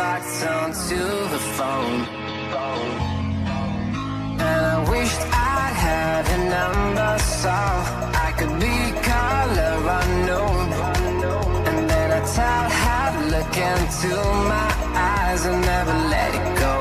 locked onto the phone. And I wished I'd had a number so I could be color unknown. And then I tell her to look into my eyes and never let it go.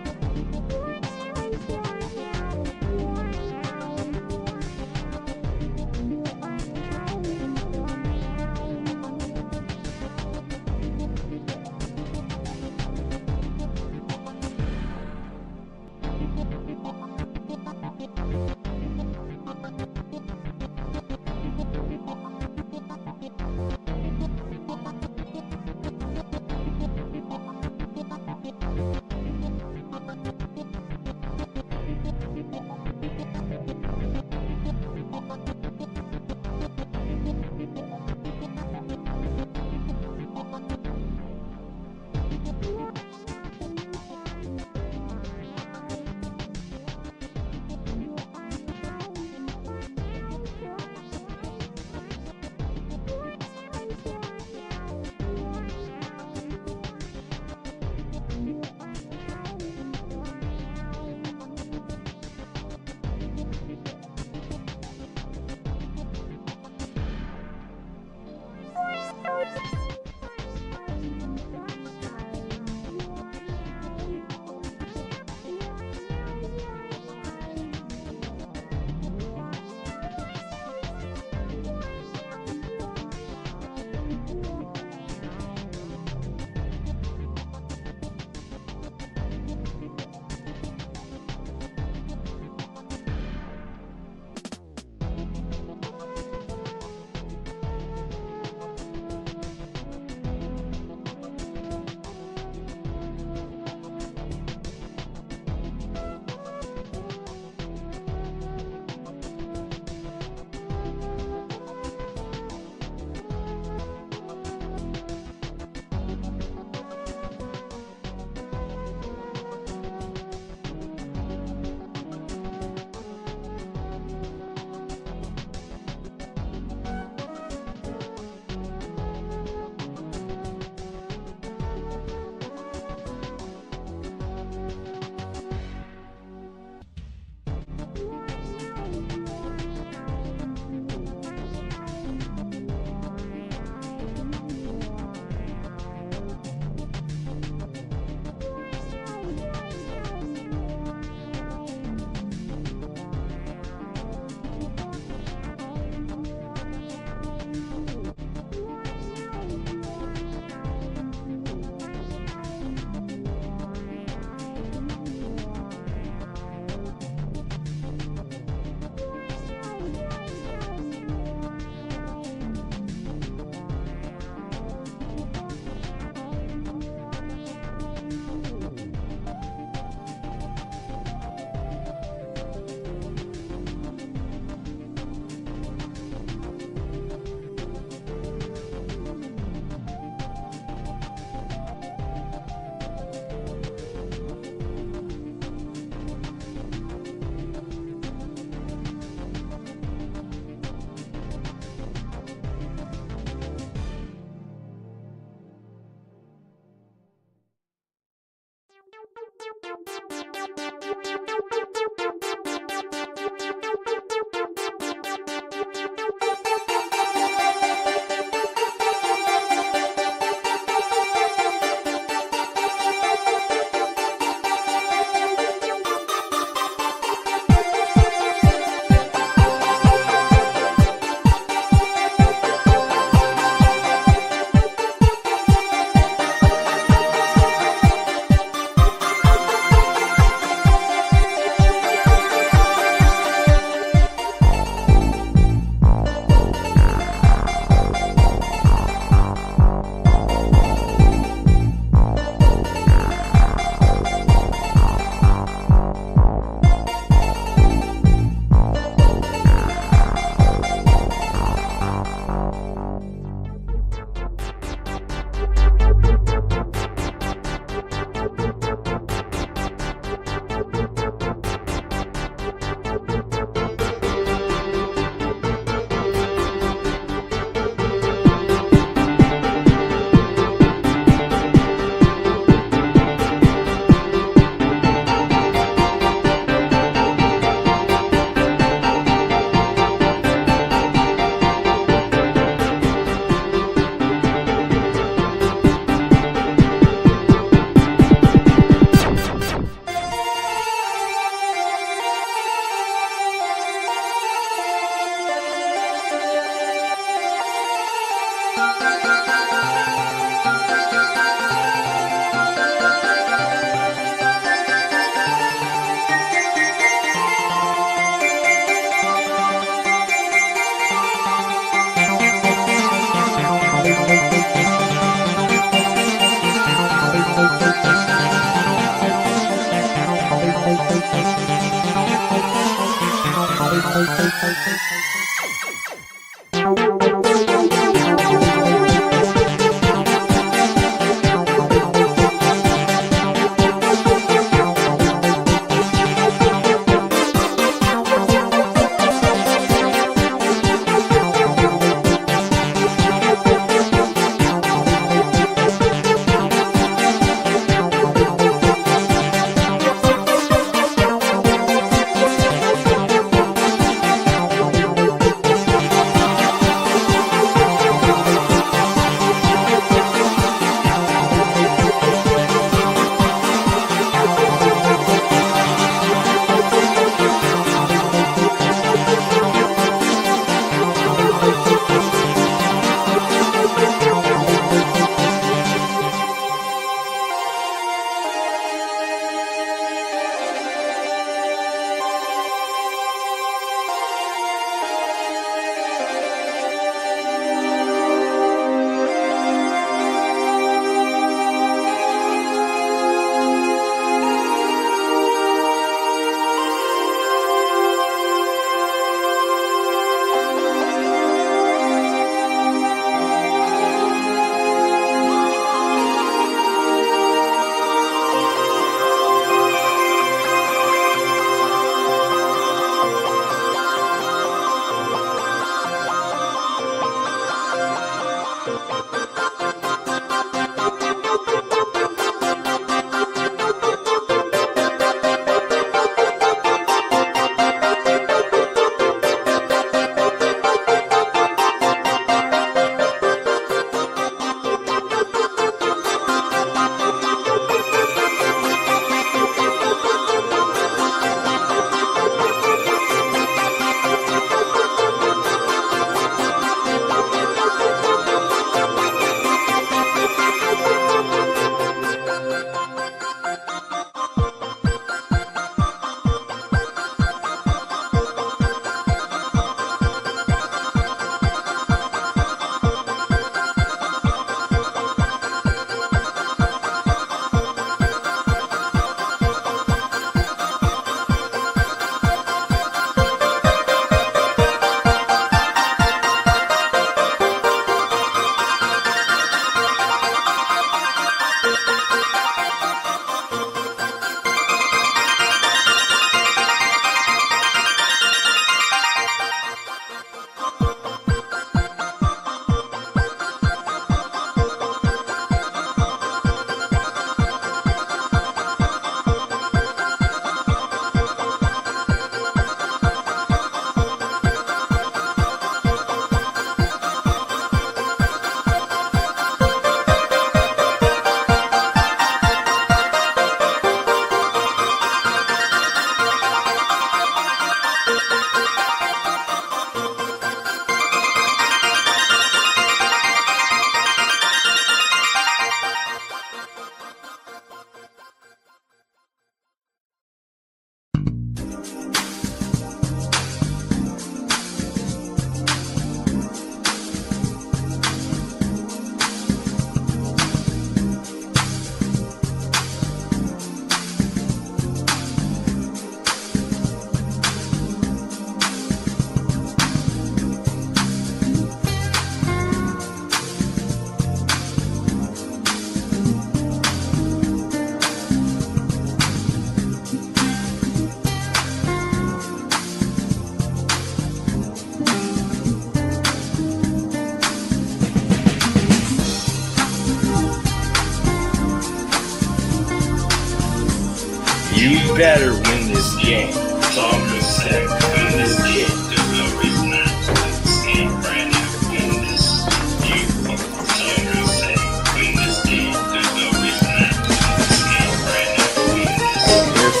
You better win this game. So I'm gonna say, win this game. There's no reason not to win this game. Brand new, win this. You. So I'm gonna say, win this game. There's no reason not to win this game. Brand new, win this. Here's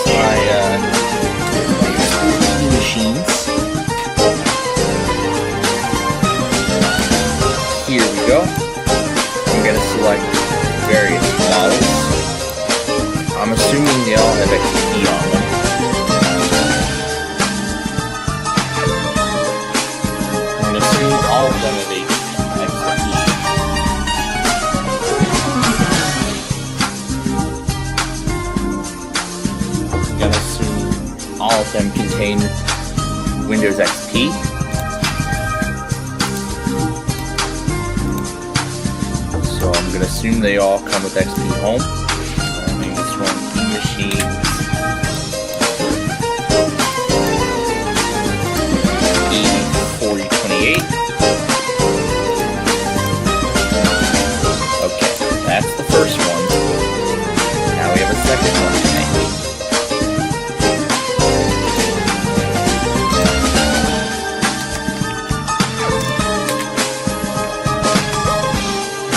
my machines. Here we go. I'm gonna select various models. I'm assuming they all have XP on them. I'm gonna assume all of them have XP. I'm gonna assume all of them contain Windows XP. So I'm gonna assume they all come with XP Home. This one, E-Machines, E4028. Okay, that's the first one. Now we have a second one to make.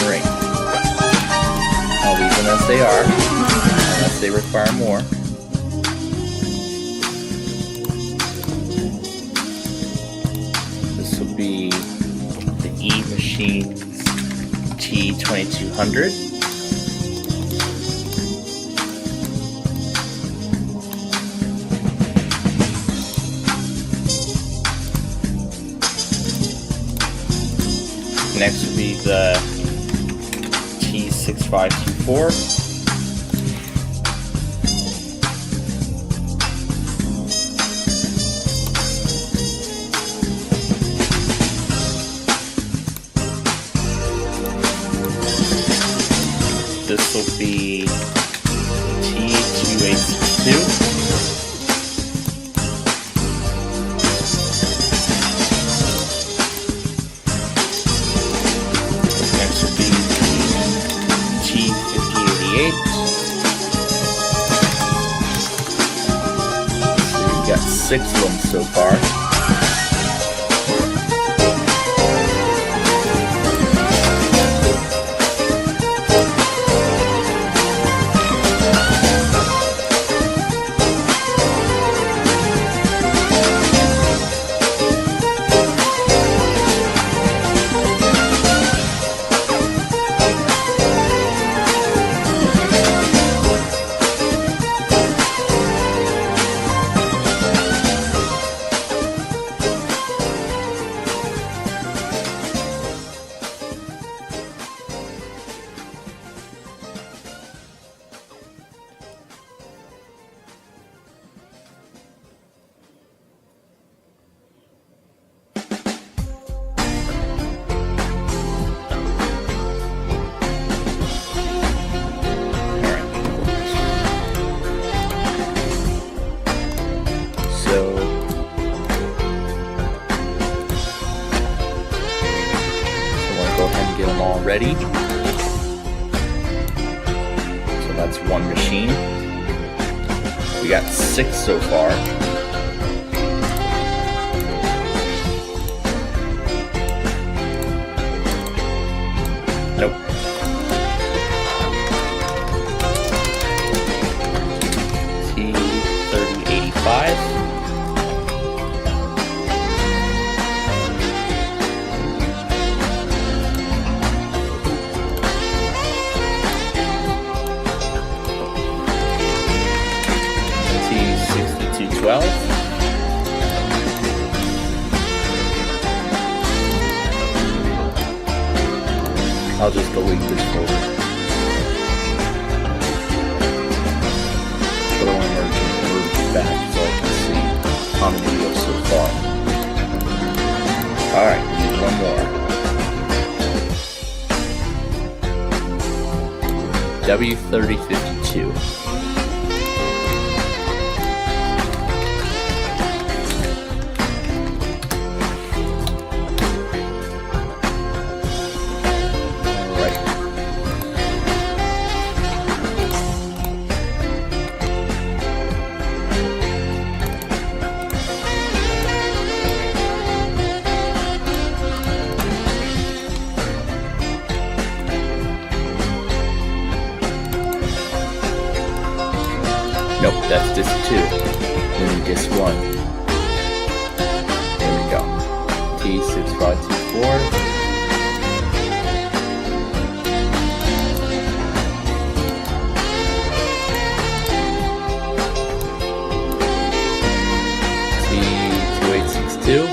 Great. I'll leave them as they are. They require more. This will be the E-Machines T2200. Next will be the T6524. This will be T2862. Next will be T5088. So we've got 6 of them so far. Get them all ready. So that's one machine. We got 6 so far. Nope. T3085. T6212. I'll just delete this folder. But I want to merge back so I can see on the video so far. Alright, need one more. W3052. Nope, that's disc 2. We need disc 1. There we go. T6524. T2862.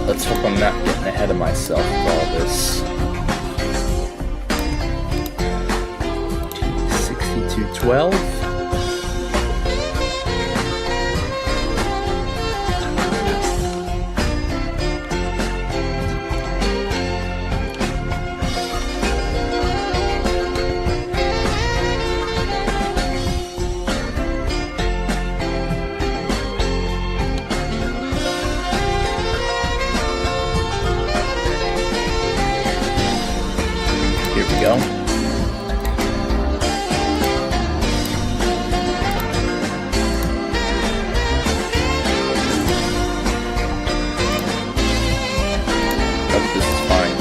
Let's hope I'm not getting ahead of myself with all this. T6212. Here we go. Hope this is fine.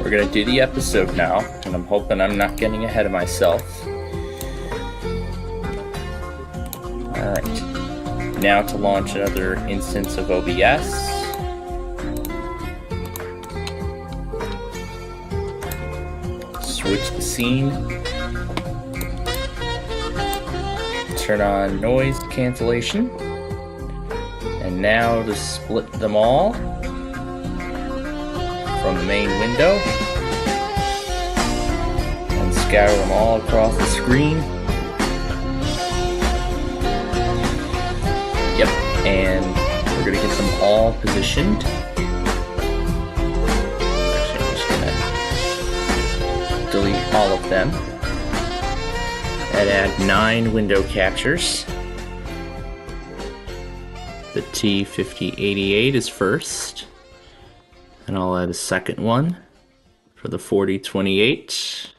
We're gonna do the episode now, and I'm hoping I'm not getting ahead of myself. Alright, now to launch another instance of OBS. Switch the scene. Turn on noise cancellation. And now to split them all from the main window. And scatter them all across the screen. Yep, and we're gonna get them all positioned. Actually, I'm just gonna delete all of them. And add 9 window captures. The T5088 is first. And I'll add a second one for the 4028.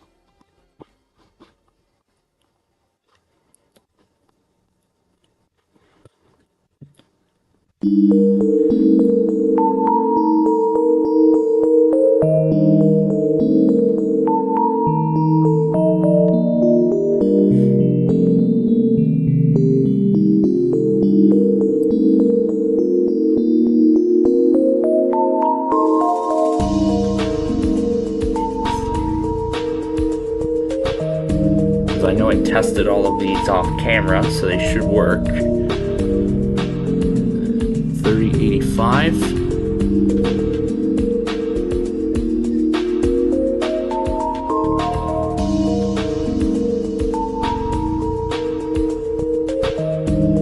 I know I tested all of these off camera, so they should work. 3085.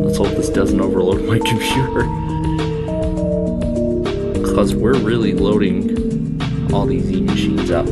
Let's hope this doesn't overload my computer. Because we're really loading all these E-machines up.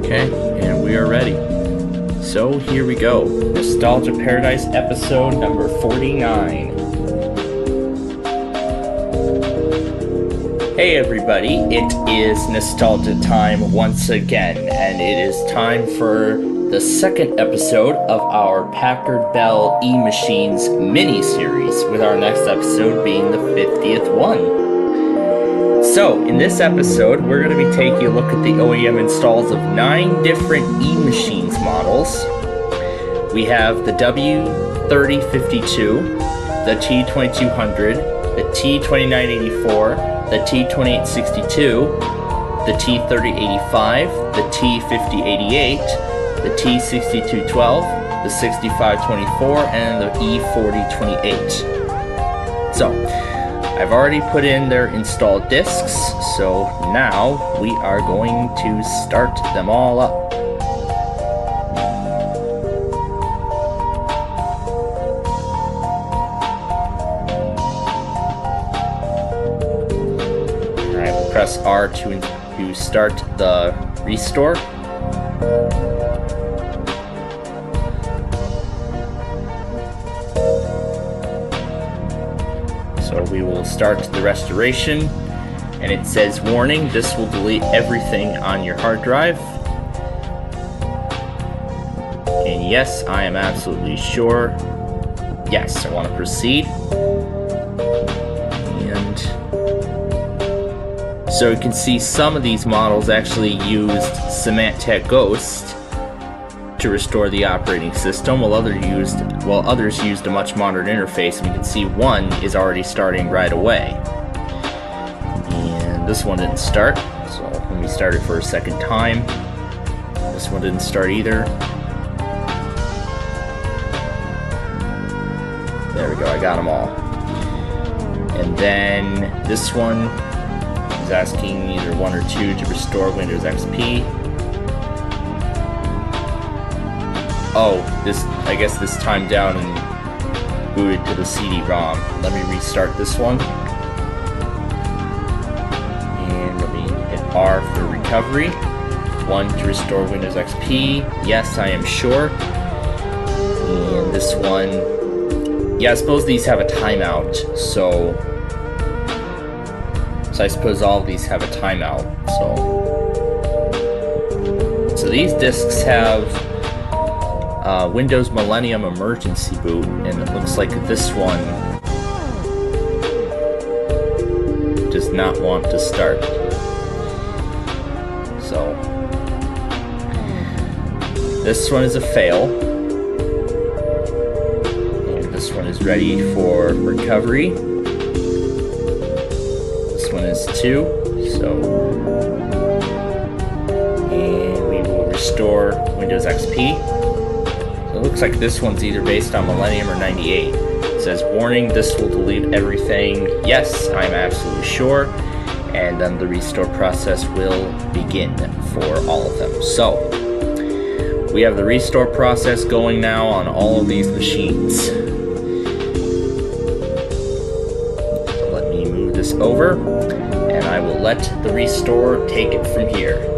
Okay, and we are ready. So here we go. Nostalgia Paradise episode number 49. Hey everybody, it is nostalgia time once again, and it is time for the second episode of our Packard Bell E-Machines mini-series, with our next episode being the 50th one. So, in this episode, we're going to be taking a look at the OEM installs of 9 different E-Machines models. We have the W3052, the T2200, the T2984, the T2862, the T3085, the T5088, the T6212, the 6524, and the E4028. So, I've already put in their installed discs, so now we are going to start them all up. Press R to start the restore. So we will start the restoration, and it says, warning, this will delete everything on your hard drive. And yes, I am absolutely sure. Yes, I want to proceed. So you can see some of these models actually used Symantec Ghost to restore the operating system, while others used a much modern interface. And you can see one is already starting right away. And this one didn't start, so let me start it for a second time. This one didn't start either. There we go, I got them all. And then this one is asking either 1 or 2 to restore Windows XP. Oh, I guess this timed down and booted to the CD-ROM. Let me restart this one. And let me hit R for recovery. 1 to restore Windows XP. Yes, I am sure. And this one, yeah, I suppose these have a timeout, so I suppose all of these have a timeout. So these discs have Windows Millennium Emergency Boot, and it looks like this one does not want to start. So this one is a fail, and this one is ready for recovery. One is 2, so, and we will restore Windows XP. So it looks like this one's either based on Millennium or 98. It says, warning, this will delete everything. Yes, I'm absolutely sure. And then the restore process will begin for all of them. So, we have the restore process going now on all of these machines. So let me move this over, and I will let the restore take it from here.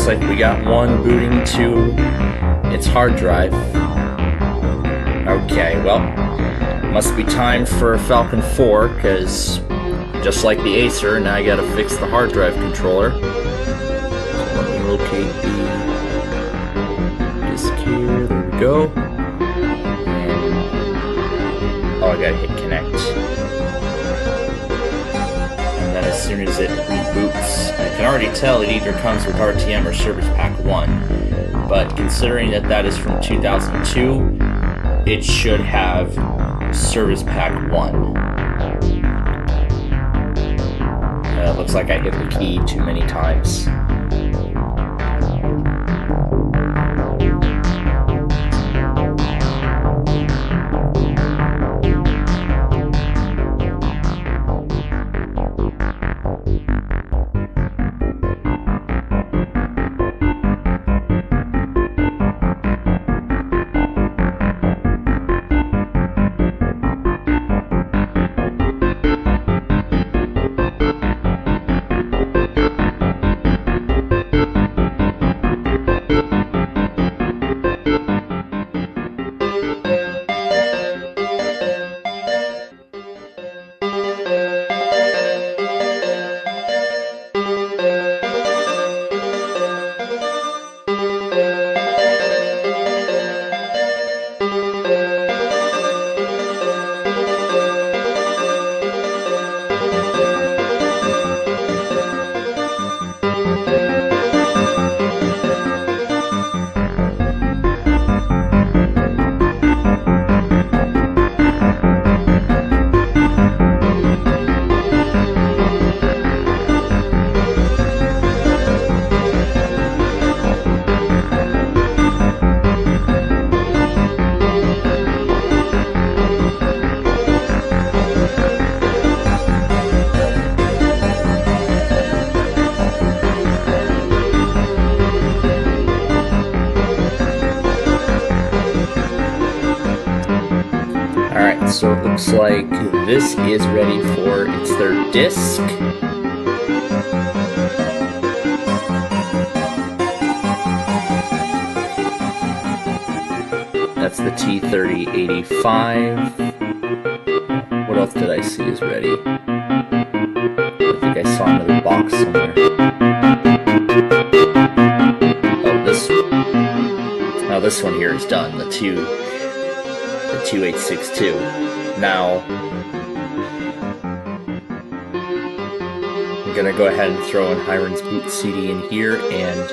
like we got one booting to its hard drive. Okay, well, must be time for Falcon 4, because just like the Acer, now I gotta fix the hard drive controller. So let me locate the disk here. There we go. And, oh, I gotta hit connect. And then as soon as it reboots, I can already tell it either comes with RTM or Service Pack 1. But considering that that is from 2002, it should have Service Pack 1. Looks like I hit the key too many times. So it looks like this is ready for its third disc. That's the T3085. What else did I see is ready? I think I saw another box somewhere. Oh, this one here is done. The 2862. Now, I'm gonna go ahead and throw in Hiren's boot CD in here and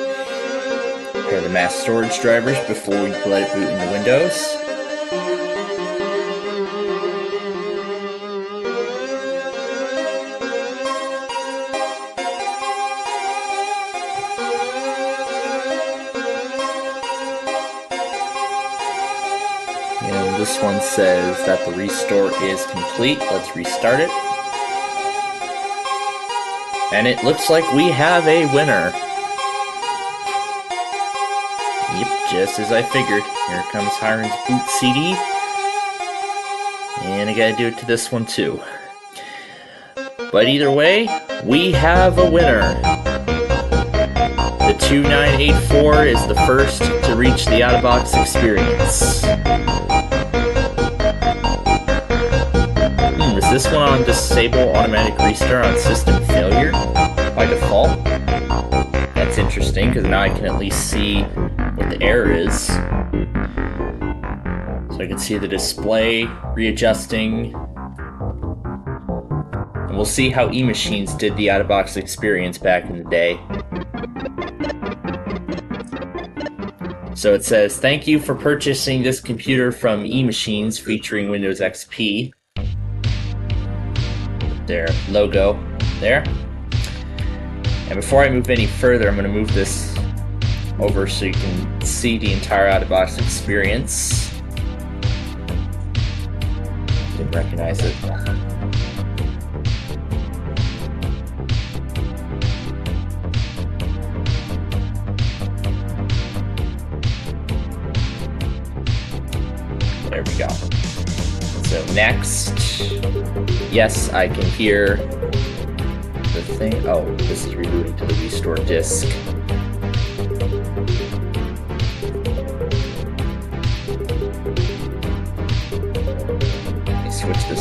pair the mass storage drivers before we let it boot into Windows. And this one says that the restore is complete. Let's restart it. And it looks like we have a winner. Yep, just as I figured. Here comes Hiren's boot CD. And I gotta do it to this one too. But either way, we have a winner. The 2984 is the first to reach the out-of-box experience. Is this one on disable automatic restart on system failure by default? That's interesting, because now I can at least see what the error is. So I can see the display readjusting. And we'll see how eMachines did the out-of-box experience back in the day. So it says, thank you for purchasing this computer from eMachines featuring Windows XP. Their logo there. And before I move any further, I'm going to move this over so you can see the entire out-of-box experience. Didn't recognize it. There we go. So next, yes, I can hear the thing. Oh, this is rebooting to the restore disk.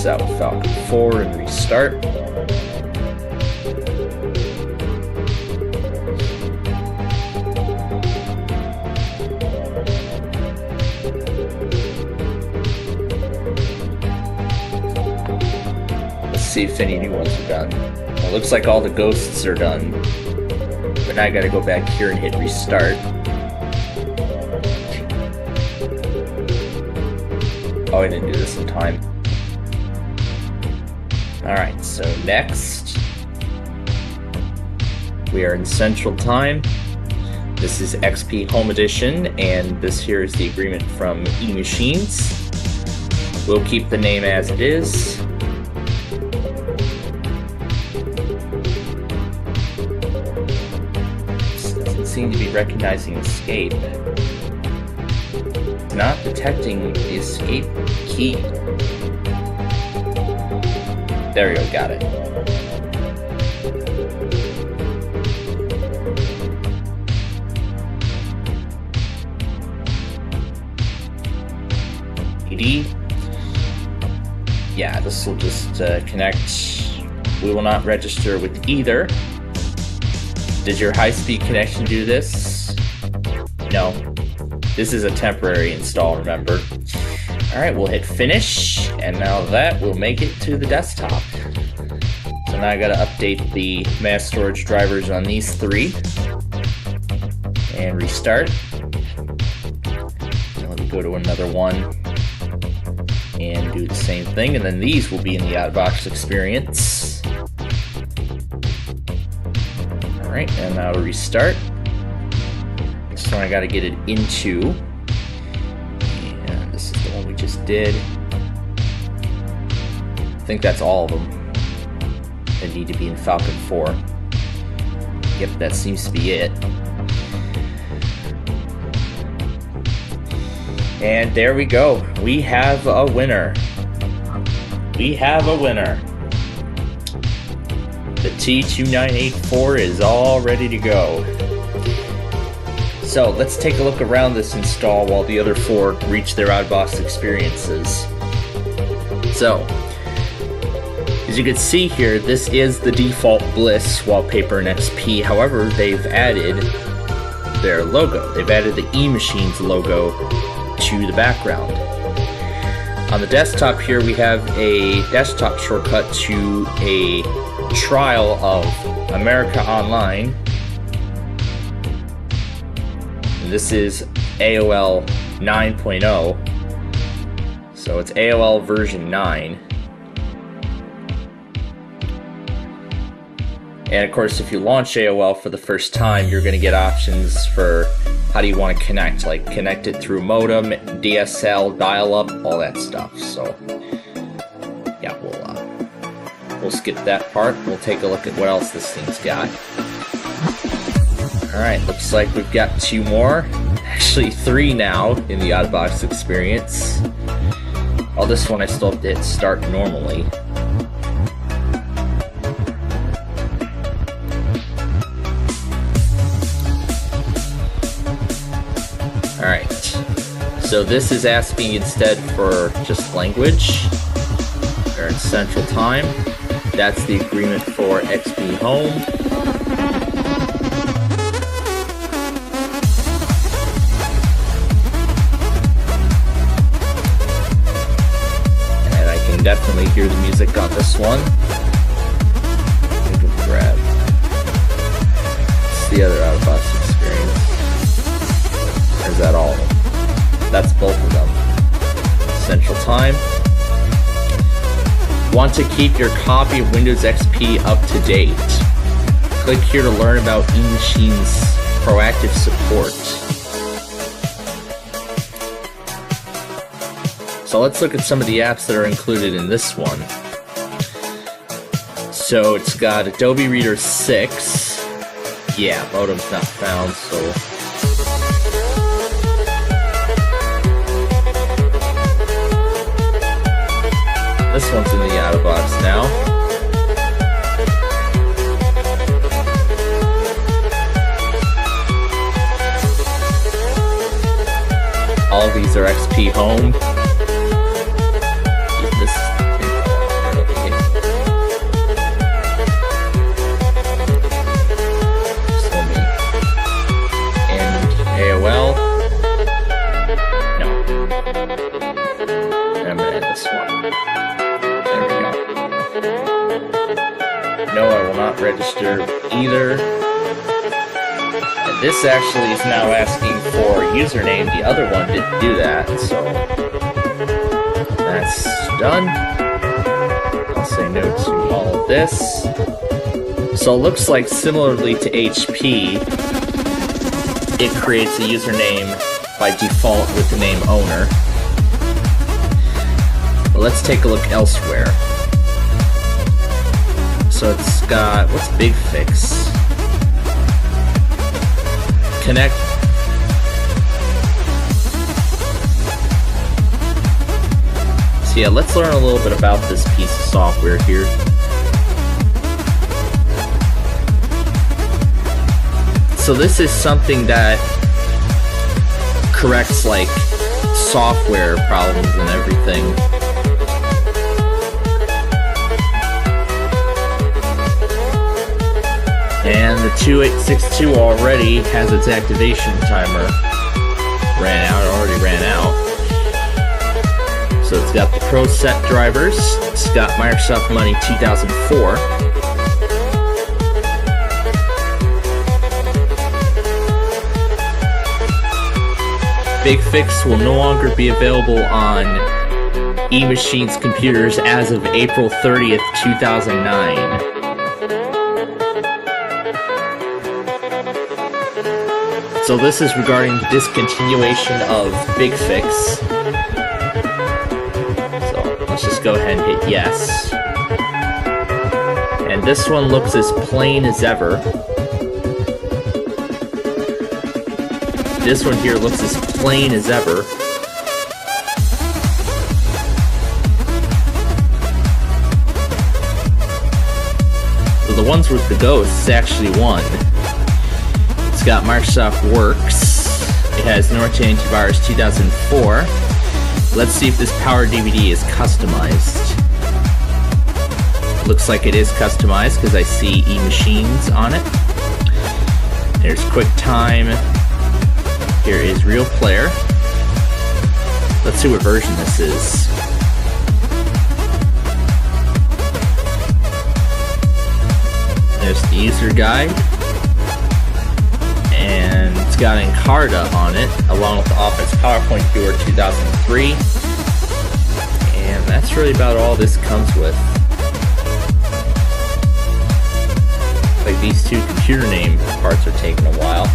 this out with Falcon 4 and restart. Let's see if any new ones are done. Well, it looks like all the ghosts are done. But now I gotta go back here and hit restart. Oh, I didn't do this in time. Alright, so next, we are in Central Time. This is XP Home Edition, and this here is the agreement from E-Machines. We'll keep the name as it is. This doesn't seem to be recognizing escape. Not detecting the escape key. There we go, got it. ED. Yeah, this will just connect. We will not register with either. Did your high-speed connection do this? No. This is a temporary install, remember. Alright, we'll hit finish, and now that will make it to the desktop. So now I gotta update the mass storage drivers on these three. And restart. And let me go to another one. And do the same thing, and then these will be in the out-of-box experience. Alright, and now to restart. This one I gotta get it into. And this is the one we just did. I think that's all of them that need to be in Falcon 4. Yep, that seems to be it. And there we go. We have a winner. We have a winner. The T2984 is all ready to go. So let's take a look around this install while the other four reach their out-of-box experiences. So, as you can see here, this is the default Bliss wallpaper in XP. However, they've added their logo. They've added the E-Machines logo to the background. On the desktop here, we have a desktop shortcut to a trial of America Online. This is AOL 9.0, so it's AOL version 9. And of course, if you launch AOL for the first time, you're going to get options for how do you want to connect, like connect it through modem, DSL, dial-up, all that stuff. So yeah, we'll skip that part. We'll take a look at what else this thing's got. Alright, looks like we've got two more. Actually, three now in the out-of-box experience. Oh, this one I still have to hit start normally. Alright, so this is asking instead for just language. We're in Central Time. That's the agreement for XP Home. Definitely hear the music on this one. Grab. It's the other out-of-box experience. Or is that all of them? That's both of them. Central Time. Want to keep your copy of Windows XP up to date? Click here to learn about E-Machines proactive support. So let's look at some of the apps that are included in this one. So it's got Adobe Reader 6. Yeah, modem's not found, so... This one's in the out-of-box now. All of these are XP Home. register either. And this actually is now asking for a username. The other one didn't do that, so that's done. I'll say no to all of this. So it looks like similarly to HP, it creates a username by default with the name owner. But let's take a look elsewhere. So it's got, what's Big Fix? Connect. So yeah, let's learn a little bit about this piece of software here. So this is something that corrects like software problems and everything. And the 2862 already has its activation timer already ran out. So it's got the Pro Set drivers, it's got Microsoft Money 2004. Big Fix will no longer be available on eMachine's computers as of April 30th, 2009. So this is regarding the discontinuation of Big Fix. So let's just go ahead and hit yes. And this one looks as plain as ever. This one here looks as plain as ever. So the ones with the ghosts is actually one. It's got Microsoft Works. It has Norton Antivirus 2004. Let's see if this Power DVD is customized. Looks like it is customized because I see eMachines on it. There's QuickTime. Here is Real Player. Let's see what version this is. There's the user guide. And it's got Encarta on it, along with the Office PowerPoint Viewer 2003. And that's really about all this comes with. Like these two computer name parts are taking a while.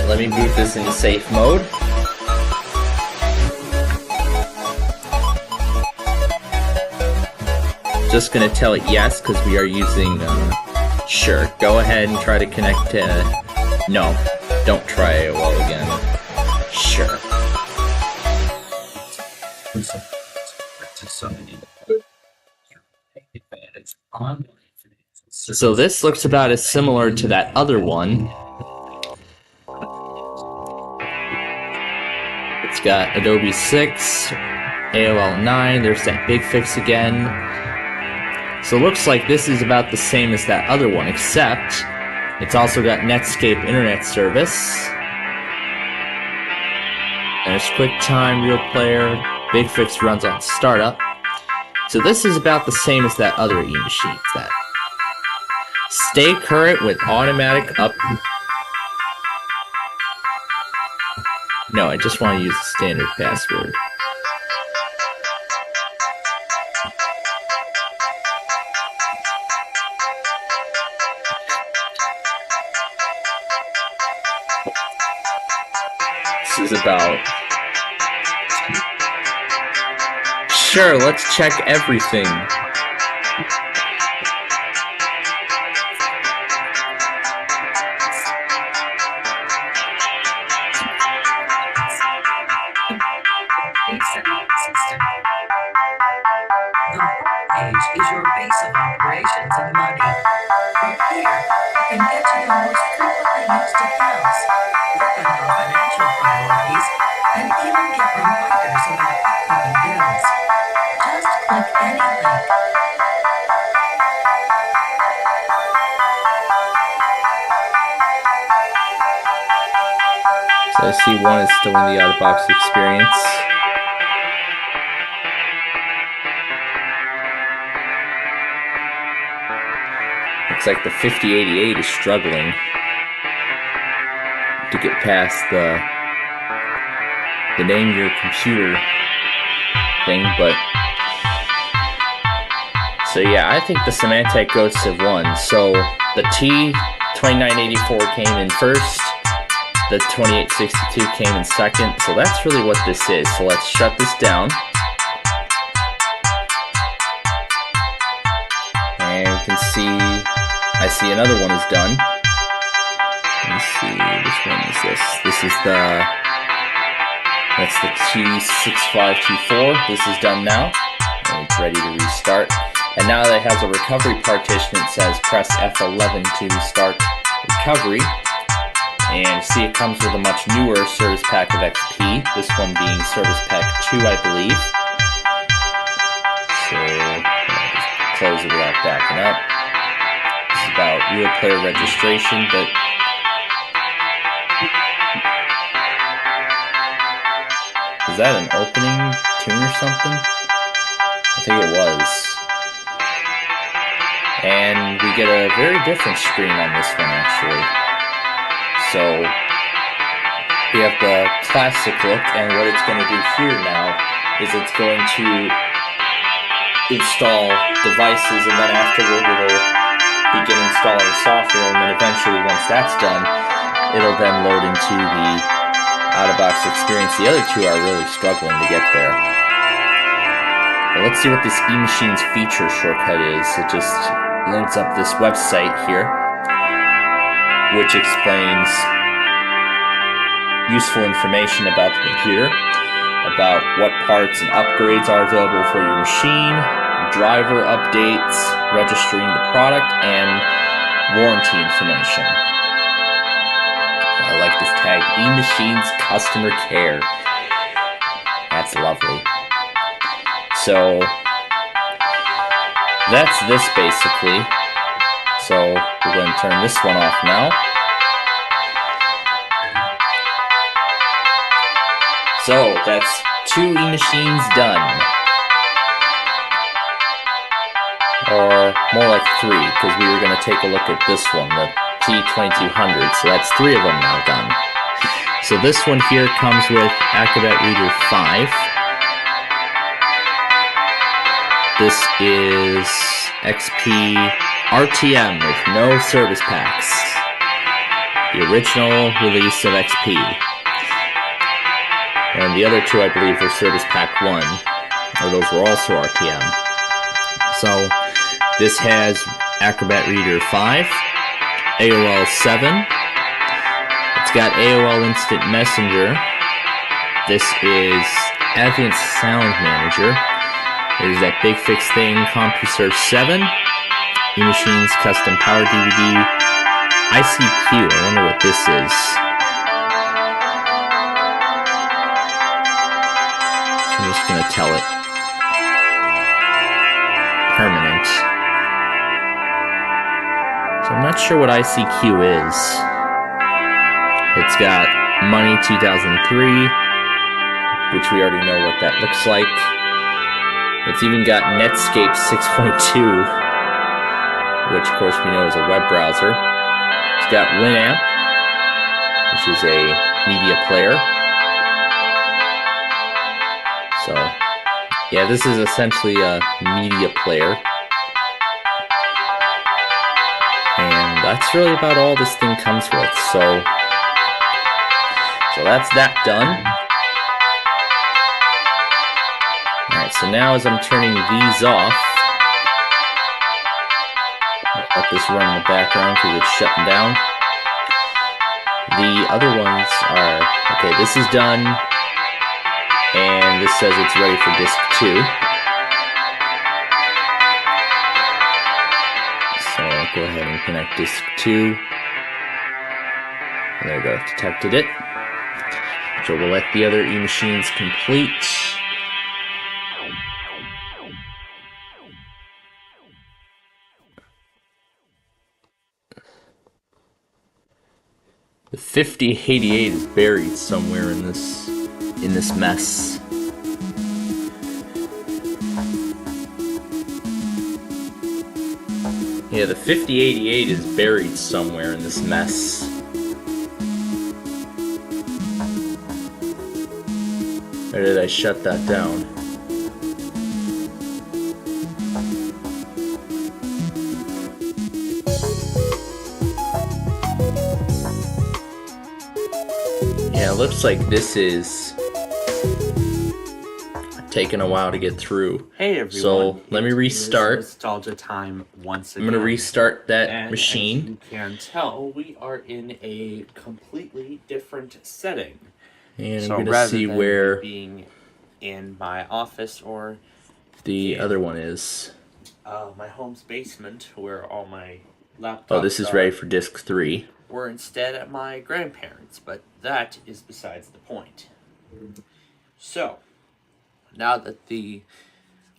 Let me boot this into safe mode. Just gonna tell it yes because we are using. Sure, go ahead and try to connect to. No, don't try AOL again. Sure. So this looks about as similar to that other one. It's got Adobe 6, AOL 9, there's that Big Fix again. So it looks like this is about the same as that other one, except it's also got Netscape Internet Service. There's QuickTime, Real Player, Big Fix runs on startup. So this is about the same as that other eMachine. That stay current with automatic up. No, I just want to use the standard password. This is about... Sure, let's check everything. Is your base of operations and money. From here, you can get to your most frequently used accounts, look at your financial priorities, and even get reminders about upcoming bills. Just click any link. So I see one is still in the out-of-box experience. Looks like the 5088 is struggling to get past the name your computer thing, but so yeah, I think the Symantec ghosts have won. So the T2984 came in first, the 2862 came in second, so that's really what this is. So let's shut this down. And you can see, I see another one is done. Let's see, which one is this? This is that's the T6524. This is done now, and it's ready to restart. And now that it has a recovery partition, it says press F11 to start recovery. And see, it comes with a much newer Service Pack of XP, this one being Service Pack 2, I believe. So, I'll just close it without backing up. This is about real player registration, but is that an opening tune or something? I think it was. And we get a very different screen on this one, actually. So we have the classic look, and what it's going to do here now is it's going to install devices, and then afterward it'll begin installing software, and then eventually once that's done, it'll then load into the out-of-box experience. The other two are really struggling to get there. Well, let's see what this eMachines feature shortcut is. It just loads up this website here, which explains useful information about the computer, about what parts and upgrades are available for your machine, driver updates, registering the product, and warranty information. I like this tag, eMachines Customer Care. That's lovely. So that's this basically. So we're going to turn this one off now. So that's 2 eMachines done. Or more like 3, because we were going to take a look at this one, the T2200. So that's 3 of them now done. So this one here comes with Acrobat Reader 5. This is XP RTM with no service packs. The original release of XP. And the other 2, I believe, were Service Pack 1. Or those were also RTM. So this has Acrobat Reader 5, AOL 7. It's got AOL Instant Messenger. This is Advanced Sound Manager. There's that Big Fix thing, CompuServe 7, eMachines Custom Power DVD, ICQ, I wonder what this is. So I'm just going to tell it. Permanent. So I'm not sure what ICQ is. It's got Money 2003, which we already know what that looks like. It's even got Netscape 6.2, which of course we know is a web browser. It's got Winamp, which is a media player. So, yeah, this is essentially a media player. And that's really about all this thing comes with. So that's that done. Alright, so now as I'm turning these off, I'll let this run in the background because it's shutting down. The other ones are, okay, this is done, and this says it's ready for disk 2. So I'll go ahead and connect disk 2. And there we go, detected it. So we'll let the other eMachines complete. The 5088 is buried somewhere in this mess. Yeah, the 5088 is buried somewhere in this mess. Or did I shut that down? Yeah, it looks like this is taking a while to get through. Hey everyone. So let me restart. Nostalgia time once again. I'm gonna restart that and machine. As you can tell, we are in a completely different setting. And So I'm gonna rather see than where being in my office or the in, other one is. my home's basement where all my laptops Oh, this is ready for disc 3. We're instead at my grandparents', but that is besides the point. So, now that the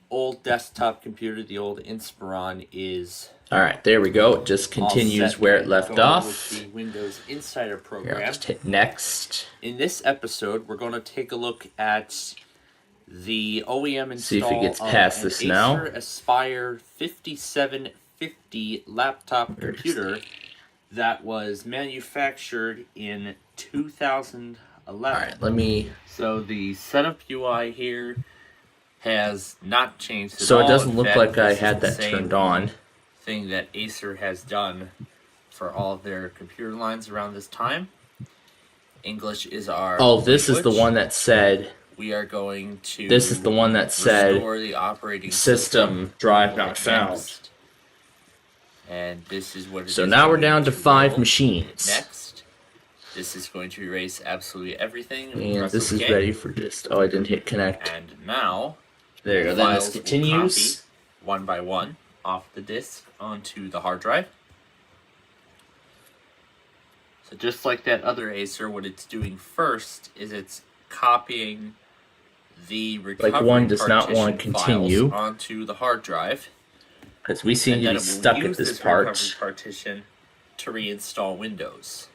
old desktop computer, the old Inspiron, is Alright, there we go. It just continues where it left off. With the Windows Insider program. Here, I'll just hit next. In this episode, we're going to take a look at the OEM install See if it gets past this now. Acer Aspire 5750 laptop computer that was manufactured in 2011. Alright, let me... So the setup UI here has not changed at all. So it doesn't In look fact, like I this is had the that same turned on. thing that Acer has done for all of their computer lines around this time. English is our this is the one that said... We are going to... This is the one that said... Restore the operating system drive not found. And this is what it is. So now we're down to 5 machines. Next. This is going to erase absolutely everything. And this is ready for just... Oh, I didn't hit connect. And now... There you go, then this continues. One by one off the disk onto the hard drive. So just like that other Acer, what it's doing first is it's copying the recovery like one does not want to continue onto the hard drive. Because we seem to be stuck at this part. Recovery partition to reinstall Windows.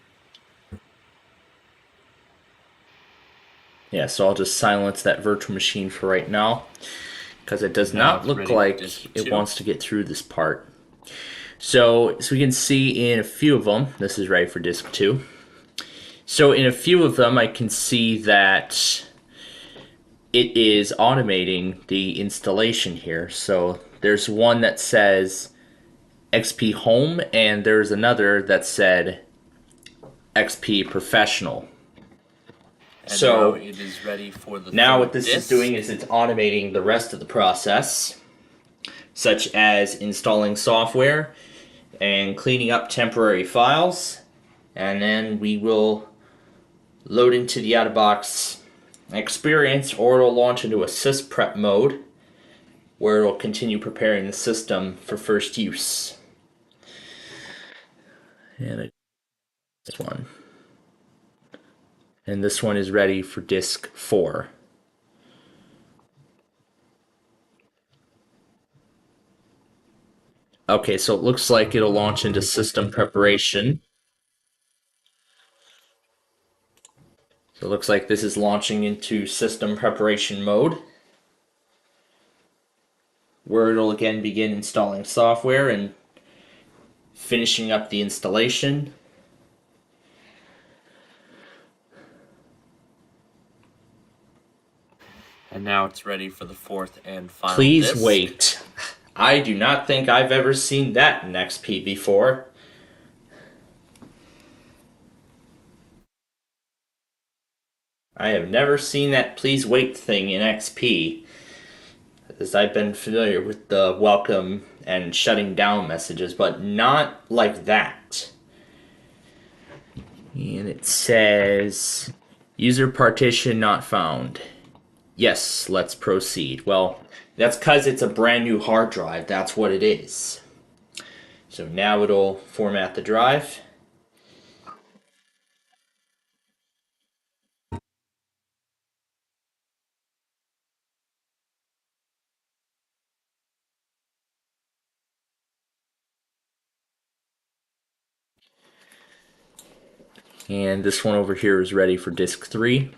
Yeah, so I'll just silence that virtual machine for right now. Because it does not look like it wants to get through this part. So we can see in a few of them, this is ready for disk 2. So in a few of them, I can see that it is automating the installation here. So there's one that says XP Home, and there's another that said XP Professional. And so now it is ready for the now what this disk. is doing is it's automating the rest of the process, such as installing software and cleaning up temporary files, and then we will load into the out-of-box experience, or it'll launch into a sysprep mode where it'll continue preparing the system for first use. And this one. And this one is ready for disk 4. Okay, so it looks like it'll launch into system preparation. So it looks like this is launching into system preparation mode, where it'll again begin installing software and finishing up the installation. And now it's ready for the fourth and final Please disk. wait. I do not think I've ever seen that in XP before. I have never seen that please wait thing in XP, as I've been familiar with the welcome and shutting down messages, but not like that. And it says, user partition not found. Yes, let's proceed. Well, that's because it's a brand new hard drive. That's what it is. So now it'll format the drive. And this one over here is ready for disk 3.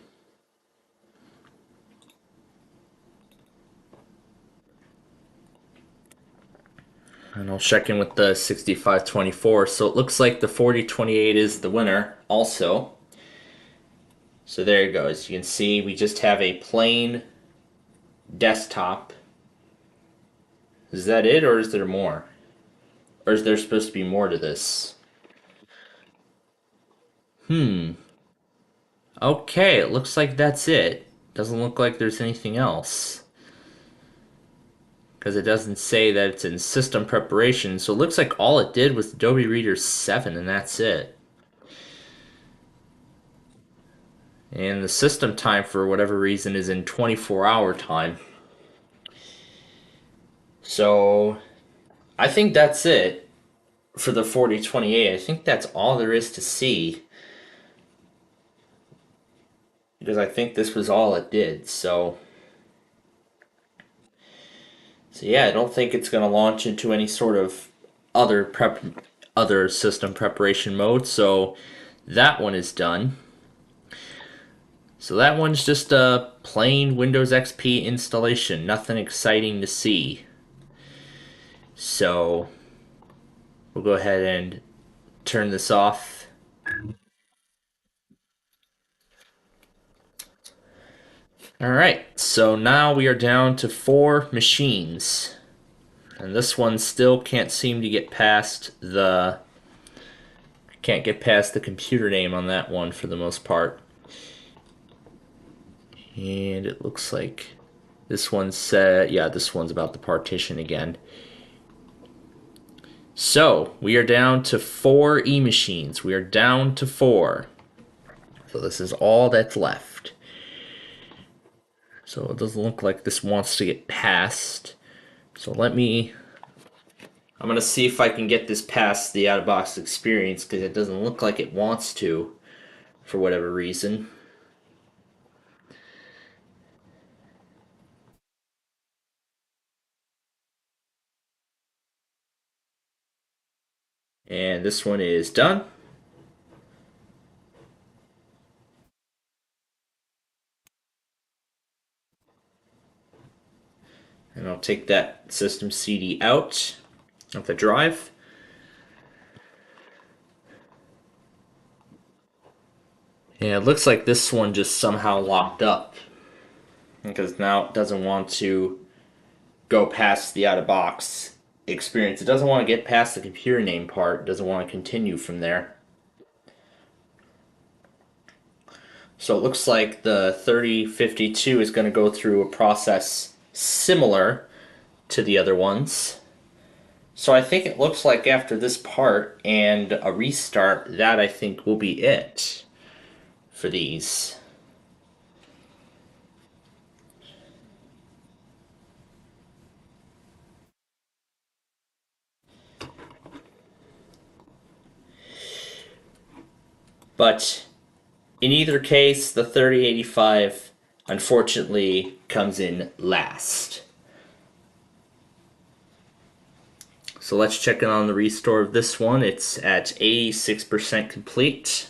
And I'll check in with the 6524. So it looks like the 4028 is the winner also. So there you go. As you can see, we just have a plain desktop. Is that it, or is there more? Or is there supposed to be more to this? Okay, it looks like that's it. Doesn't look like there's anything else. Because it doesn't say that it's in system preparation. So it looks like all it did was Adobe Reader 7, and that's it. And the system time, for whatever reason, is in 24-hour time. So I think that's it for the 4028. I think that's all there is to see. Because I think this was all it did. So yeah, I don't think it's going to launch into any sort of other system preparation mode. So that one is done. So that one's just a plain Windows XP installation. Nothing exciting to see. So we'll go ahead and turn this off. Alright, so now we are down to 4 machines. And this one still can't seem to get past the... Can't get past the computer name on that one for the most part. And it looks like this one said... Yeah, this one's about the partition again. So, we are down to 4 E-machines. We are down to 4. So this is all that's left. So it doesn't look like this wants to get past. So I'm going to see if I can get this past the out-of-box experience, because it doesn't look like it wants to, for whatever reason. And this one is done. And I'll take that system CD out of the drive. And it looks like this one just somehow locked up, because now it doesn't want to go past the out-of-box experience. It doesn't want to get past the computer name part. It doesn't want to continue from there. So it looks like the 3052 is going to go through a process similar to the other ones. So I think it looks like after this part and a restart, that I think will be it for these. But in either case, the 3085 unfortunately comes in last. So let's check in on the restore of this one. It's at 86% complete.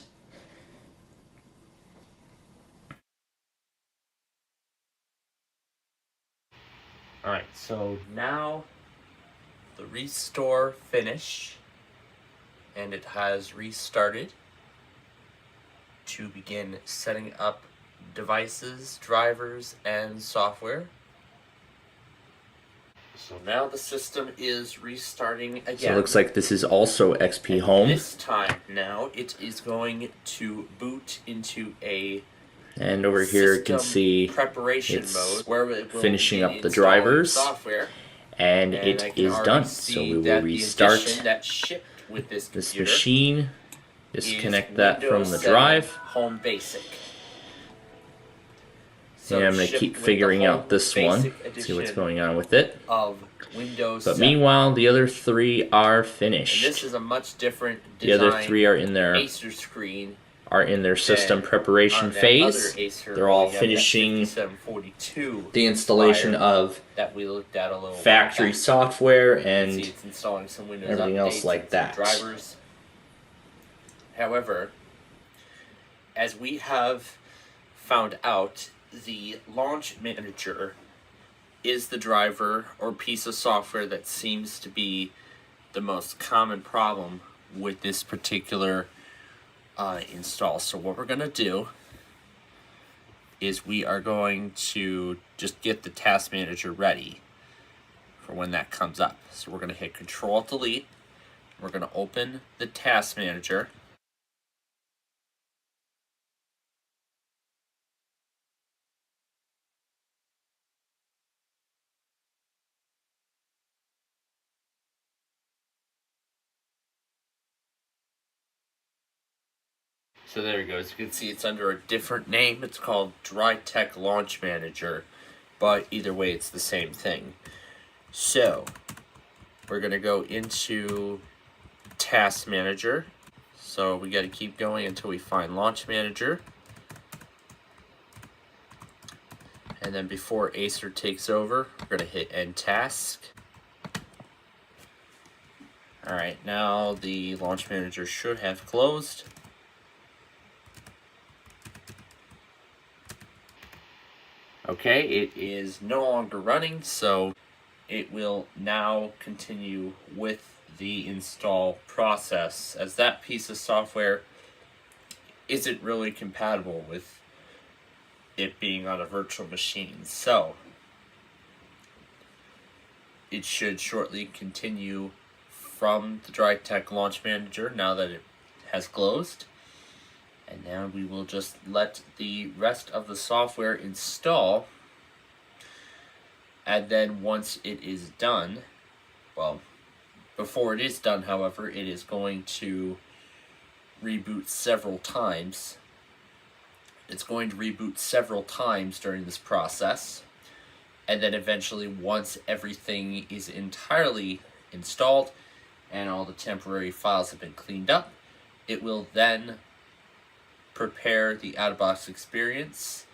Alright, so now the restore finished, and it has restarted to begin setting up devices, drivers, and software. So now the system is restarting again. So it looks like this is also XP Home. This time now it is going to boot into a and over here you can see preparation mode where it will finishing up the drivers software, and it is done. So we will restart that shipped with this machine. Disconnect that from the drive. Home Basic. So and I'm going to keep figuring out this one, see what's going on with it. Of Windows but 7. Meanwhile, the other 3 are finished. And this is a much different design. The other 3 are in their Acer screen. Are in their system preparation phase. They're all finishing the installation of that we looked at a little factory software and it's installing some Windows everything else like that. Drivers. However, as we have found out, the launch manager is the driver or piece of software that seems to be the most common problem with this particular install. So what we're going to do is we are going to just get the task manager ready for when that comes up. So we're going to hit Control-Delete. We're going to open the task manager. So there we go. As you can see, it's under a different name. It's called DryTech Launch Manager, but either way, it's the same thing. So we're going to go into Task Manager. So we got to keep going until we find Launch Manager. And then before Acer takes over, we're going to hit End Task. Alright, now the Launch Manager should have closed. Okay, it is no longer running, so it will now continue with the install process, as that piece of software isn't really compatible with it being on a virtual machine. So it should shortly continue from the DryTech Launch Manager now that it has closed. And now we will just let the rest of the software install. And then once it is done, well, before it is done, however, it is going to reboot several times. It's going to reboot several times during this process. And then eventually, once everything is entirely installed and all the temporary files have been cleaned up, it will then prepare the out-of-box experience,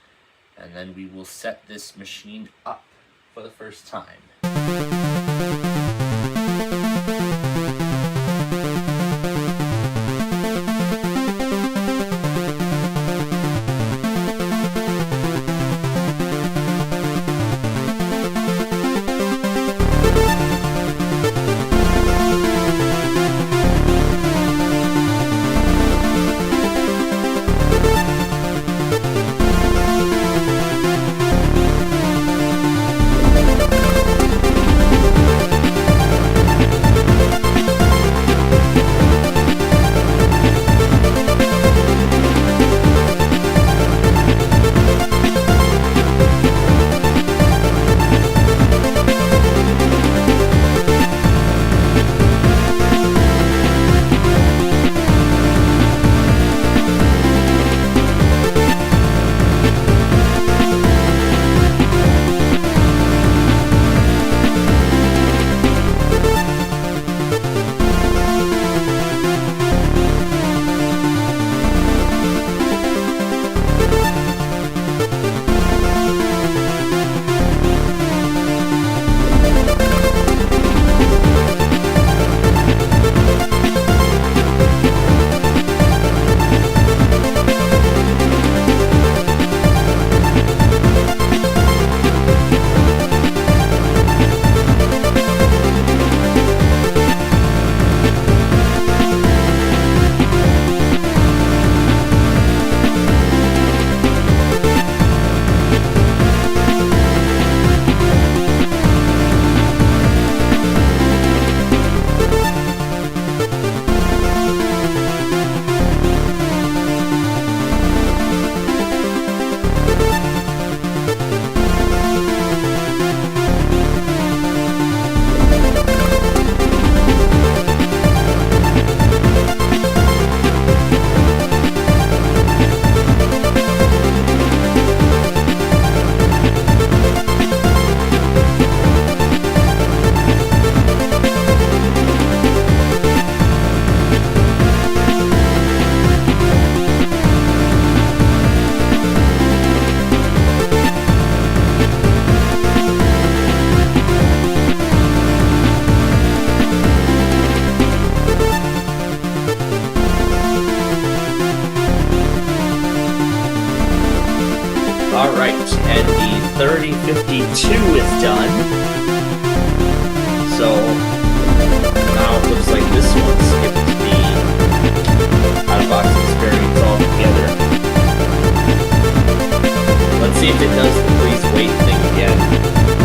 and then we will set this machine up for the first time. Alright, and the 3052 is done. So, now it looks like this one skipped the out-of-box experience altogether. Let's see if it does the please wait thing again,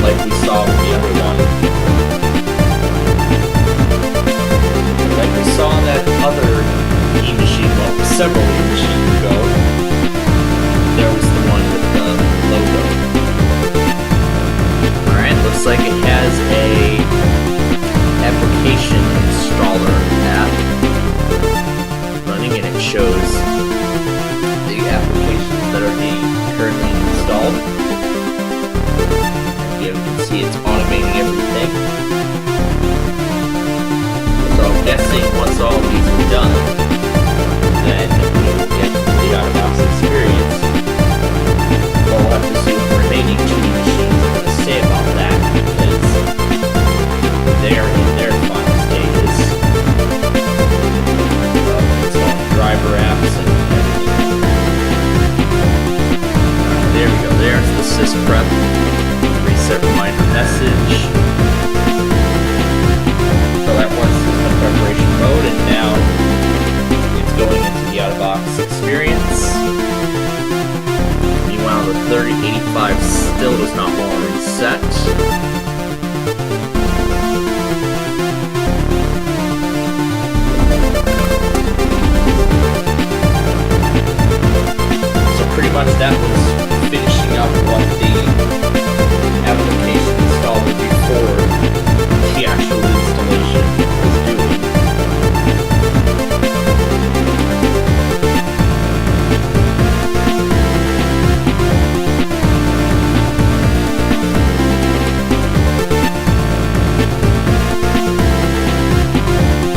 like we saw with the other one. Like we saw in that other e-machine, well, several e-machines ago, there was the one with the logo. Alright, looks like it has a application installer app running, and it shows the applications that are being currently installed. And you can see it's automating everything. So I'm guessing once all of these are done, then we will get the out-of-box experience. But we'll have to see what the remaining two machines are going to say about that, because they are in their final stages of installing driver apps and everything. There we go, there's the sysprep. Reset reminder message. So that was system preparation mode, and now it's going into the out-of-box experience. Meanwhile, the 3085 still does not want to reset. So pretty much that was finishing up what the application installer before the actual installation was doing.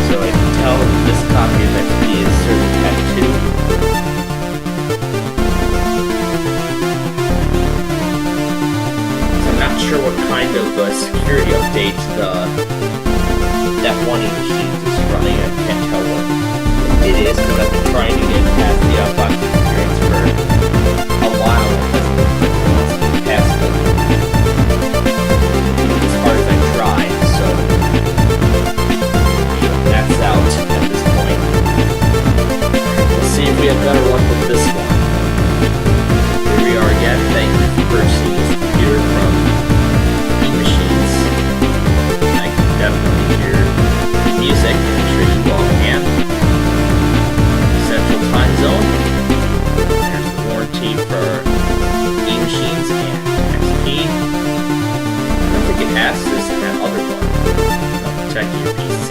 So I can tell that this copy of XP is Certicat 2. Sure what kind of security update that one machine is running. I can't tell what it is, because I've been trying to get past the out-of-box experience for a while. It doesn't look like it wants to get past it, as hard as I try. So that's out at this point. Let's see if we have better luck with this one. Here we are again. Thank you for purchasing this computer from machines. I can definitely hear music. I'm sure you all can. Central time zone. There's the warranty for e-machines and XP. I don't think it asks this in that other one. Protect your PC.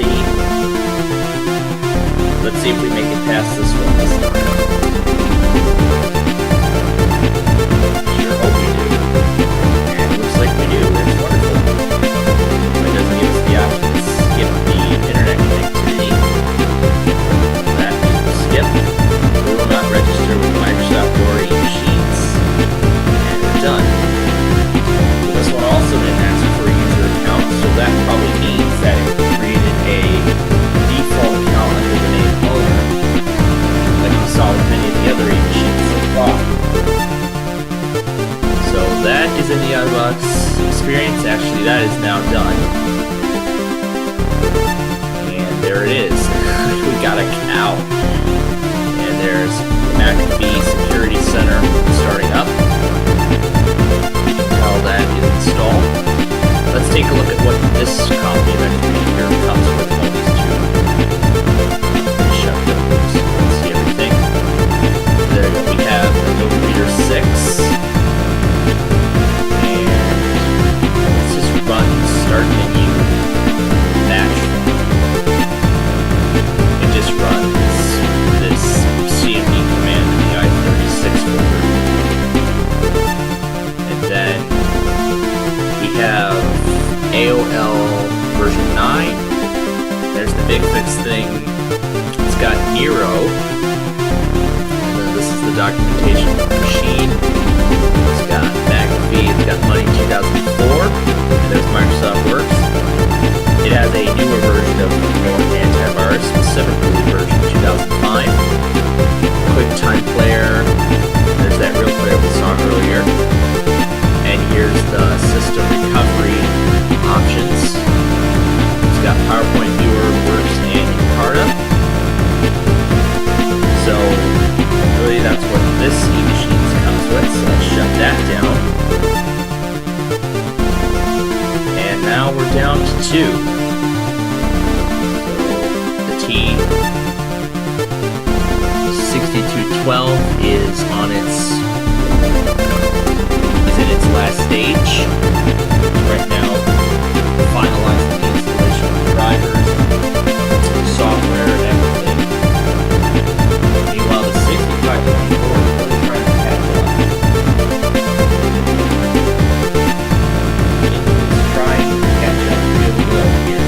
Let's see if we make it past this one this time. Sure hope we do. And it looks like we do. It's wonderful. It doesn't give us the option to skip the internet connectivity. That we will skip. We will not register with Microsoft or e-machines. And we're done. So this one also didn't ask for a user account, so that probably means that it created a default account under the name owner, like we saw with many of the other e-machines so far. So that is in the out-of-box experience. Actually, that is now done. And there it is. We got a cow. And there's McAfee Security Center starting up. You can tell that is installed. Let's take a look at what this copy of XP here comes with. All these two. Finish up those. Let's see everything. There we go. We have Adobe Reader 6. Start menu, batch. It just runs this CMD command in the i36 folder. And then we have AOL version 9. There's the big fix thing. It's got Nero. And then this is the documentation of the machine. It's got McAfee. It's got Money 2004. And there's Microsoft Works. It has a newer version of Norton Antivirus, specifically version 2005. QuickTime Player. There's that real player we saw earlier. 2. The T6212 is in its last stage. Right now, finalizing the installation of the drivers, software, and everything. Meanwhile, the 6524 is really trying to catch up. It is trying to catch up really good here.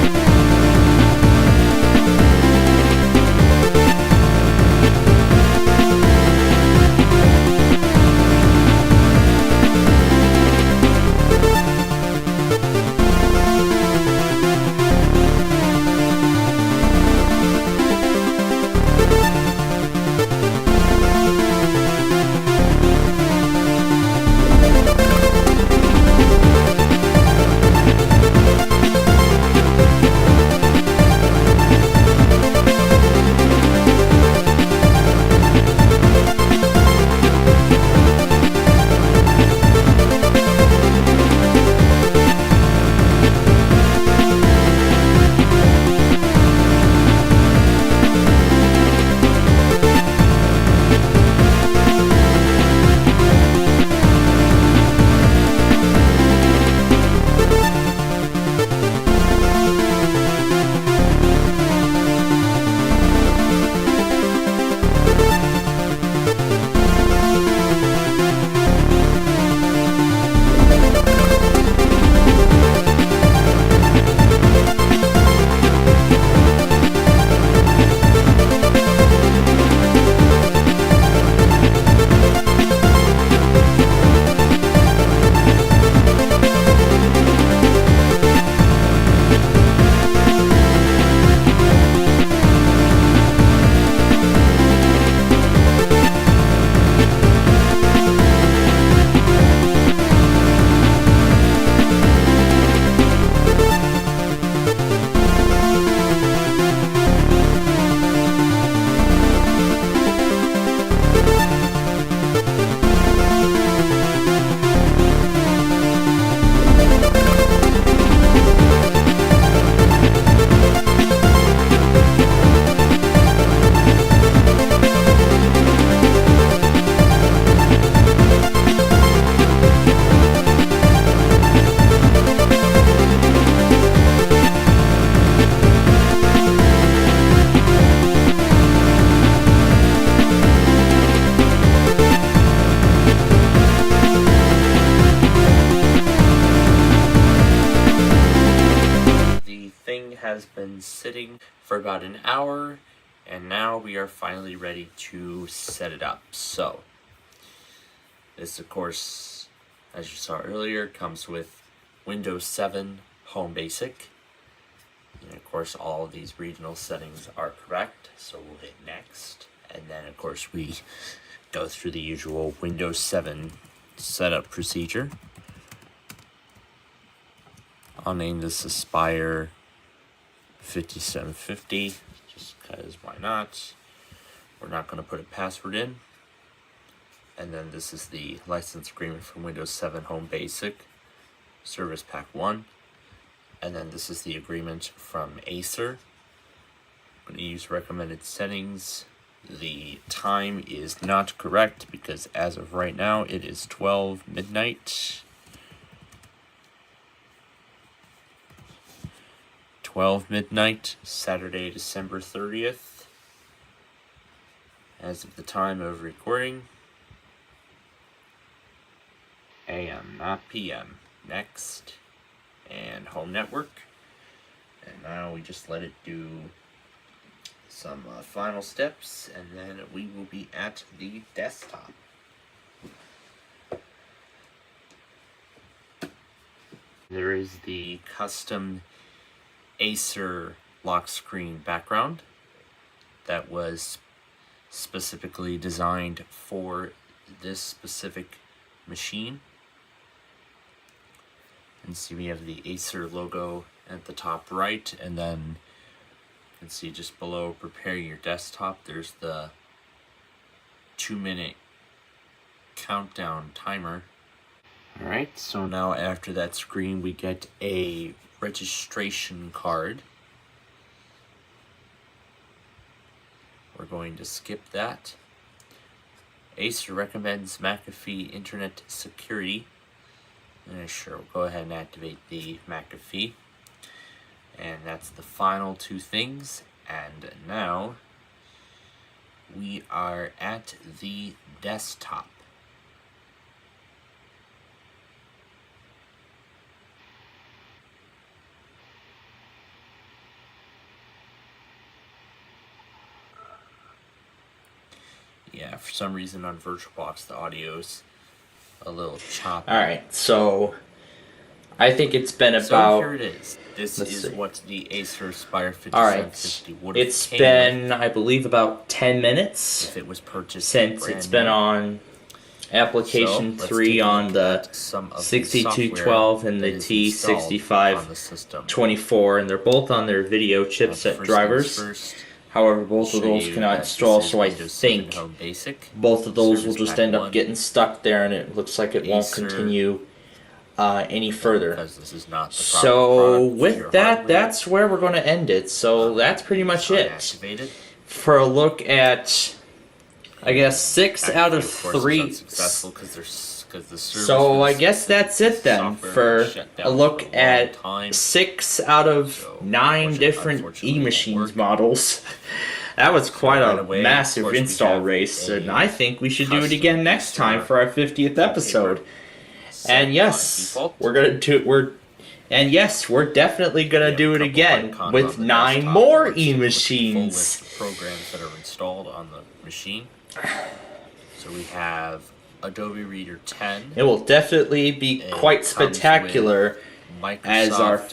Has been sitting for about an hour, and now we are finally ready to set it up. So this, of course, as you saw earlier, comes with Windows 7 Home Basic, and of course all of these regional settings are correct. So we'll hit next, and then of course we go through the usual Windows 7 setup procedure. I'll name this Aspire 5750, just because why not? We're not going to put a password in. And then this is the license agreement for Windows 7 Home Basic, Service Pack 1. And then this is the agreement from Acer. I'm going to use recommended settings. The time is not correct because as of right now it is 12 midnight. 12 midnight, Saturday, December 30th. As of the time of recording. AM, not PM. Next. And home network. And now we just let it do some final steps, and then we will be at the desktop. There is the custom Acer lock screen background that was specifically designed for this specific machine. And see, we have the Acer logo at the top right, and then you can see just below prepare your desktop, there's the 2-minute countdown timer. Alright, so now after that screen we get a registration card. We're going to skip that. Acer recommends McAfee Internet Security. Sure, we'll go ahead and activate the McAfee. And that's the final two things. And now we are at the desktop. Yeah, for some reason on VirtualBox the audio's a little choppy. Alright, so I think it's been about... So here it is. This Let's is see. what the Acer Aspire 5750 would have It's came been, with I believe, about 10 minutes if it was purchased since brand it's been new. on application So, let's 3 take a on look the at some of the 6212 software and that the is installed on the system. T6524, and they're both on their video chipset First things drivers. first, However, both of show those you cannot that install, this is so I Windows 7 think Home Basic. both of those will Service just Pack end up 1, getting stuck there, and it looks like it won't Acer, continue any further. because this is not the proper So product for with your that, hardware. that's where we're going to end it. So that's pretty much it Unactivated. for a look at, I guess, 6 out of Of course, it's 3. unsuccessful because the service So I was- guess that's it then software for was shut down a look for a long at time. 6 out of So, 9 different unfortunately, it won't e-machines work. models. That was quite right a away, massive of course, we install have race, a and I think we should do it custom again next Acer time for our 50th episode. set And by yes, default. we're definitely gonna We have do a it couple again icons with on the 9 desktop. more Let's take a look at the full list e-machines. of programs that are installed on the machine. So we have Adobe Reader 10. It will definitely be It quite comes spectacular Microsoft, as our.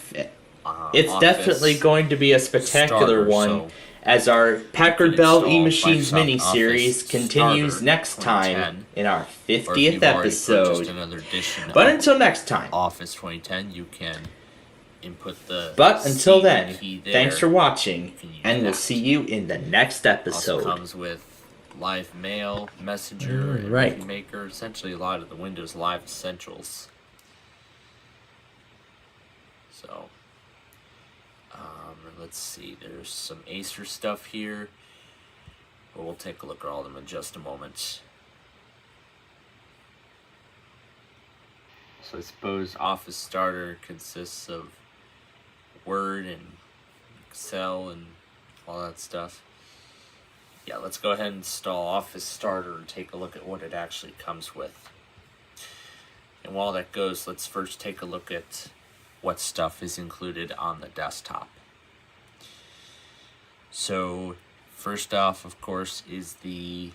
It's Office definitely going to be a spectacular Starter, one. so As our Packard can Bell install e-machines Microsoft mini-series Office continues Starter next time 2010, in our or if 50th you've already purchased episode. another edition But of until next time. Office 2010, you can input the But until CD then, key there. thanks for watching, You can use and we'll that. see you in the next Also episode. comes with Live Mail, Messenger, and Right. Movie Maker, essentially a lot of the Windows Live essentials. So, let's see, there's some Acer stuff here, but we'll take a look at all of them in just a moment. So I suppose Office Starter consists of Word and Excel and all that stuff. Yeah, let's go ahead and install Office Starter and take a look at what it actually comes with. And while that goes, let's first take a look at what stuff is included on the desktop. So, first off, of course, is the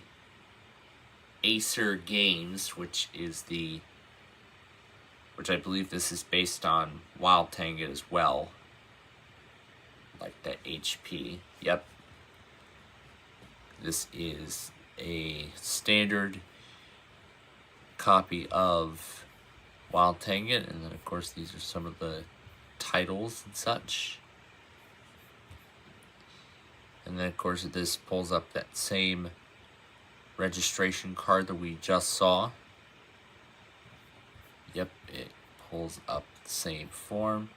Acer Games, which I believe this is based on Wild Tanget as well. Like the HP. Yep. This is a standard copy of Wild Tanget, and then of course these are some of the titles and such. And then of course this pulls up that same registration card that we just saw. Yep, it pulls up the same form.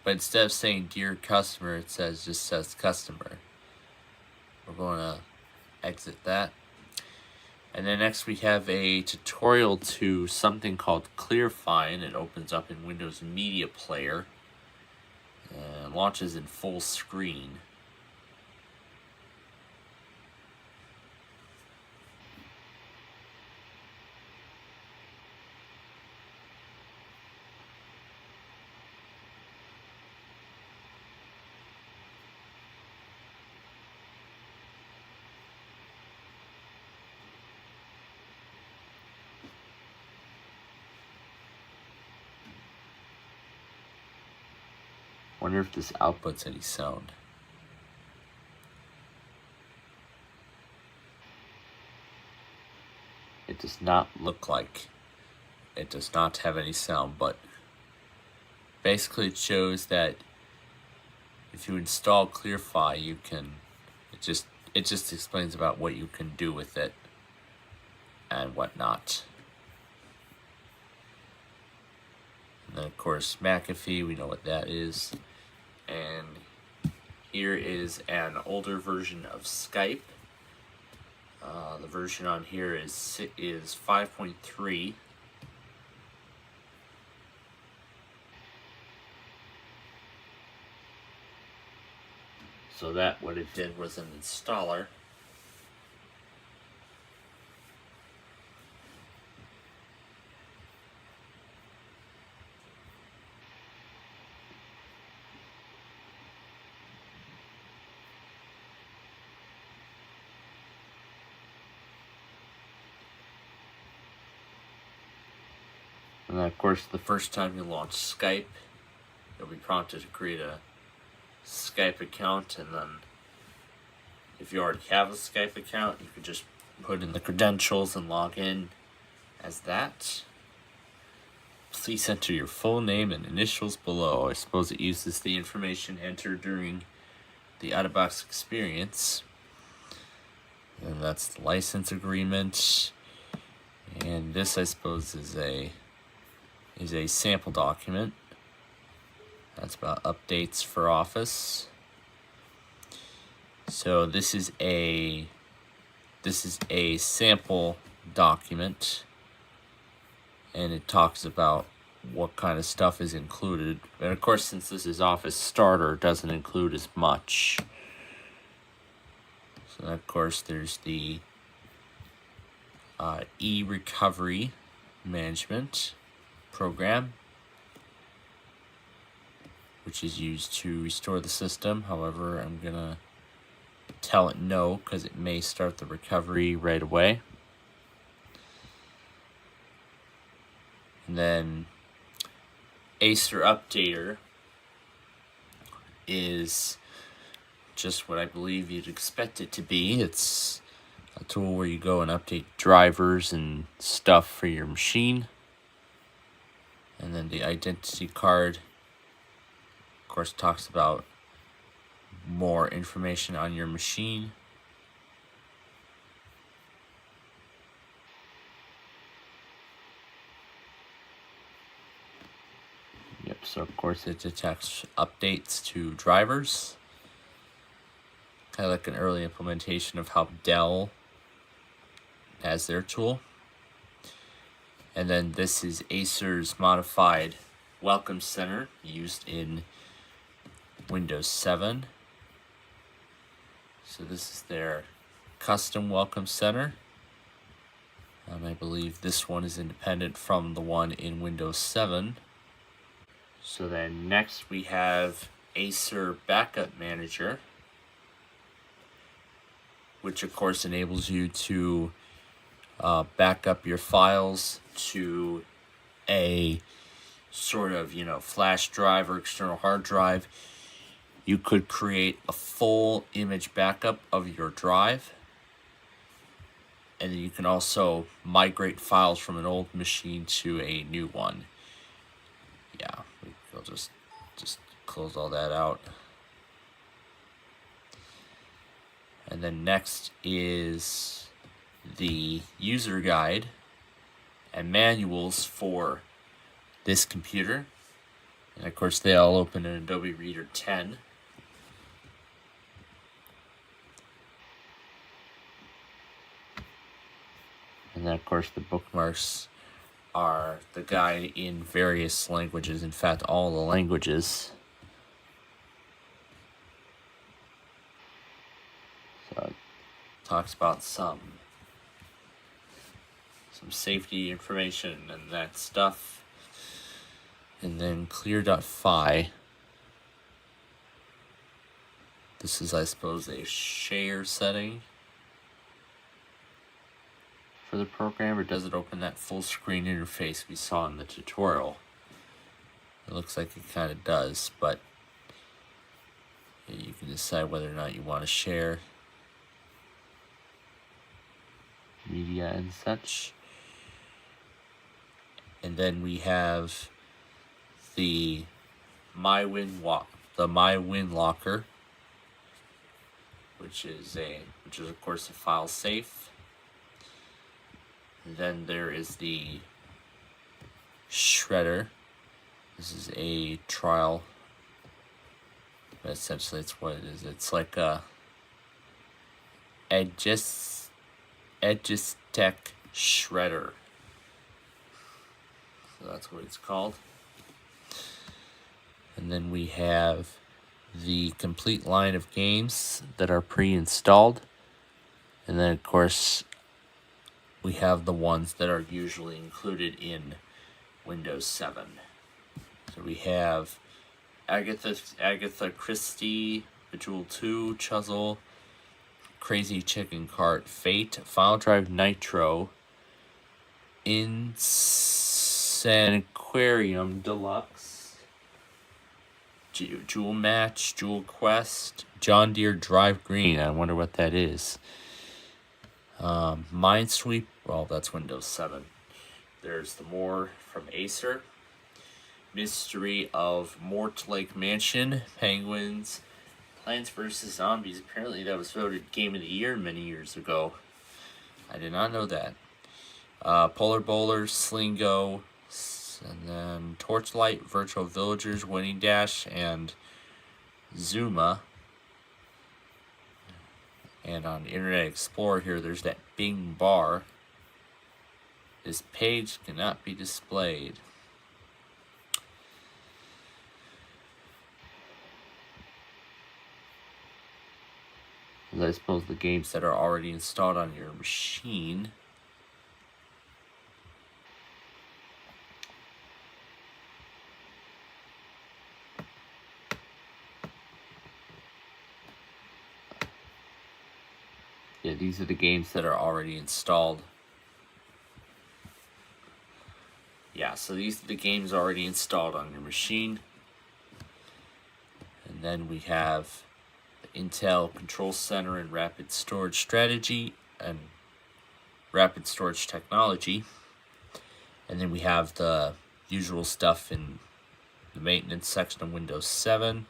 But instead of saying dear customer, it just says customer. We're going to exit that. And then next we have a tutorial to something called ClearFine. It opens up in Windows Media Player and launches in full screen. Wonder if this outputs any sound. It does not look like it does not have any sound, but basically it shows that if you install ClearFi, you can it just explains about what you can do with it and whatnot. And then of course McAfee, we know what that is. And here is an older version of Skype. The version on here is 5.3. So that what it did was an installer. And then of course the first time you launch Skype, you'll be prompted to create a Skype account, and then if you already have a Skype account, you can just put in the credentials and log in as that. Please enter your full name and initials below. I suppose it uses the information entered during the out-of-box experience. And that's the license agreement. And this, I suppose, is a sample document. That's about updates for Office. So this is a sample document, and it talks about what kind of stuff is included. And of course, since this is Office Starter, it doesn't include as much. So of course, there's the e-recovery management program, which is used to restore the system. However, I'm gonna tell it no because it may start the recovery right away. And then Acer Updater is just what I believe you'd expect it to be. It's a tool where you go and update drivers and stuff for your machine. And then the identity card, of course, talks about more information on your machine. Yep, so of course it detects updates to drivers. Kind of like an early implementation of how Dell has their tool. And then this is Acer's modified Welcome Center used in Windows 7. So this is their custom Welcome Center. I believe this one is independent from the one in Windows 7. So then next we have Acer Backup Manager, which of course enables you to back up your files to a sort of, flash drive or external hard drive. You could create a full image backup of your drive, and then you can also migrate files from an old machine to a new one. Yeah, we'll just close all that out. And then next is the user guide and manuals for this computer. And of course they all open in Adobe Reader 10. And then of course the bookmarks are the guide in various languages, in fact all the languages. So it talks about some safety information and that stuff. And then clear.phi. This is, I suppose, a share setting for the program, or does it open that full screen interface we saw in the tutorial? It looks like it kind of does, but you can decide whether or not you want to share media and such. And then we have the MyWin Locker, which is of course a file safe. And then there is the Shredder. This is a trial. But essentially, it's what it is. It's like a Edgistech shredder. So that's what it's called. And then we have the complete line of games that are pre-installed. And then, of course, we have the ones that are usually included in Windows 7. So we have Agatha Christie, Bejeweled 2, Chuzzle, Crazy Chicken Cart, Fate, File Drive Nitro, Insaniquarium Deluxe, Jewel Match, Jewel Quest, John Deere Drive Green. I wonder what that is. Minesweep. Well, that's Windows 7. There's the More from Acer. Mystery of Mortlake Mansion, Penguins, Plants vs. Zombies. Apparently that was voted Game of the Year many years ago. I did not know that. Polar Bowlers, Slingo, and then Torchlight, Virtual Villagers, Winning Dash, and Zuma. And on Internet Explorer here, there's that Bing bar. This page cannot be displayed. I suppose the games that are already installed on your machine. Yeah, these are the games that are already installed. Yeah, so these are the games already installed on your machine. And then we have Intel Control Center and Rapid Storage Strategy and Rapid Storage Technology. And then we have the usual stuff in the maintenance section of Windows 7.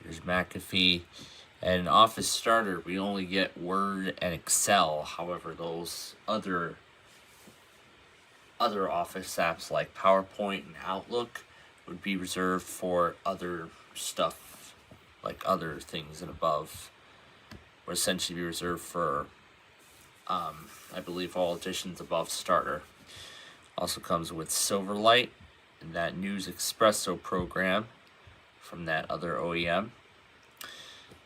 Here's McAfee. And Office Starter, we only get Word and Excel. However, those other Office apps like PowerPoint and Outlook would be reserved for other stuff, like other things and above, would essentially be reserved for, I believe, all editions above Starter. Also comes with Silverlight and that News Espresso program from that other OEM.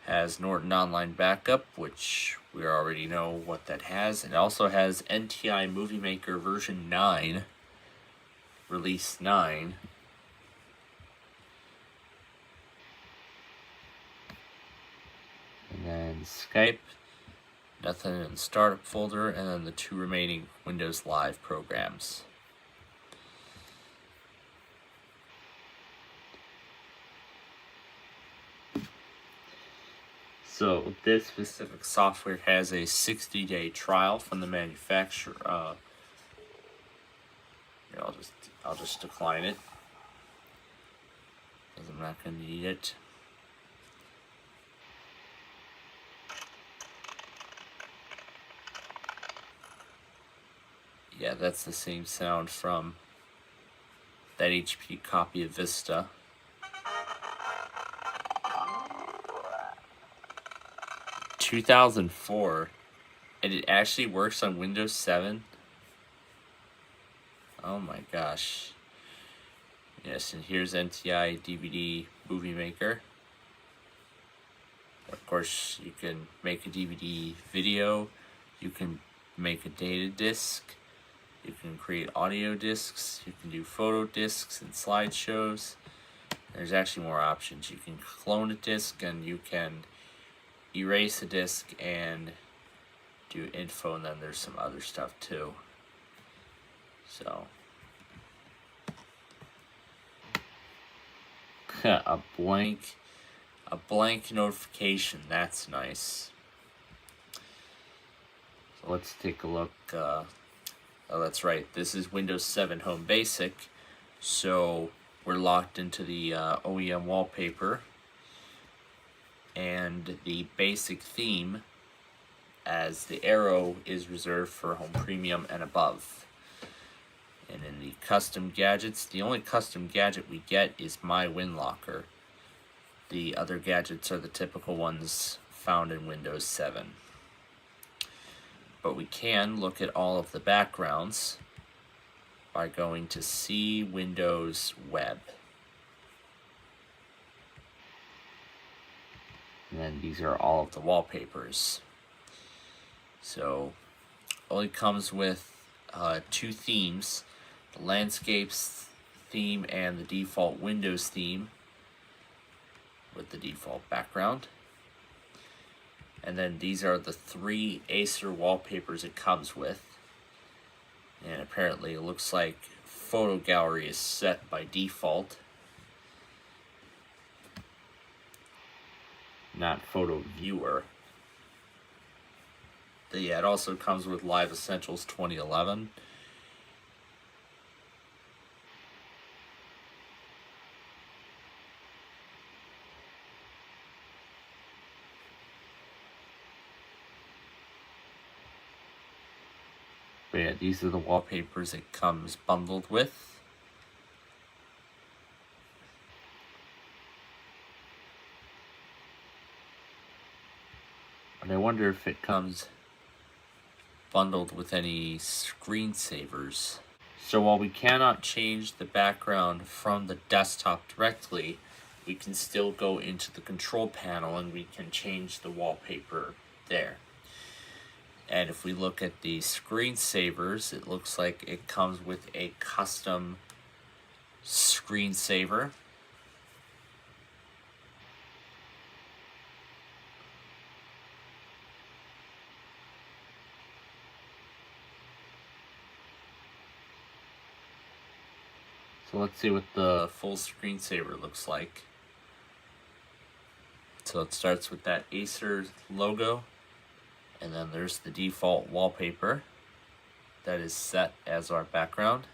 Has Norton Online Backup, which we already know what that has. It also has NTI Movie Maker version 9, release 9. And then Skype, nothing in the startup folder, and then the 2 remaining Windows Live programs. So this specific software has a 60-day trial from the manufacturer. I'll just decline it because I'm not going to need it. Yeah, that's the same sound from that HP copy of Vista. $2004, and it actually works on Windows 7. Oh my gosh. Yes, and here's NTI DVD Movie Maker. Of course, you can make a DVD video, you can make a data disc, you can create audio discs, you can do photo discs and slideshows. There's actually more options. You can clone a disc, and you can erase a disc and do info, and then there's some other stuff too. So a blank notification, that's nice. So let's take a look. Oh, that's right, this is Windows 7 Home Basic, so we're locked into the OEM wallpaper. And the basic theme, as the arrow, is reserved for Home Premium and above. And in the custom gadgets, the only custom gadget we get is My Win Locker. The other gadgets are the typical ones found in Windows 7. But we can look at all of the backgrounds by going to See Windows Web. And then these are all of the wallpapers. So only comes with 2 themes, the landscapes theme and the default Windows theme with the default background. And then these are the 3 Acer wallpapers it comes with. And apparently it looks like photo gallery is set by default, not photo viewer. But yeah, it also comes with Live Essentials 2011. But yeah, these are the wallpapers it comes bundled with. But I wonder if it comes bundled with any screensavers. So while we cannot change the background from the desktop directly, we can still go into the control panel and we can change the wallpaper there. And if we look at the screensavers, it looks like it comes with a custom screensaver. So let's see what the full screensaver looks like. So it starts with that Acer logo, and then there's the default wallpaper that is set as our background.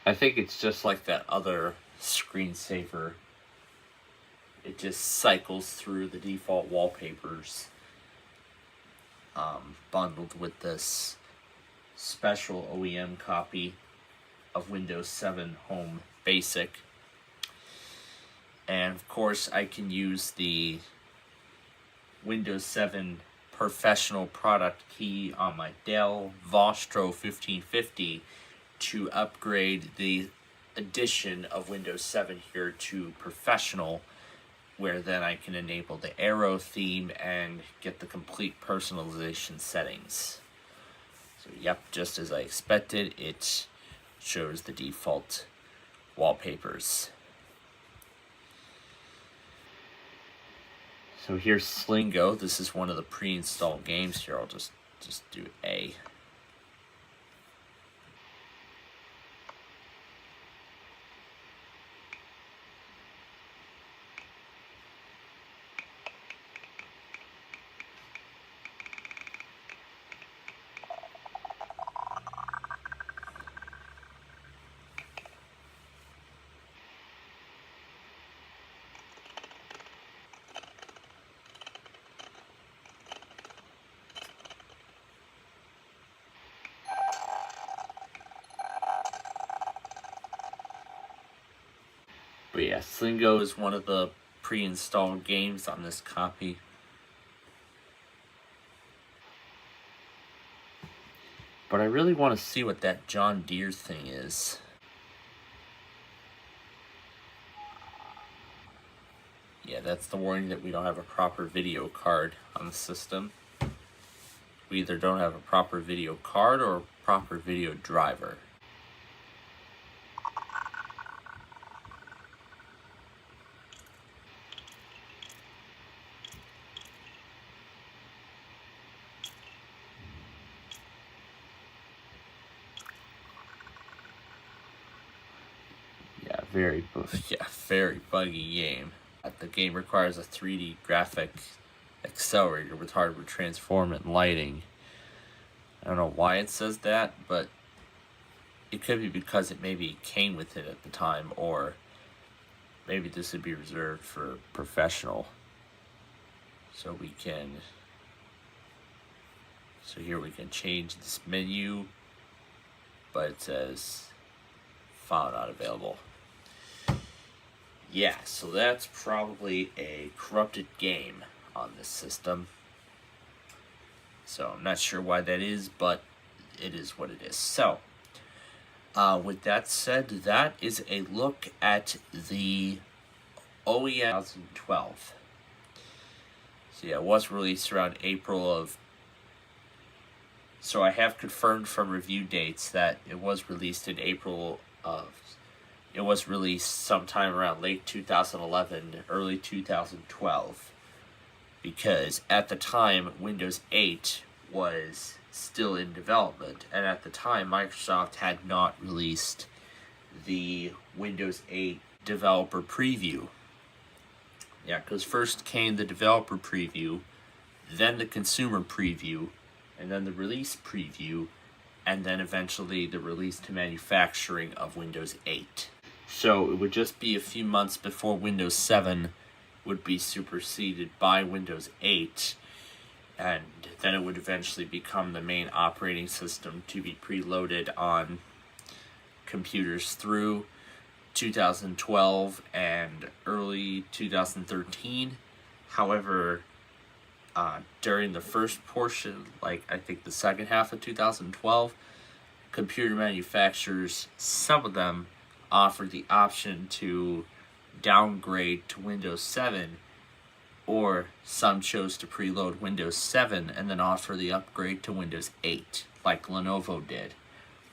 I think it's just like that other screensaver. It just cycles through the default wallpapers, bundled with this special OEM copy of Windows 7 Home Basic. And of course I can use the Windows 7 Professional product key on my Dell Vostro 1550 to upgrade the edition of Windows 7 here to Professional, where then I can enable the arrow theme and get the complete personalization settings. So yep, just as I expected, it shows the default wallpapers. So here's Slingo. This is one of the pre-installed games here. I'll just do A. But yeah, Slingo is one of the pre-installed games on this copy. But I really want to see what that John Deere thing is. Yeah, that's the warning that we don't have a proper video card on the system. We either don't have a proper video card or a proper video driver. Very buggy game. The game requires a 3D graphic accelerator with hardware transform and lighting. I don't know why it says that, but it could be because it maybe came with it at the time, or maybe this would be reserved for professional. So here we can change this menu, but it says file not available. Yeah, so that's probably a corrupted game on this system. So I'm not sure why that is, but it is what it is. So, with that said, that is a look at the OEM 2012. So yeah, it was released around April of... So I have confirmed from review dates that it was released in April of... It was released sometime around late 2011, early 2012. Because at the time, Windows 8 was still in development, and at the time, Microsoft had not released the Windows 8 developer preview. Yeah, because first came the developer preview, then the consumer preview, and then the release preview, and then eventually the release to manufacturing of Windows 8. So it would just be a few months before Windows 7 would be superseded by Windows 8, and then it would eventually become the main operating system to be preloaded on computers through 2012 and early 2013. However, during the first portion, like I think the second half of 2012, computer manufacturers, some of them offered the option to downgrade to Windows 7, or some chose to preload Windows 7 and then offer the upgrade to Windows 8, like Lenovo did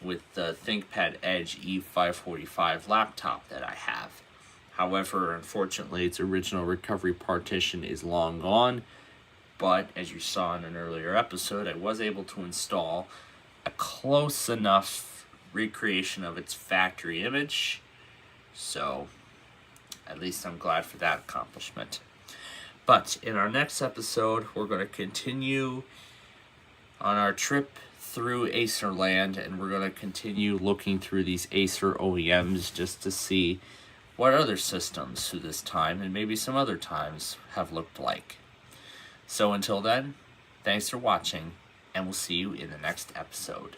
with the ThinkPad Edge E545 laptop that I have. However, unfortunately, its original recovery partition is long gone, but as you saw in an earlier episode, I was able to install a close enough recreation of its factory image, so at least I'm glad for that accomplishment. But in our next episode, we're going to continue on our trip through Acer land, and we're going to continue looking through these Acer OEMs just to see what other systems through this time, and maybe some other times, have looked like. So until then, thanks for watching, and we'll see you in the next episode.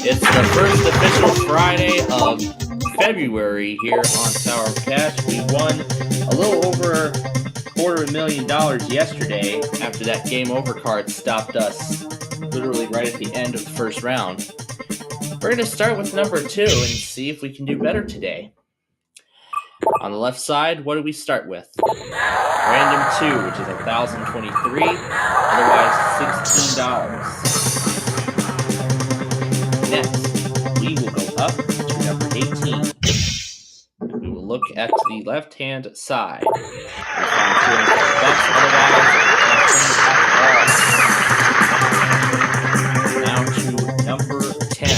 It's the first official Friday of February here on Tower of Cash. We won a little over $250,000 yesterday after that game over card stopped us literally right at the end of the first round. We're going to start with number 2 and see if we can do better today. On the left side, what do we start with? Random 2, which is 1,023, otherwise $16. Next, we will go up to number 18. And we will look at the left-hand side. We'll find $200, otherwise, now to number 10.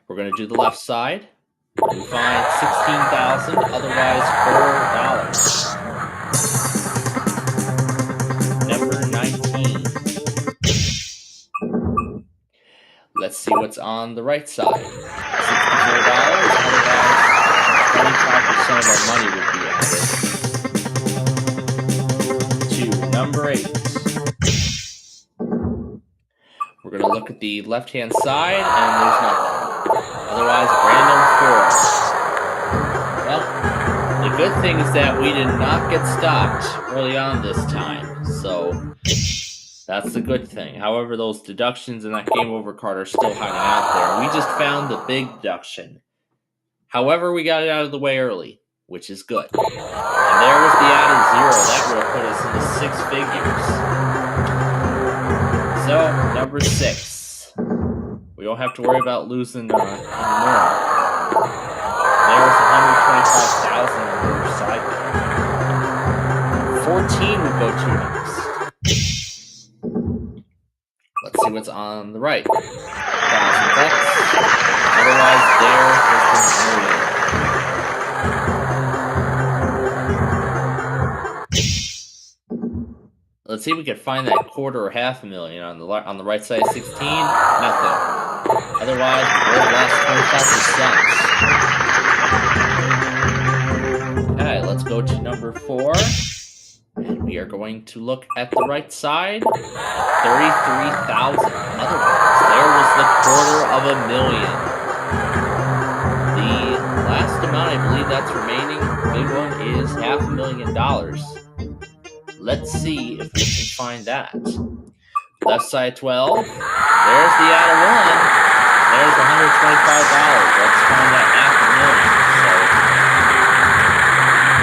We're going to do the left side. We find $16,000, otherwise $4. Number 19. Let's see what's on the right side. $64, otherwise 25% of our money would be added. To number 8. We're going to look at the left-hand side, and there's nothing. Otherwise, random 4. Well, it good thing is that we did not get stopped early on this time, so that's the good thing. However, those deductions in that game over card are still hiding out there. We just found the big deduction. However, we got it out of the way early, which is good. And there was the added 0. That would have put us into 6 figures. So, number 6. We don't have to worry about losing anymore. There's 125,000 on the other side there. 14 would go to next. Let's see what's on the right. $1,000. Otherwise, there is the million. Let's see if we can find that quarter or half a million on the right side of 16. Nothing. Otherwise, we would have lost 25%. Okay, let's go to number 4. And we are going to look at the right side. 33,000. Otherwise, there was the $250,000. The last amount I believe that's remaining, the big one, is $500,000. Let's see if we can find that. Left side 12. There's the out of 1. There's $125. Let's find that $500,000. So,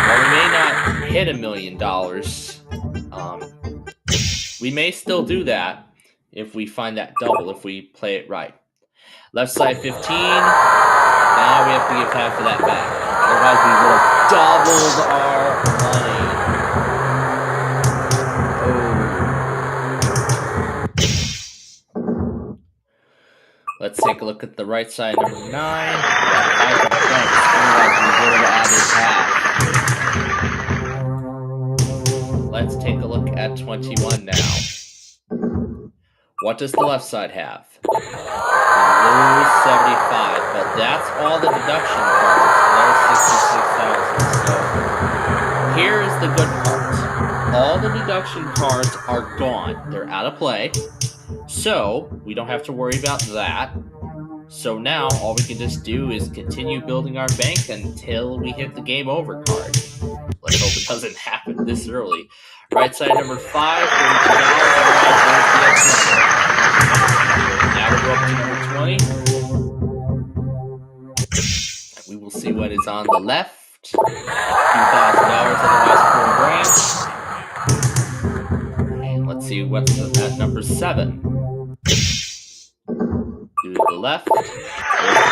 while we may not hit $1 million, we may still do that if we find that double, if we play it right. Left side 15. Now we have to give half of that back. Otherwise, we would have doubled our money. Let's take a look at the right side, number 9. We got 5 francs. Otherwise, we would have added half. Let's take a look at 21 now. What does the left side have? We lose 75, but that's all the deduction cards. There's 66,000. So here is the good part. All the deduction cards are gone. They're out of play. So, we don't have to worry about that. So now, all we can just do is continue building our bank until we hit the game over card. Let's hope it doesn't happen this early. Right side number 5, $32. Now we'll go up to number 20. We will see what is on the left. $2,000, otherwise $4,000. And let's see what's at number 7. To the left. There's $1,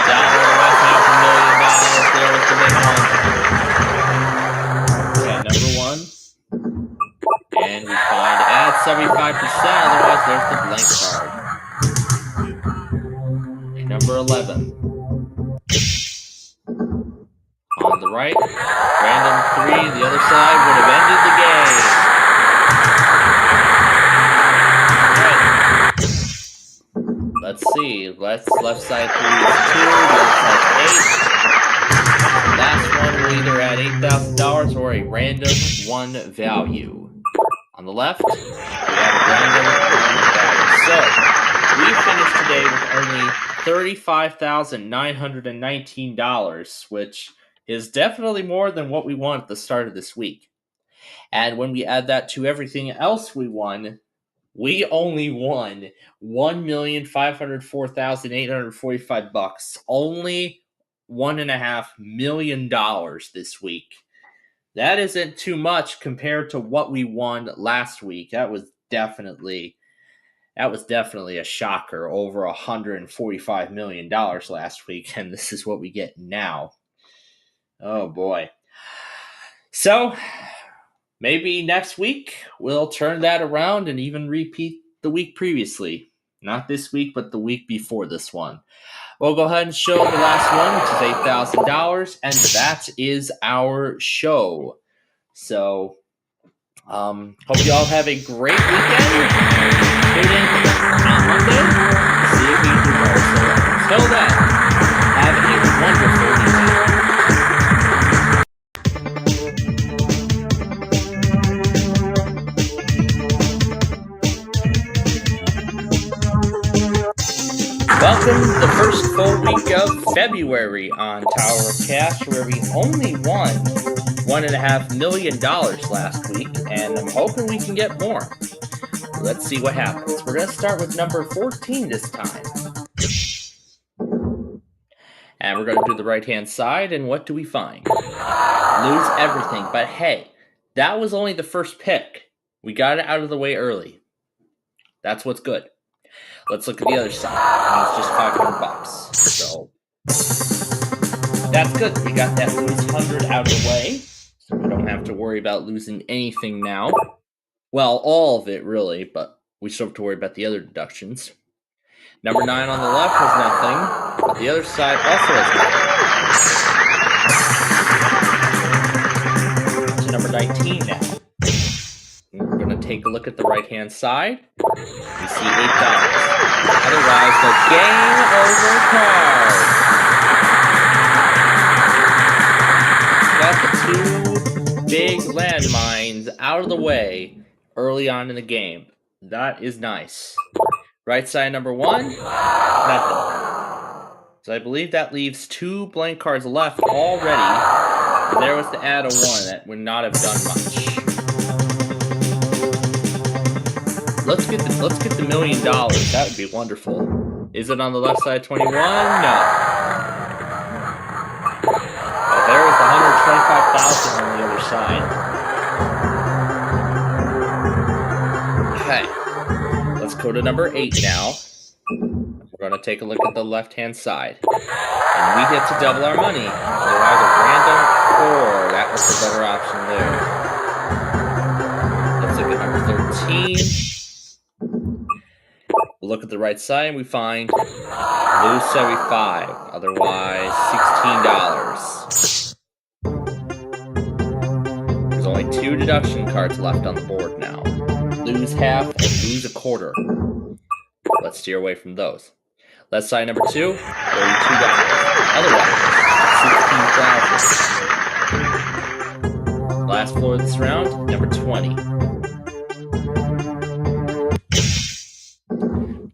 otherwise $500,000. There was the big one. Okay, number 1. And we find add 75%, otherwise there's the blank card. And number 11. On the right, random 3, the other side would have ended the game. Let's see. Left side 3 is 2. The other side 8. Last one will either add $8,000 or a random 1 value. On the left, we have a random 1 value. So, we finished today with only $35,919, which is definitely more than what we won at the start of this week. And when we add that to everything else we won, we only won $1,504,845. Only $1.5 million this week. That isn't too much compared to what we won last week. That was definitely a shocker. Over $145 million last week, and this is what we get now. Oh boy. So, maybe next week we'll turn that around and even repeat the week previously. Not this week, but the week before this one. We'll go ahead and show the last one, which is $8,000, and that is our show. So, hope you all have a great weekend. Tune in on Monday. See if we can do more. So, until then, have a wonderful weekend. Welcome to the first full week of February on Tower of Cash, where we only won $1.5 million last week, and I'm hoping we can get more. Let's see what happens. We're going to start with number 14 this time. And we're going to do the right-hand side, and what do we find? Lose everything, but hey, that was only the first pick. We got it out of the way early. That's what's good. Let's look at the other side. And it's just $500. So that's good. We got that lose 100 out of the way. So we don't have to worry about losing anything now. Well, all of it really, but we still have to worry about the other deductions. Number 9 on the left has nothing, but the other side also has nothing. To number 19 now. We're going to take a look at the right-hand side. We see $8. Otherwise, the game over card. Got the 2 big landmines out of the way early on in the game. That is nice. Right side number 1, nothing. So I believe that leaves 2 blank cards left already. And there was the add of 1 that would not have done much. Let's get the $1 million. That would be wonderful. Is it on the left side 21? No. Well, there was the 125,000 on the other side. Okay. Let's go to number 8 now. We're going to take a look at the left-hand side. And we get to double our money. Otherwise, a random 4. That was the better option there. Let's look at number 13. We'll look at the right side and we find lose 75. Otherwise, $16. There's only 2 deduction cards left on the board now. Lose half or lose a quarter. Let's steer away from those. Left side number 2, $32. Otherwise, $16,000. Last floor of this round, number 20.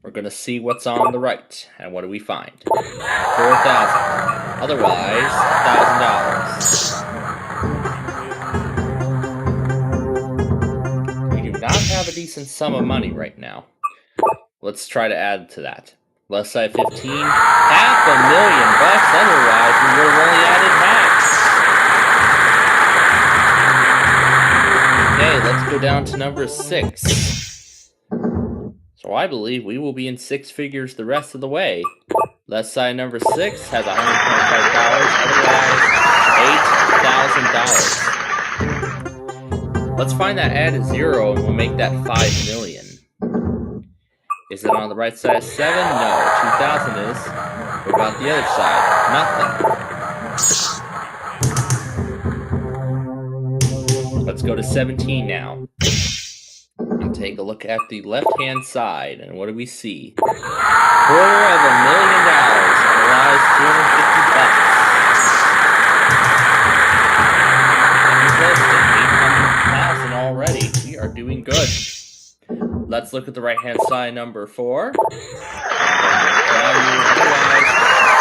We're going to see what's on the right. And what do we find? $4,000. Otherwise, $1,000. We do not have a decent sum of money right now. Let's try to add to that. Left side 15, $500,000. Otherwise, we would have only added half. Okay, let's go down to number 6. So I believe we will be in 6 figures the rest of the way. Left side number 6 has $125,000. Otherwise, $8,000. Let's find that added 0 and we'll make that $5 million. Is it on the right side 7? No. 2,000 is. What about the other side? Nothing. Let's go to 17 now. And take a look at the left-hand side. And what do we see? $250,000. Otherwise, $250,000. $800,000 already. We are doing good. Let's look at the right-hand side, number 4. Otherwise,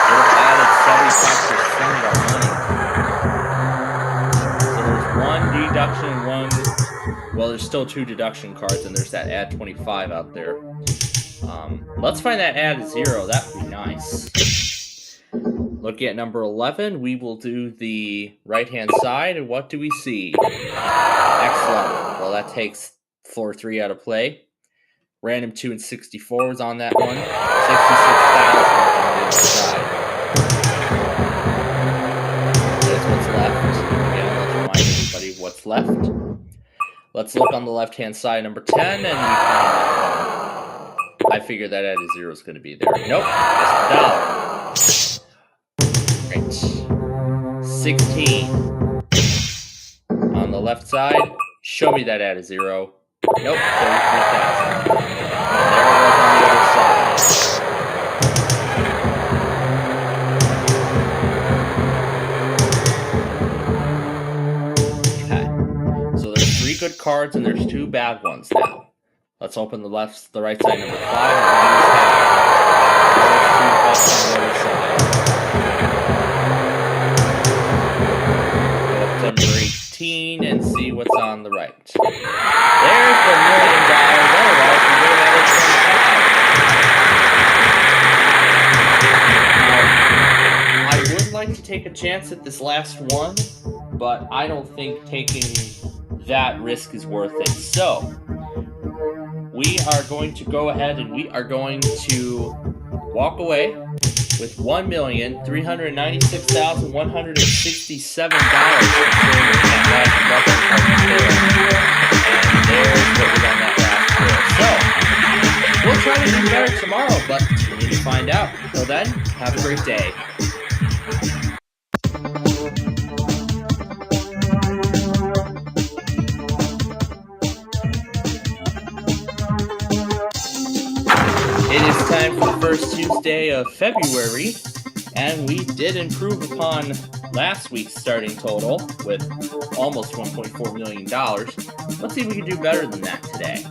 we'll have added 75% of our money. So there's 1 deduction, 1... Well, there's still 2 deduction cards, and there's that add 25 out there. Let's find that add 0. That would be nice. Looking at number 11, we will do the right-hand side, and what do we see? Excellent. Well, that takes floor 3 out of play. Random 2 and 64 was on that one. $66,000 on the other side. That's what's left. Again, let's remind everybody of what's left. Let's look on the left-hand side, number 10, and we find that one. I figured that added 0 is going to be there. Nope, just $1. Great. 16. On the left side, show me that added 0. Nope, 33,000. And there it was on the other side. Okay. So there's 3 good cards and there's 2 bad ones now. Let's open the right side, number 5, and lose half. There's 2 bucks on the other side. Go up to number 8. 15 and see what's on the right. There's the $1 million. Otherwise, we would have had a 25. Now, I would like to take a chance at this last one, but I don't think taking that risk is worth it. So, we are going to go ahead and we are going to walk away with $1,396,167. And there's what was on that last roll. So, we'll try to do better tomorrow, but we need to find out. Until then, have a great day. It is time for the first Tuesday of February, and we did improve upon last week's starting total with almost $1.4 million. Let's see if we can do better than that today.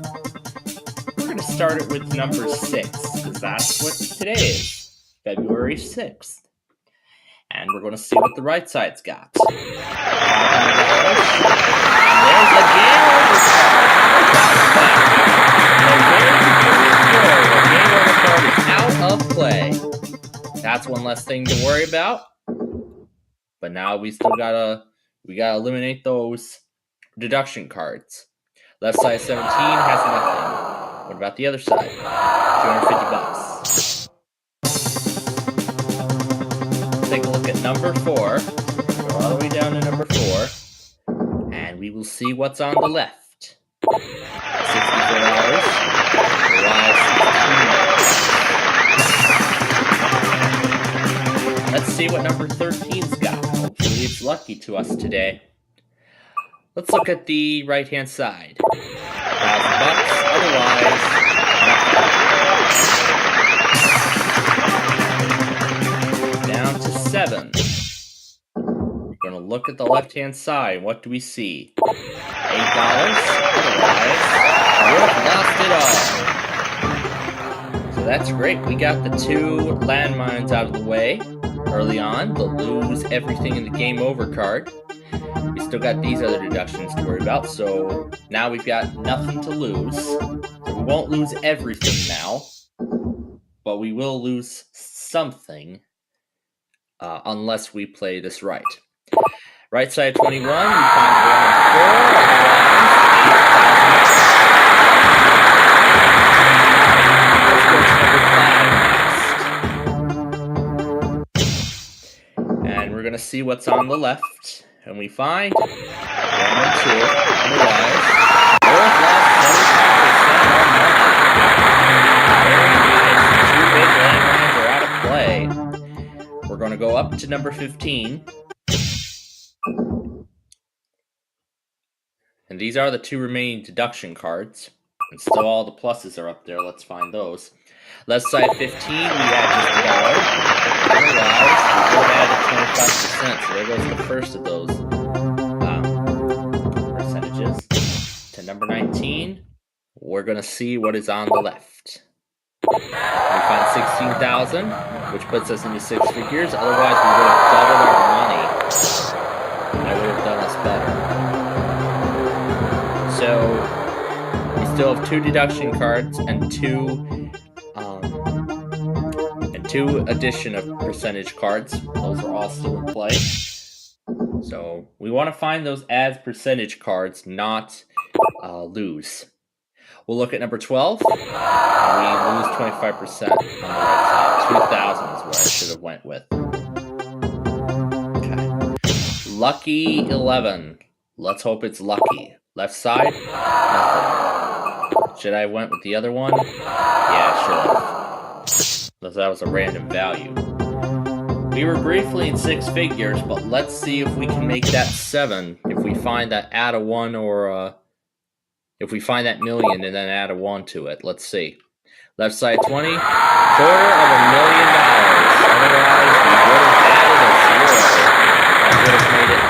We're going to start it with number 6, because that's what today is, February 6th. And we're going to see what the right side's got. $500. There's a game over card is out of play. That's one less thing to worry about. But now we still gotta eliminate those deduction cards. Left side 17 has nothing. What about the other side? $250. Take a look at number 4. Go all the way down to number 4, and we will see what's on the left. $64. Let's see what number 13's got. Hopefully it's lucky to us today. Let's look at the right-hand side. $1,000, otherwise, nothing. Down to 7. We're going to look at the left-hand side. What do we see? $8, otherwise, we've lost it all. So that's great. We got the 2 landmines out of the way early on, the lose everything in the game over card. We still got these other deductions to worry about, so now we've got nothing to lose. So we won't lose everything now, but we will lose something unless we play this right. Right side 21, we find 1 and 4. And we're going to see what's on the left. And we find 1 and 2. Otherwise, both lost 75%. Very nice. 2 big landmines are out of play. We're going to go up to number 15. And these are the 2 remaining deduction cards. And still all the pluses are up there. Let's find those. Left side 15, we add just $1. Otherwise, we would add 25%. So there goes the first of those percentages. To number 19, we're going to see what is on the left. We find 16,000, which puts us into 6 figures. Otherwise, we would have doubled our money. That would have done us better. So, we still have 2 deduction cards and 2 addition of percentage cards. Those are all still in play. So we want to find those as percentage cards, not lose. We'll look at number 12. And we lose 25% on the right side. 2,000 is what I should have went with. Okay. Lucky 11. Let's hope it's lucky. Left side, nothing. Should I have went with the other one? Yeah, I should have. That was a random value. We were briefly in 6 figures, but let's see if we can make that 7. If we find that add a 1 or if we find that million and then add a 1 to it. Let's see. Left side 20, $250,000. Otherwise, we would have added a 0. That would have made it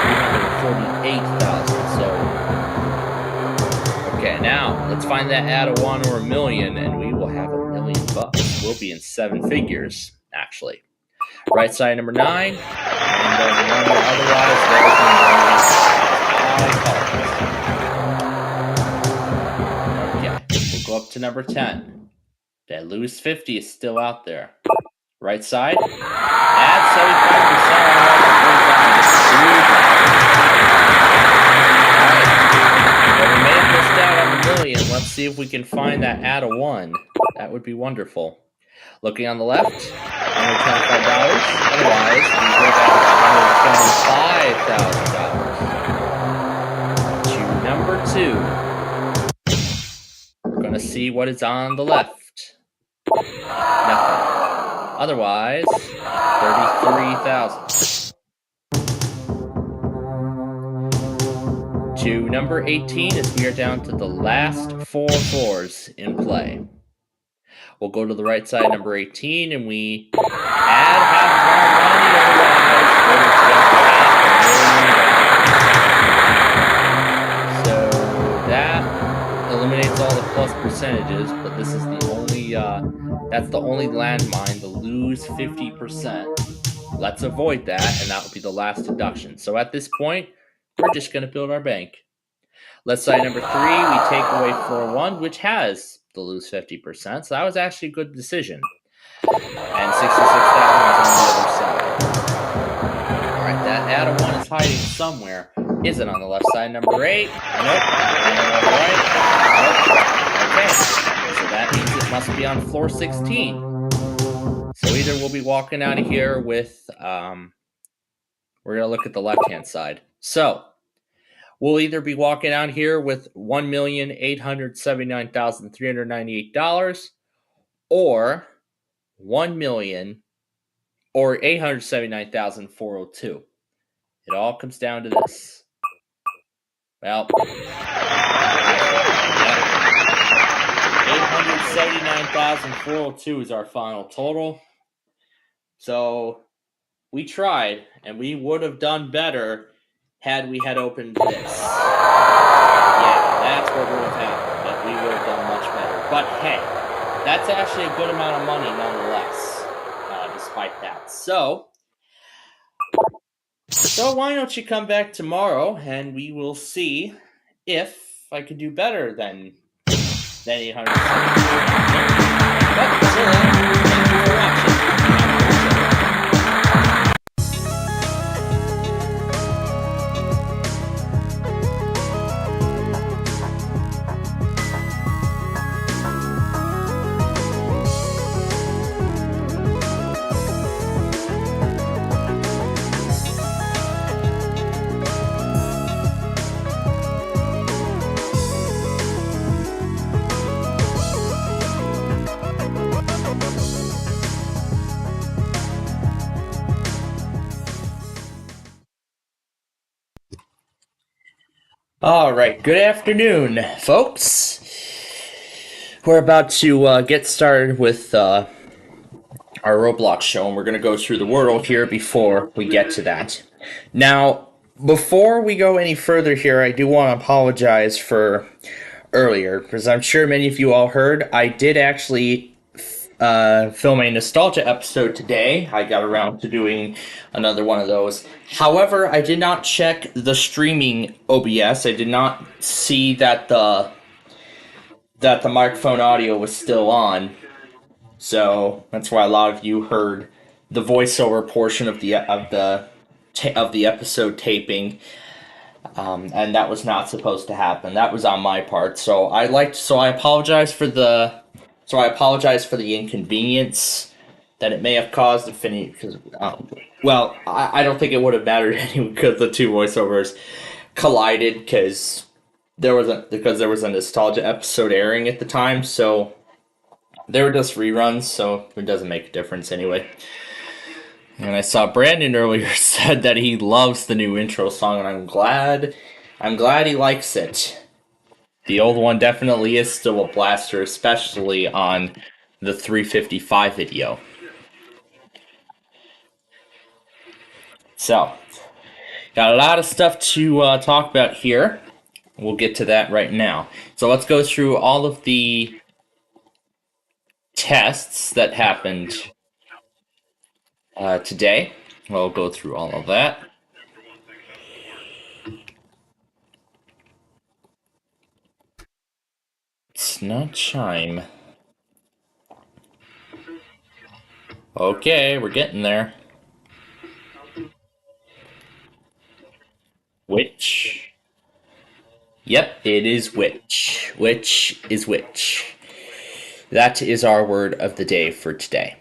$348,000. So, okay, now let's find that add a 1 or a million, and we will have $1 million. We'll be in 7 figures, actually. Right side number 9, and then 1, otherwise there's $1 million. Okay, we'll go up to number 10. That lose 50 is still out there. Right side. That's 75%. Well, we may have missed out on the million. Let's see if we can find that add a 1. That would be wonderful. Looking on the left, $125. Otherwise, we go down to $125,000. To number 2. We're going to see what is on the left. Nothing. Otherwise, $33,000. To number 18 as we are down to the last 4 fours in play. We'll go to the right side, number 18, and we add half of our money. Otherwise, so that eliminates all the plus percentages, but this is the only, that's the only landmine, the lose 50%. Let's avoid that, and that will be the last deduction. So at this point, we're just going to build our bank. Left side number 3, we take away 4-1, which has the lose 50%. So that was actually a good decision. And 66,000 is on the other side. All right, that add a 1 is hiding somewhere. Is it on the left side number 8? Nope. And on the right? Nope. Okay. So that means it must be on floor 16. So either we'll be walking out of here with, we're going to look at the left-hand side. So we'll either be walking out here with $1,879,398 or $879,402. It all comes down to this. Well, 879,402 is our final total. So we tried, and we would have done better had we had opened this. Yeah, that's what would have happened, but we would have done much better. But hey, that's actually a good amount of money nonetheless, despite that. So why don't you come back tomorrow, and we will see if I could do better than 800. But until then, thank you for watching. All right, good afternoon, folks. We're about to get started with our Roblox show, and we're going to go through the world here before we get to that. Now, before we go any further here, I do want to apologize for earlier, because I'm sure many of you all heard, I did actually film a nostalgia episode today. I got around to doing another one of those. However, I did not check the streaming OBS. I did not see that the microphone audio was still on. So that's why a lot of you heard the voiceover portion of the episode taping. And that was not supposed to happen. That was on my part. So I apologize for the inconvenience that it may have caused. I don't think it would have mattered anyway because the two voiceovers collided because there was a nostalgia episode airing at the time. So they were just reruns. So it doesn't make a difference anyway. And I saw Brandon earlier said that he loves the new intro song, and I'm glad he likes it. The old one definitely is still a blaster, especially on the 355 video. So, got a lot of stuff to talk about here. We'll get to that right now. So let's go through all of the tests that happened today. We'll go through all of that. It's not chime. Okay, we're getting there. Which? Yep, it is which. Which is which. That is our word of the day for today.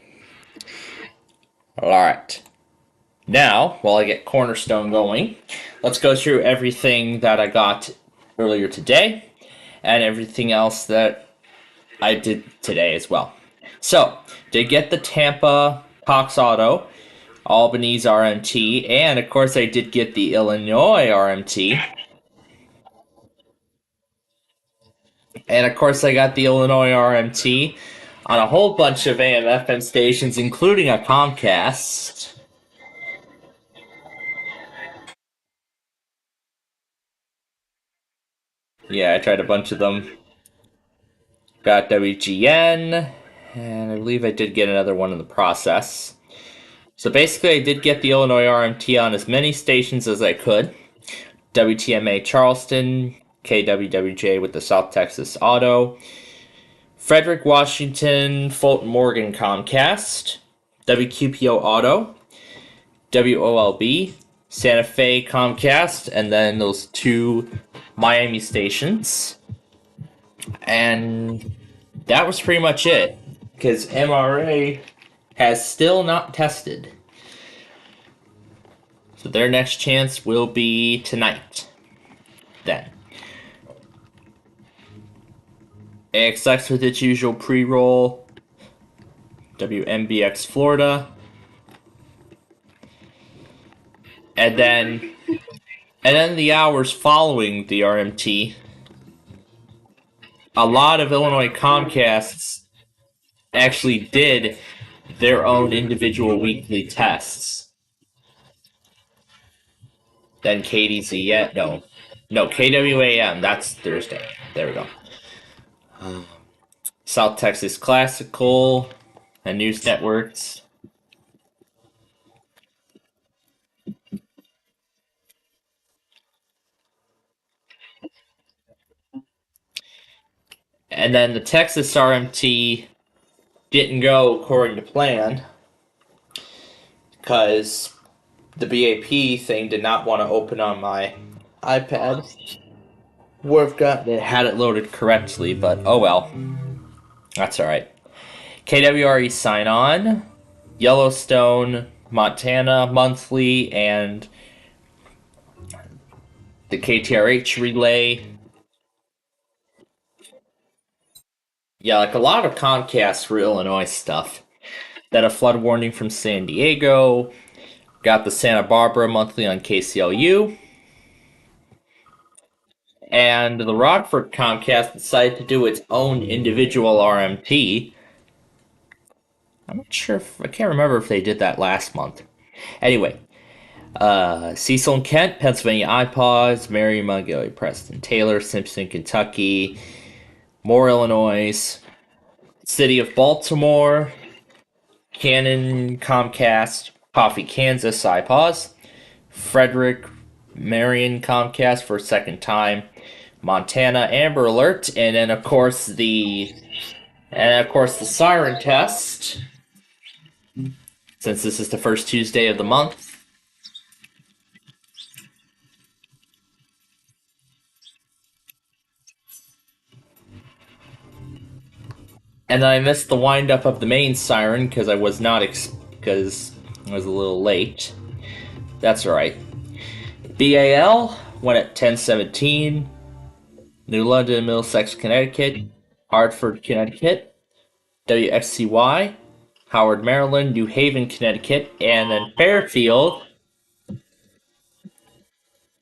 Alright. Now, while I get Cornerstone going, let's go through everything that I got earlier today and everything else that I did today as well. So, did get the Tampa Cox Auto, Albany's RMT, and of course I did get the Illinois RMT. And of course I got the Illinois RMT on a whole bunch of AM/FM stations, including a Comcast. Yeah, I tried a bunch of them. Got WGN, and I believe I did get another one in the process. So basically, I did get the Illinois RMT on as many stations as I could. WTMA Charleston, KWWJ with the South Texas Auto, Frederick Washington, Fulton Morgan Comcast, WQPO Auto, WOLB, Santa Fe Comcast, and then those two Miami stations. And that was pretty much it, because MRA has still not tested. So their next chance will be tonight. Then. AXX with its usual pre-roll. WMBX Florida. And then the hours following the RMT, a lot of Illinois Comcasts actually did their own individual weekly tests. Then KDZ, yeah, no, KWAM, that's Thursday. There we go. South Texas Classical and News Networks. And then the Texas RMT didn't go according to plan because the BAP thing did not want to open on my iPad. Would have gotten it had it loaded correctly, but oh well. That's alright. KWRE Sign On, Yellowstone, Montana Monthly, and the KTRH Relay. Yeah, like a lot of Comcast for Illinois stuff. Then a flood warning from San Diego. Got the Santa Barbara Monthly on KCLU. And the Rockford Comcast decided to do its own individual RMT. I'm not sure I can't remember if they did that last month. Anyway, Cecil and Kent, Pennsylvania iPods, Mary, Montgomery, Preston, Taylor, Simpson, Kentucky, Moore, Illinois, City of Baltimore, Cannon, Comcast, Coffee, Kansas, iPods, Frederick, Marion, Comcast for a second time, Montana, Amber Alert, and then of course the siren test. Since this is the first Tuesday of the month. And then I missed the windup of the main siren because I was not because I was a little late. That's alright. BAL went at 10:17. New London, Middlesex, Connecticut. Hartford, Connecticut. WXCY. Howard, Maryland. New Haven, Connecticut. And then Fairfield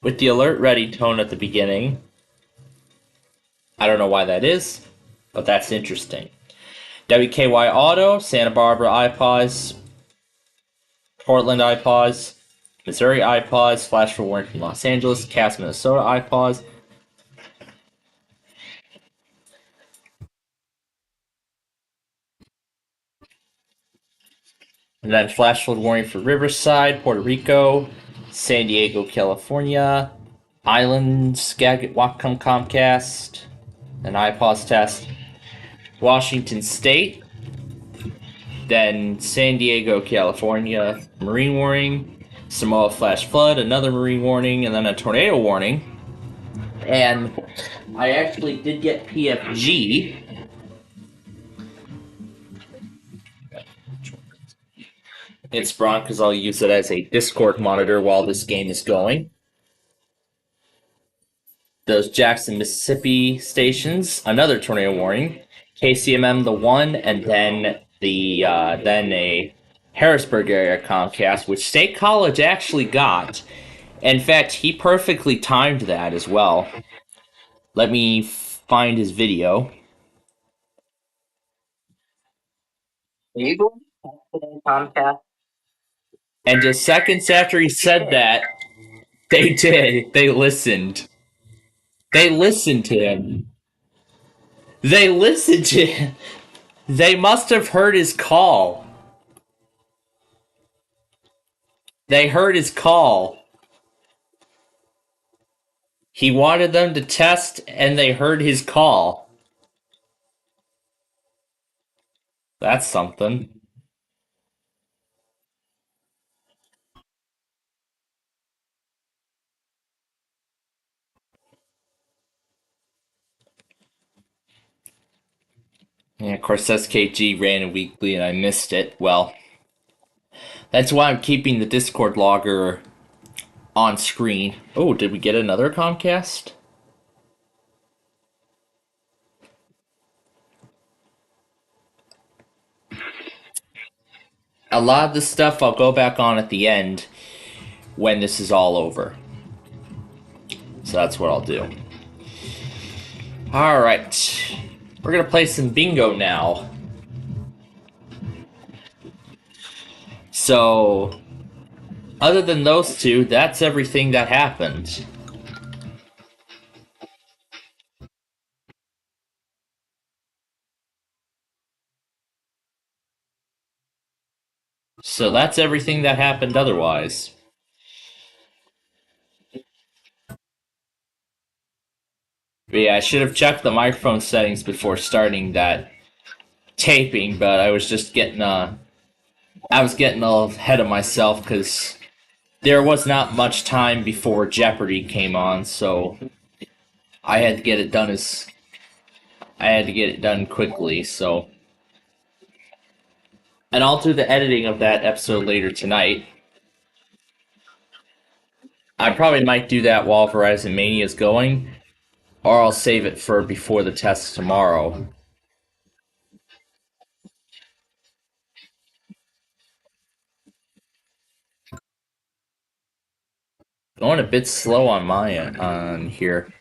with the alert ready tone at the beginning. I don't know why that is, but that's interesting. WKY Auto, Santa Barbara iPods, Portland iPods, Missouri iPods, Flash for Warning from Los Angeles, Cass, Minnesota iPods. And then Flash flood warning for Riverside, Puerto Rico, San Diego, California, Island, Skagit, Whatcom, Comcast, an IPOS test. Washington State, then San Diego, California, marine warning, Samoa flash flood, another marine warning, and then a tornado warning. And I actually did get PFG. It's Bron because I'll use it as a Discord monitor while this game is going. Those Jackson, Mississippi stations, another tornado warning. KCMM the 1, and then a Harrisburg area Comcast, which State College actually got. In fact, he perfectly timed that as well. Let me find his video. Comcast. And just seconds after he said that, they did. They listened. They listened to him. They listened to him. They must have heard his call. They heard his call. He wanted them to test, and they heard his call. That's something. And of course, SKG ran a weekly, and I missed it. Well, that's why I'm keeping the Discord logger on screen. Oh, did we get another Comcast? A lot of this stuff I'll go back on at the end when this is all over. So that's what I'll do. Alright. We're gonna play some bingo now. So, other than those two, that's everything that happened. So that's everything that happened otherwise. But yeah, I should have checked the microphone settings before starting that taping, but I was just getting I was getting ahead of myself because there was not much time before Jeopardy came on, so I had to get it done quickly, so. And I'll do the editing of that episode later tonight. I probably might do that while Verizon Mania is going, or I'll save it for before the test tomorrow. Going a bit slow on my end on here.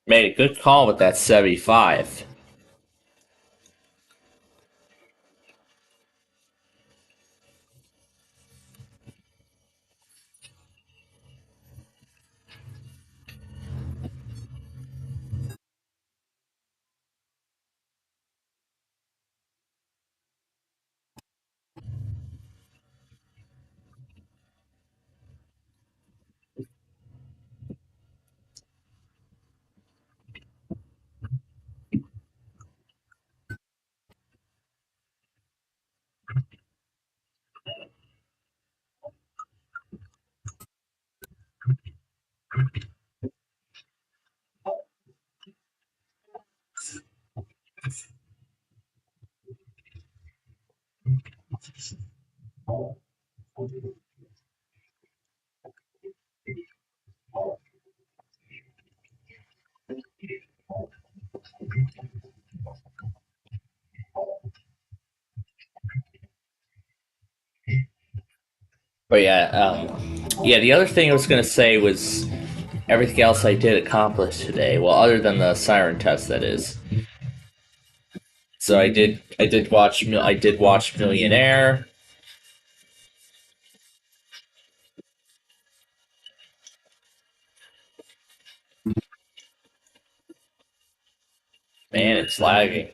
Made a good call with that 75. But yeah, the other thing I was going to say was everything else I did accomplish today. Well, other than the siren test, that is. So I did watch Millionaire. Man, it's lagging.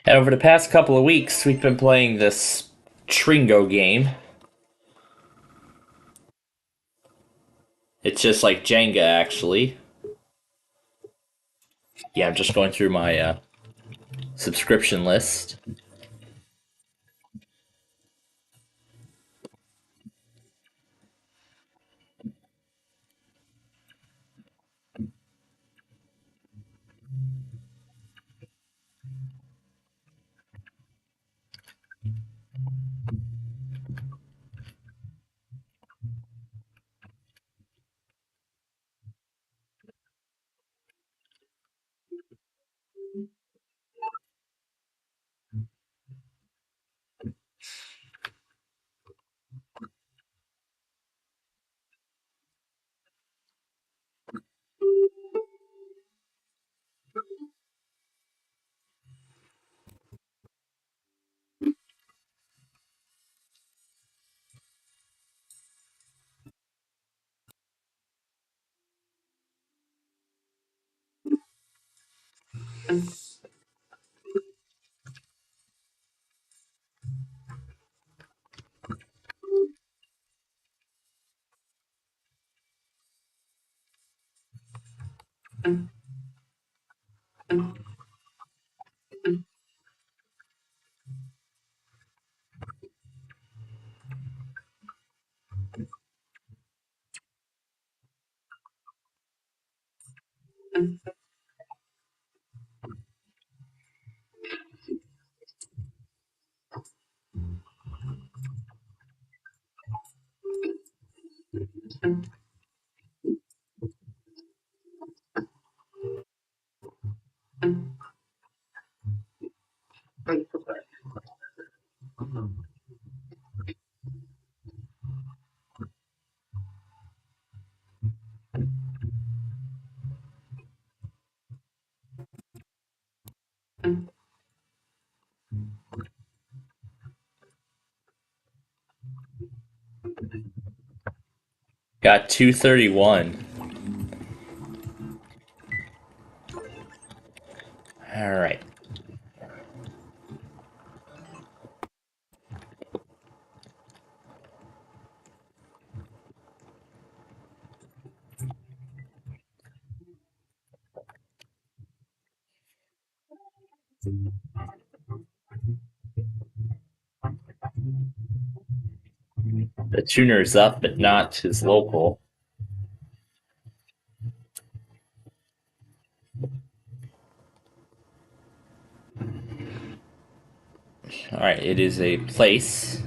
And over the past couple of weeks, we've been playing this Tringo game. It's just like Jenga, actually. Yeah, I'm just going through my subscription list. Got 231. Alright. The tuner's up, but not his local. Alright, it is a place.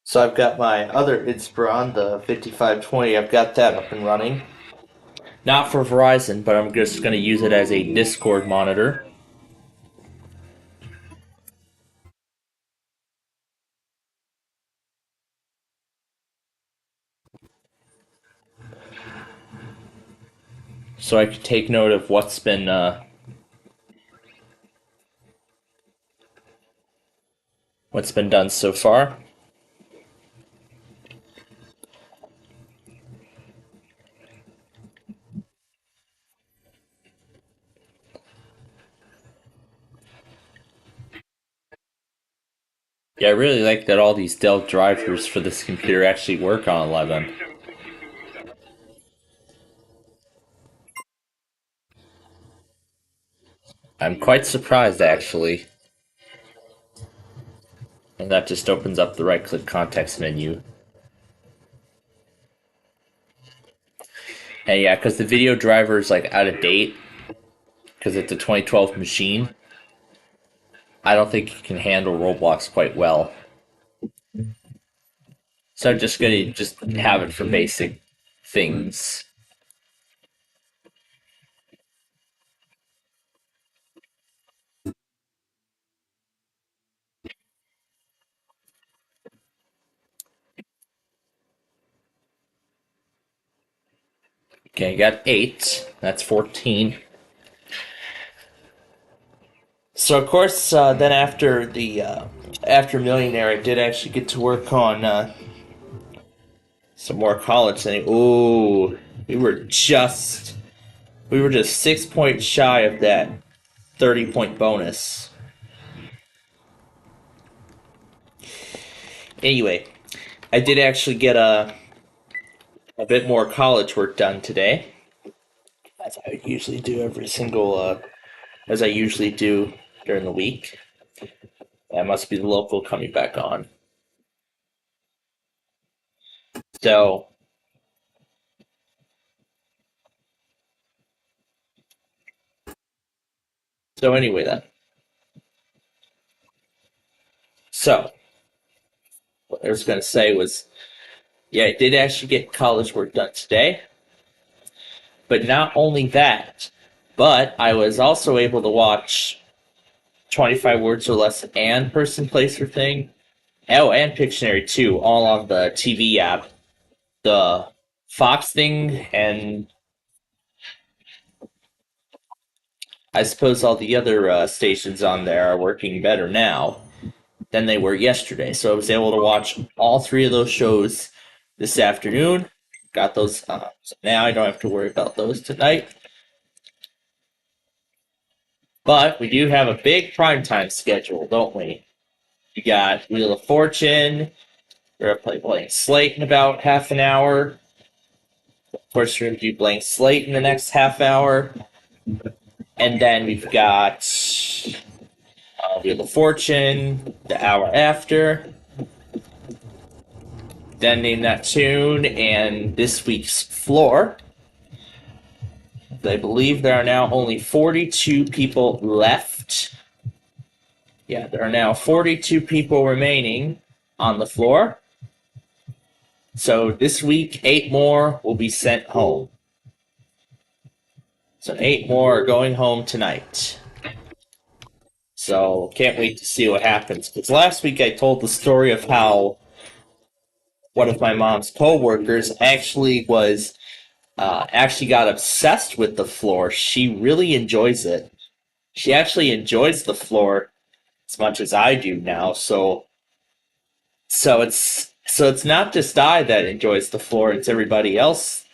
So I've got my other Inspiron, the 5520, I've got that up and running. Not for Verizon, but I'm just going to use it as a Discord monitor. So I can take note of what's been done so far. Yeah, I really like that all these Dell drivers for this computer actually work on 11. I'm quite surprised, actually. And that just opens up the right-click context menu. And yeah, because the video driver is like out of date, because it's a 2012 machine, I don't think it can handle Roblox quite well. So I'm just gonna just have it for basic things. Okay, got 8. That's 14. So of course, then after the after Millionaire, I did actually get to work on some more college thing. Ooh, we were just 6 points shy of that 30-point bonus. Anyway, I did actually get a bit more college work done today, as I usually do every single as I usually do during the week. That must be the local coming back on. So anyway then. So what I was gonna say was, yeah, I did actually get college work done today. But not only that, but I was also able to watch 25 words or less and person, place, or thing. Oh, and Pictionary too, all on the TV app. The Fox thing, and I suppose all the other stations on there are working better now than they were yesterday. So I was able to watch all 3 of those shows this afternoon. Got those. So now I don't have to worry about those tonight. But we do have a big primetime schedule, don't we? You got Wheel of Fortune. We're going to play Blank Slate in about half an hour. Of course, we're going to do Blank Slate in the next half hour. And then we've got Wheel of Fortune the hour after. Then Name That Tune and this week's Floor. I believe there are now only 42 people left. Yeah, there are now 42 people remaining on the floor. So this week, 8 more will be sent home. So 8 more are going home tonight. So can't wait to see what happens. Because last week I told the story of how one of my mom's co-workers actually got obsessed with the floor. She really enjoys it. She actually enjoys the floor as much as I do now. So it's not just I that enjoys the floor, it's everybody else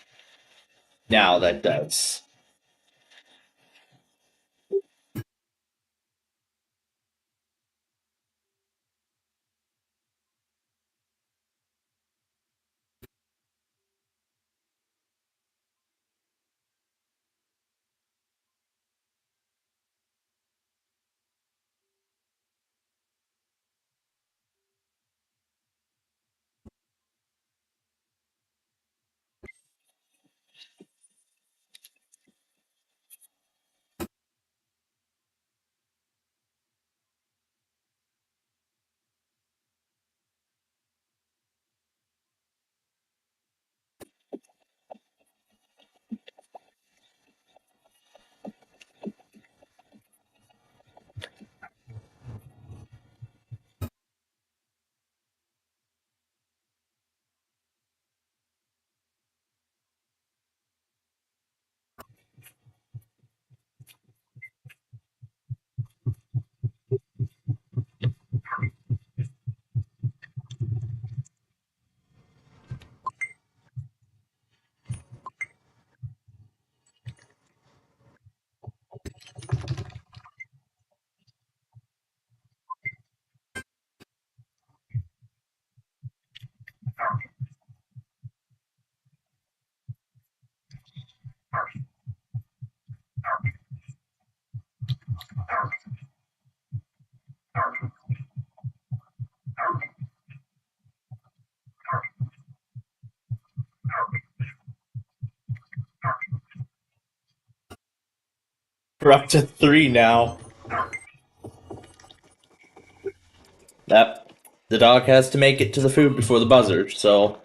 now that does. We're up to 3 now. That the dog has to make it to the food before the buzzer, so.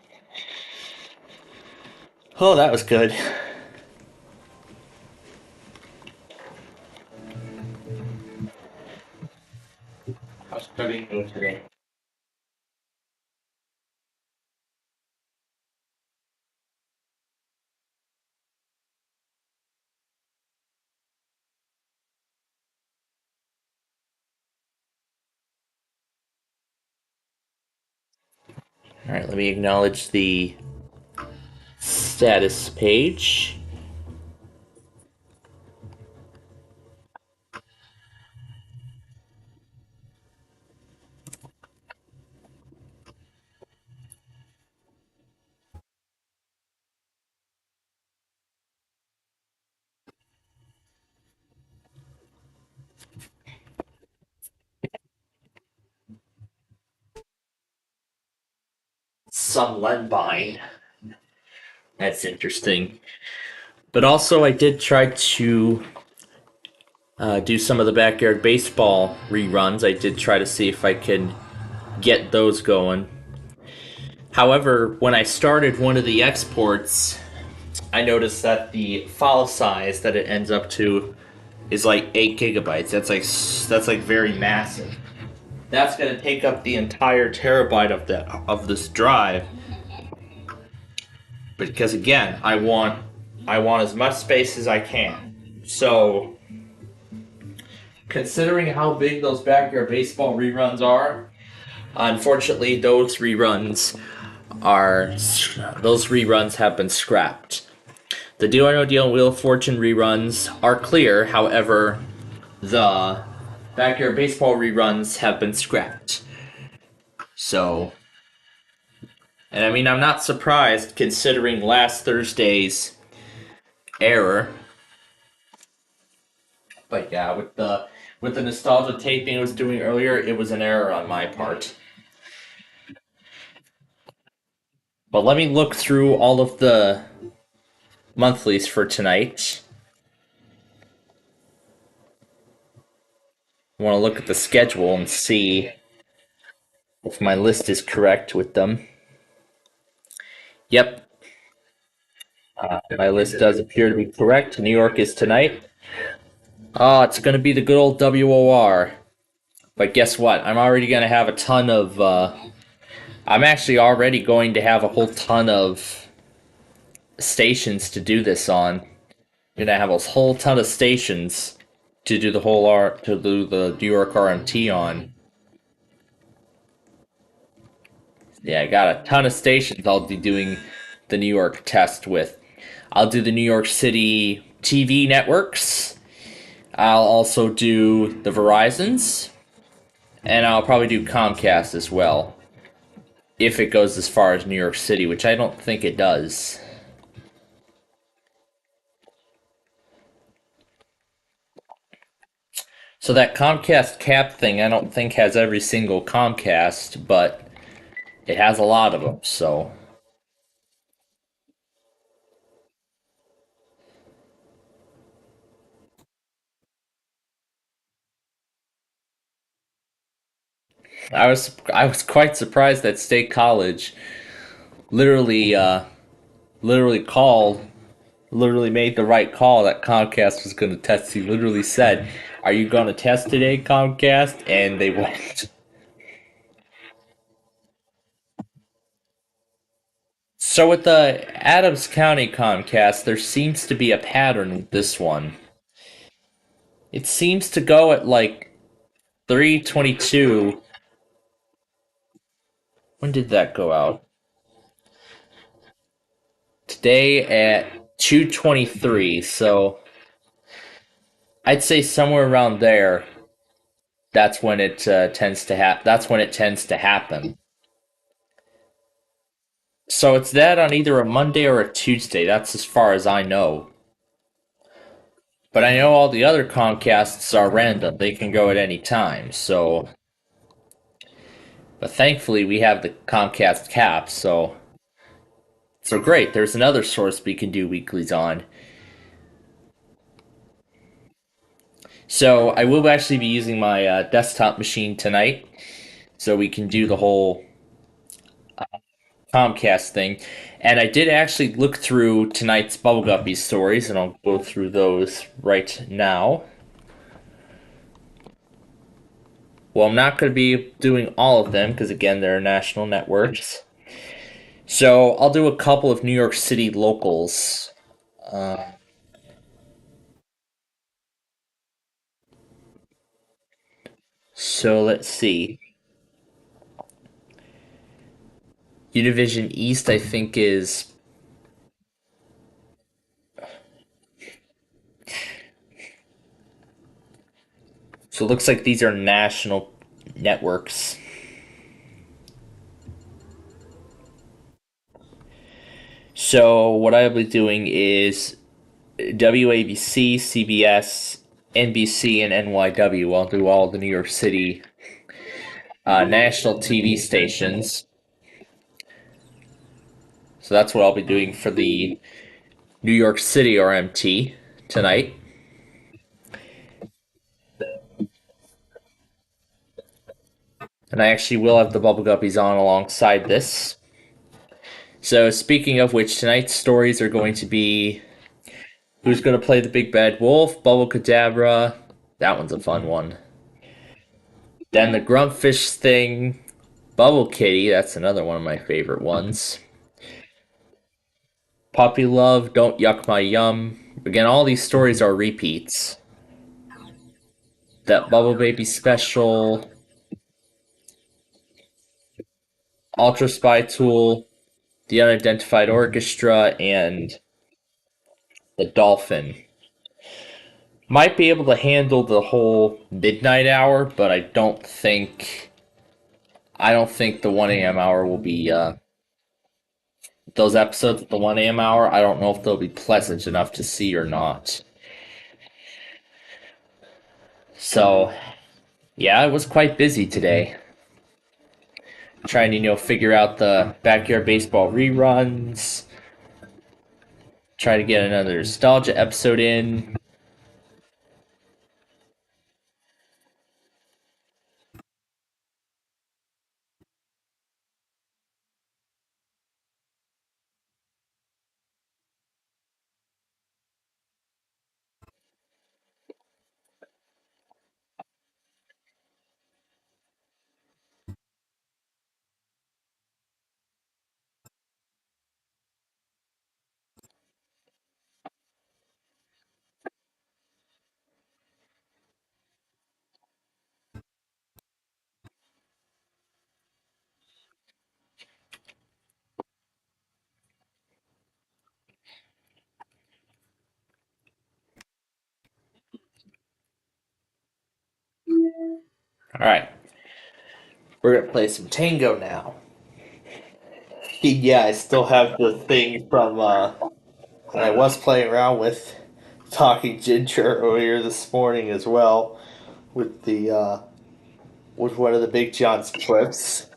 Oh, that was good. How's studying going today? Alright, let me acknowledge the status page. Some Lenbine. That's interesting. But also, I did try to do some of the backyard baseball reruns. I did try to see if I could get those going. However, when I started one of the exports, I noticed that the file size that it ends up to is like 8 gigabytes. That's like very massive. That's going to take up the entire terabyte of this drive. Because again, I want as much space as I can. So, considering how big those backyard baseball reruns are, unfortunately those reruns have been scrapped. The Deal or No Deal and Wheel of Fortune reruns are clear, however, the backyard baseball reruns have been scrapped. So, and I mean, I'm not surprised considering last Thursday's error. But yeah, with the nostalgia taping I was doing earlier, it was an error on my part. But let me look through all of the monthlies for tonight. I want to look at the schedule and see if my list is correct with them. Yep. My list does appear to be correct. New York is tonight. It's going to be the good old WOR. But guess what? I'm already going to have a ton of... I'm actually already going to have a whole ton of stations to do this on. I'm going to have a whole ton of stations to do the New York RMT on. Yeah, I got a ton of stations I'll be doing the New York test with. I'll do the New York City TV networks. I'll also do the Verizons. And I'll probably do Comcast as well. If it goes as far as New York City, which I don't think it does. So that Comcast cap thing, I don't think has every single Comcast, but it has a lot of them, so... I was quite surprised that State College literally made the right call that Comcast was going to test. He literally said, "Are you going to test today, Comcast?" And they went. So with the Adams County Comcast, there seems to be a pattern with this one. It seems to go at like 3:22. When did that go out? Today at 2:23. So I'd say somewhere around there. That's when it tends to happen. That's when it tends to happen. So it's that on either a Monday or a Tuesday. That's as far as I know. But I know all the other Comcasts are random. They can go at any time. So, but thankfully we have the Comcast cap. So great. There's another source we can do weeklies on. So I will actually be using my desktop machine tonight, so we can do the whole Comcast thing. And I did actually look through tonight's Bubble Guppy stories, and I'll go through those right now. Well, I'm not going to be doing all of them because, again, they're national networks. So I'll do a couple of New York City locals. So let's see. Univision East, I think, is. So it looks like these are national networks. So what I'll be doing is WABC, CBS, NBC, and NYW. I'll do all the New York City national TV stations. So that's what I'll be doing for the New York City RMT tonight. And I actually will have the Bubble Guppies on alongside this. So speaking of which, tonight's stories are going to be who's going to play the Big Bad Wolf, Bubble Cadabra. That one's a fun one. Then the Grumpfish thing, Bubble Kitty. That's another one of my favorite ones. Puppy Love, Don't Yuck My Yum. Again, all these stories are repeats. That Bubble Baby special, Ultra Spy Tool, The Unidentified Orchestra, and The Dolphin. Might be able to handle the whole midnight hour, but I don't think the 1 a.m. hour will be those episodes at the 1 a.m. hour. I don't know if they'll be pleasant enough to see or not. So, yeah, it was quite busy today. Trying to, figure out the backyard baseball reruns. Try to get another nostalgia episode in. Alright. We're gonna play some Tango now. Yeah, I still have the thing from when I was playing around with Talking Ginger earlier this morning as well with the with one of the Big John's clips.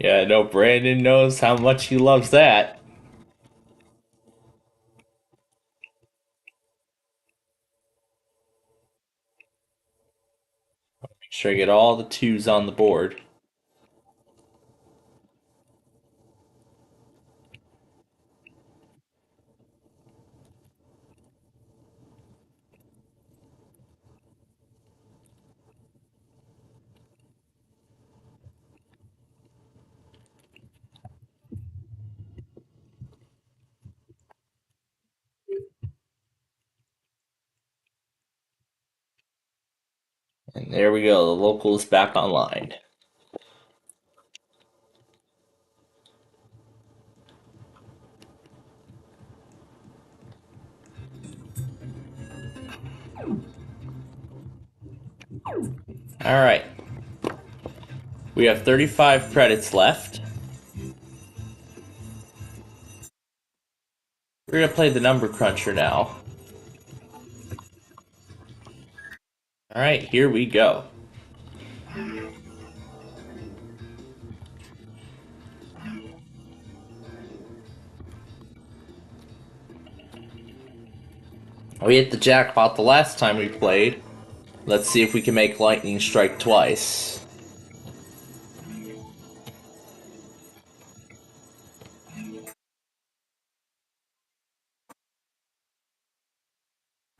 Yeah, I know Brandon knows how much he loves that. Make sure I get all the twos on the board. And there we go, the local's back online. Alright. We have 35 credits left. We're gonna play the number cruncher now. Alright, here we go. We hit the jackpot the last time we played. Let's see if we can make lightning strike twice.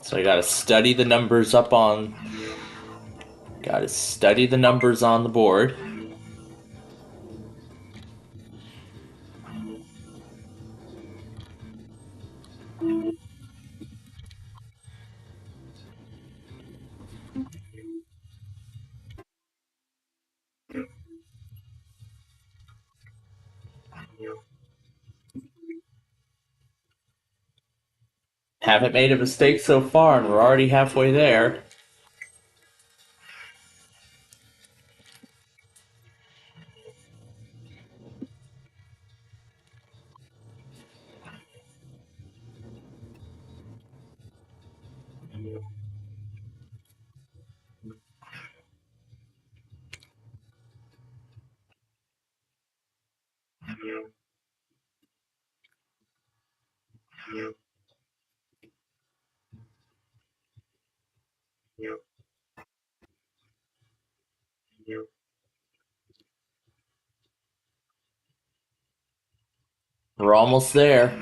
So I gotta study the numbers up on... Gotta study the numbers on the board. Haven't made a mistake so far, and we're already halfway there. We're almost there.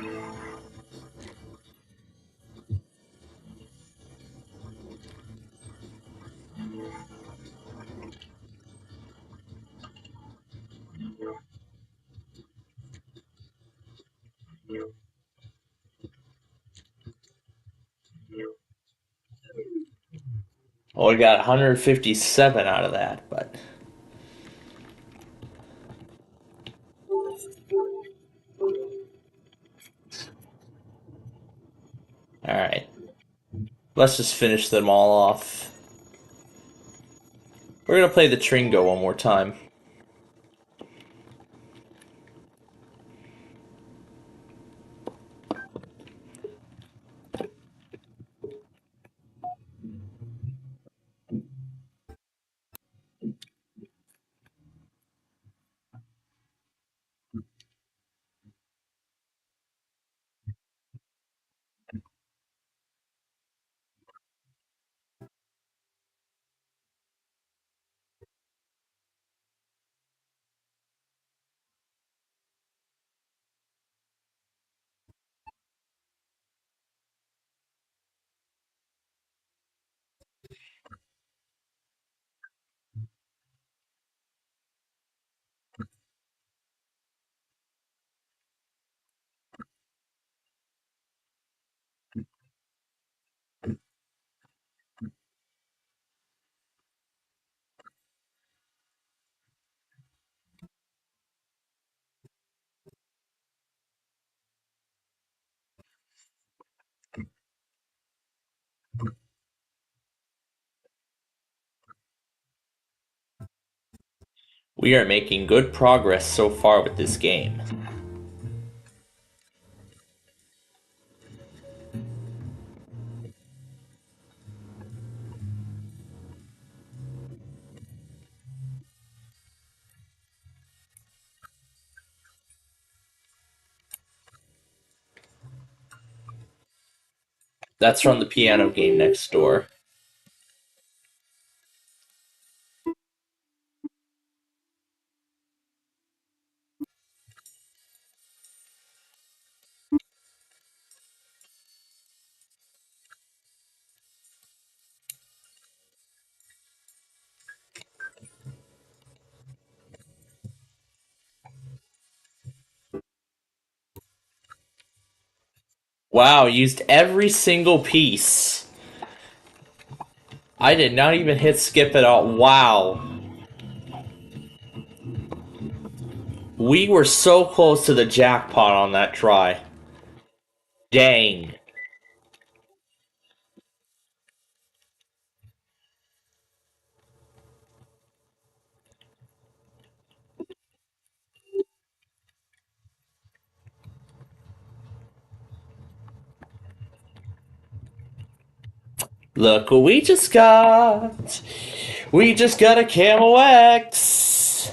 Well, we got 157 out of that, but... Alright. Let's just finish them all off. We're gonna play the Tringo one more time. We are making good progress so far with this game. That's from the piano game next door. Wow, used every single piece. I did not even hit skip at all. Wow. We were so close to the jackpot on that try. Dang. Look what we just got. We just got a Camo X.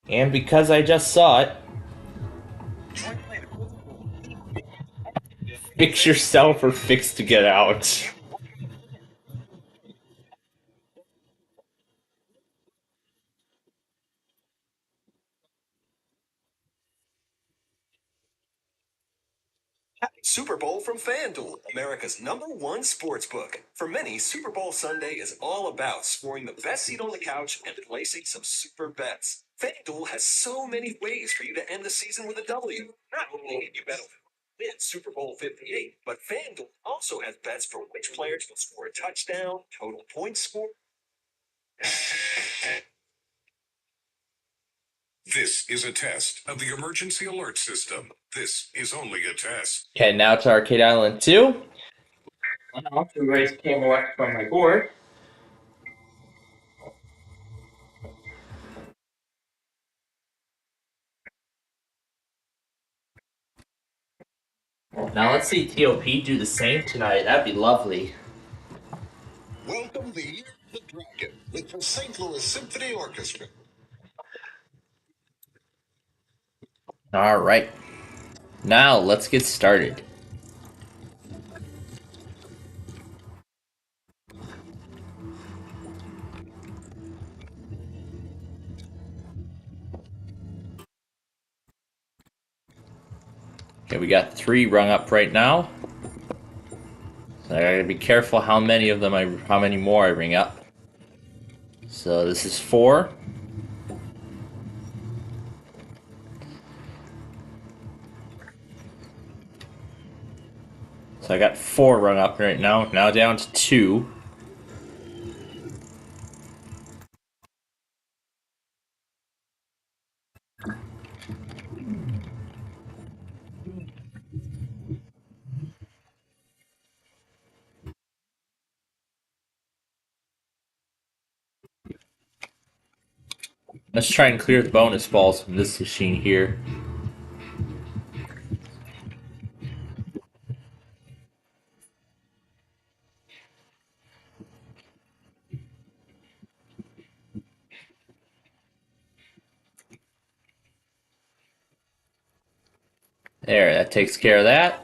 And because I just saw it, fix yourself or fix to get out. Super Bowl from FanDuel, America's #1 sportsbook. For many, Super Bowl Sunday is all about scoring the best seat on the couch and placing some super bets. FanDuel has so many ways for you to end the season with a W. Not only can you bet on win Super Bowl 58, but FanDuel also has bets for which players will score a touchdown, total points score. This is a test of the emergency alert system. This is only a test. Okay, now to Arcade Island 2. Now to erase Camo X from my board. Now let's see TOP do the same tonight. That'd be lovely. Welcome the Year of the Dragon with the St. Louis Symphony Orchestra. Alright. Now let's get started. Okay, we got 3 rung up right now. So I gotta be careful how many more I ring up. So this is 4. So I got 4 rung up right now. Now down to 2. Let's try and clear the bonus balls from this machine here. There, that takes care of that.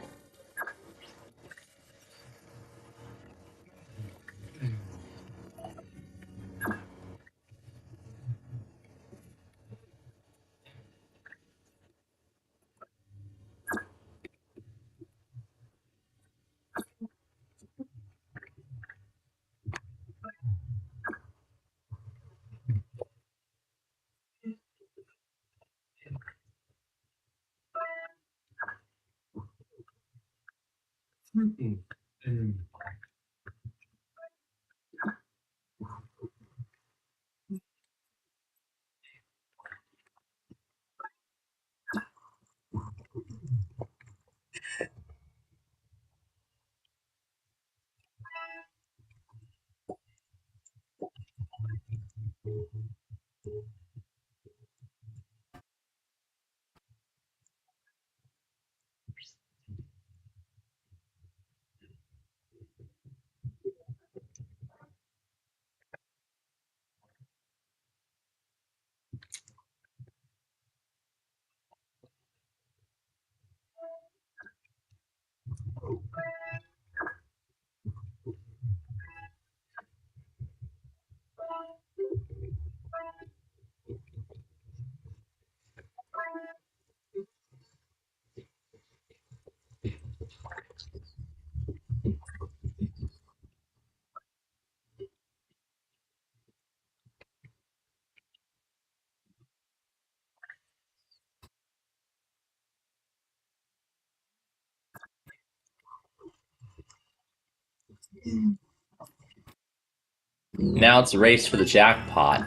Now it's a race for the jackpot.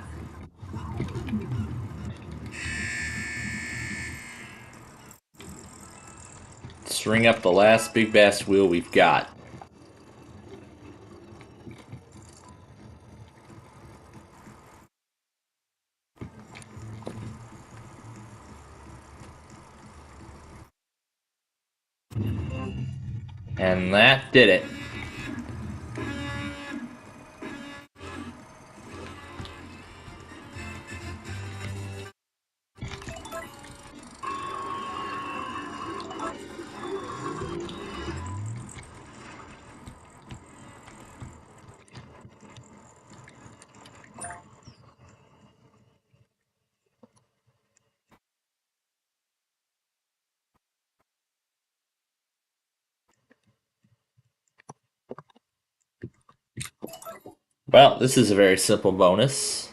Let's ring up the last big bass wheel we've got. And that did it. Well, this is a very simple bonus.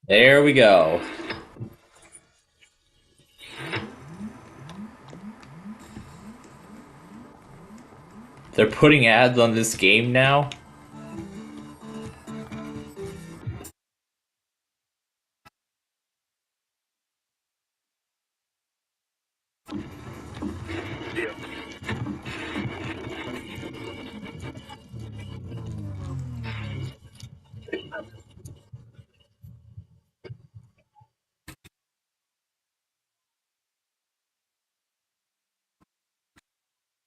There we go. They're putting ads on this game now?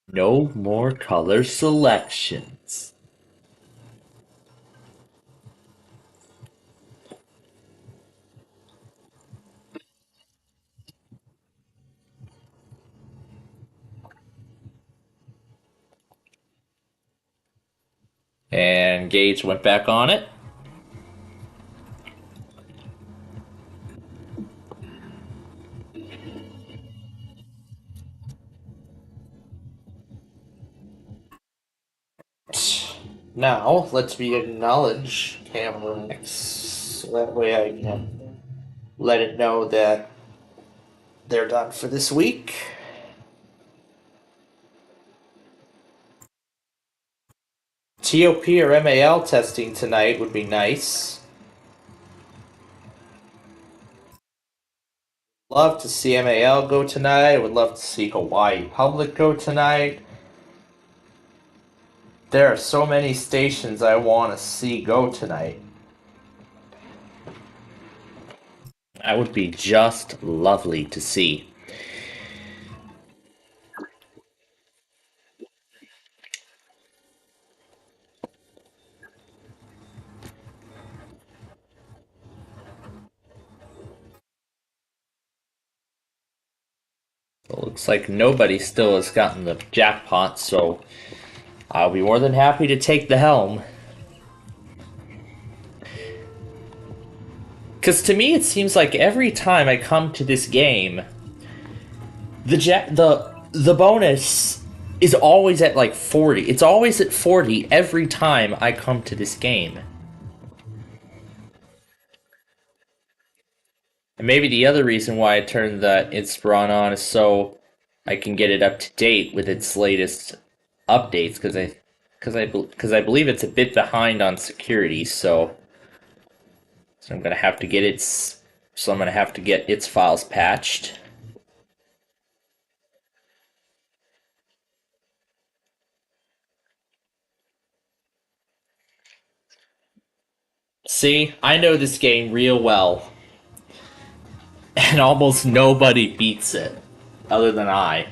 No more color selections. And Gage went back on it. Now, let me acknowledge camera X, so that way I can let it know that they're done for this week. TOP or MAL testing tonight would be nice. Love to see MAL go tonight. I would love to see Hawaii Public go tonight. There are so many stations I want to see go tonight. That would be just lovely to see. It looks like nobody still has gotten the jackpot, so I'll be more than happy to take the helm. Because to me, it seems like every time I come to this game, the bonus is always at like 40. It's always at 40 every time I come to this game. And maybe the other reason why I turned the Inspiron on is so I can get it up to date with its latest updates, because I believe it's a bit behind on security, so I'm gonna have to get its files patched. See, I know this game real well, and almost nobody beats it, other than I.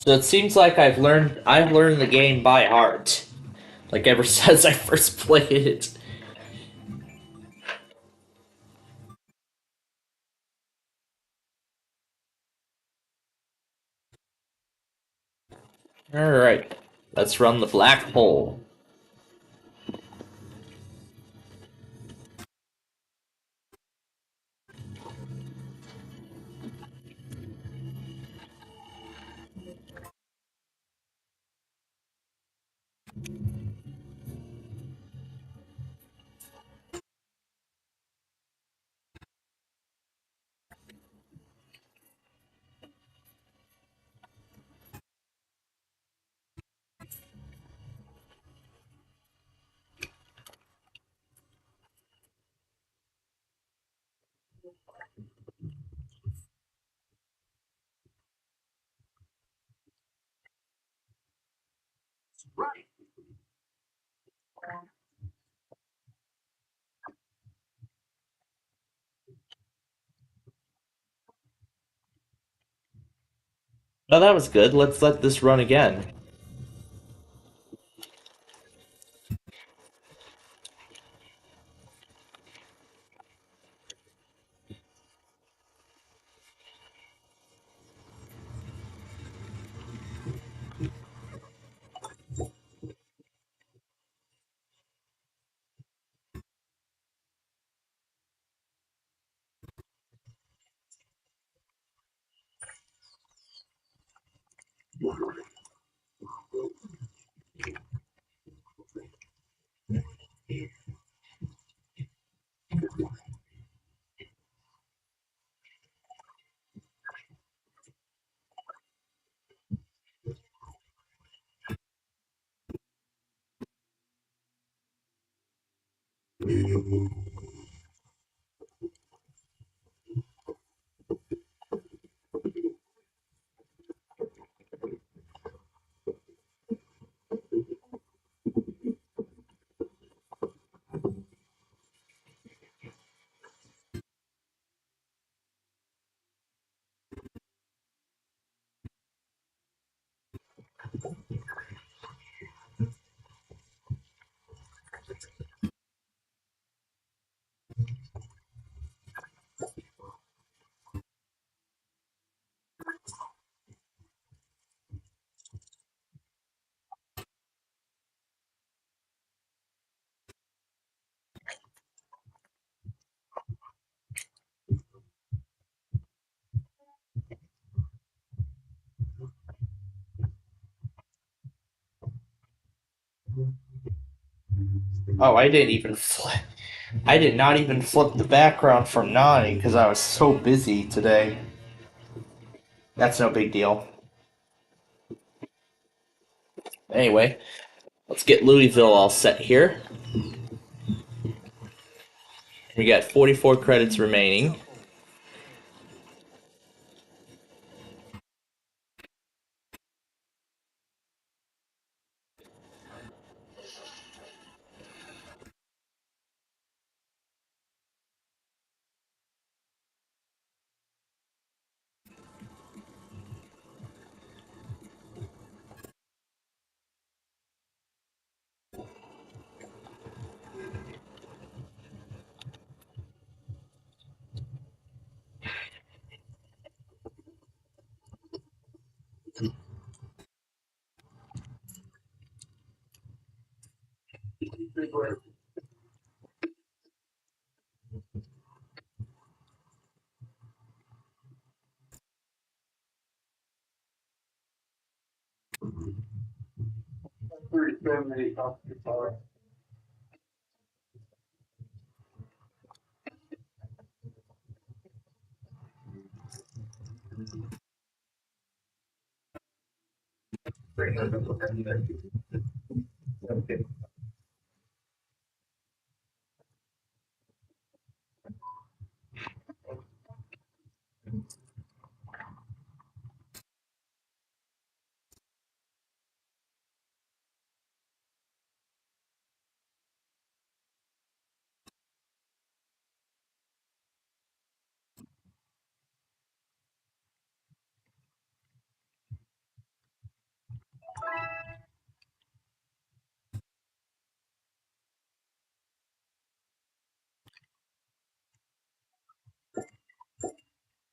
So it seems like I've learned the game by heart, like ever since I first played it. All right, let's run the black hole. Oh, that was good. Let's let this run again. Oh, I didn't even flip. I did not even flip the background from Nani because I was so busy today. That's no big deal. Anyway, let's get Louisville all set here. We got 44 credits remaining.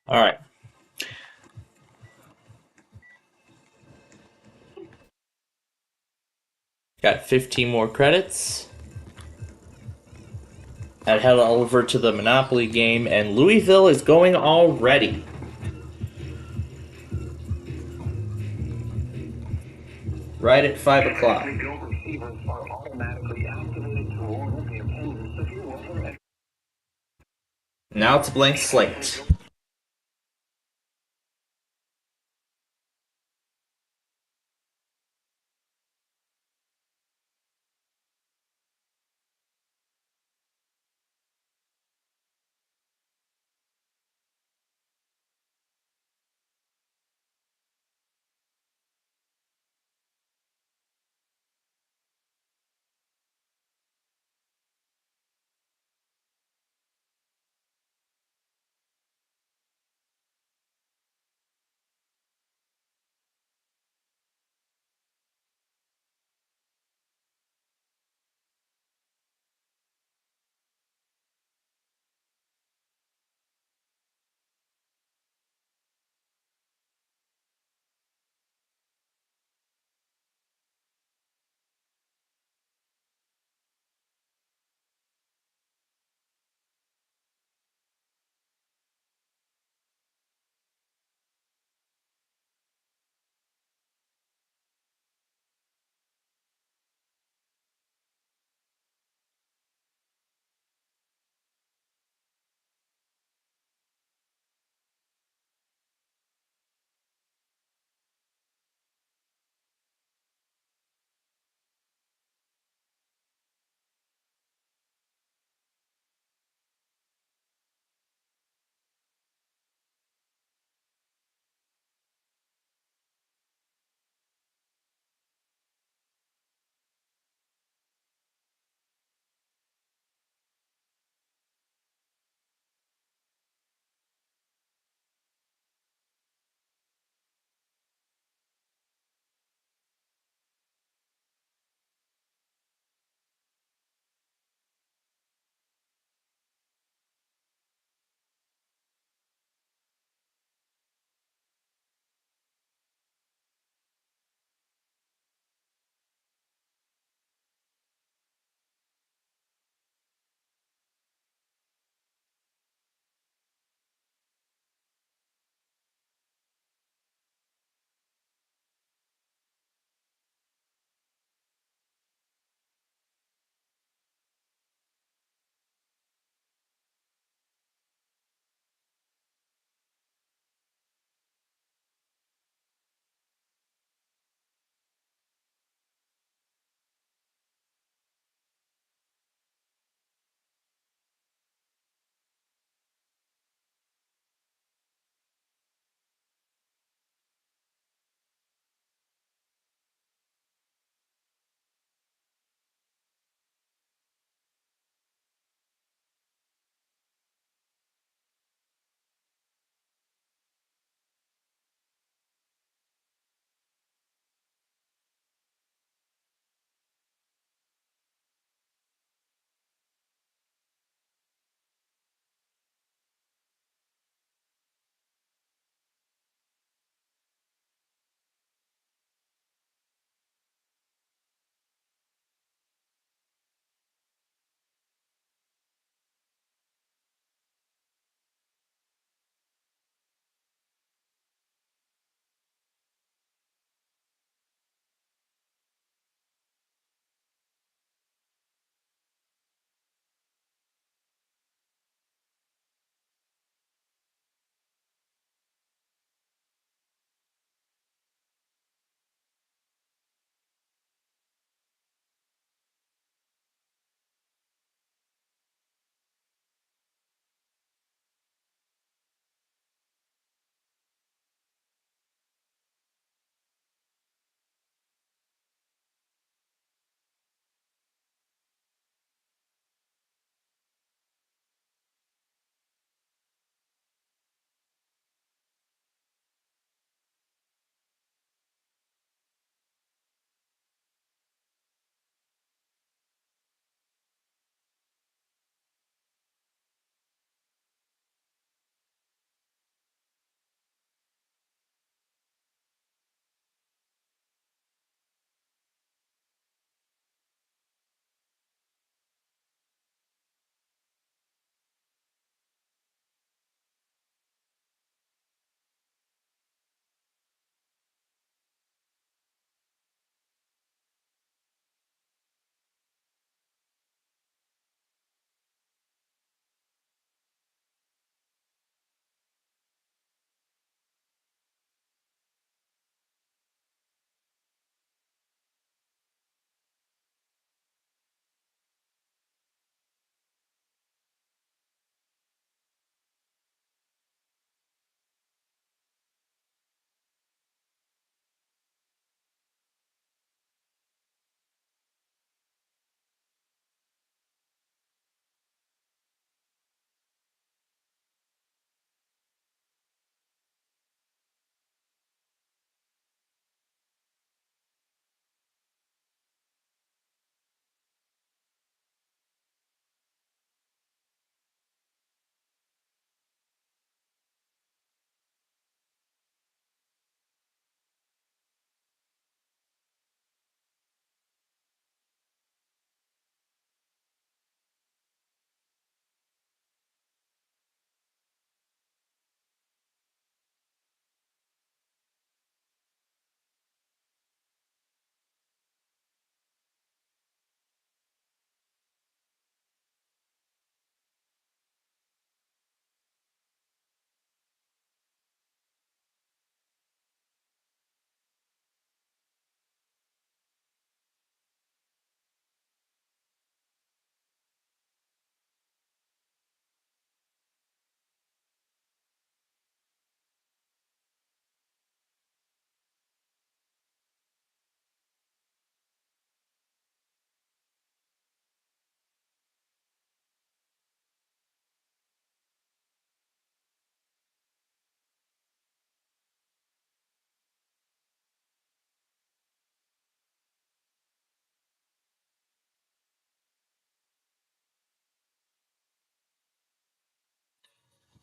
All right. Got 15 more credits. I head over to the Monopoly game, and Louisville is going already. Right at 5 o'clock. Now it's a blank slate.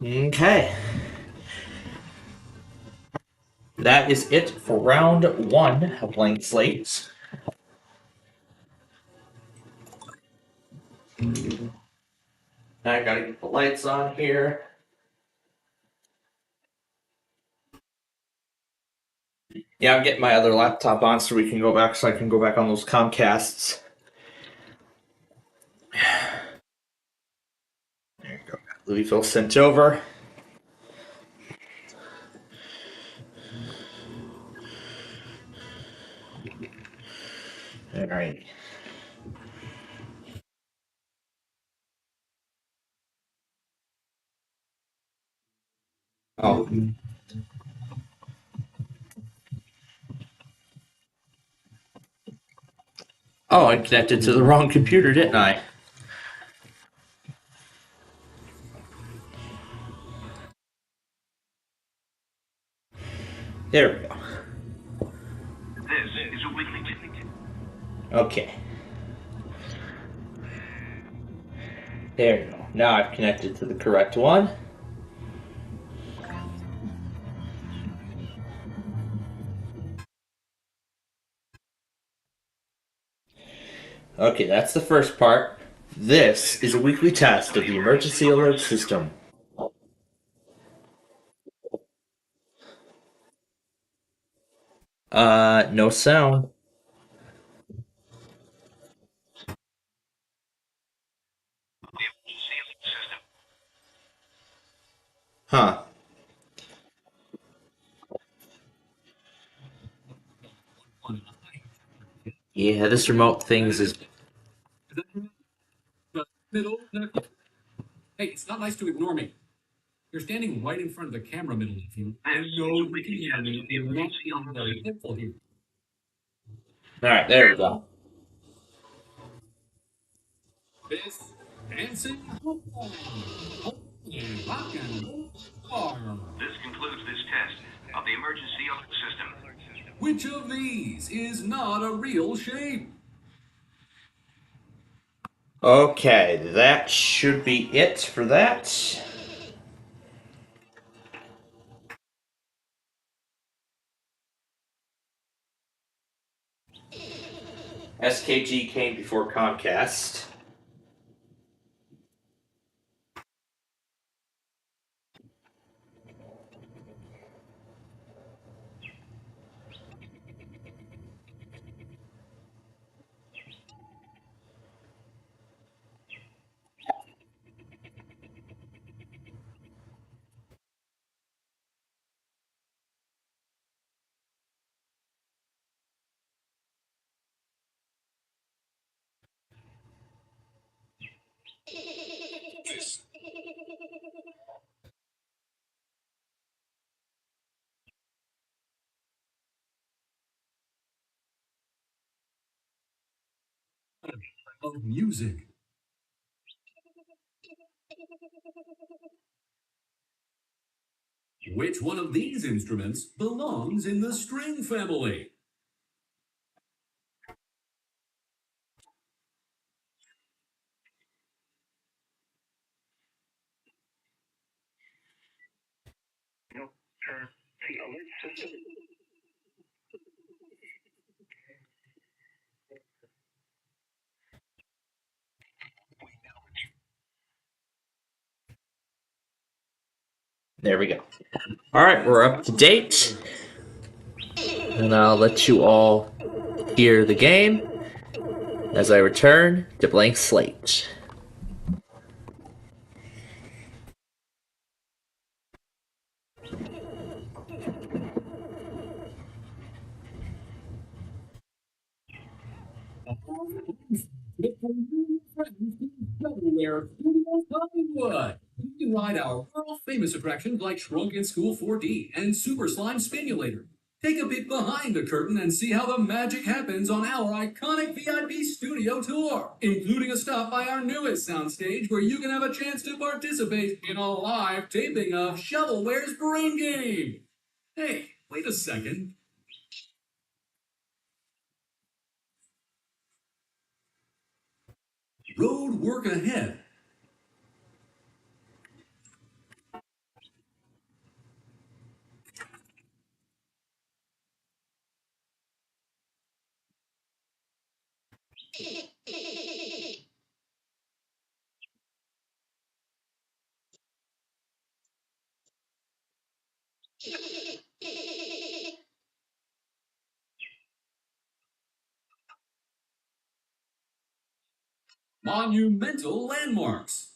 Okay. That is it for round one of Blank Slates. I gotta get the lights on here. Yeah, I'm getting my other laptop on so we can go back, so I can go back on those Comcasts. There you go. Louisville sent over. All right. Oh. Oh, I connected to the wrong computer, didn't I? There we go. This is a weekly tip. Okay. There you go. Now I've connected to the correct one. Okay, that's the first part. This is a weekly test of the emergency alert system. No sound. Huh. Yeah, this remote things is. Middle. Hey, it's not nice to ignore me. You're standing right in front of the camera middle of you. I know you can hear me. You're not very helpful here. Alright, there we go. This dancing rockin' arm. This concludes this test of the emergency alert system. Which of these is not a real shape? Okay, that should be it for that. SKG came before Comcast. Of music. Which one of these instruments belongs in the string family? There we go. Alright, we're up to date. And I'll let you all hear the game as I return to Blank Slate. Everywhere, Studios Hollywood. You can ride our world-famous attractions like Shrunk in School 4D and Super Slime Spinulator. Take a peek behind the curtain and see how the magic happens on our iconic VIP studio tour, including a stop by our newest soundstage where you can have a chance to participate in a live taping of Shovelware's Brain Game. Hey, wait a second. Road work ahead. Monumental landmarks.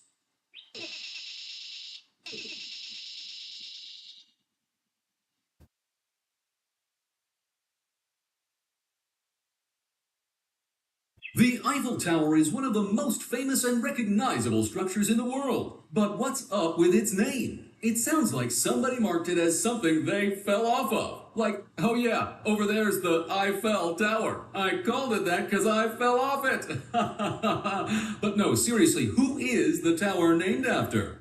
The Eiffel Tower is one of the most famous and recognizable structures in the world. But what's up with its name? It sounds like somebody marked it as something they fell off of. Like, oh yeah, over there's the Eiffel Tower. I called it that because I fell off it. But no, seriously, who is the tower named after?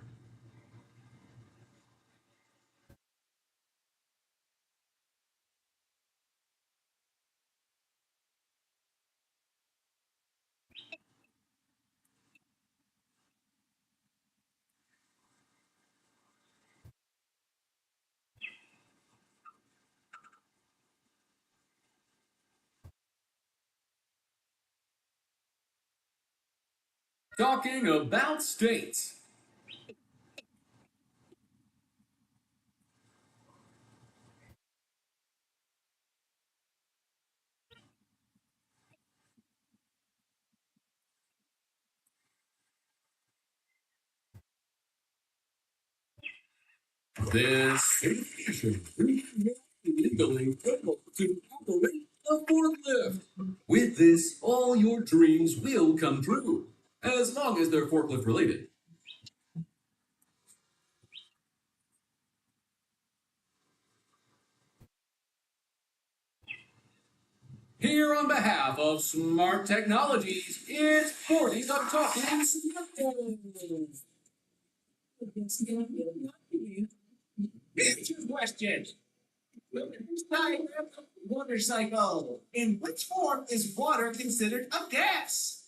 Talking about states. This information legally able to operate a forklift. With this, all your dreams will come true, as long as they're forklift related. Here on behalf of Smart Technologies, it's Morty the Talking Smartphone. Here's your question. Motorcycle. In which form is water considered a gas?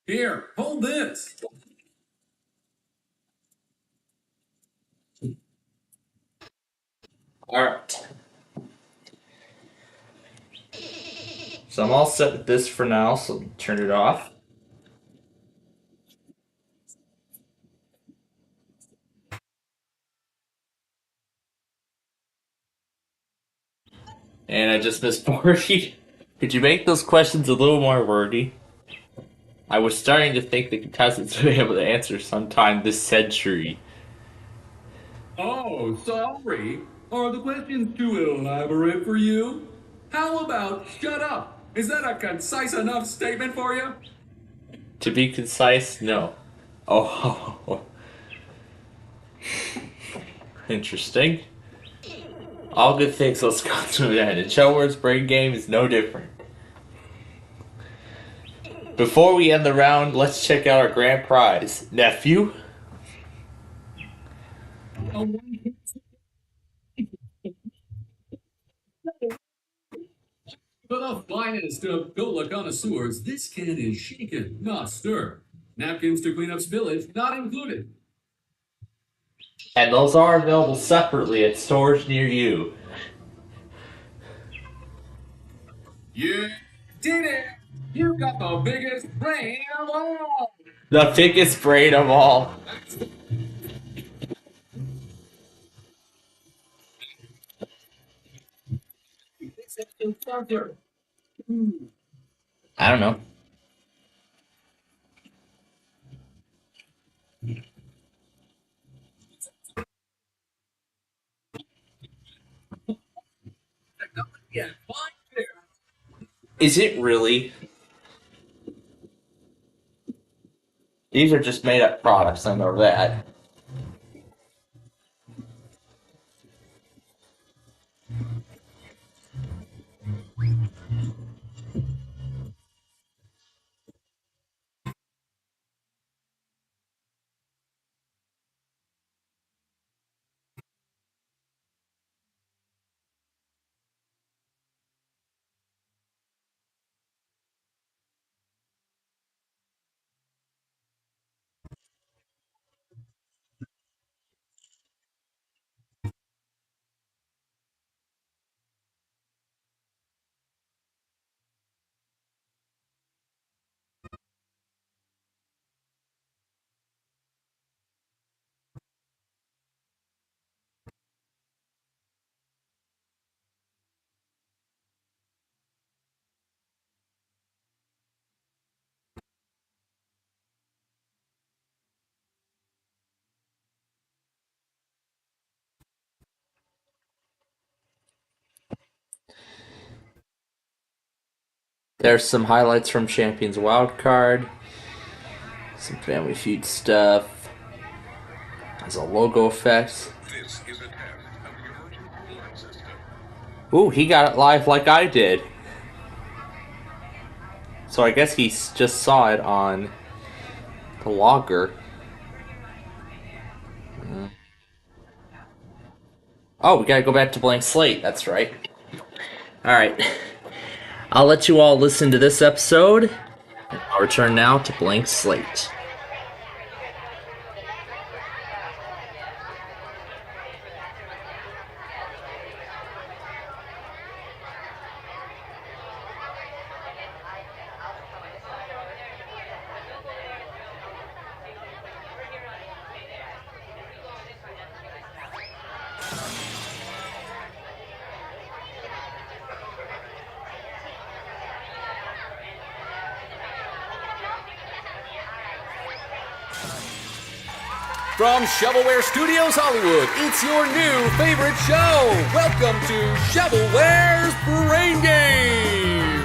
Here, hold this. Alright. So I'm all set with this for now, so turn it off. And I just missed wordy. Could you make those questions a little more wordy? I was starting to think the contestants would be able to answer sometime this century. Oh, sorry. Are the questions too elaborate for you? How about shut up? Is that a concise enough statement for you? To be concise, no. Oh, interesting. All good things, let's go to an end. And Showwords Brain Game is no different. Before we end the round, let's check out our grand prize. Nephew? For the finest of cola connoisseurs, this can is shaken, not stirred. Napkins to clean up spillage, not included. And those are available separately at stores near you. You did it! You got the biggest brain of all! The biggest brain of all. I don't know. Yeah, fine there. Is it really? These are just made up products, I know that. There's some highlights from Champions Wildcard. Some Family Feud stuff. There's a logo effect. This is a test of the emergency alarm system. Ooh, he got it live like I did. So I guess he just saw it on the logger. Oh, we gotta go back to Blank Slate. That's right. Alright. I'll let you all listen to this episode. And I'll return now to Blank Slate. From Shovelware Studios Hollywood, it's your new favorite show. Welcome to Shovelware's Brain Game.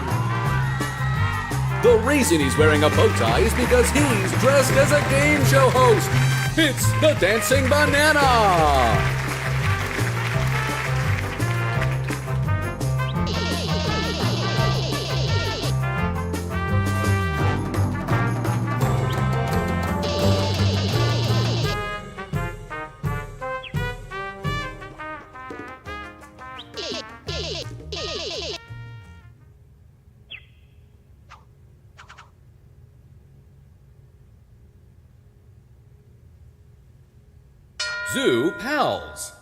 The reason he's wearing a bow tie is because he's dressed as a game show host. It's the Dancing Banana. Zoo Pals.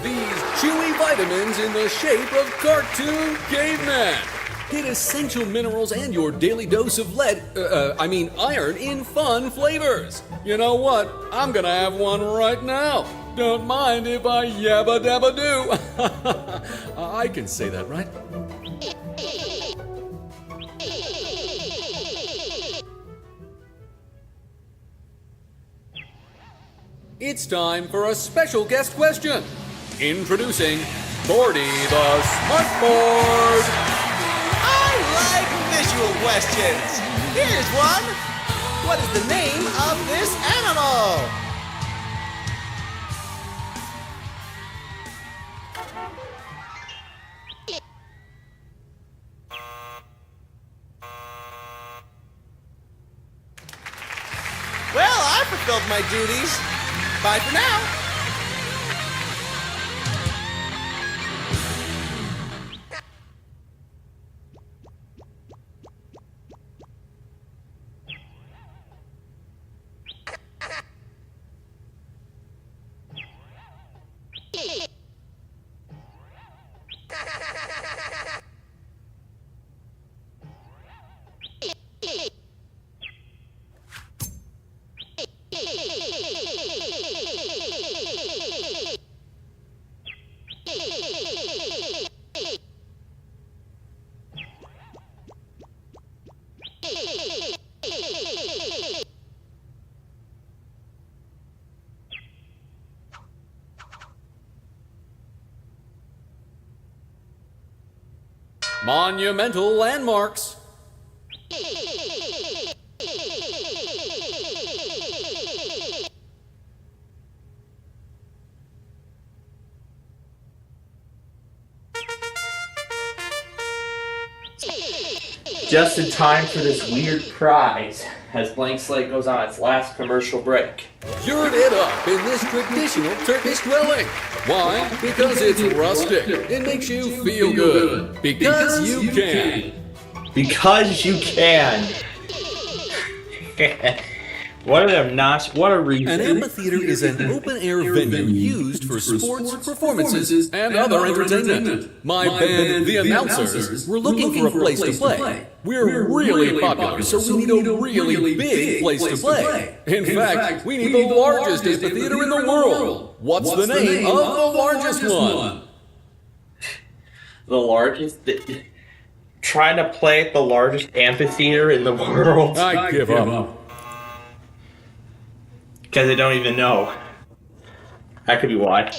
These chewy vitamins in the shape of cartoon cavemen. Get essential minerals and your daily dose of iron in fun flavors. You know what? I'm gonna have one right now. Don't mind if I yabba dabba do. I can say that, right? It's time for a special guest question. Introducing Bordy the Smartboard. Visual questions. Here's one. What is the name of this animal? Well, I fulfilled my duties. Bye for now. Monumental landmarks. Just in time for this weird prize, as Blank Slate goes on its last commercial break. Yurt it up in this traditional Turkish dwelling. Why? Because it's rustic. It makes you feel good. Because you can. Because you can. What are them not? What a reason. An amphitheater is an open-air venue used for sports, performances, and other entertainment. My band, the Announcers, we're looking for a place to play. We're really popular, so we need a really big place to play. In fact, we need the largest amphitheater in the world. What's the name of the largest one? The largest... Trying to play at the largest amphitheater in the world. I give up. Because they don't even know. That could be why.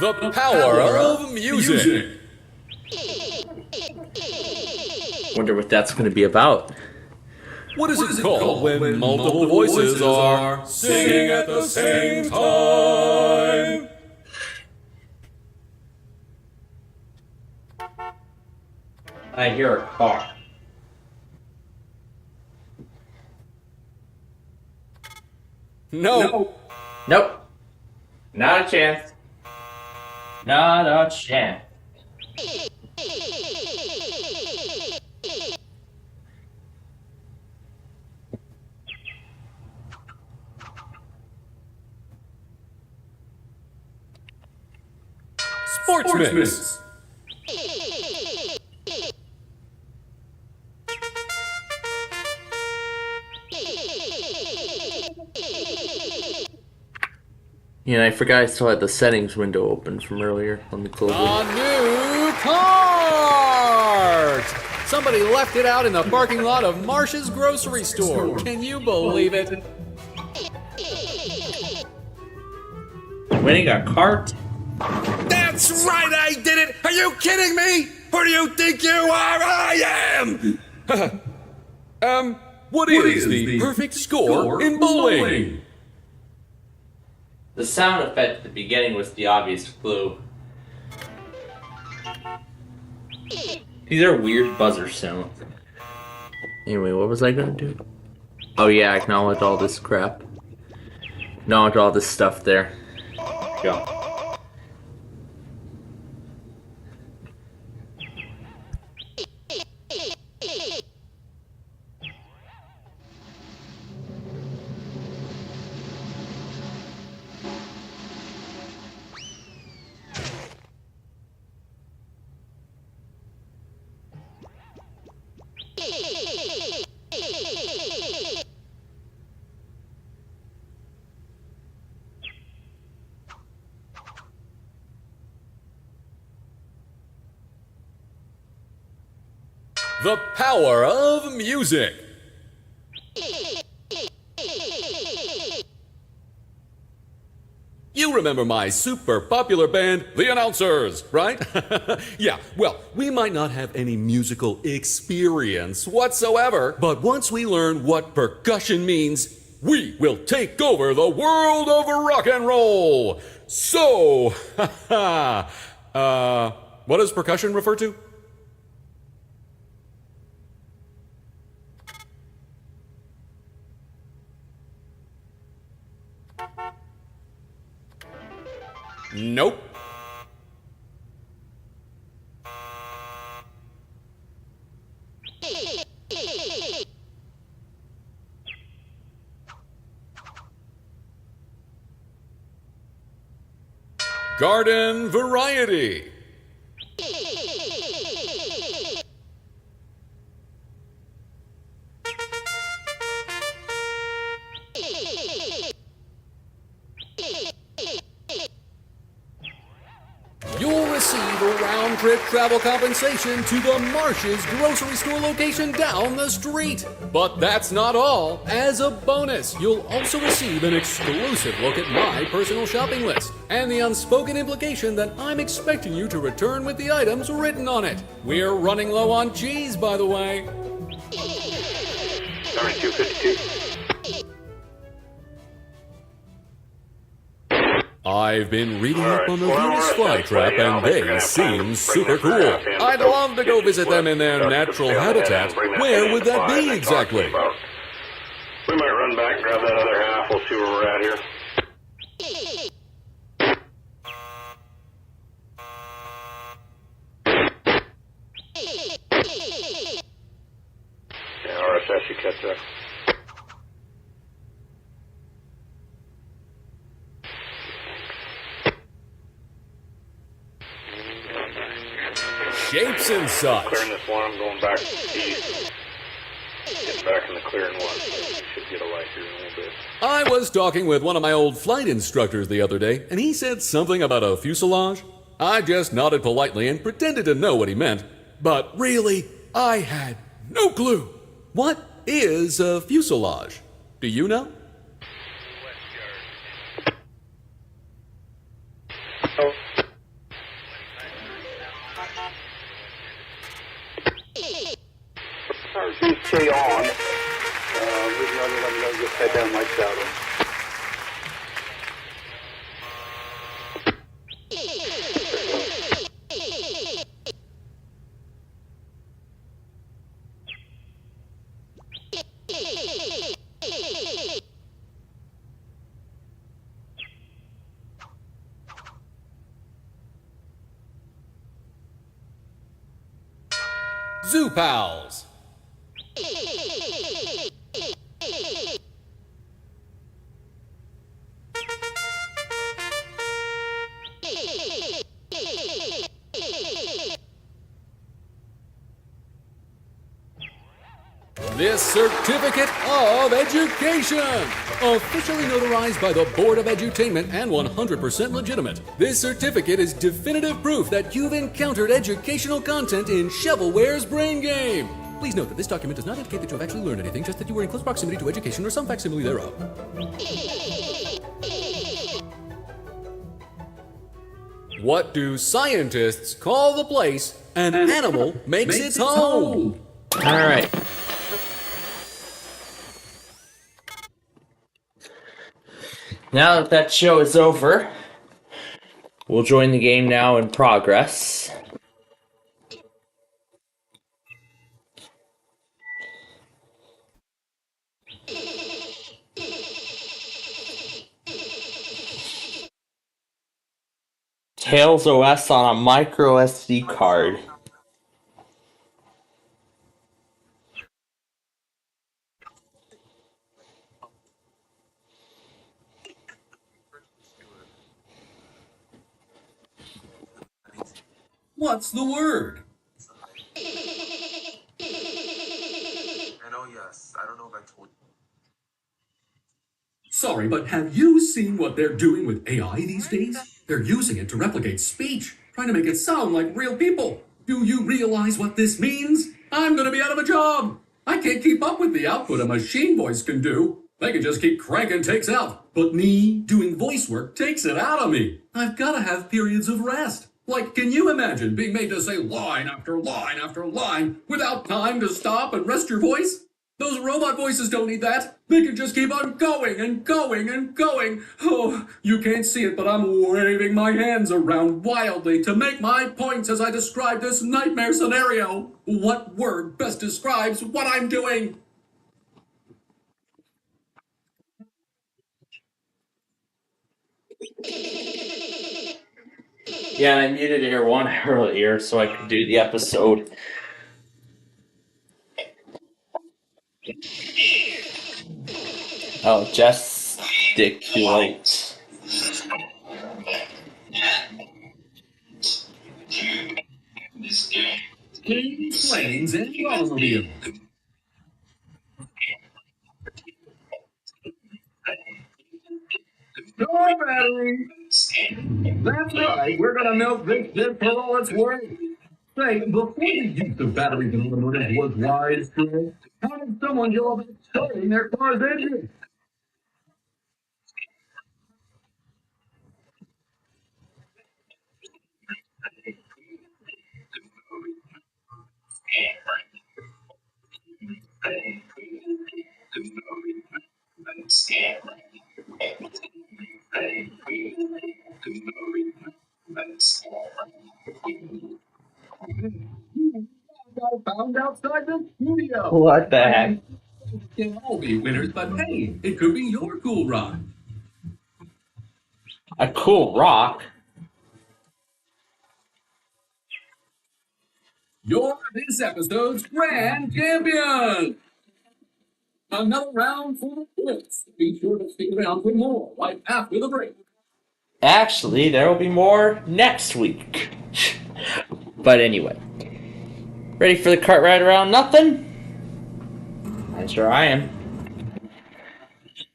The power of music. Wonder what that's going to be about. What is it called when multiple voices are singing at the same time? I hear a car. No. Nope. Not a chance. Not a chance. Sportsman. Yeah, I forgot I still had the settings window open from earlier. Let me close it. A new cart! Somebody left it out in the parking lot of Marsh's grocery store. Can you believe it? Winning a cart? That's right, I did it! Are you kidding me? Who do you think you are? I am! What is the perfect score in bowling? The sound effect at the beginning was the obvious clue. These are weird buzzer sounds. Anyway, what was I gonna do? Oh yeah, acknowledge all this crap. Acknowledge all this stuff there. Go. The power of music. You remember my super popular band, The Announcers, right? Yeah, well, we might not have any musical experience whatsoever, but once we learn what percussion means, we will take over the world of rock and roll. So, what does percussion refer to? Nope. Garden variety. You'll receive a round-trip travel compensation to the Marsh's grocery store location down the street. But that's not all. As a bonus, you'll also receive an exclusive look at my personal shopping list and the unspoken implication that I'm expecting you to return with the items written on it. We're running low on cheese, by the way. 252. I've been reading up on the Venus flytrap and they seem super cool. I'd love to go visit them in their natural habitat. Where would that be exactly? We might run back and grab that other half. We'll see where we're at here. Yeah, RSS, you catch that. shapes and such. Clearing this one, I'm going back east. Getting back in the clearing one. Should get a light here in a little bit. I was talking with one of my old flight instructors the other day, and he said something about a fuselage. I just nodded politely and pretended to know what he meant. But really, I had no clue. What is a fuselage? Do you know? Stay on. We're going to just head down my shadow. Zoo Pals. This certificate of education, officially notarized by the Board of Edutainment and 100% legitimate. This certificate is definitive proof that you've encountered educational content in Shovelware's Brain Game. Please note that this document does not indicate that you have actually learned anything, just that you were in close proximity to education or some facsimile thereof. What do scientists call the place an animal makes its home? All right. Now that show is over, we'll join the game now in progress. Tails OS on a micro SD card. What's the word? Yes. I don't know if I told you. Sorry, but have you seen what they're doing with AI these days? They're using it to replicate speech, trying to make it sound like real people. Do you realize what this means? I'm gonna be out of a job. I can't keep up with the output a machine voice can do. They can just keep cranking takes out. But me doing voice work takes it out of me. I've gotta have periods of rest. Like, can you imagine being made to say line after line after line without time to stop and rest your voice? Those robot voices don't need that. They can just keep on going and going and going. Oh, you can't see it, but I'm waving my hands around wildly to make my points as I describe this nightmare scenario. What word best describes what I'm doing? Yeah, I muted her one earlier so I could do the episode. Oh, gesticulate. Planes and automobiles. Car battery. That's right. We're gonna milk this shit for all it's worth. Say, before the use of batteries in automotives was widespread, how did someone go about starting their car's engine? I found outside the studio. What the heck? Can't all be winners, but hey, it could be your cool rock. A cool rock? You're this episode's grand champion! Another round for the quiz. Be sure to stick around for more right after the break. Actually, there will be more next week. But anyway, ready for the cart ride around nothing? I'm sure I am.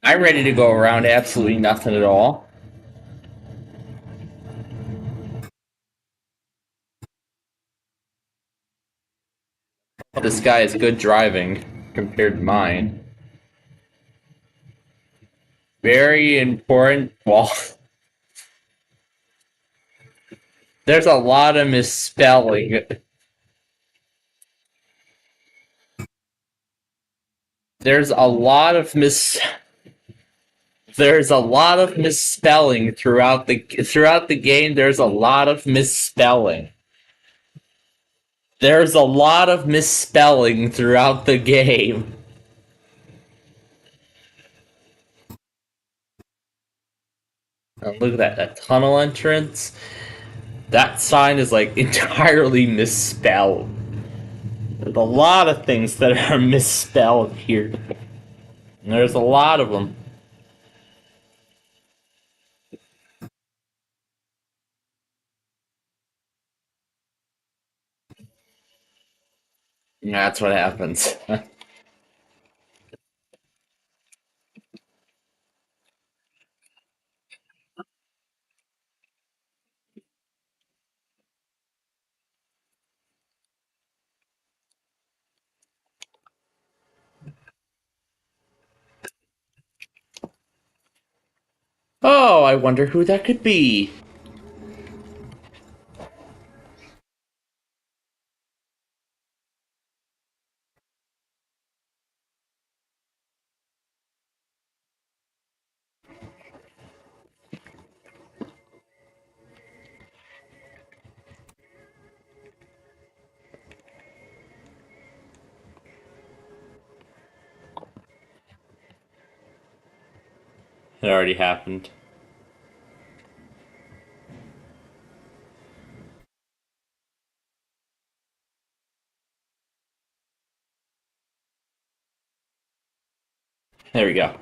I'm ready to go around absolutely nothing at all. This guy is good driving compared to mine. Very important. Well, there's a lot of misspelling. There's a lot of misspelling throughout the game. There's a lot of misspelling. There's a lot of misspelling throughout the game. And look at that tunnel entrance. That sign is like entirely misspelled. There's a lot of things that are misspelled here. And there's a lot of them. And that's what happens. Oh, I wonder who that could be. It already happened. There we go.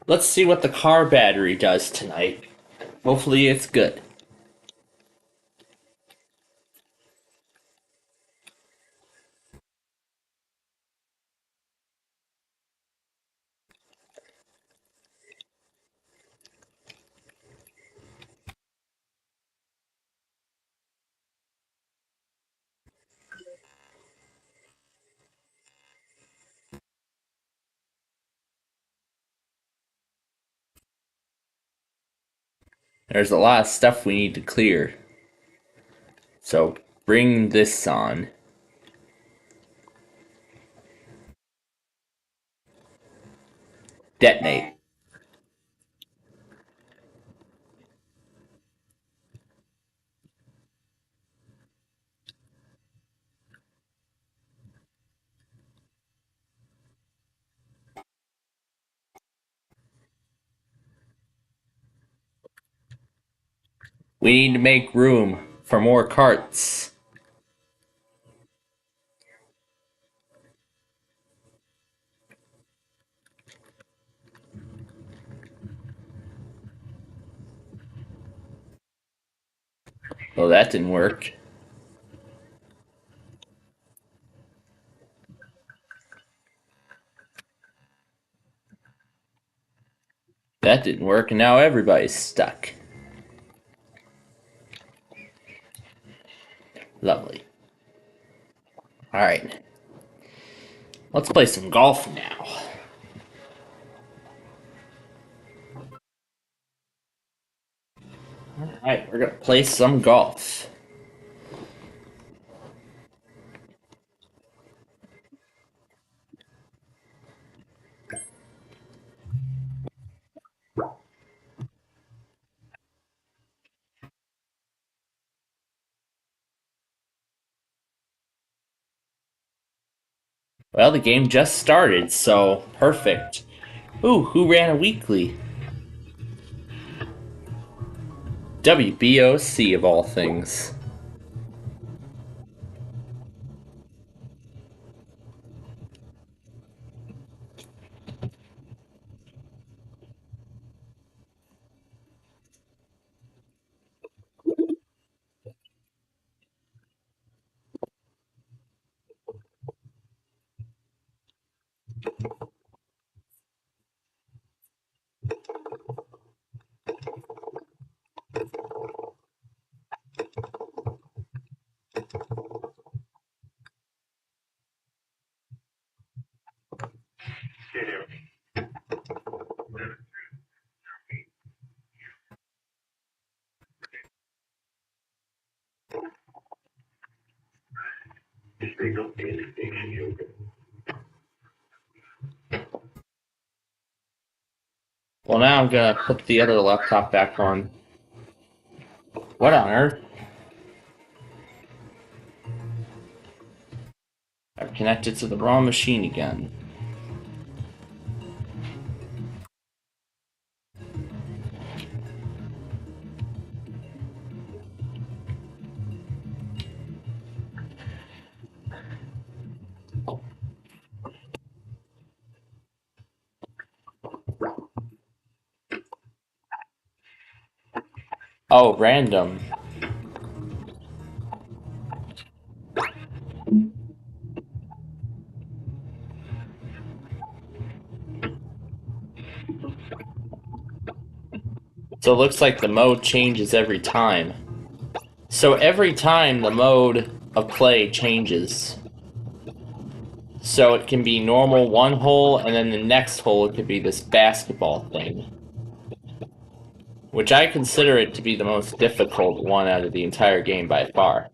Let's see what the car battery does tonight. Hopefully it's good. There's a lot of stuff we need to clear. So bring this on. Detonate. We need to make room for more carts. Well, that didn't work. That didn't work, and now everybody's stuck. Lovely. Alright. Let's play some golf now. Alright, we're gonna play some golf. Well, the game just started, so perfect. Ooh, who ran a weekly? WBOC of all things. Well, now I'm gonna put the other laptop back on. What on earth? I've connected to the wrong machine again. Oh, random. So it looks like the mode changes every time. So every time the mode of play changes. So it can be normal one hole, and then the next hole it could be this basketball thing. Which I consider it to be the most difficult one out of the entire game by far.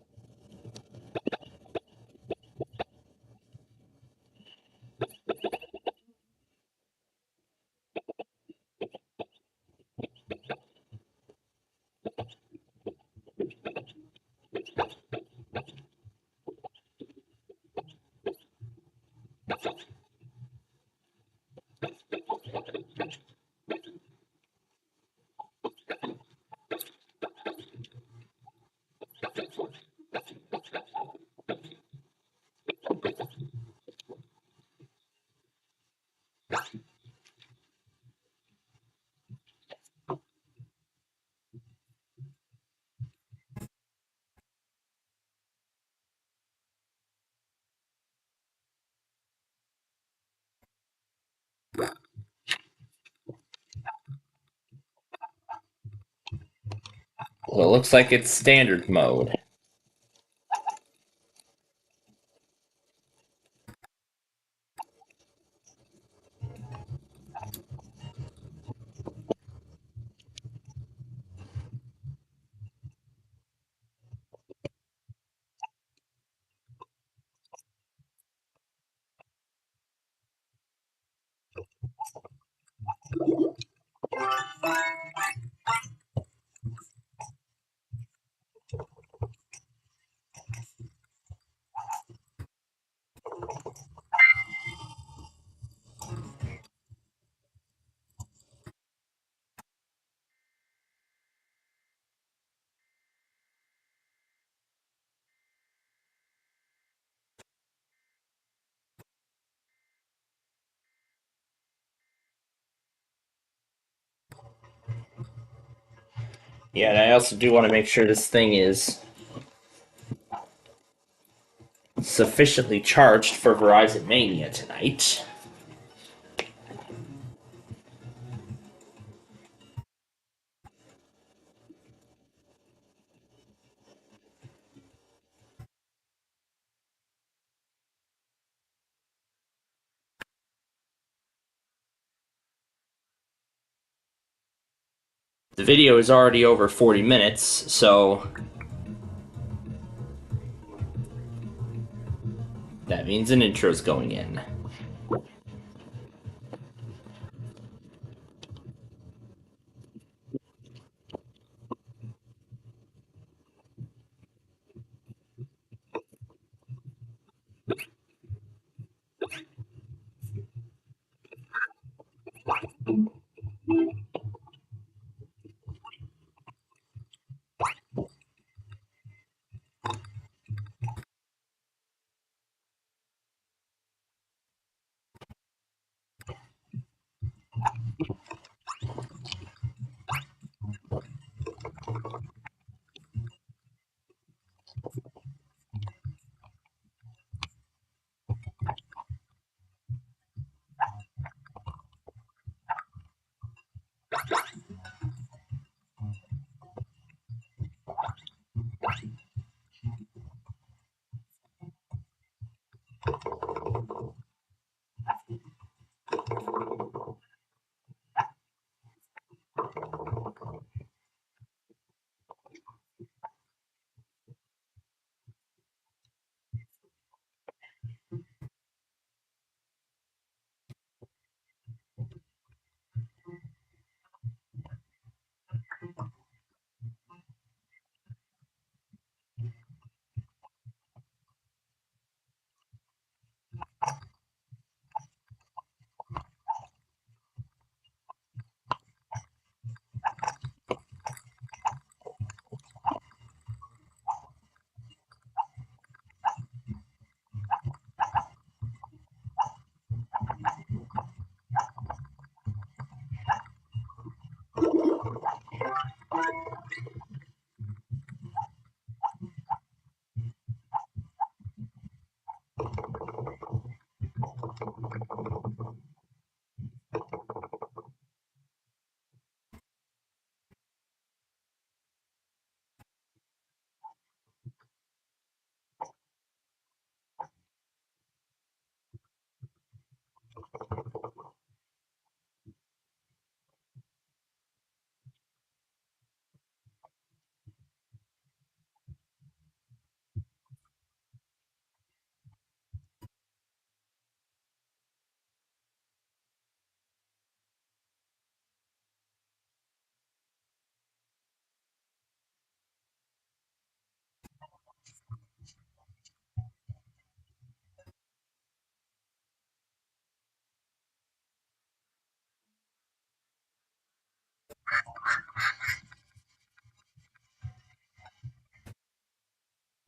Well, it looks like it's standard mode. Yeah, and I also do want to make sure this thing is sufficiently charged for Verizon Mania tonight. The video is already over 40 minutes, so that means an intro's going in.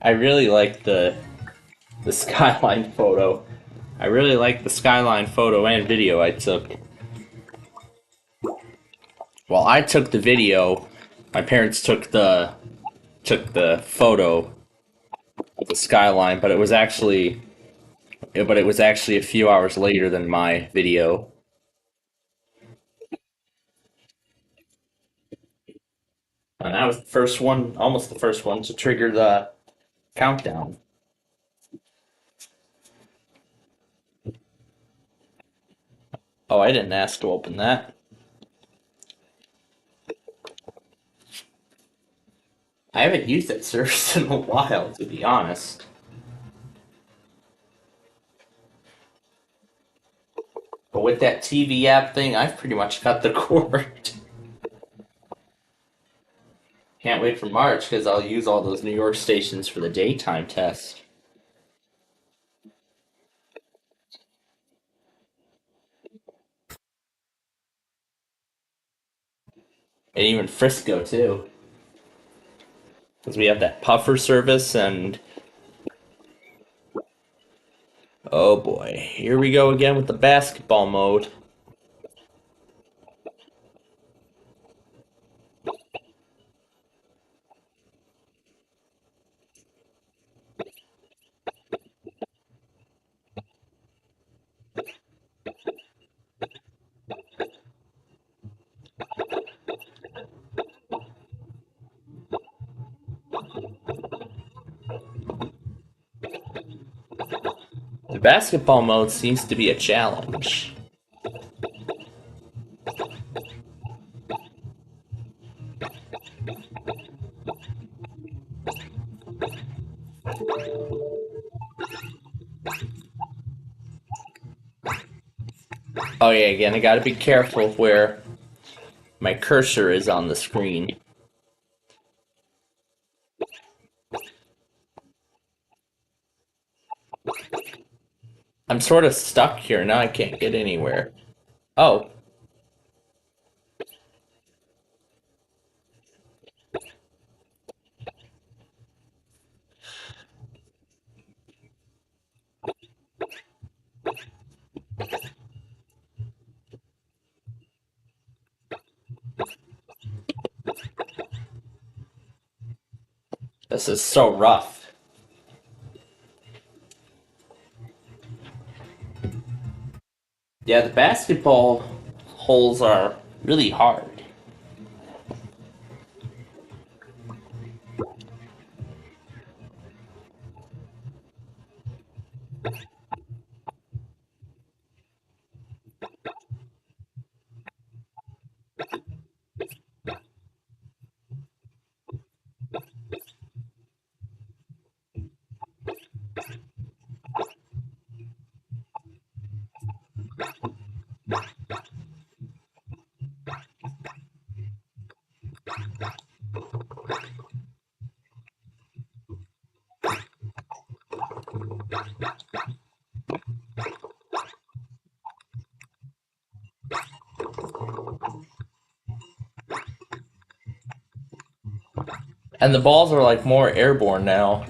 I really like the skyline photo. I really like the skyline photo and video I took. Well, I took the video. My parents took the photo of the skyline, but it was actually a few hours later than my video. And I was the first one, almost the first one, to trigger the countdown. Oh, I didn't ask to open that. I haven't used that service in a while, to be honest. But with that TV app thing, I've pretty much got the cord. Can't wait for March, because I'll use all those New York stations for the daytime test. And even Frisco, too. Because we have that puffer service, and... oh boy, here we go again with the basketball mode. The basketball mode seems to be a challenge. Oh yeah, again, I gotta be careful where my cursor is on the screen. I'm sort of stuck here, now I can't get anywhere. Oh. This is so rough. Yeah, the basketball holes are really hard. And the balls are like more airborne now.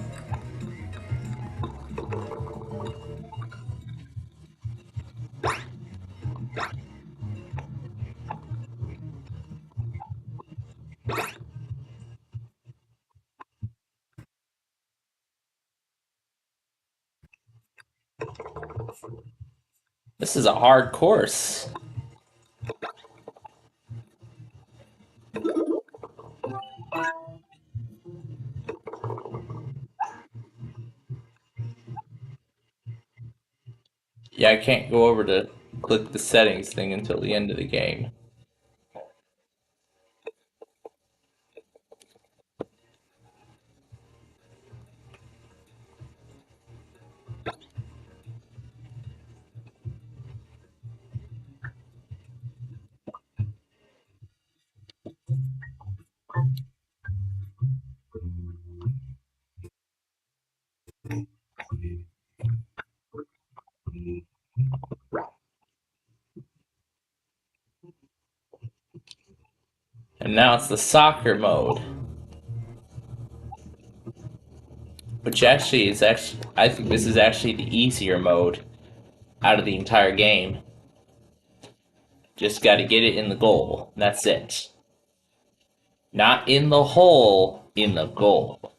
This is a hard course. Yeah, I can't go over to click the settings thing until the end of the game. And now it's the soccer mode. Which which actually is I think this is actually the easier mode out of the entire game. Just got to get it in the goal. That's it. Not in the hole, in the goal.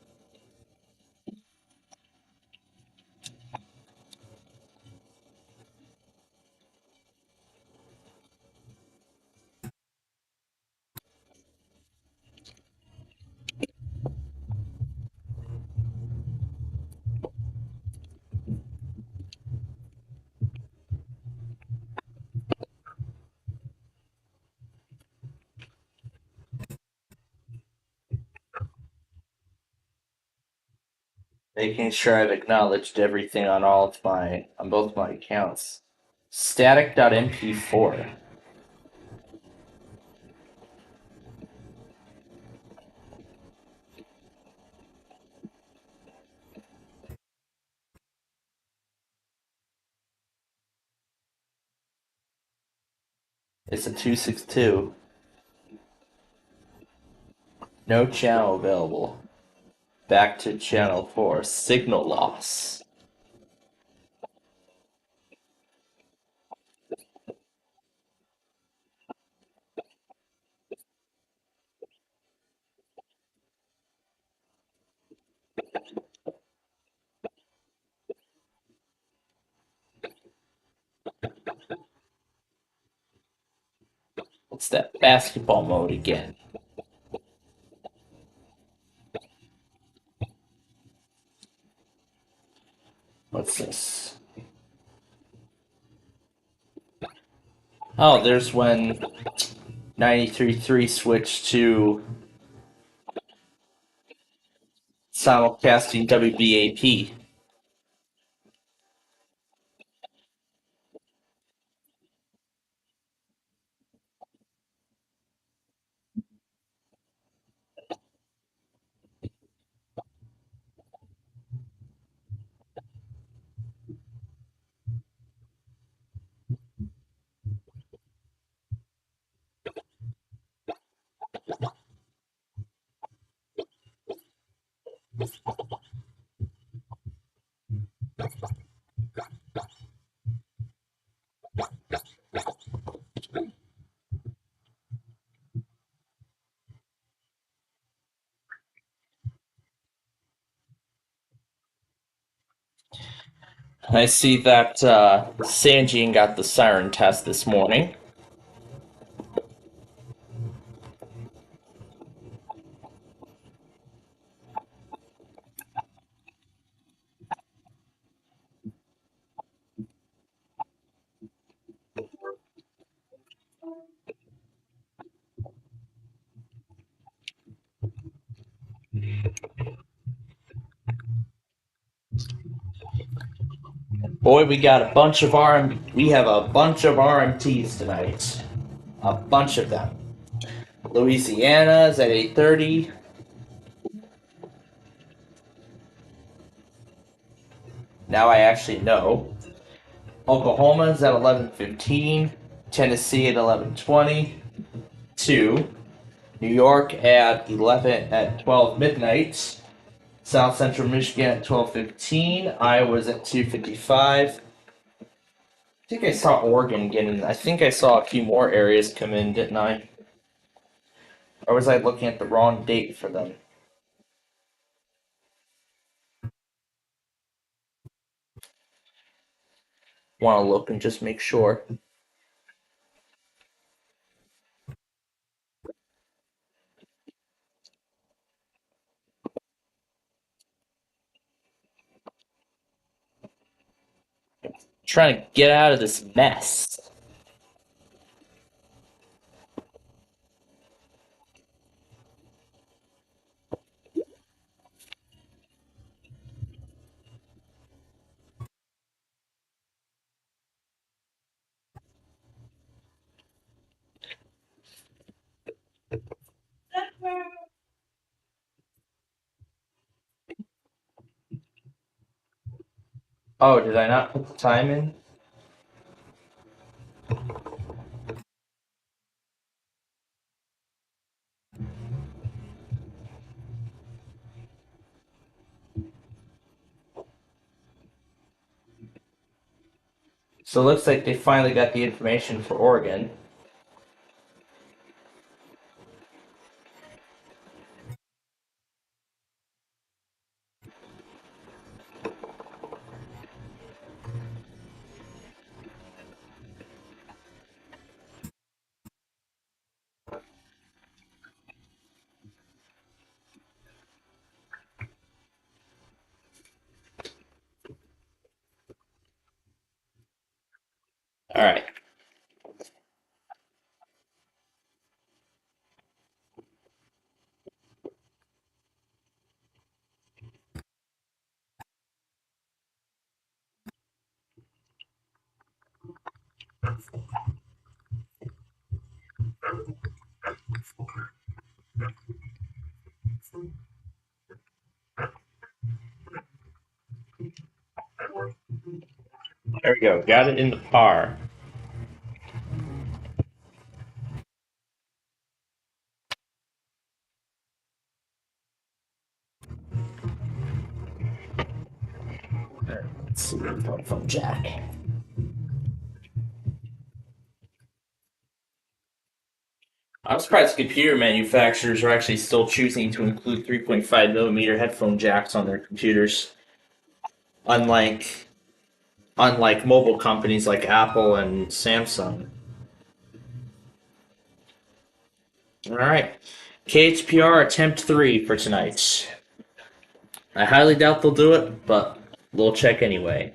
Making sure I've acknowledged everything on both my accounts. Static.mp4. It's a 262. No channel available. Back to channel 4. Signal loss. It's that basketball mode again. What's this? Oh, there's when 93.3 switched to simulcasting WBAP. I see that Sanjin got the siren test this morning. Boy, we have a bunch of RMTs tonight. A bunch of them. Louisiana's at 8:30. Now I actually know. Oklahoma's at 11:15. Tennessee at 11:20. 2. New York at 12 midnight. South Central Michigan at 12:15. Iowa's at 2:55. I think I saw Oregon get in. I think I saw a few more areas come in, didn't I? Or was I looking at the wrong date for them? Want to look and just make sure. Trying to get out of this mess. Oh, did I not put the time in? So it looks like they finally got the information for Oregon. All right. There we go. Got it in the par. Let's see from Jack. I'm surprised computer manufacturers are actually still choosing to include 3.5 millimeter headphone jacks on their computers, unlike mobile companies like Apple and Samsung. All right, KHPR attempt 3 for tonight. I highly doubt they'll do it, but we'll check anyway.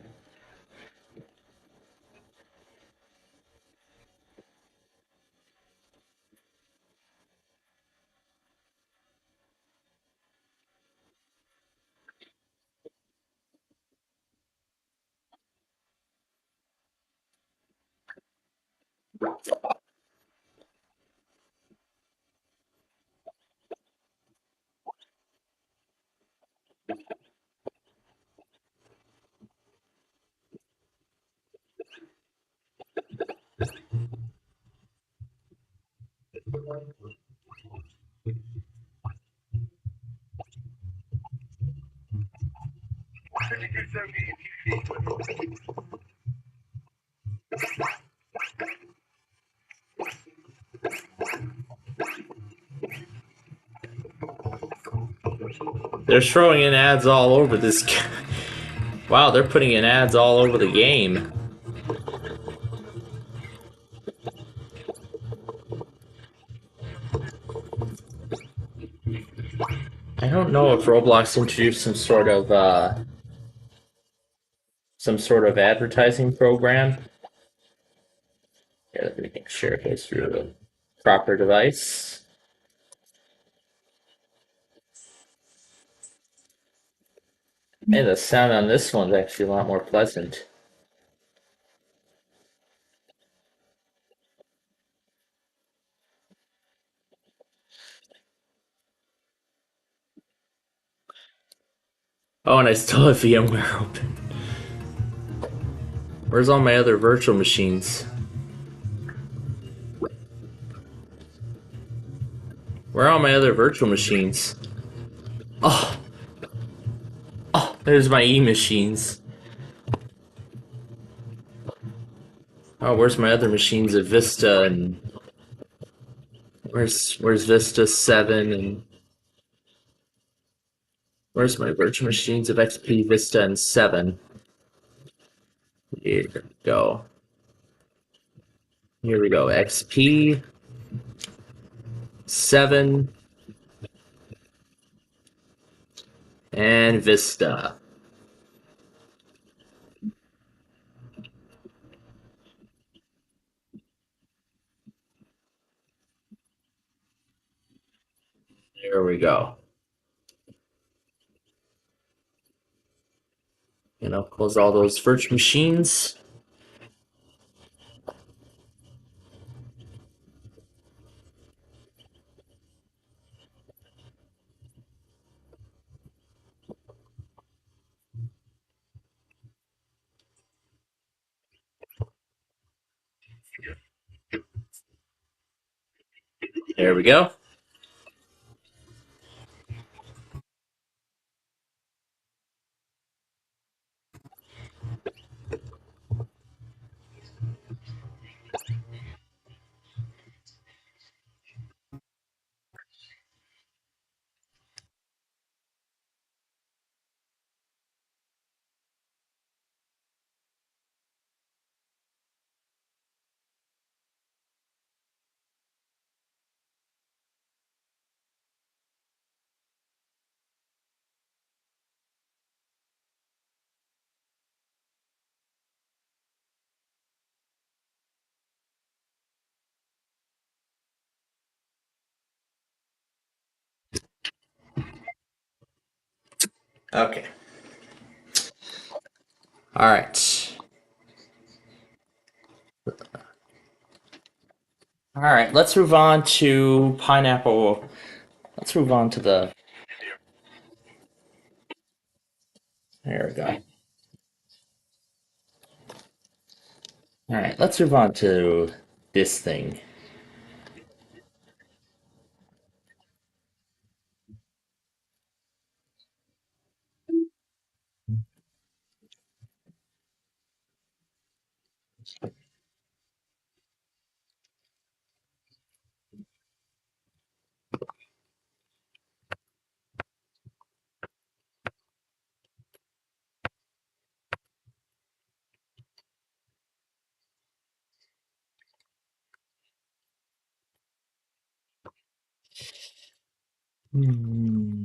They're throwing in ads all over this. Wow, they're putting in ads all over the game. I don't know if Roblox introduced some sort of advertising program. Yeah, let me make sure it goes through the proper device. Hey, the sound on this one's actually a lot more pleasant. Oh, and I still have VMware open. Where's all my other virtual machines? Where are all my other virtual machines? Oh, there's my E-machines. Oh, where's my other machines of Vista and where's Vista 7 and where's my virtual machines of XP, Vista, and 7? Here we go. Here we go. XP 7 and Vista. There we go. And I'll close all those virtual machines. There we go. Okay. All right. All right. Let's move on to pineapple. Let's move on to the. There we go. All right. Let's move on to this thing.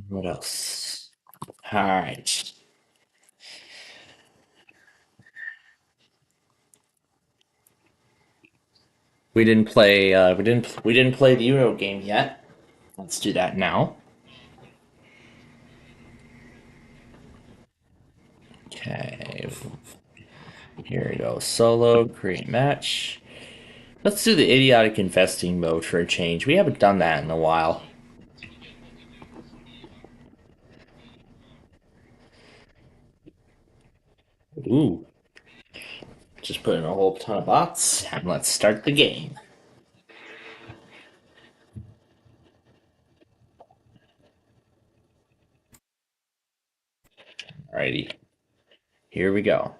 What else? All right. We didn't play. We didn't play the Euro game yet. Let's do that now. Okay. Here we go. Solo, create match. Let's do the idiotic investing mode for a change. We haven't done that in a while. Ooh. Just put in a whole ton of bots, and let's start the game. Alrighty. Here we go.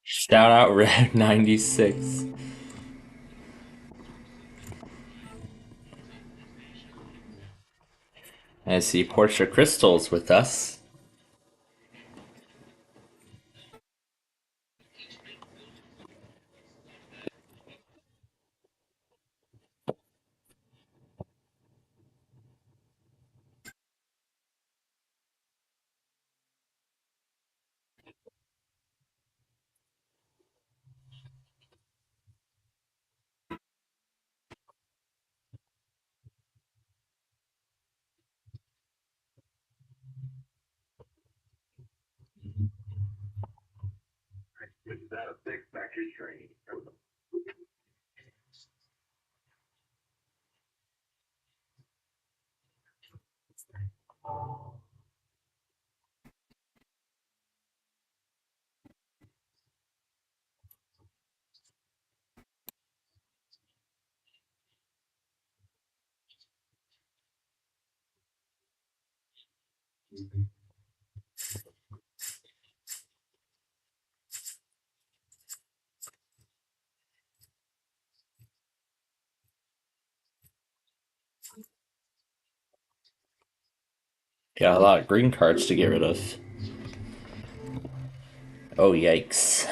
Shout out Red 96. I see Portia Crystal's with us. Got a lot of green cards to get rid of. Oh, yikes.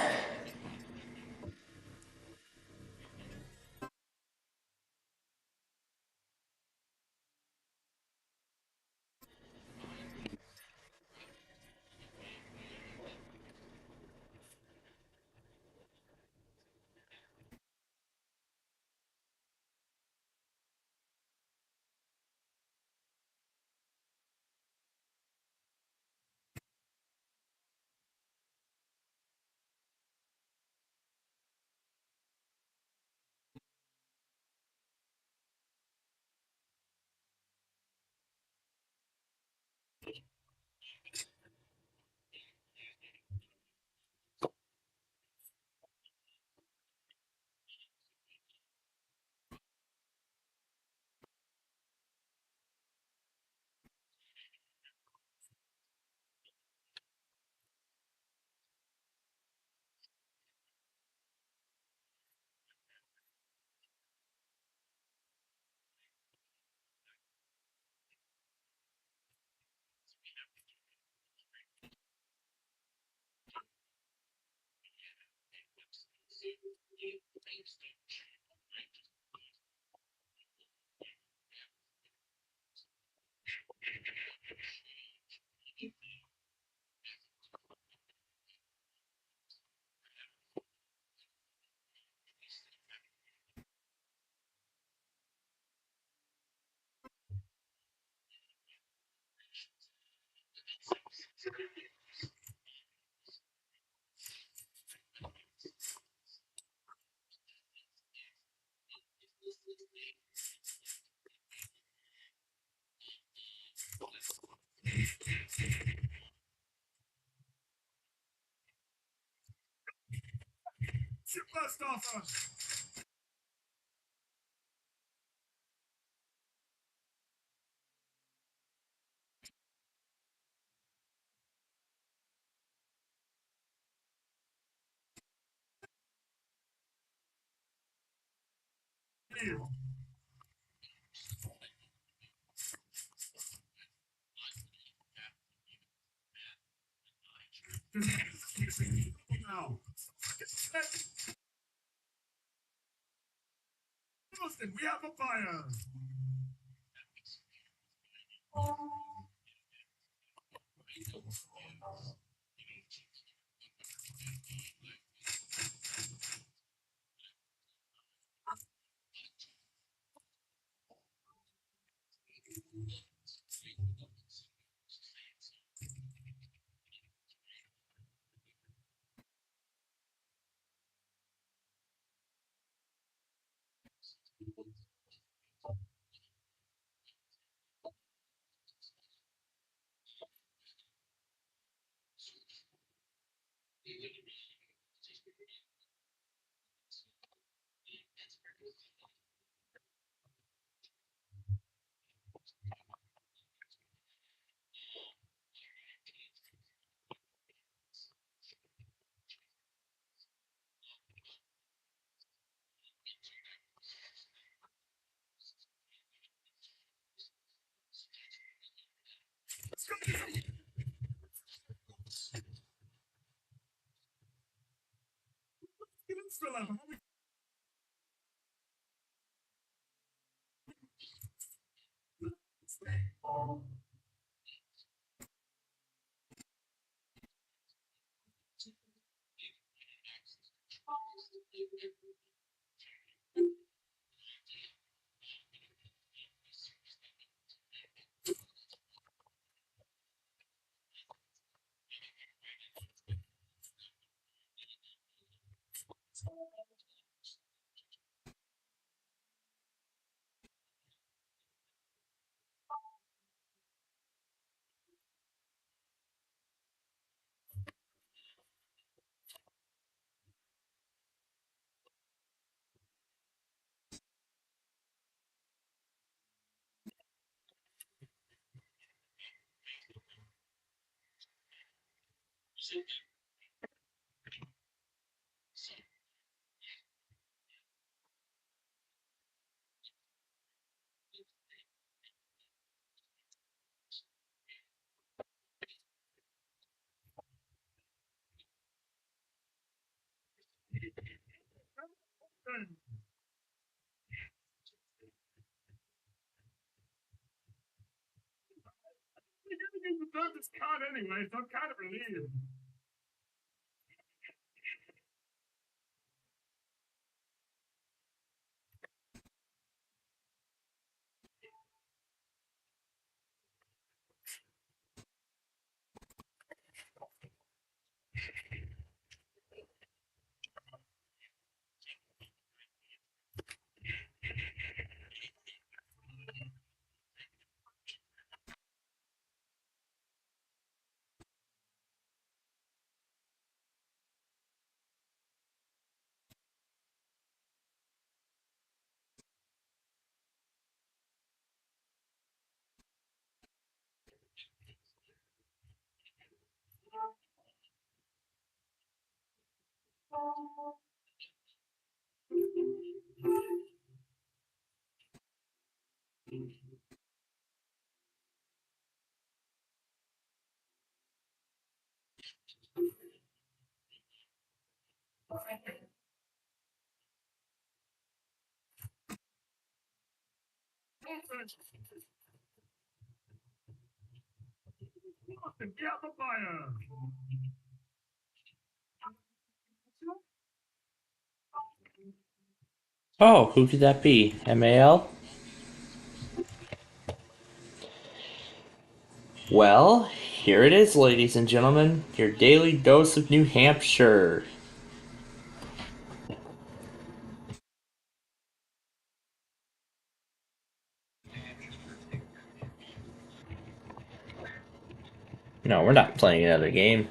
Oh, who could that be? MAL? Well, here it is, ladies and gentlemen, your daily dose of New Hampshire. No, we're not playing another game.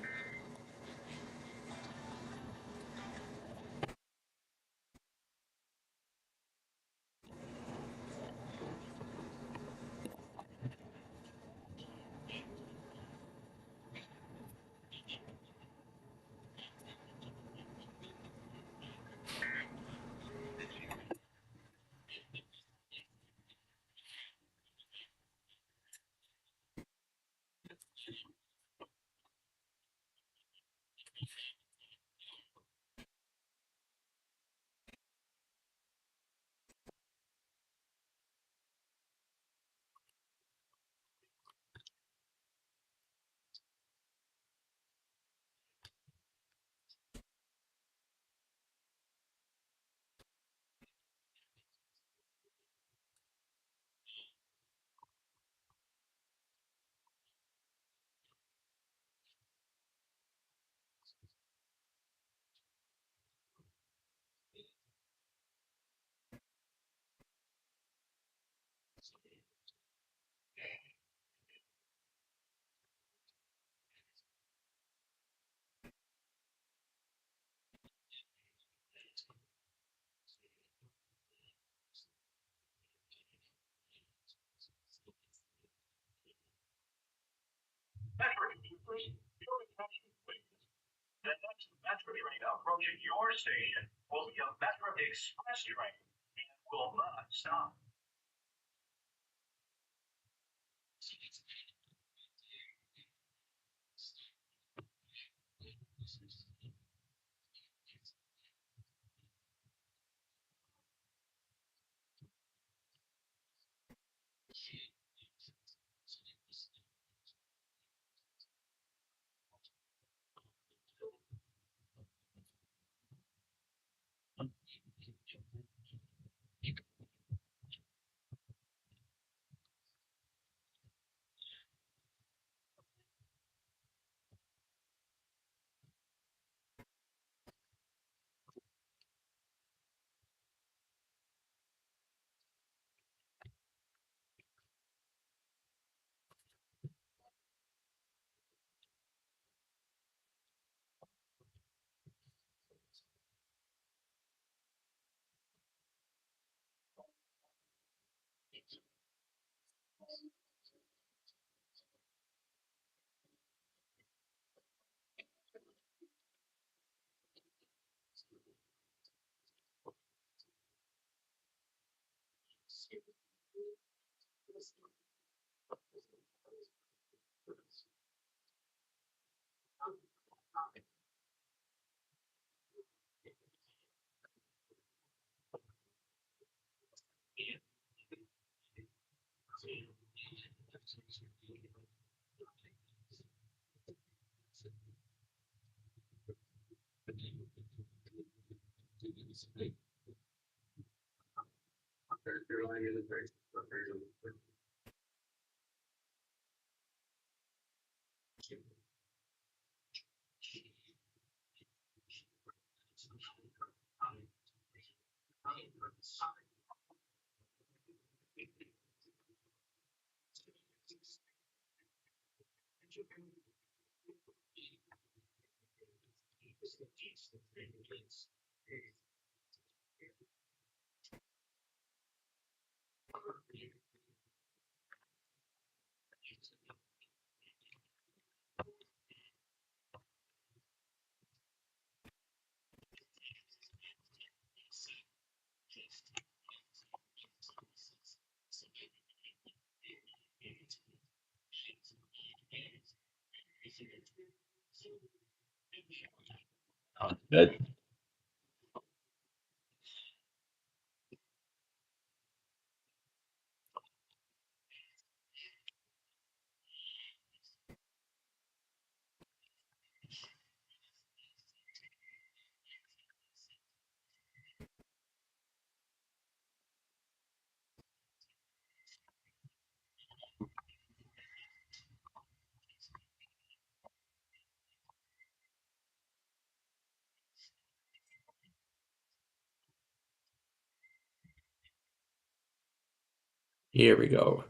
Good. Here we go.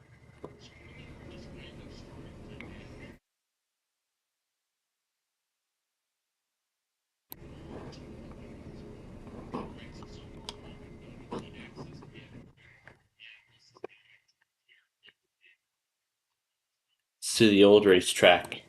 It's to the old racetrack.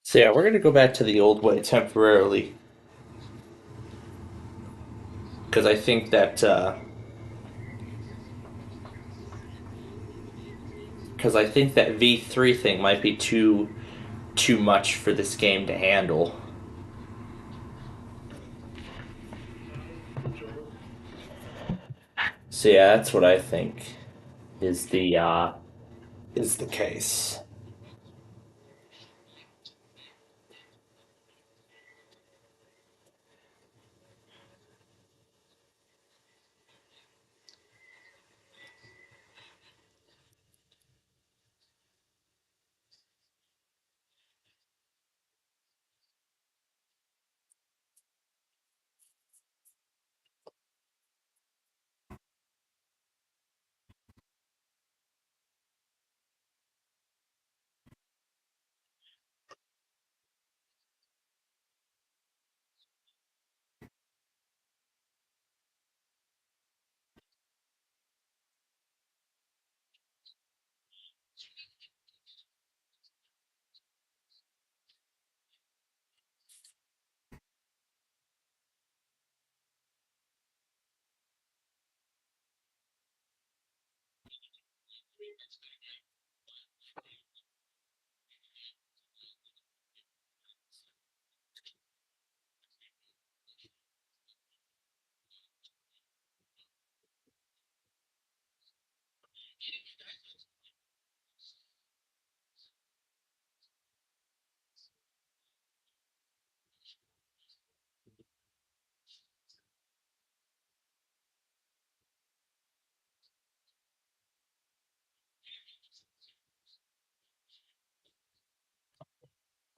So yeah, we're going to go back to the old way temporarily. Because I think that V3 thing might be too much for this game to handle. So yeah, that's what I think is the case.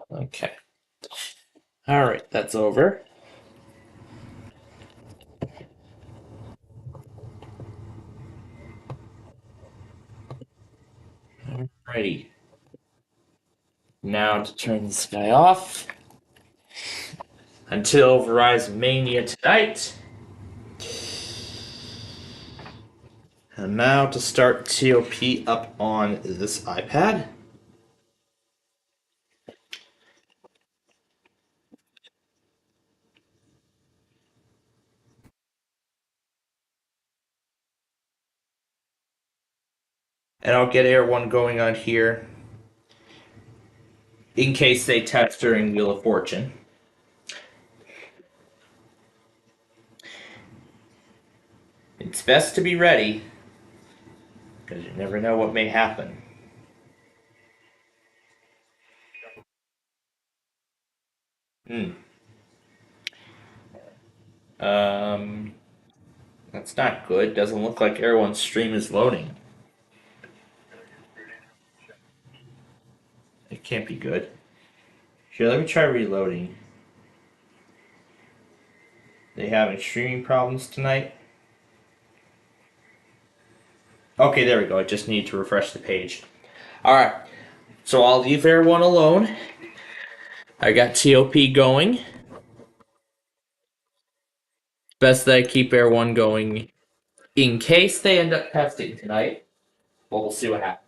Okay. All right, that's over. Alrighty. Now to turn this guy off until Verizon Mania tonight. And now to start TOP up on this iPad. And I'll get Air 1 going on here in case they test during Wheel of Fortune. It's best to be ready because you never know what may happen. That's not good. Doesn't look like Air 1's stream is loading. It can't be good. Here, let me try reloading. They having streaming problems tonight? Okay, there we go. I just need to refresh the page. Alright, so I'll leave Air 1 alone. I got TOP going. Best that I keep Air 1 going in case they end up testing tonight. But we'll see what happens.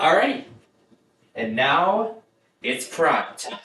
Alright, and now it's prime time.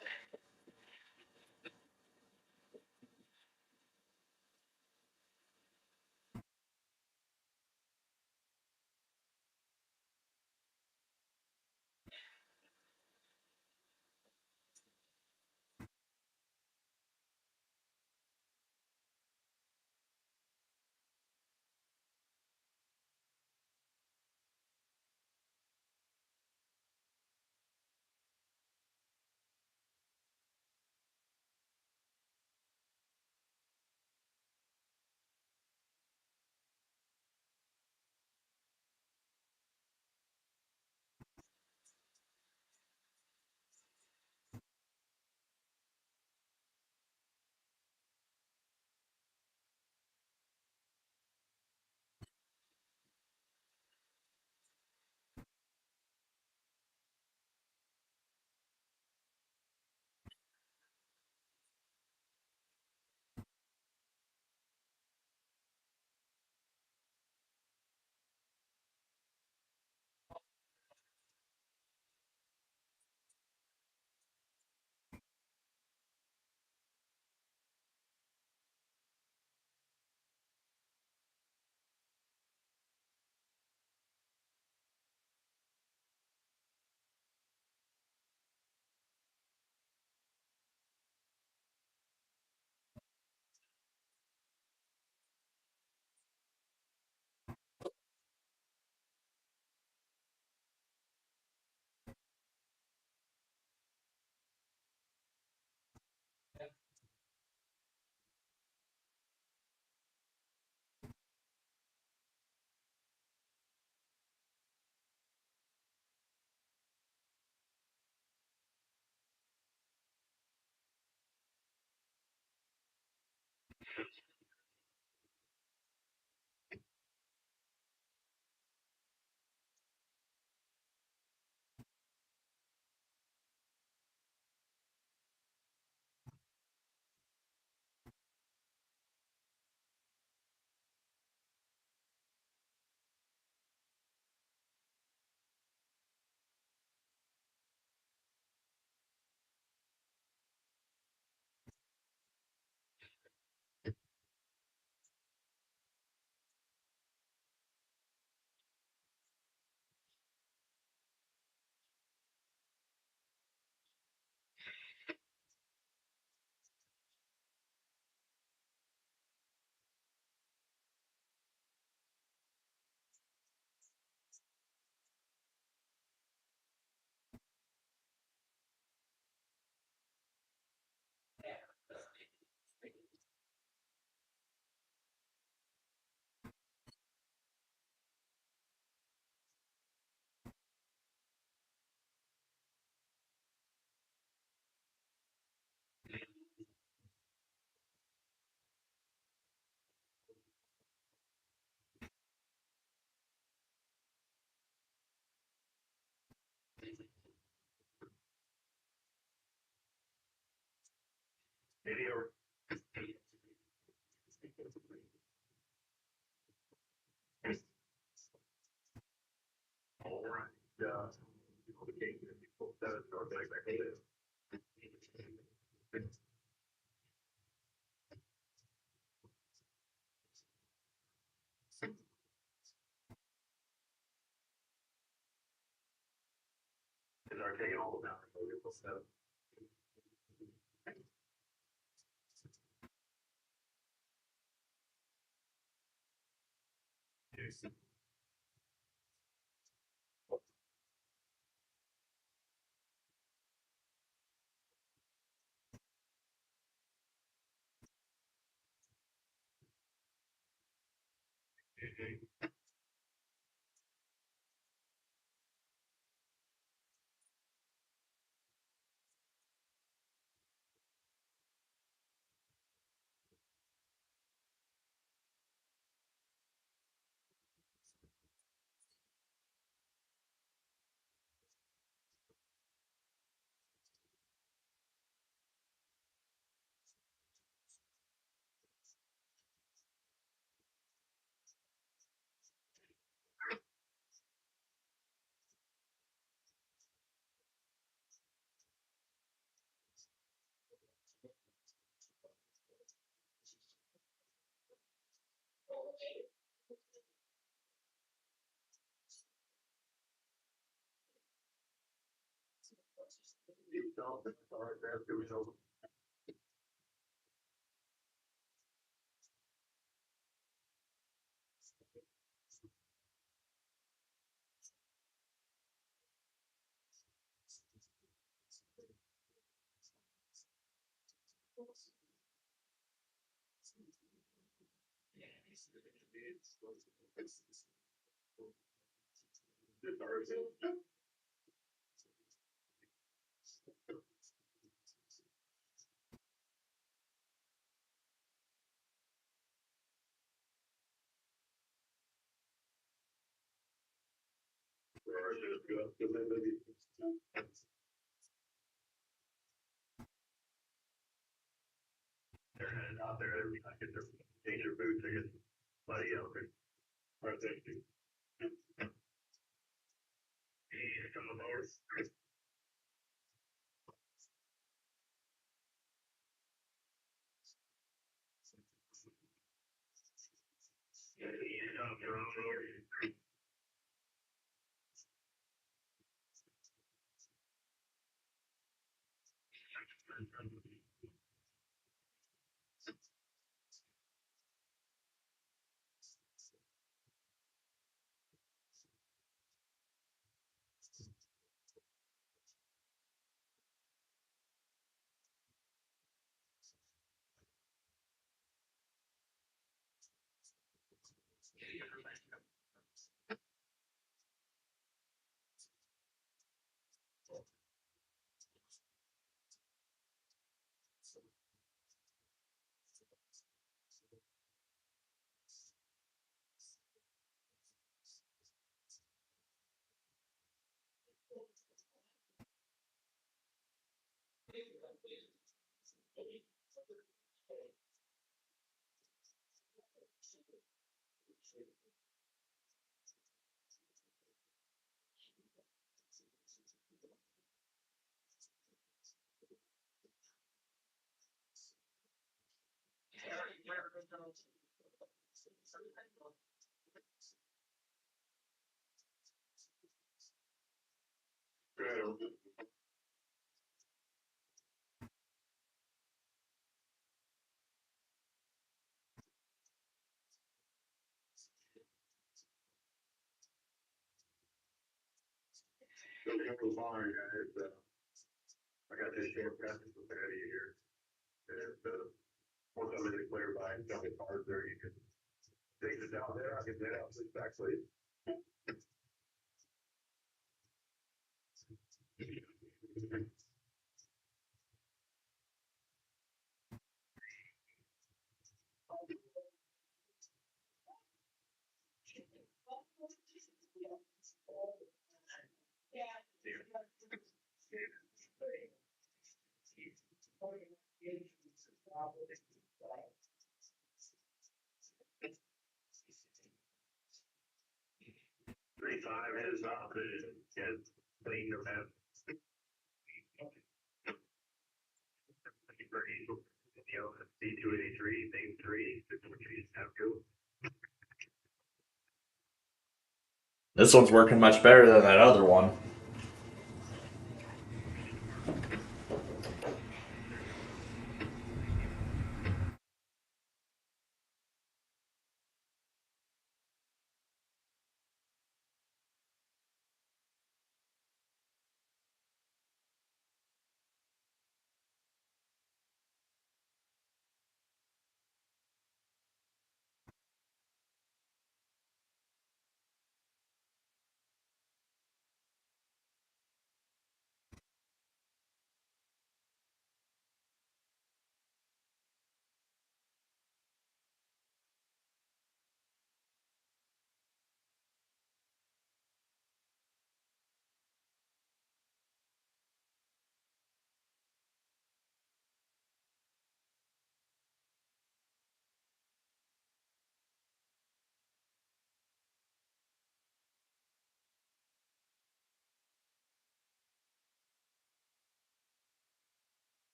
This one's working much better than that other one.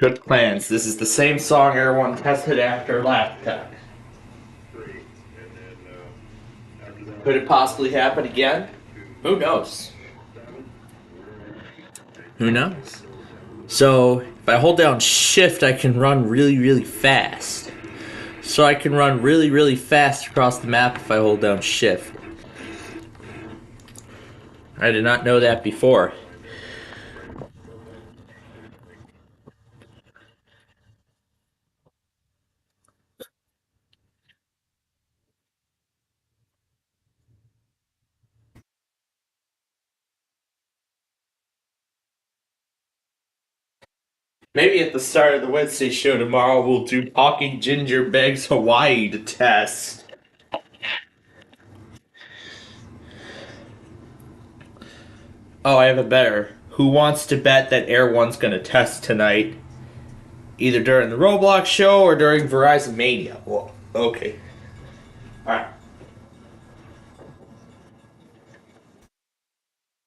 Good plans. This is the same song everyone tested after last time. Could it possibly happen again? Who knows? Who knows? So, if I hold down shift, I can run really, really fast. So I can run really, really fast across the map if I hold down shift. I did not know that before. Maybe at the start of the Wednesday show tomorrow, we'll do Talking Ginger Begs Hawaii to test. Oh, I have a better. Who wants to bet that Air One's gonna test tonight? Either during the Roblox show or during Verizon Mania. Well, okay. Alright.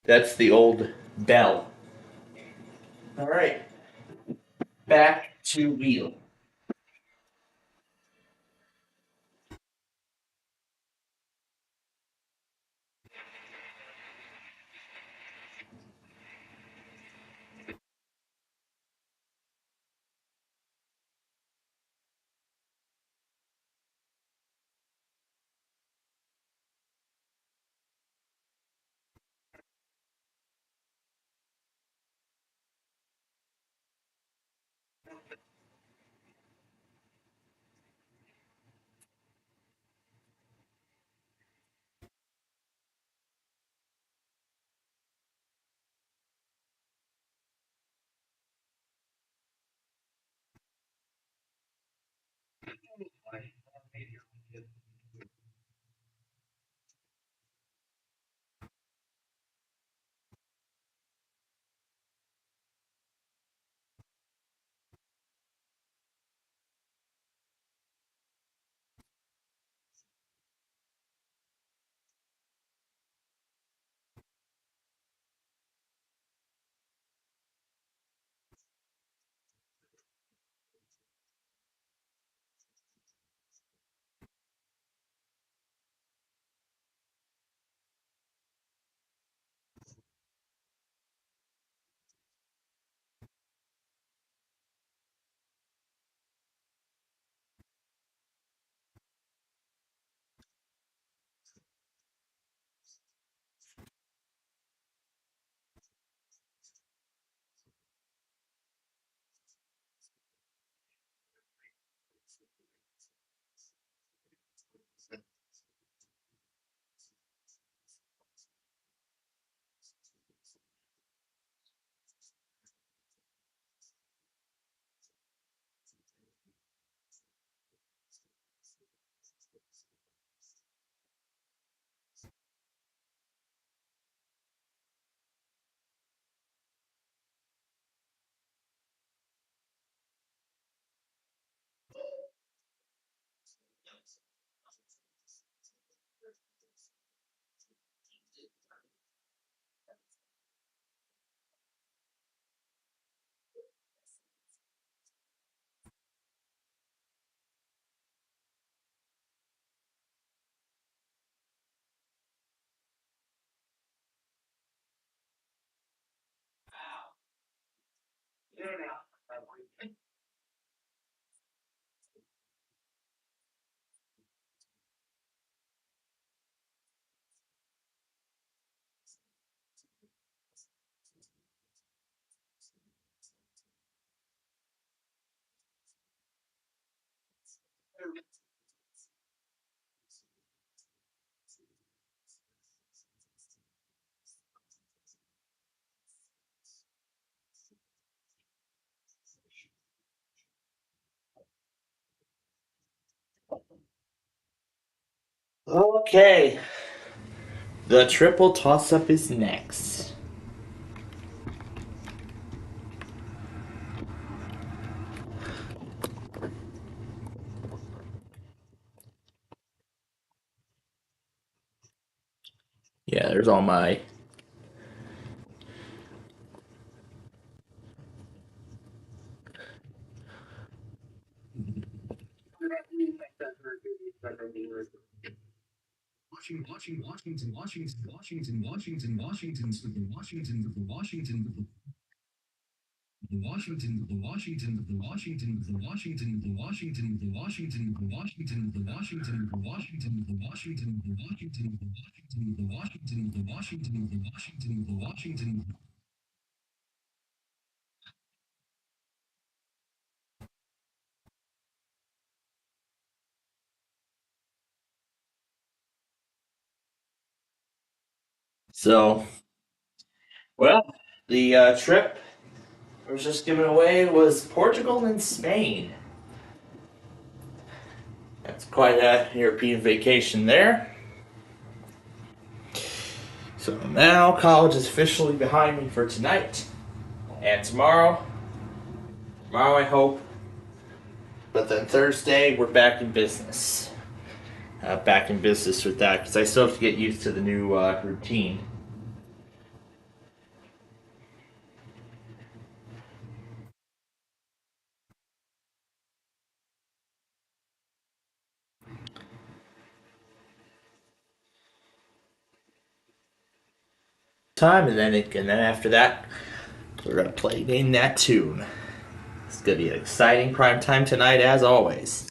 That's the old bell. Alright. Back to wheel. Okay. The triple toss up is next. Yeah, there's all my. So, well, the trip I was just giving away was Portugal and Spain. That's quite a European vacation there. So now college is officially behind me for tonight. And tomorrow I hope. But then Thursday, we're back in business. Back in business with that because I still have to get used to the new routine. Time and then after that, we're gonna play in that tune. It's gonna be an exciting prime time tonight as always.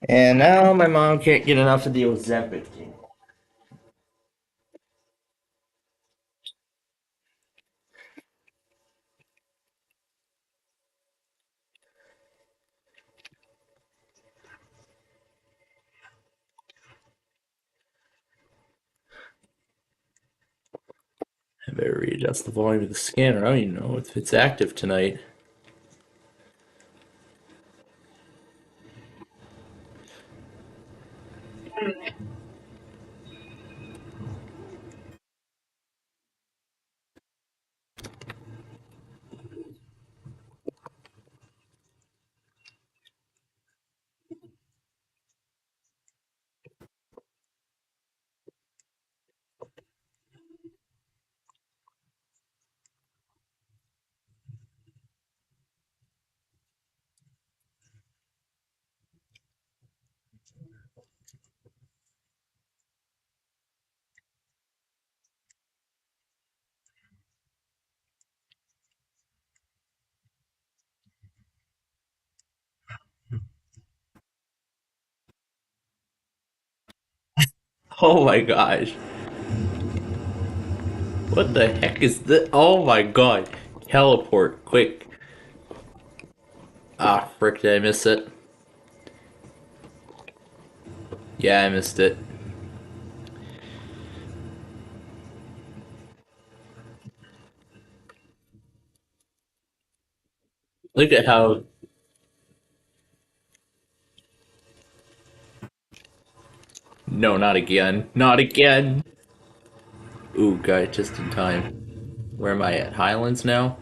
And now my mom can't get enough of the Ozempic. I better readjust the volume of the scanner. I don't even know if it's active tonight. Oh my gosh. What the heck is this? Oh my god. Teleport, quick. Ah, frick, did I miss it? Yeah, I missed it. Look at how. No, not again. Not again! Ooh, guy, just in time. Where am I at? Highlands now?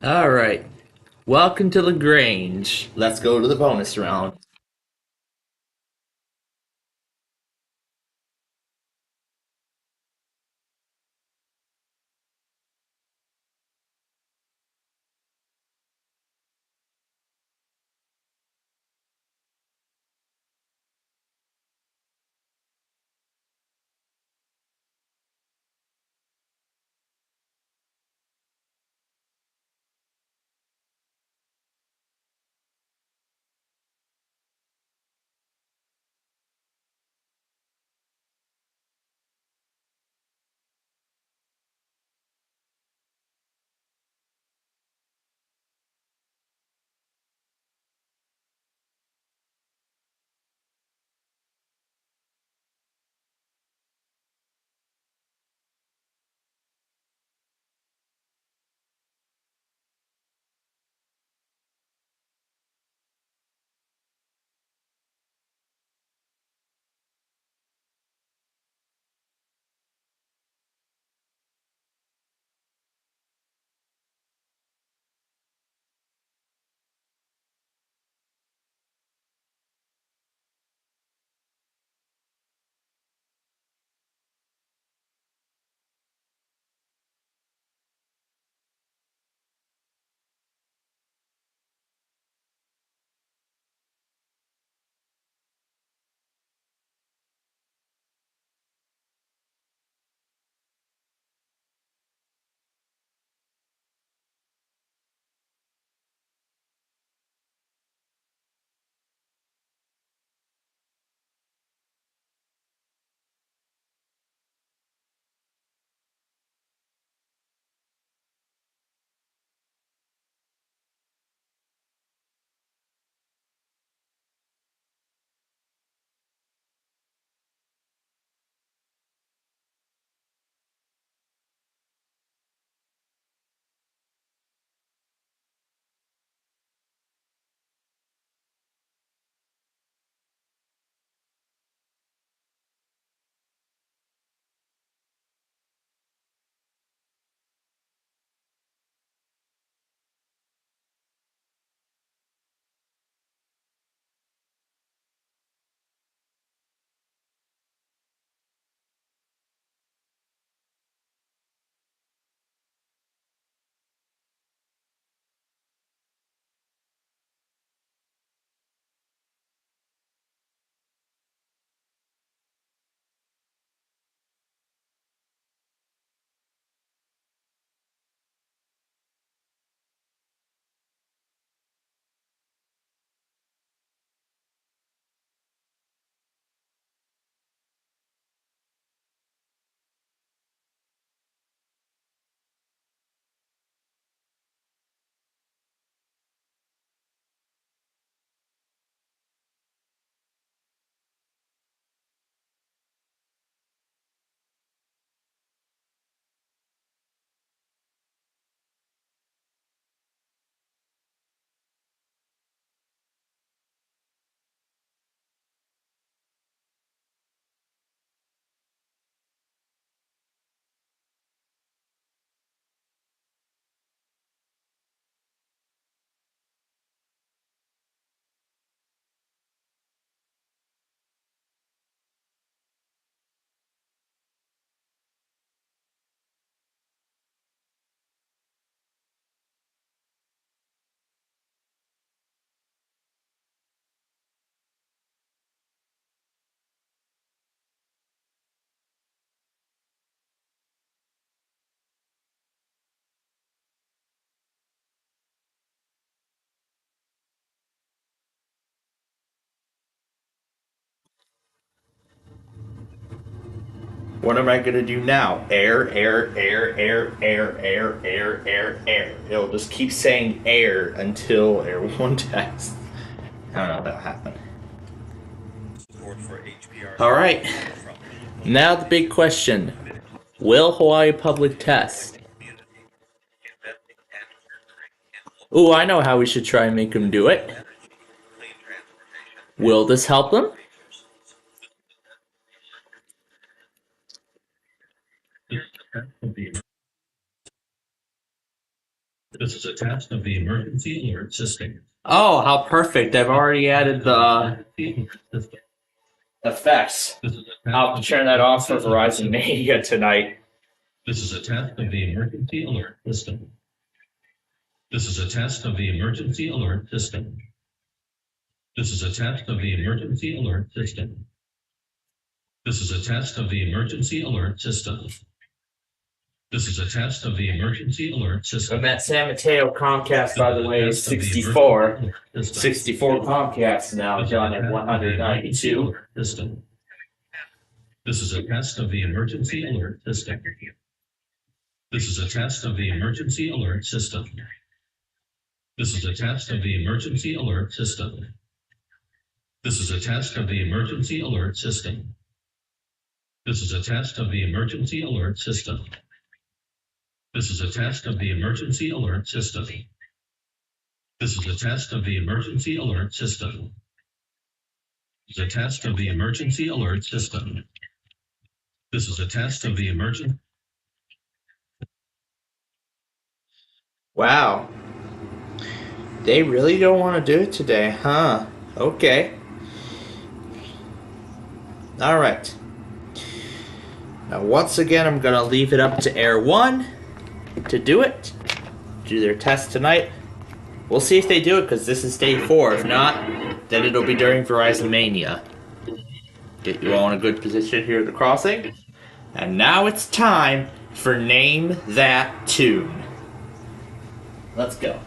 Alright. Welcome to LaGrange. Let's go to the bonus round. What am I gonna do now? Air, air, air, air, air, air, air, air, air. It'll just keep saying air until air one tests. I don't know what'll happen. Alright. Now the big question. Will Hawaii Public test? Ooh, I know how we should try and make them do it. Will this help them? This is a test of the emergency alert system. Oh, how perfect. I've already added the effects. I'll have to turn that off for Verizon Mania tonight. This is a test of the emergency alert system. This is a test of the emergency alert system. This is a test of the emergency alert system. This is a test of the emergency alert system. This is a test of the emergency alert system. And that San Mateo Comcast, by the way, is 64. 64 Comcasts now, done at 192. System. This is a test of the emergency alert system. This is a test of the emergency alert system. This is a test of the emergency alert system. This is a test of the emergency alert system. This is a test of the emergency alert system. This is a test of the emergency alert system. This is a test of the emergency alert system. This is a test of the emergency alert system. This is a test of the emergency. Wow. They really don't want to do it today, huh? Okay. Alright. Now, once again, I'm going to leave it up to Air 1 to do it. Do their test tonight. We'll see if they do it, because this is day 4. If not, then it'll be during Verizon Mania. Get you all in a good position here at the crossing. And now it's time for Name That Tune. Let's go.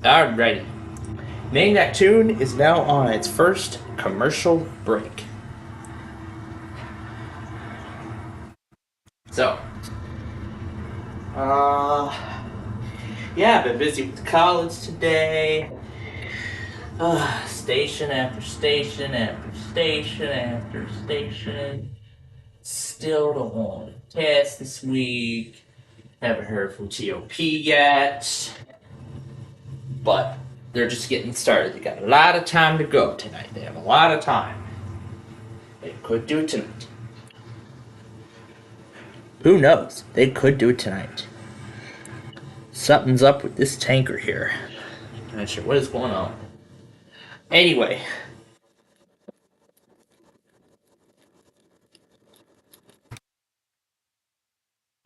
Alrighty. Name That Tune is now on its first commercial break. So, yeah, I've been busy with college today. Station after station after station after station. Still don't want to test this week. Haven't heard from TOP yet. But they're just getting started. They got a lot of time to go tonight. They have a lot of time. They could do it tonight. Who knows? They could do it tonight. Something's up with this tanker here. I'm not sure what is going on. Anyway.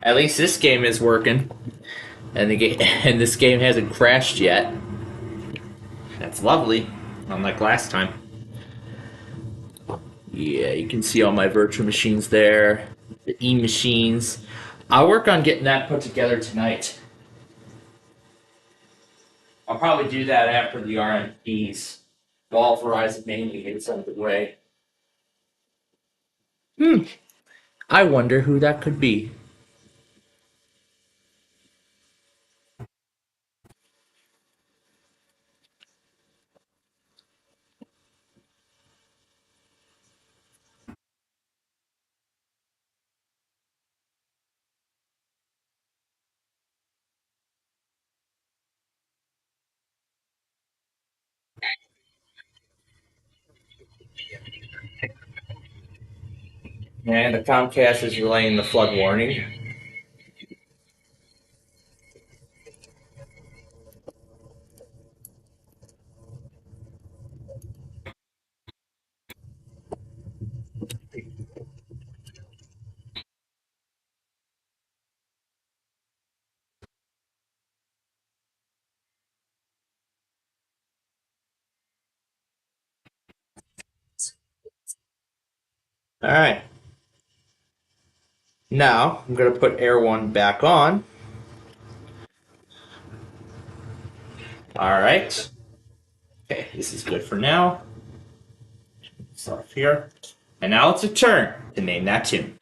At least this game is working. And this game hasn't crashed yet. That's lovely. Unlike last time. Yeah, you can see all my virtual machines there. The E-machines. I'll work on getting that put together tonight. I'll probably do that after the RMPs. All Verizon mainly gets out of the way. I wonder who that could be. And the Comcast is relaying the flood warning. Alright. Now, I'm going to put Air 1 back on. Alright. Okay, this is good for now. Start here. And now it's a turn to name that tune.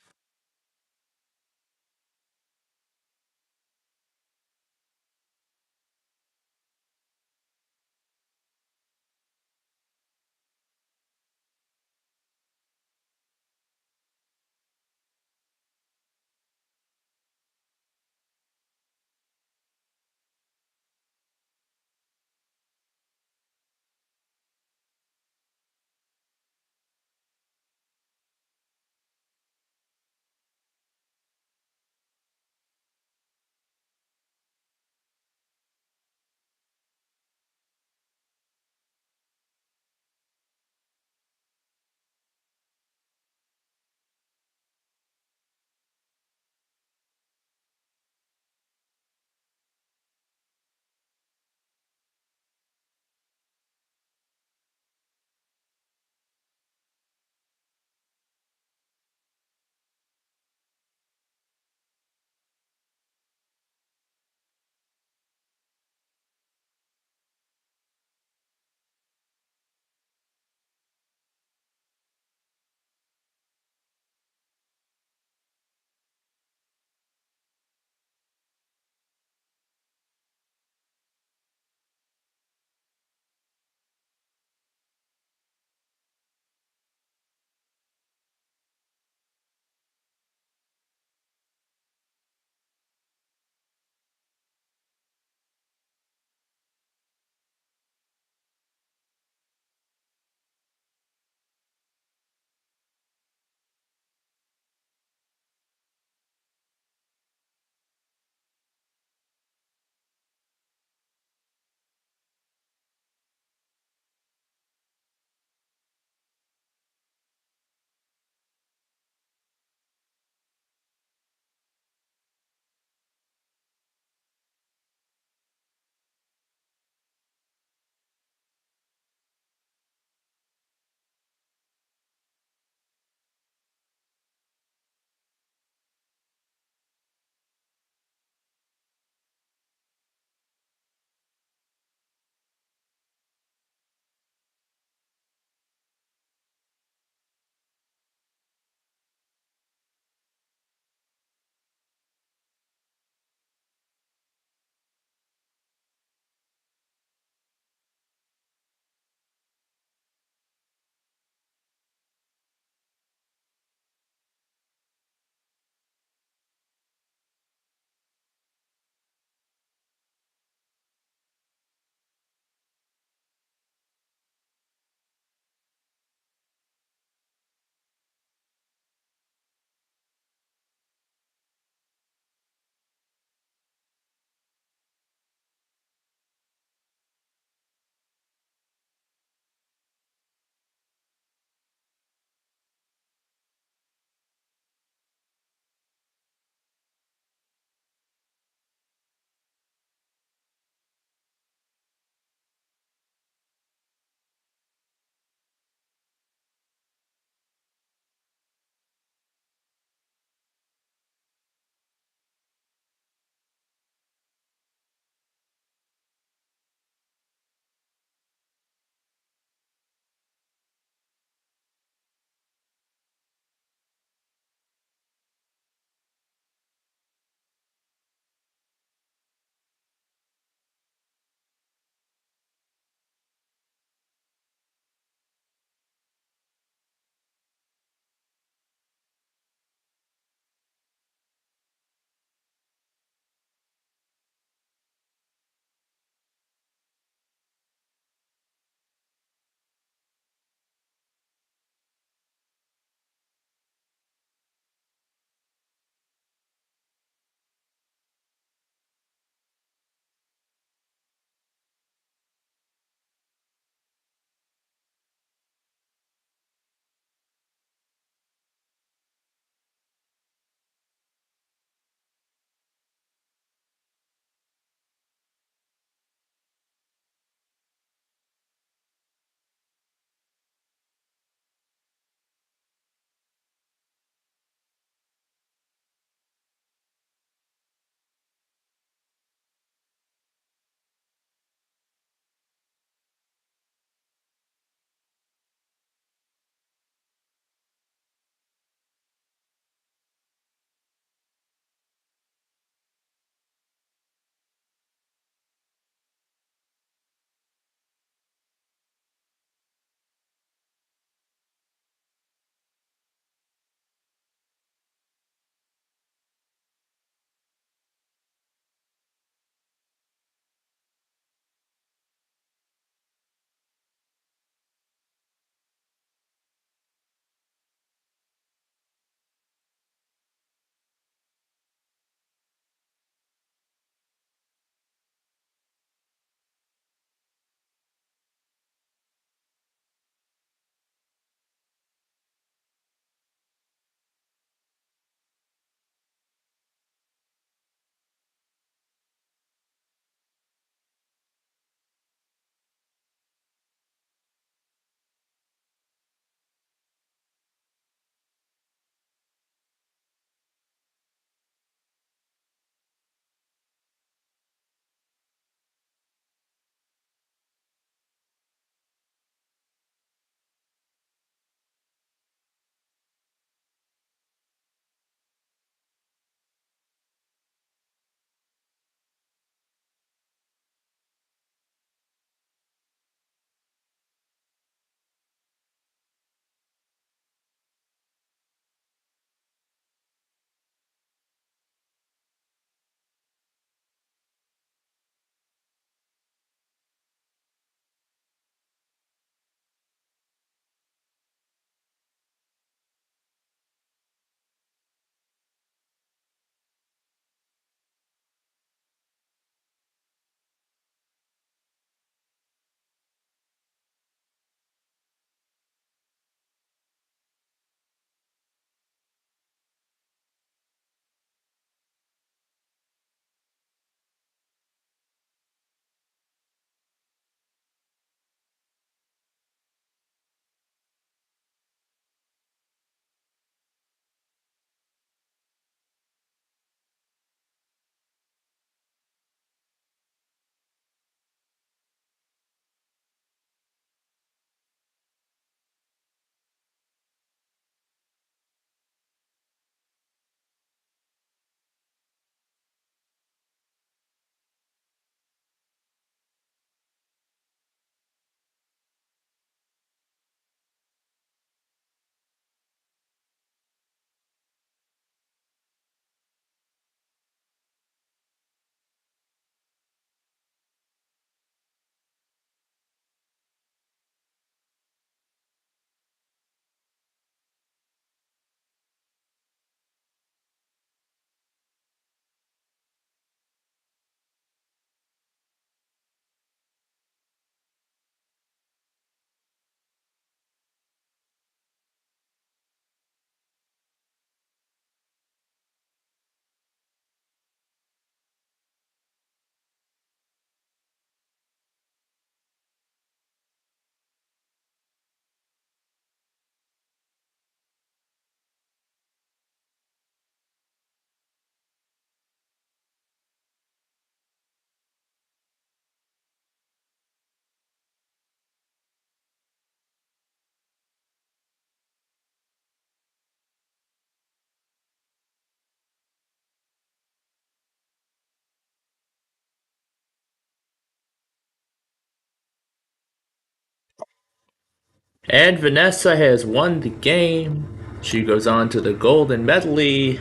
And Vanessa has won the game. She goes on to the golden medley.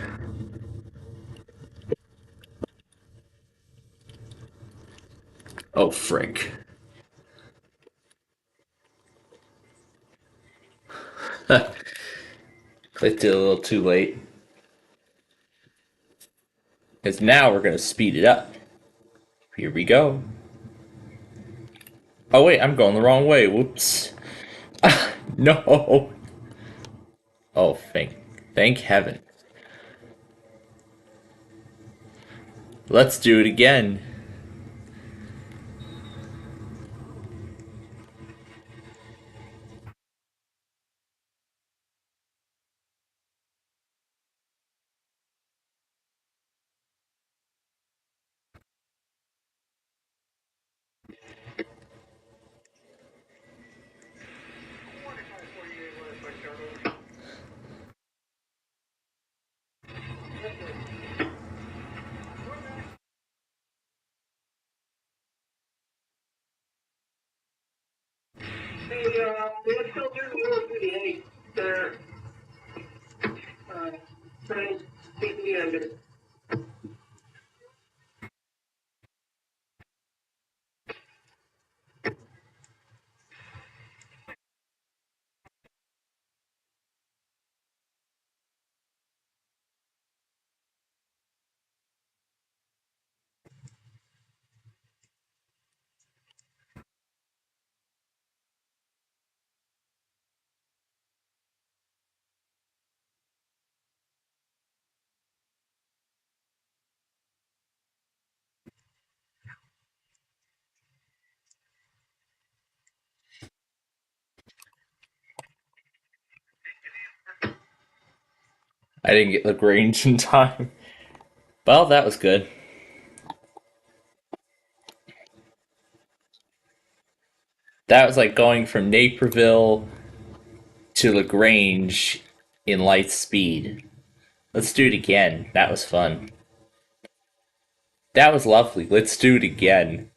Oh, frick. Clicked it a little too late. Because now we're going to speed it up. Here we go. Oh, wait, I'm going the wrong way. Whoops. No. Oh, thank heaven. Let's do it again. Let's go through the 38. They're trying to speak the end. I didn't get LaGrange in time. Well, that was good. That was like going from Naperville to LaGrange in light speed. Let's do it again. That was fun. That was lovely. Let's do it again.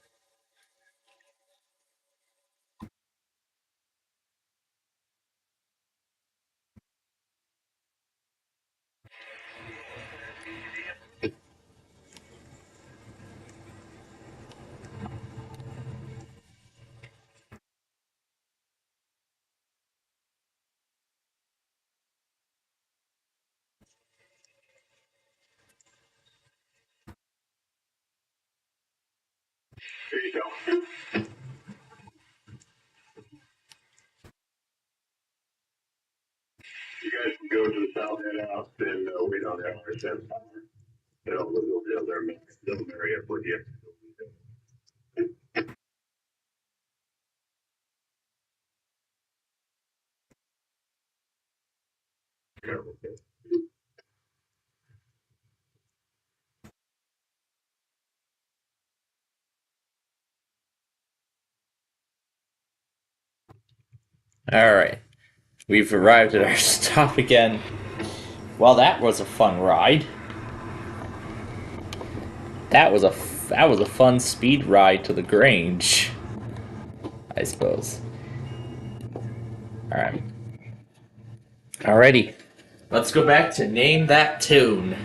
Here you go. You guys can go to the south head house and wait on that RSM. They'll be able to make the area for you. Alright. We've arrived at our stop again. Well, that was a fun ride. That was a fun speed ride to the Grange, I suppose. Alright. Alrighty. Let's go back to Name That Tune.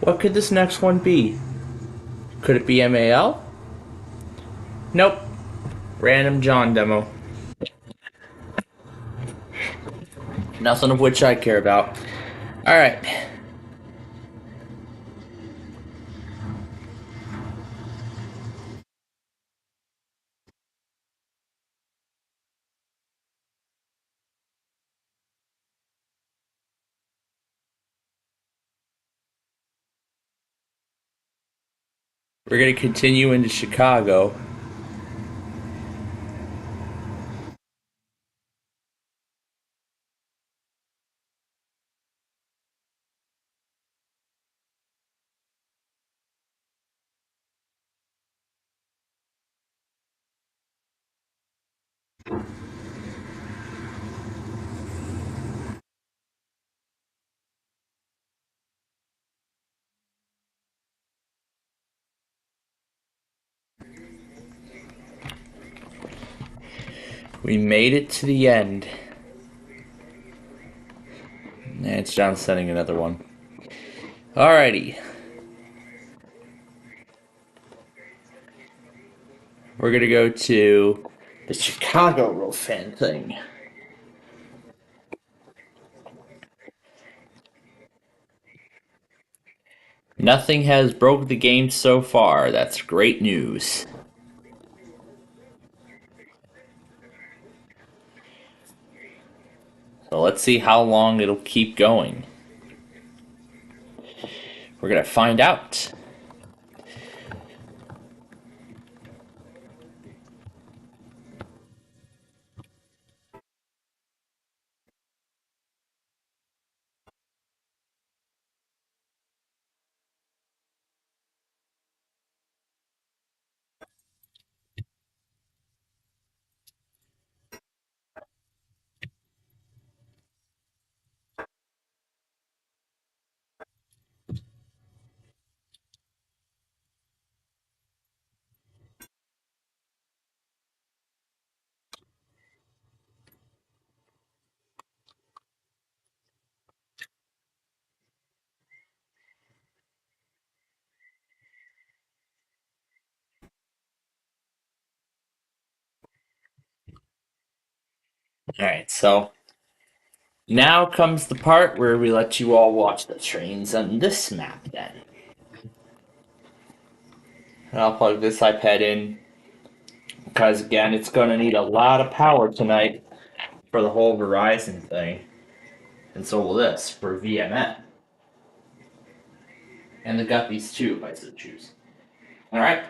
What could this next one be? Could it be MAL? Nope. Random John demo. Nothing of which I care about. Alright. We're going to continue into Chicago. We made it to the end. And it's John sending another one. Alrighty. We're gonna go to the Chicago real fan thing. Nothing has broke the game so far. That's great news. So let's see how long it'll keep going. We're gonna find out. Alright, so now comes the part where we let you all watch the trains on this map then. And I'll plug this iPad in because again it's gonna need a lot of power tonight for the whole Verizon thing. And so will this for VMN. And the guppies too, if I so choose. Alright.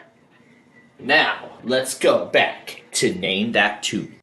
Now, let's go back to Name That Tune.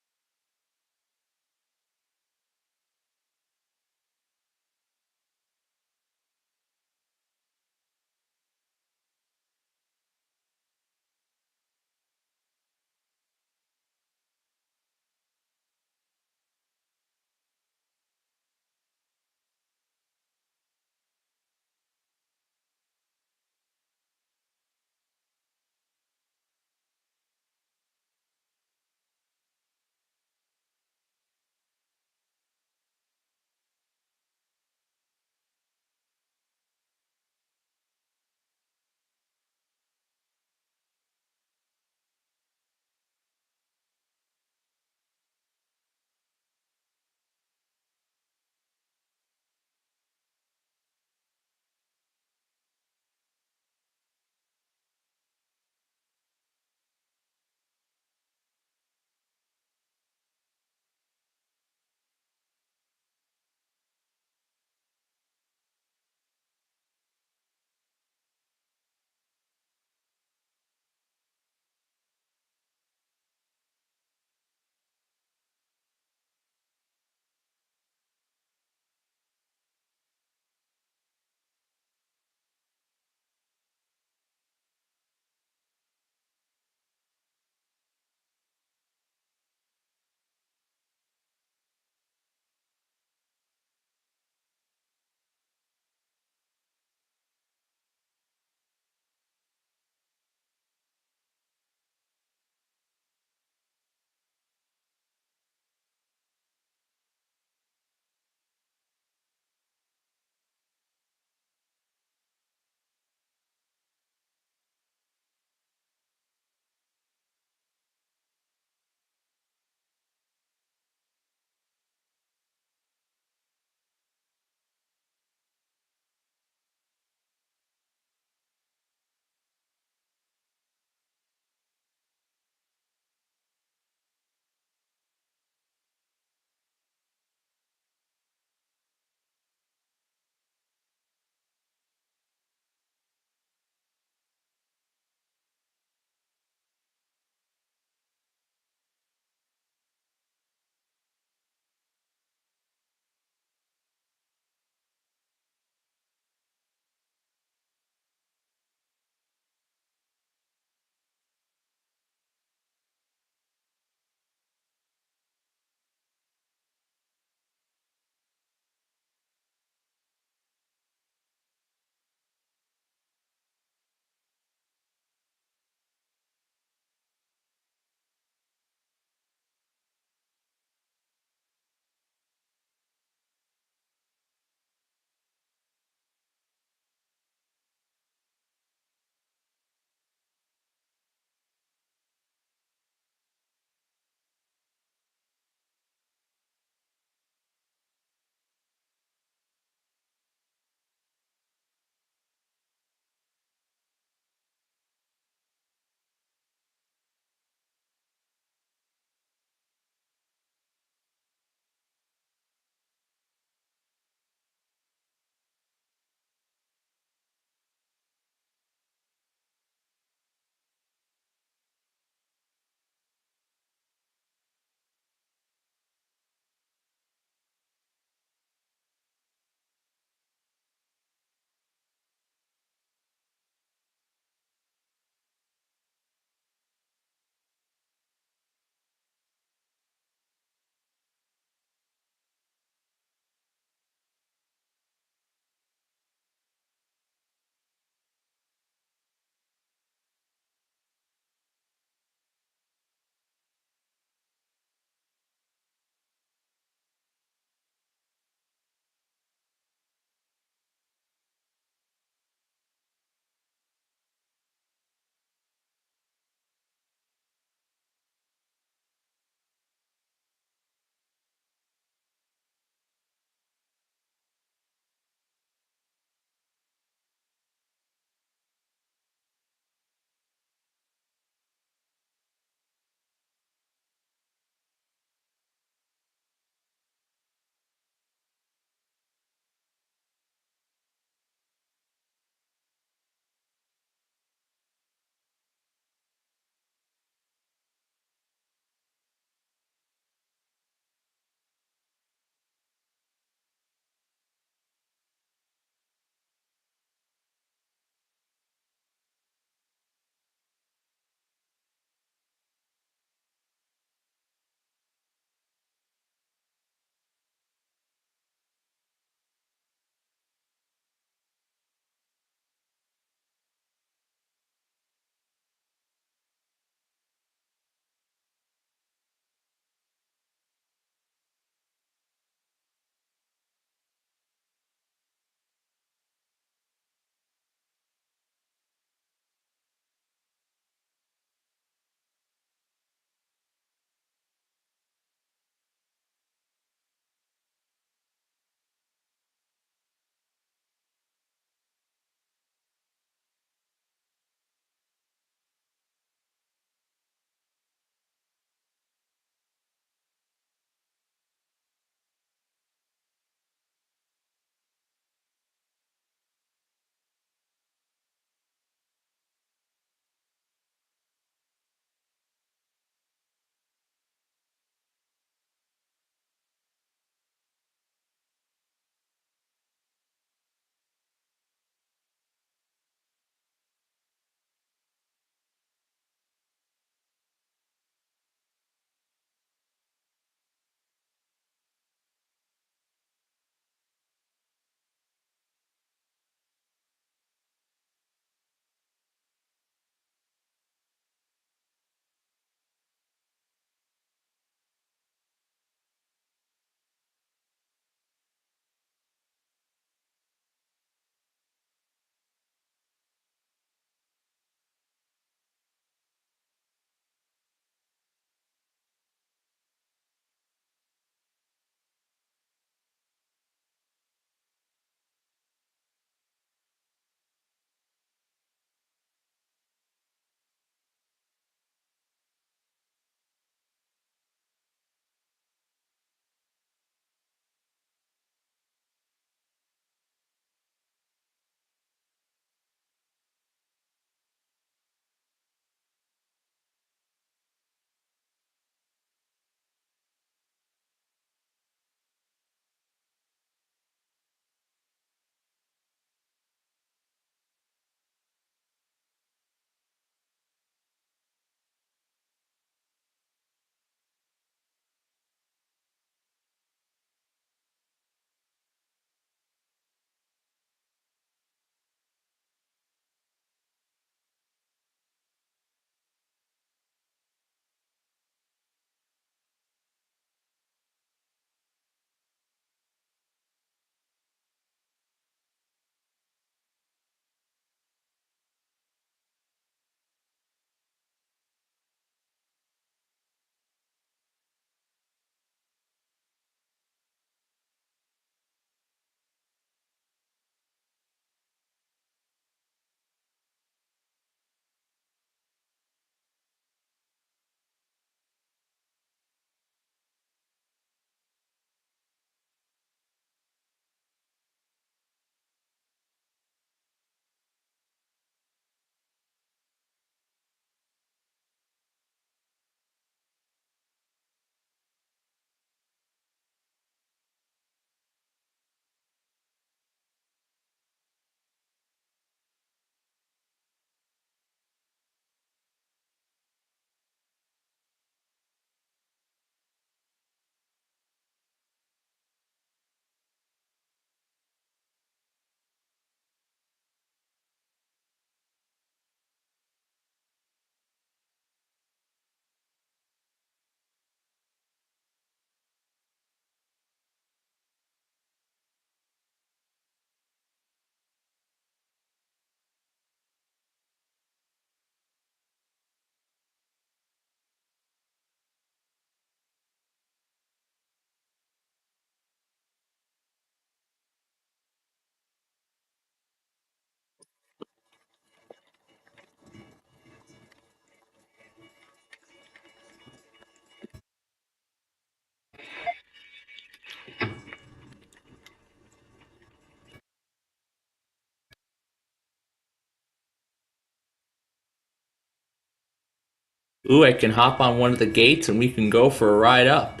Ooh, I can hop on one of the gates and we can go for a ride up.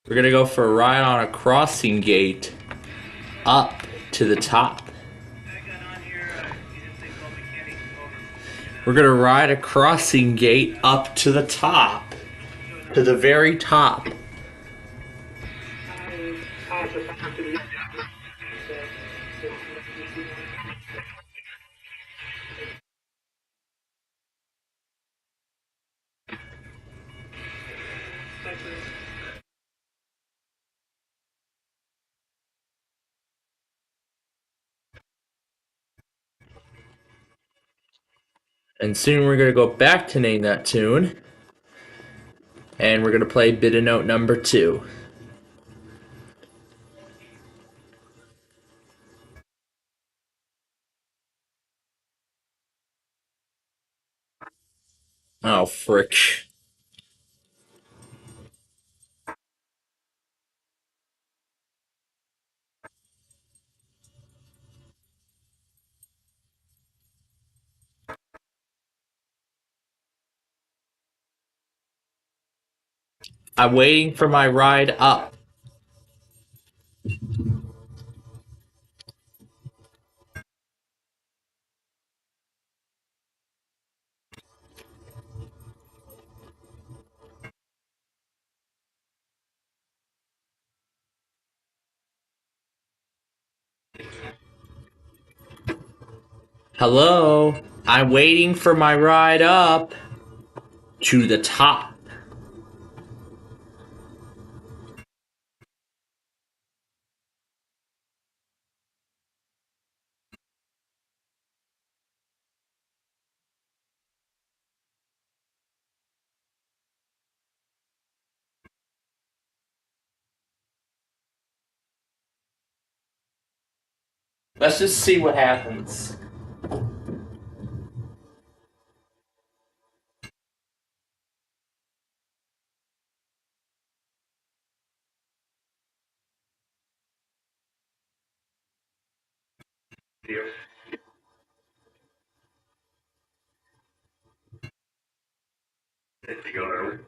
We're gonna go for a ride on a crossing gate up to the top. We're gonna ride a crossing gate up to the top. To the very top. And soon we're gonna go back to name that tune. And we're gonna play bit of note number 2. Oh, frick. I'm waiting for my ride up. Hello? I'm waiting for my ride up to the top. Let's just see what happens. Here. If you go early.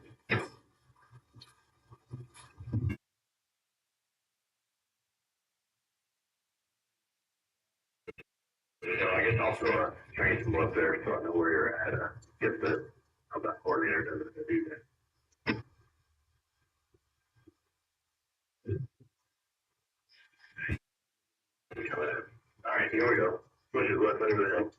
I guess I'll throw a train from up there so I know where you're at. Get the, how that coordinator does it, do that. All right, here we go. Which is left under the hill.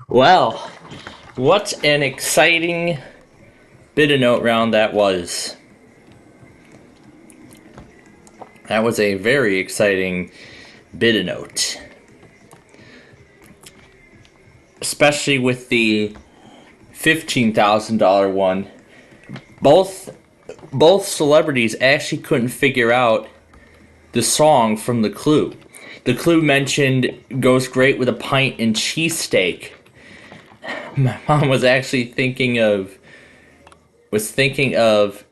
Well, what an exciting bit of note round that was. That was a very exciting bit of note. Especially with the $15,000 one. Both celebrities actually couldn't figure out the song from the clue. The clue mentioned goes great with a pint and cheesesteak. My mom was actually thinking of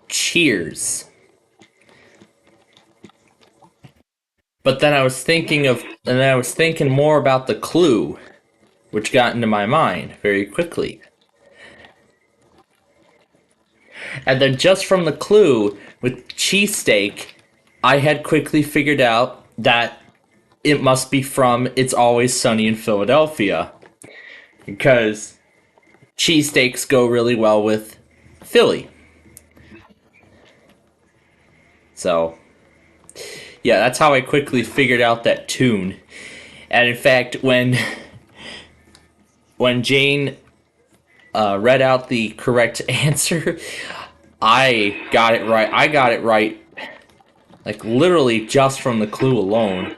Cheers. But then I was thinking more about the clue, which got into my mind very quickly. And then just from the clue with cheesesteak, I had quickly figured out that it must be from It's Always Sunny in Philadelphia. Because cheesesteaks go really well with Philly. So, yeah, that's how I quickly figured out that tune. And in fact, when Jane read out the correct answer, I got it right. I got it right. Like, literally just from the clue alone.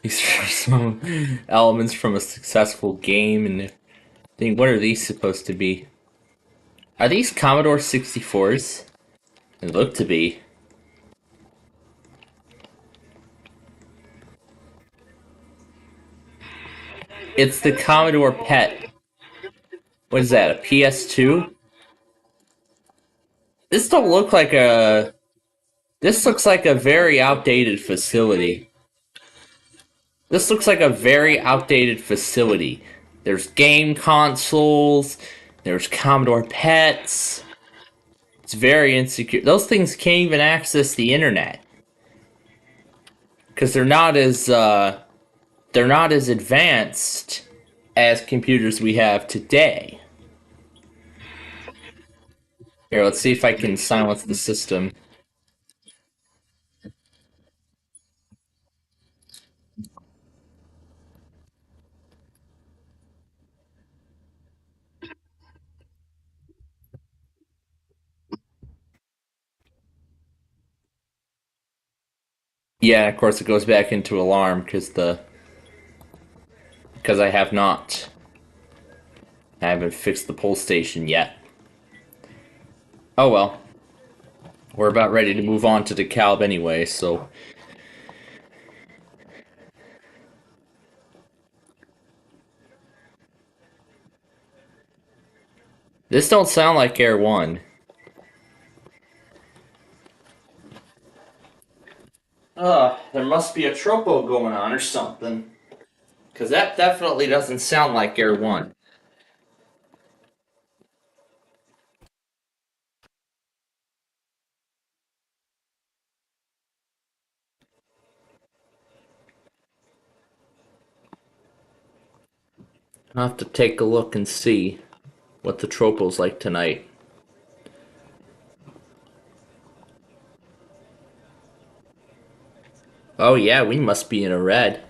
These are some elements from a successful game, and I think, what are these supposed to be? Are these Commodore 64s? They look to be. It's the Commodore PET. What is that, a PS2? This don't look like a... This looks like a very outdated facility. This looks like a very outdated facility. There's game consoles, there's Commodore PETs. It's very insecure. Those things can't even access the internet. Because they're not as advanced as computers we have today. Here, let's see if I can silence the system. Yeah, of course it goes back into alarm because I haven't fixed the pull station yet. Oh well. We're about ready to move on to DeKalb anyway, so this don't sound like Air 1. There must be a tropo going on or something. Because that definitely doesn't sound like Air 1. I'll have to take a look and see what the tropo's like tonight. Oh yeah, we must be in a red.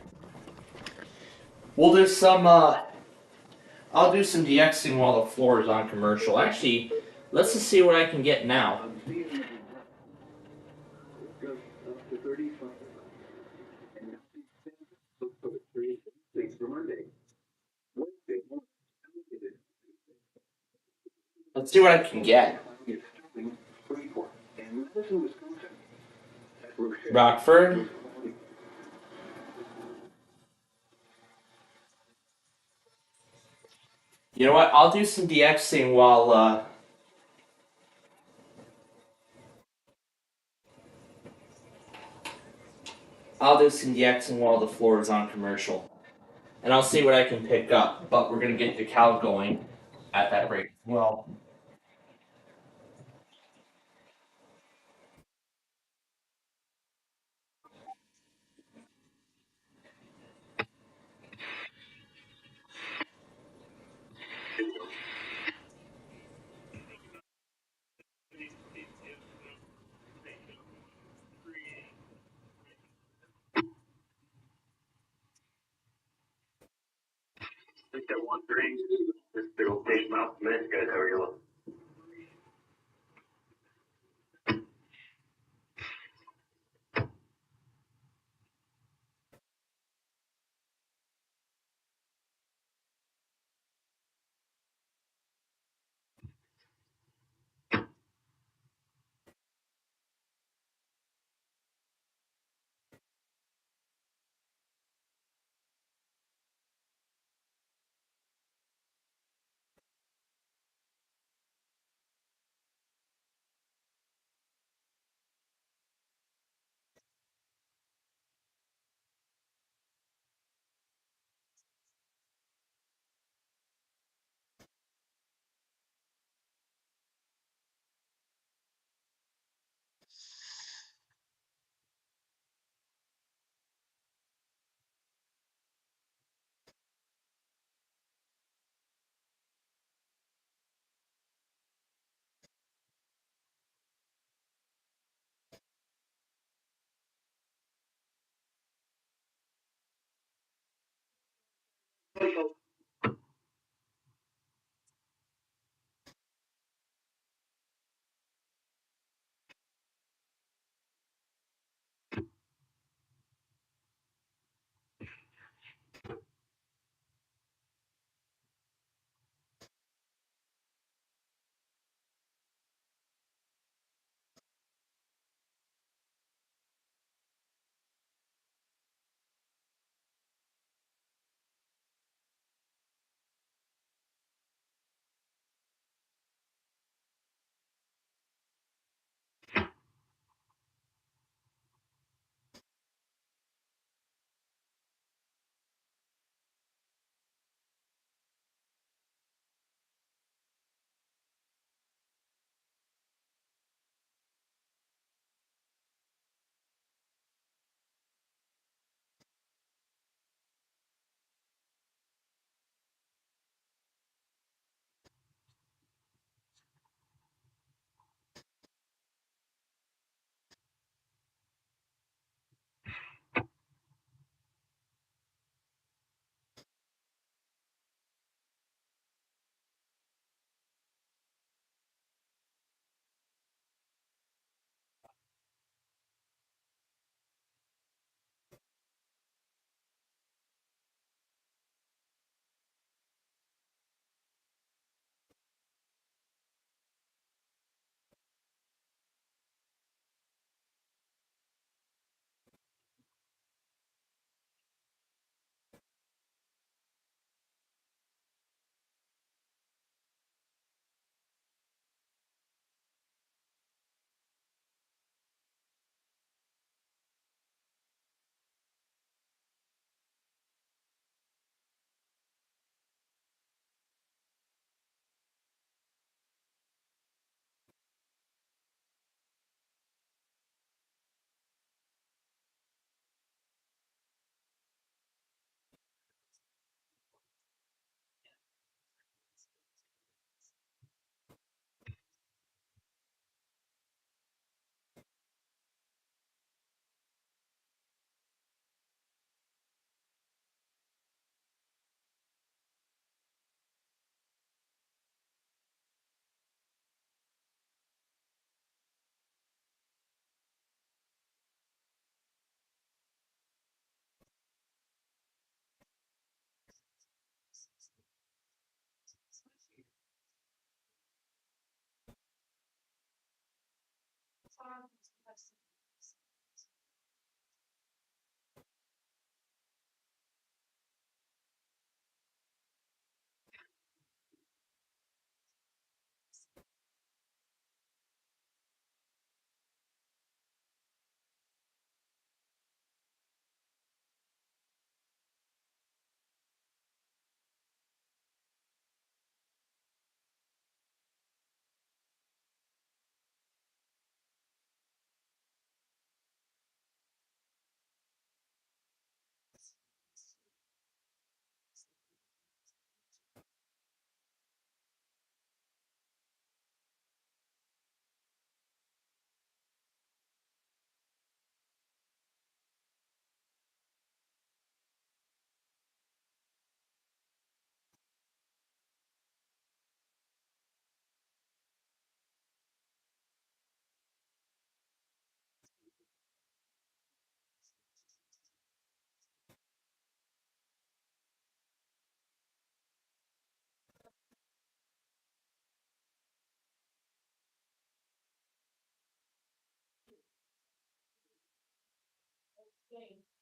We'll do some, I'll do some DXing while the floor is on commercial. Actually, let's just see what I can get now. Let's see what I can get. Rockford. You know what? I'll do some DXing while, I'll do some DXing while the floor is on commercial. And I'll see what I can pick up. But we're going to get the cow going at that rate. Well, Think that one drink, this big old fish mouth, man, guys, how are you looking? Video.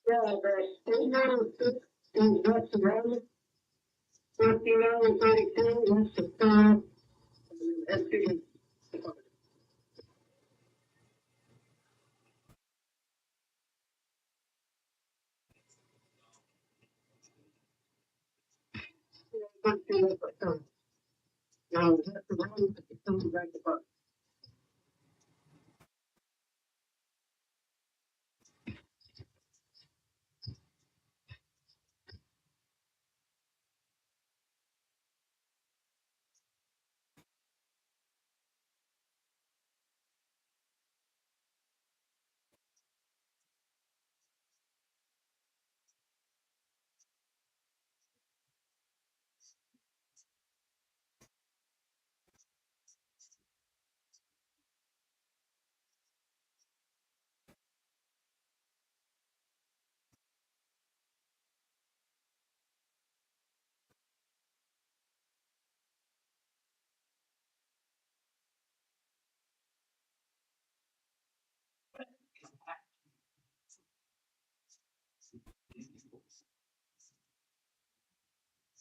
Yeah, but 896 is West Road, 4932 West of Town, SPCPlainfield. Now, that's the road that comes back to Buck.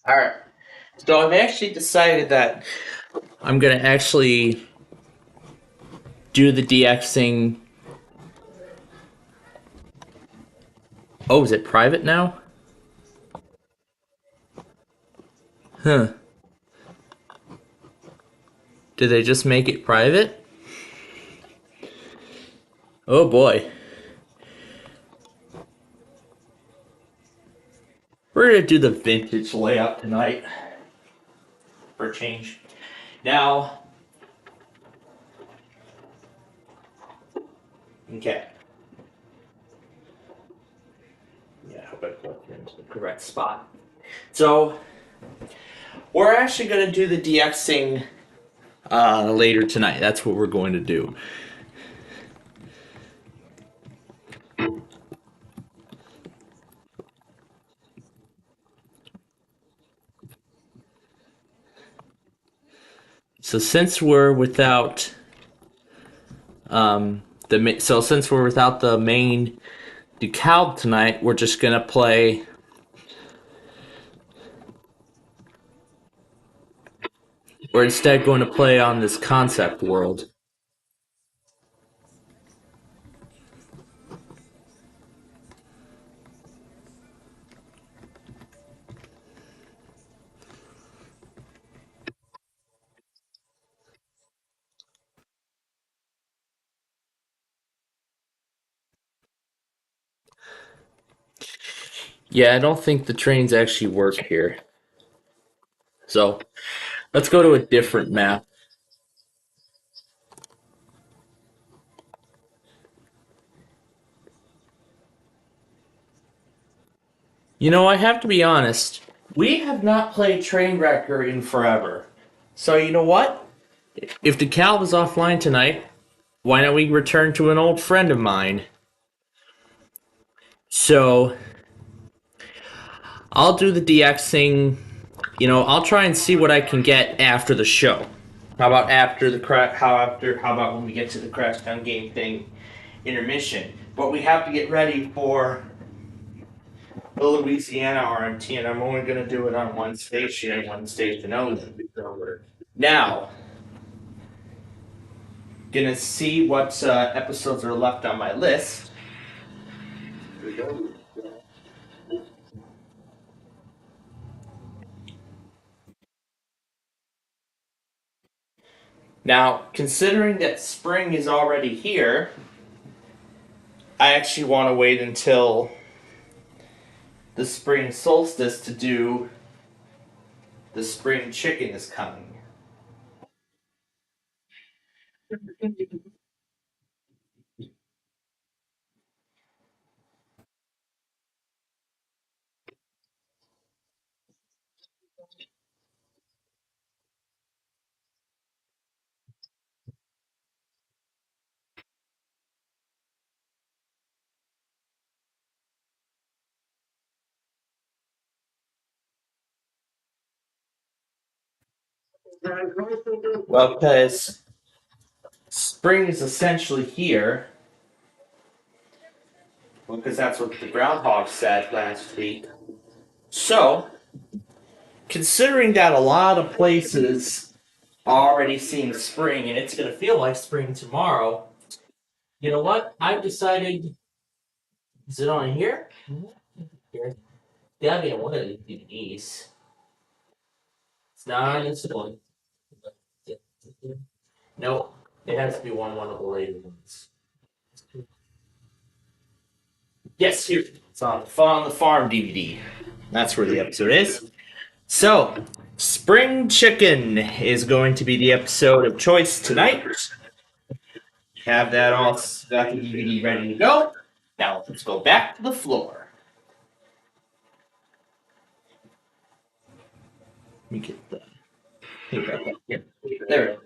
Alright. So I've actually decided that I'm gonna actually do the DXing. Oh, is it private now? Huh. Did they just make it private? Oh boy. We're gonna do the vintage layout tonight. For a change. Now, Okay. Yeah, I hope I plugged it into the correct spot. So, we're actually going to do the DXing later tonight. That's what we're going to do. So since we're without since we're without the main decal tonight, we're just gonna play. We're instead going to play on this concept world. Yeah, I don't think the trains actually work here. So let's go to a different map. You know, I have to be honest. We have not played Trainwrecker in forever. So you know what? If DeKalb is offline tonight, why don't we return to an old friend of mine? So I'll do the DXing. You know, I'll try and see what I can get after the show. How about after the how about when we get to the Crashdown game thing intermission? But we have to get ready for the Louisiana RMT, and I'm only going to do it on one station and one station only. Now, gonna see what episodes are left on my list. Now, considering that spring is already here, I actually want to wait until the spring solstice to do the spring chicken is coming. Well, because spring is essentially here, because that's what the groundhog said last week. So, considering that a lot of places are already seeing spring and it's going to feel like spring tomorrow, you know what? I've decided. Is it on here? Here. Gotta be on one of the DVDs. It's not on this one. No, it has to be one of the later ones. Yes, here. It's on the Farm DVD. That's where the episode is. So, Spring Chicken is going to be the episode of choice tonight. Have that all got the DVD ready to go. Now let's go back to the floor. Let me get the. Here. There it is.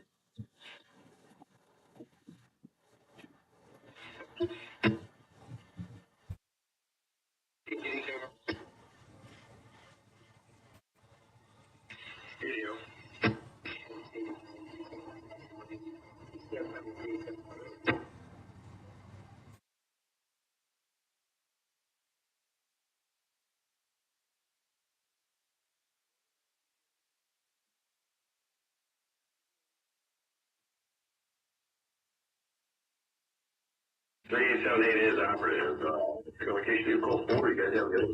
Three seven eight is operative. Communication to call 4. You guys have good.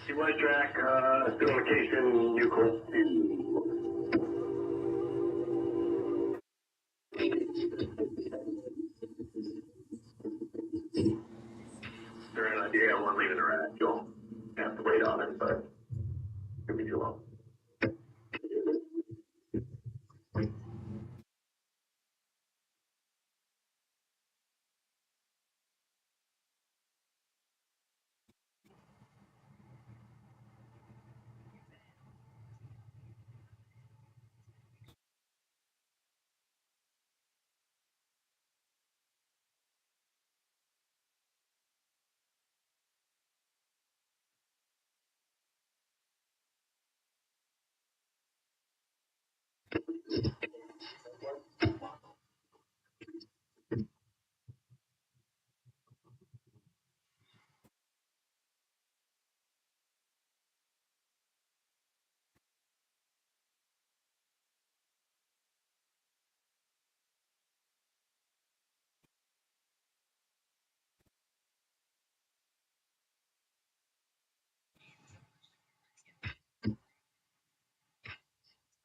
C1 track, communication, you call 2. They're in idea, one leaving the rack. You'll have to wait on it, but you all.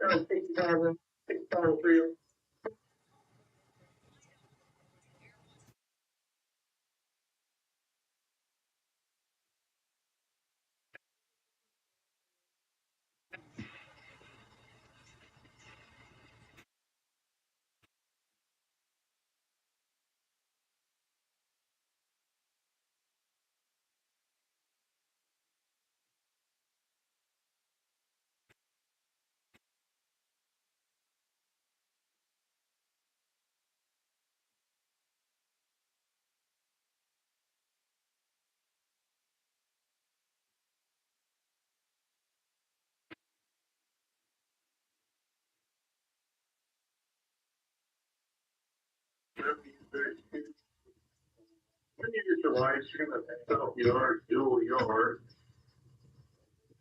Take time for you. When you get your live stream at South Yard, dual yard,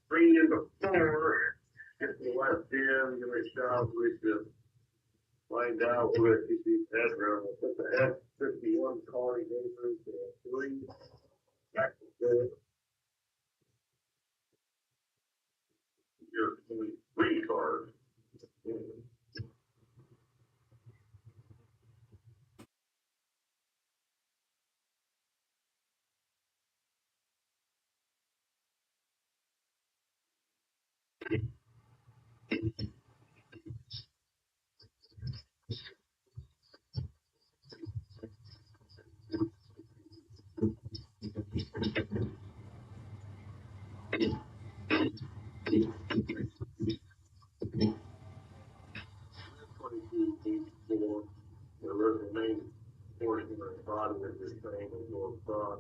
bring in the floor, get the left in, give it a shot, we should find out where it is bedroom. We'll put the F-51 calling neighbors to 3, back to the, your 3 cars. The main portion of the bottom of this thing will go across.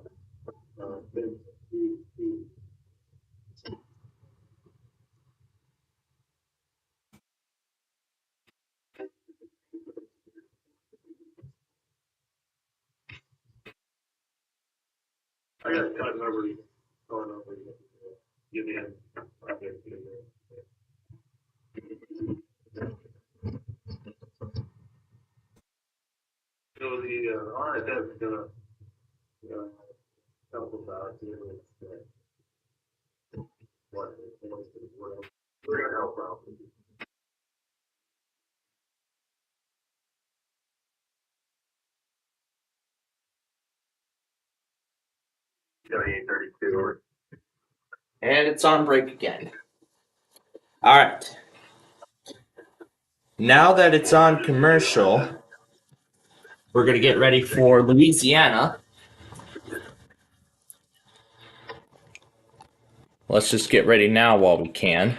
I got to cut over, going over, get in. I got to get in there. So the RSF is gonna help about here with what we're gonna help out. Seventy-eight 32. And it's on break again. All right. Now that it's on commercial, we're going to get ready for Louisiana. Let's just get ready now while we can.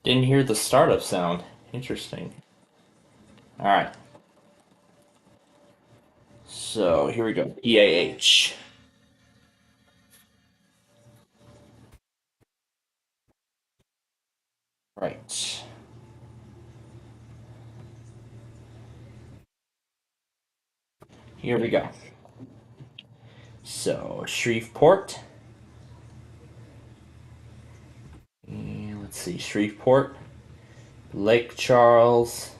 Didn't hear the startup sound. Interesting. All right. So here we go. PAH. Right. Here we go. So Shreveport. And let's see. Shreveport, Lake Charles,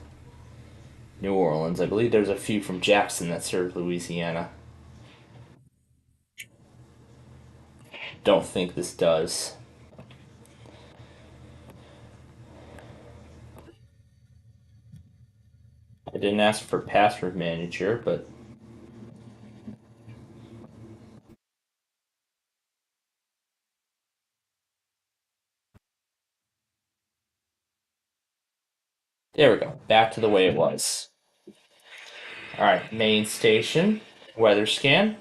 New Orleans. I believe there's a few from Jackson that serve Louisiana. Don't think this does. I didn't ask for password manager, but there we go. Back to the way it was. All right, main station, weather scan.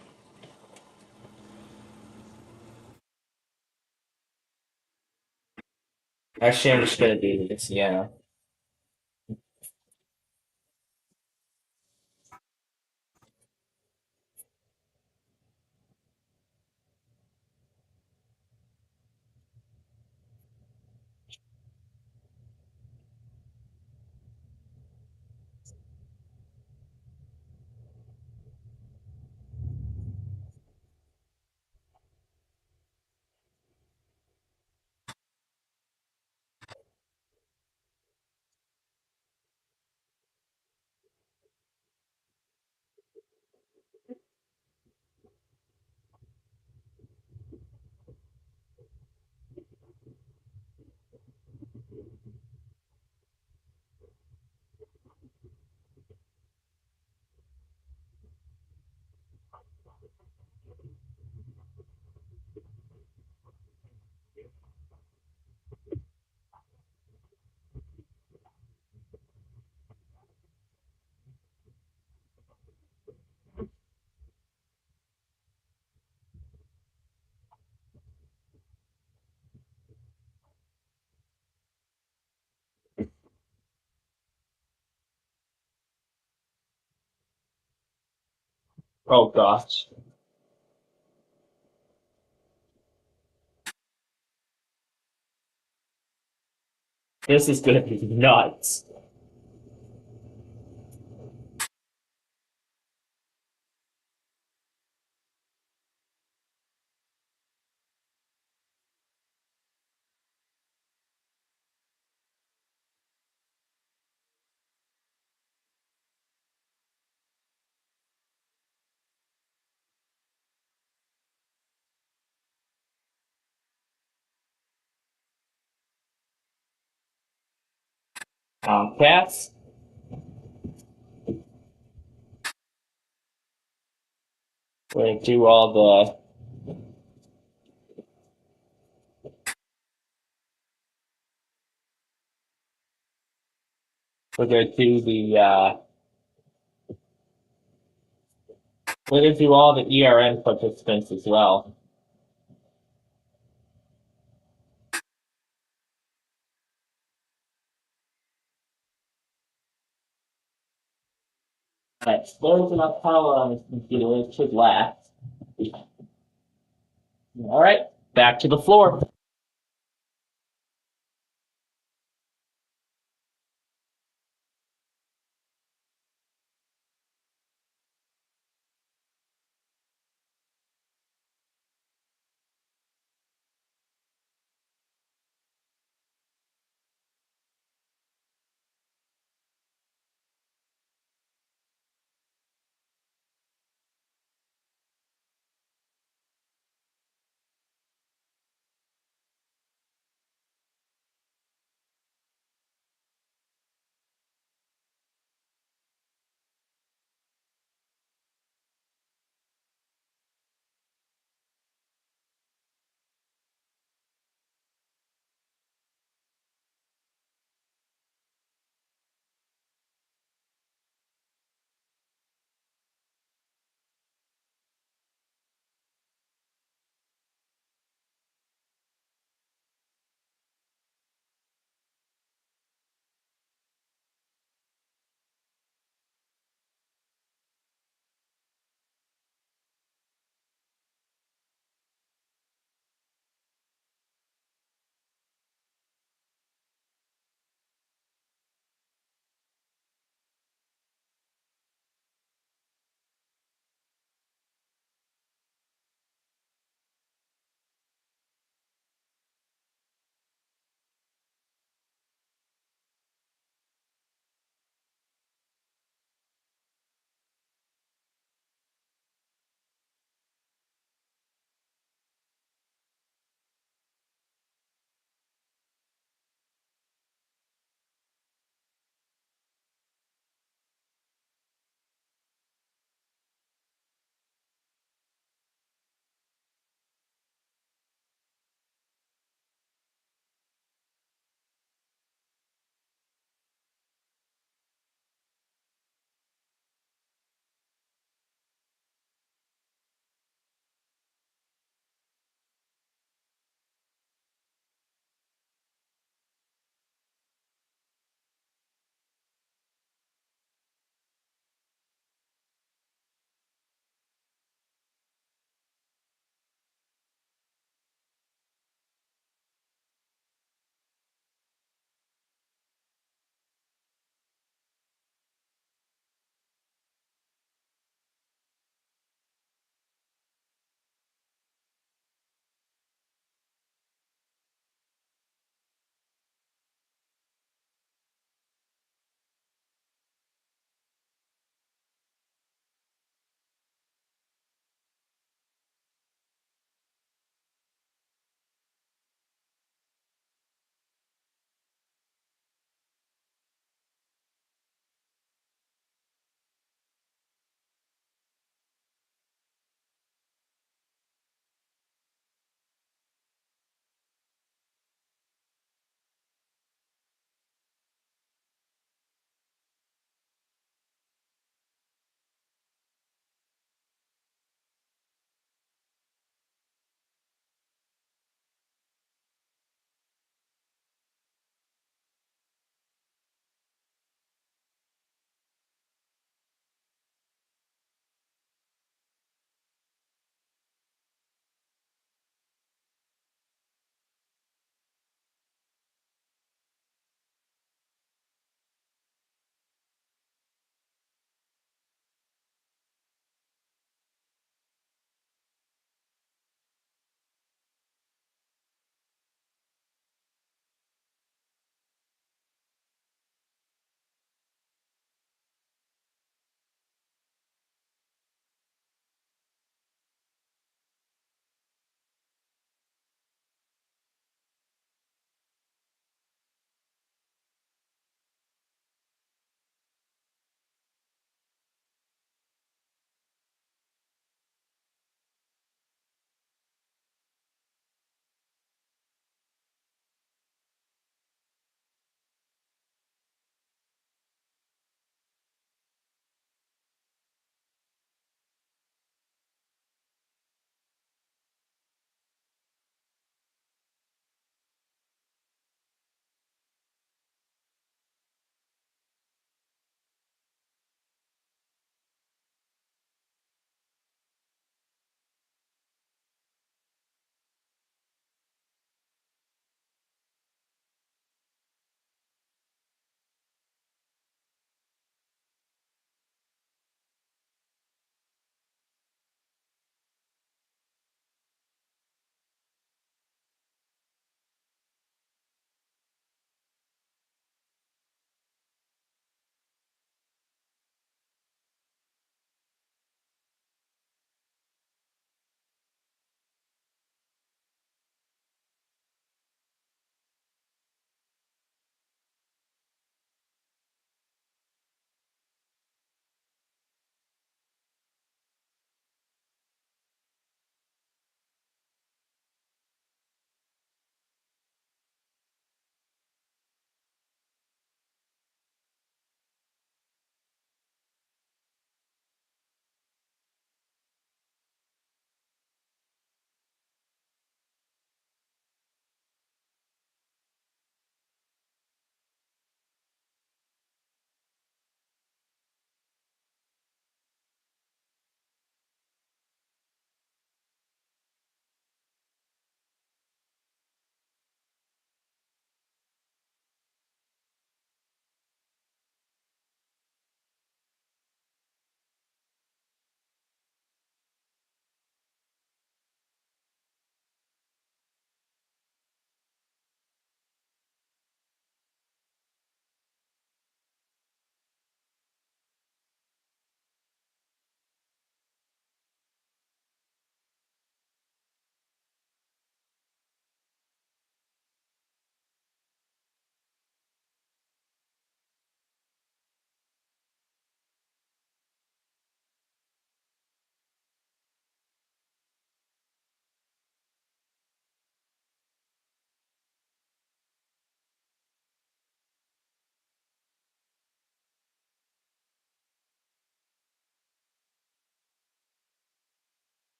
Actually, I'm just gonna do this, yeah. Oh gosh. This is gonna be nuts. Cats. We're gonna do all the. We're gonna do the. We're gonna do all the ERN participants as well. Alright, there's enough power on this computer, it should last. Alright, back to the floor.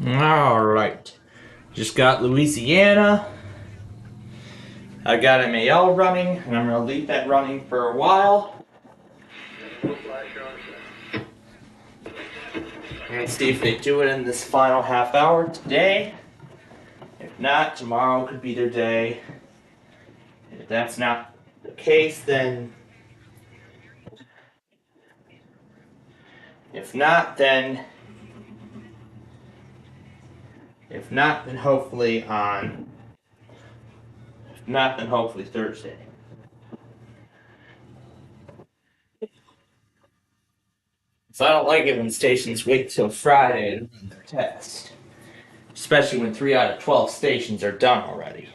Alright. Just got Louisiana. I got MAL running, and I'm going to leave that running for a while. And see if they do it in this final half hour today. If not, tomorrow could be their day. If that's not the case, then... If not, then hopefully on... If not, then hopefully Thursday. So I don't like it when stations wait till Friday to run their test. Especially when 3 out of 12 stations are done already.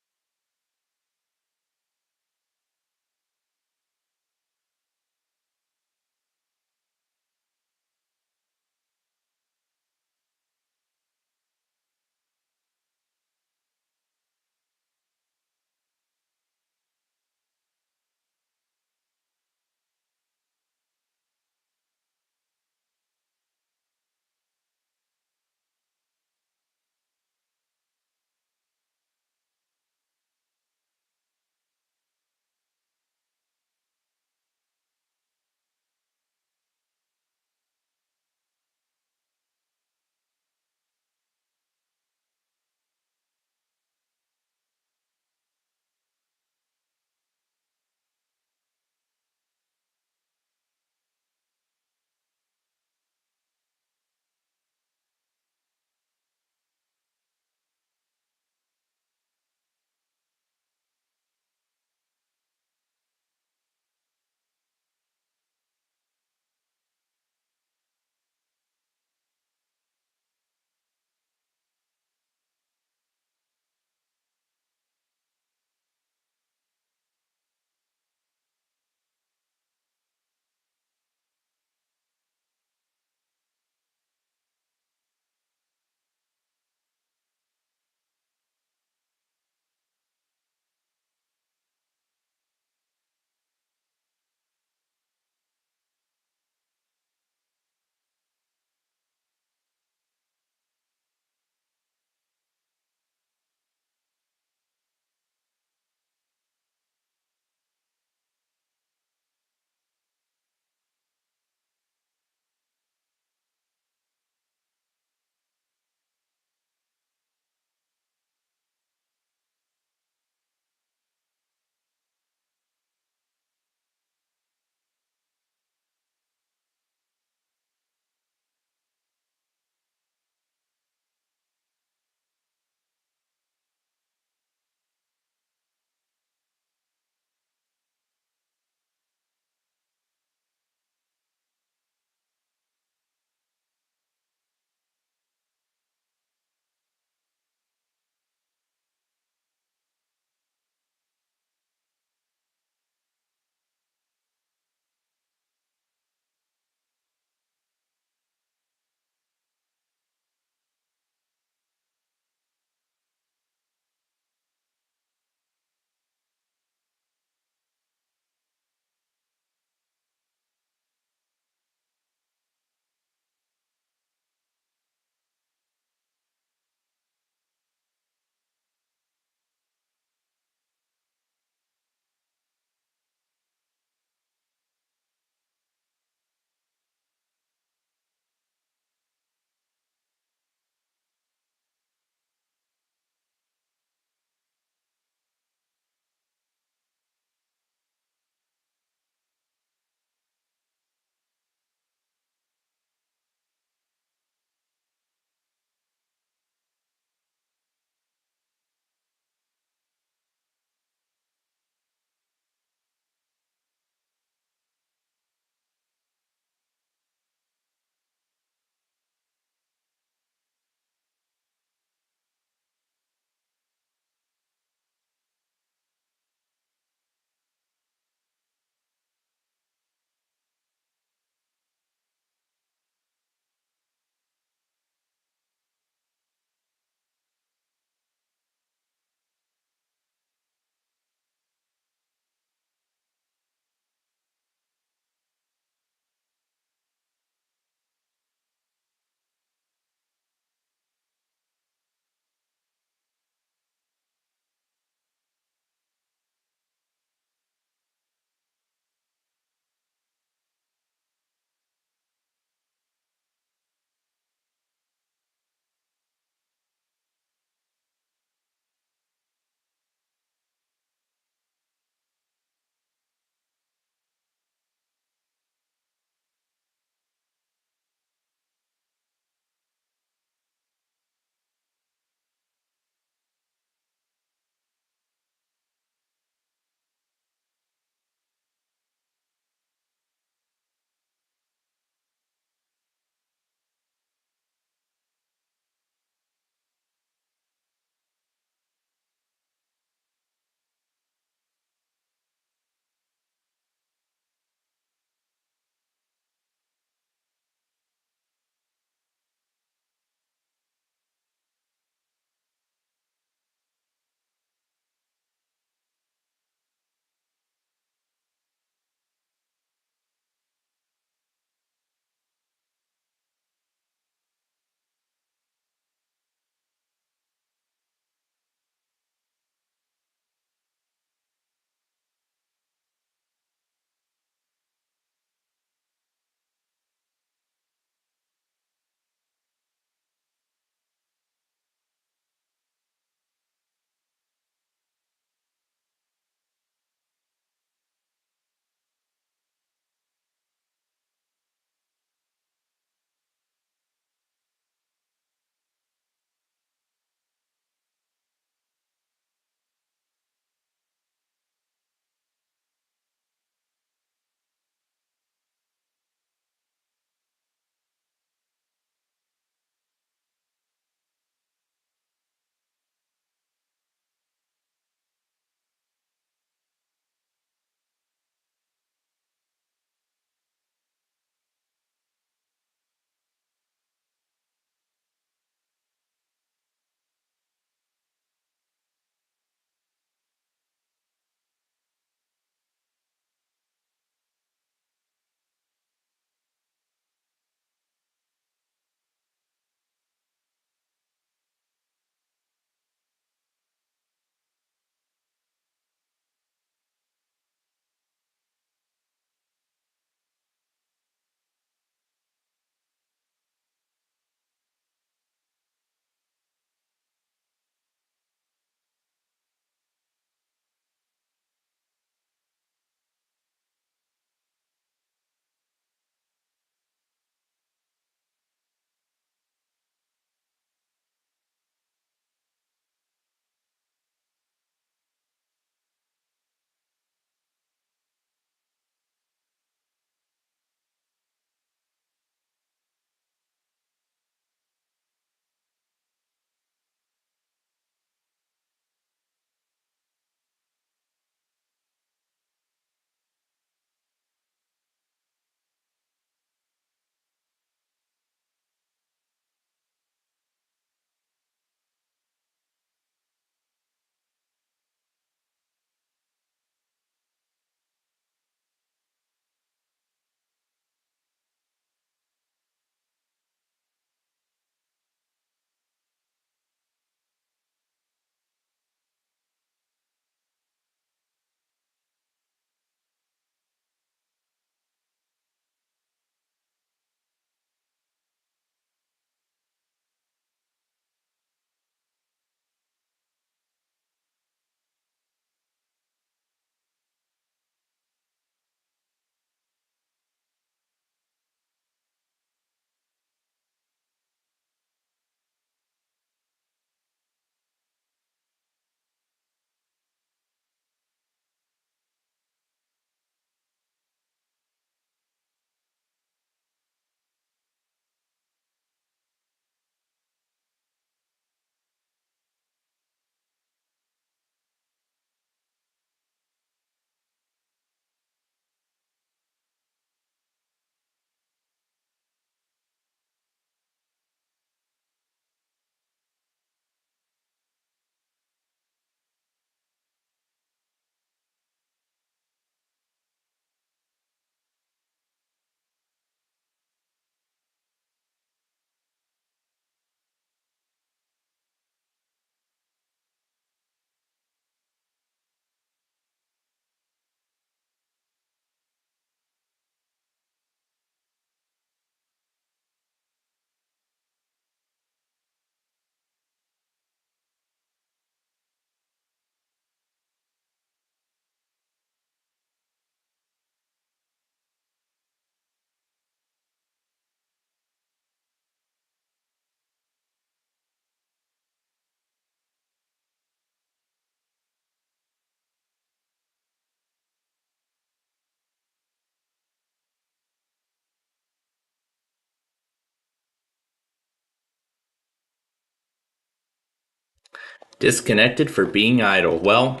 Disconnected for being idle. Well,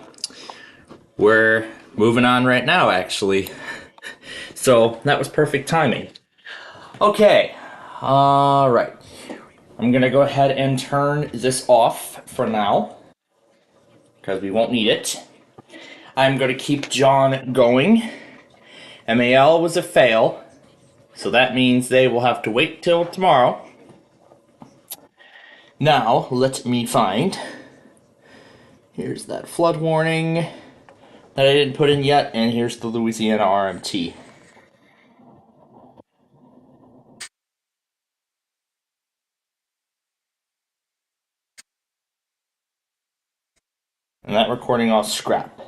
we're moving on right now, actually. So that was perfect timing. Okay, alright. I'm gonna go ahead and turn this off for now, because we won't need it. I'm gonna keep John going. MAL was a fail, so that means they will have to wait till tomorrow. Now, let me find. Here's that flood warning that I didn't put in yet, and here's the Louisiana RMT. And that recording I'll scrap.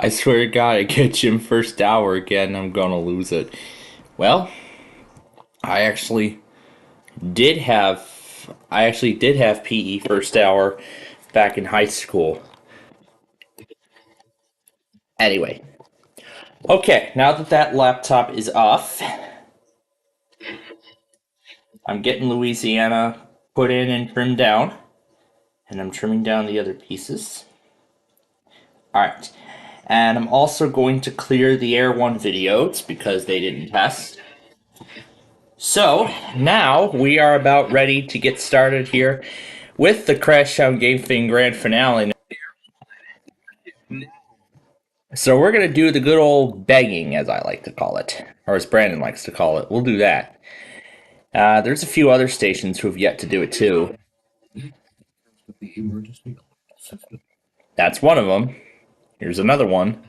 I swear to God, I catch him first hour again, I'm gonna lose it. Well, I actually did have PE first hour back in high school. Anyway, okay, now that laptop is off, I'm getting Louisiana put in and trimmed down, and I'm trimming down the other pieces. Alright, and I'm also going to clear the Air 1 videos because they didn't test. So, now we are about ready to get started here with the Crashdown Game Thing Grand Finale. So we're going to do the good old begging, as I like to call it, or as Brandon likes to call it. We'll do that. There's a few other stations who have yet to do it too. That's one of them. Here's another one.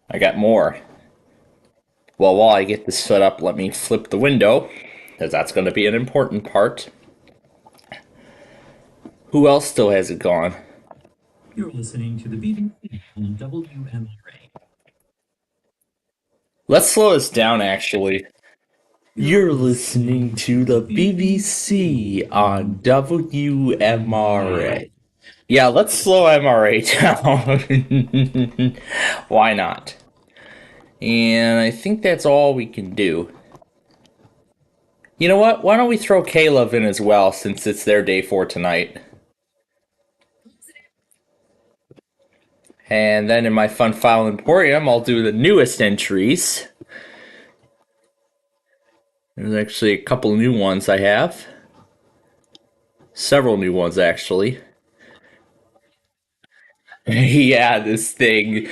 I got more. Well, while I get this set up, let me flip the window, because that's going to be an important part. Who else still hasn't gone? You're listening to the BBC on WMRA. Let's slow this down, actually. You're listening to the BBC on WMRA. Yeah, let's slow MRA down. Why not? And I think that's all we can do. You know what? Why don't we throw Caleb in as well, since it's their day 4 tonight. And then in my Fun File Emporium, I'll do the newest entries. There's actually a couple new ones I have. Several new ones, actually. Yeah, this thing.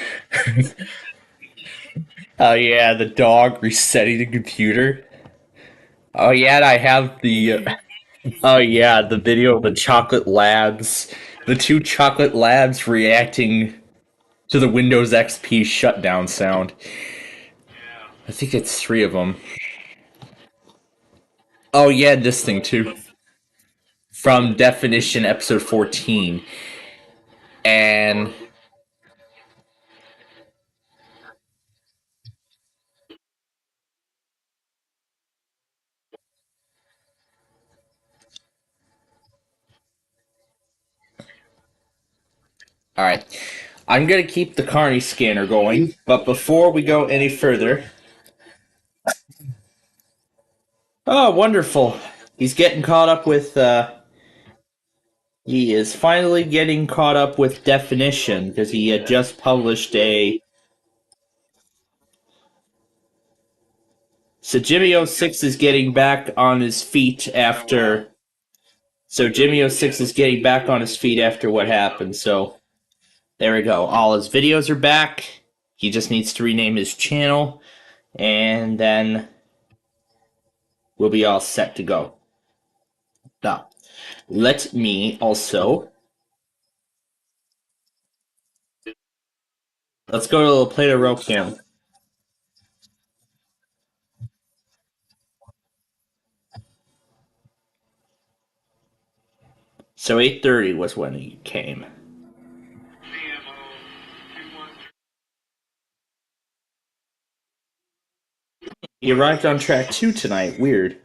Oh yeah, the dog resetting the computer. Oh yeah, and I have the... Oh yeah, the video of the chocolate labs. The 2 chocolate labs reacting to the Windows XP shutdown sound. I think it's 3 of them. Oh yeah, this thing too. From Definition episode 14. And... Alright. I'm gonna keep the Carney scanner going, but before we go any further... Oh, wonderful. He's getting caught up with, He is finally getting caught up with Definition, because he had just published a... So Jimmy06 is getting back on his feet after... So Jimmy06 is getting back on his feet after what happened, so... There we go. All his videos are back. He just needs to rename his channel, and then we'll be all set to go. Now, let me also... Let's go to play the rope cam. So 8:30 was when he came. He arrived on track 2 tonight. Weird.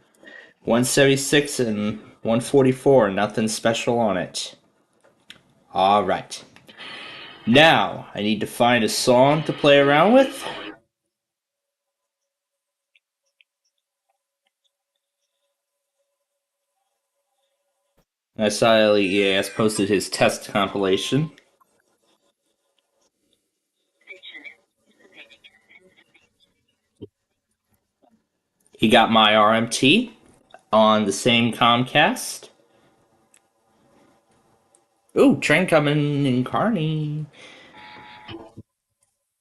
176 and 144. Nothing special on it. Alright. Now, I need to find a song to play around with. I saw LEAS posted his test compilation. He got my RMT on the same Comcast. Ooh, train coming in Kearney.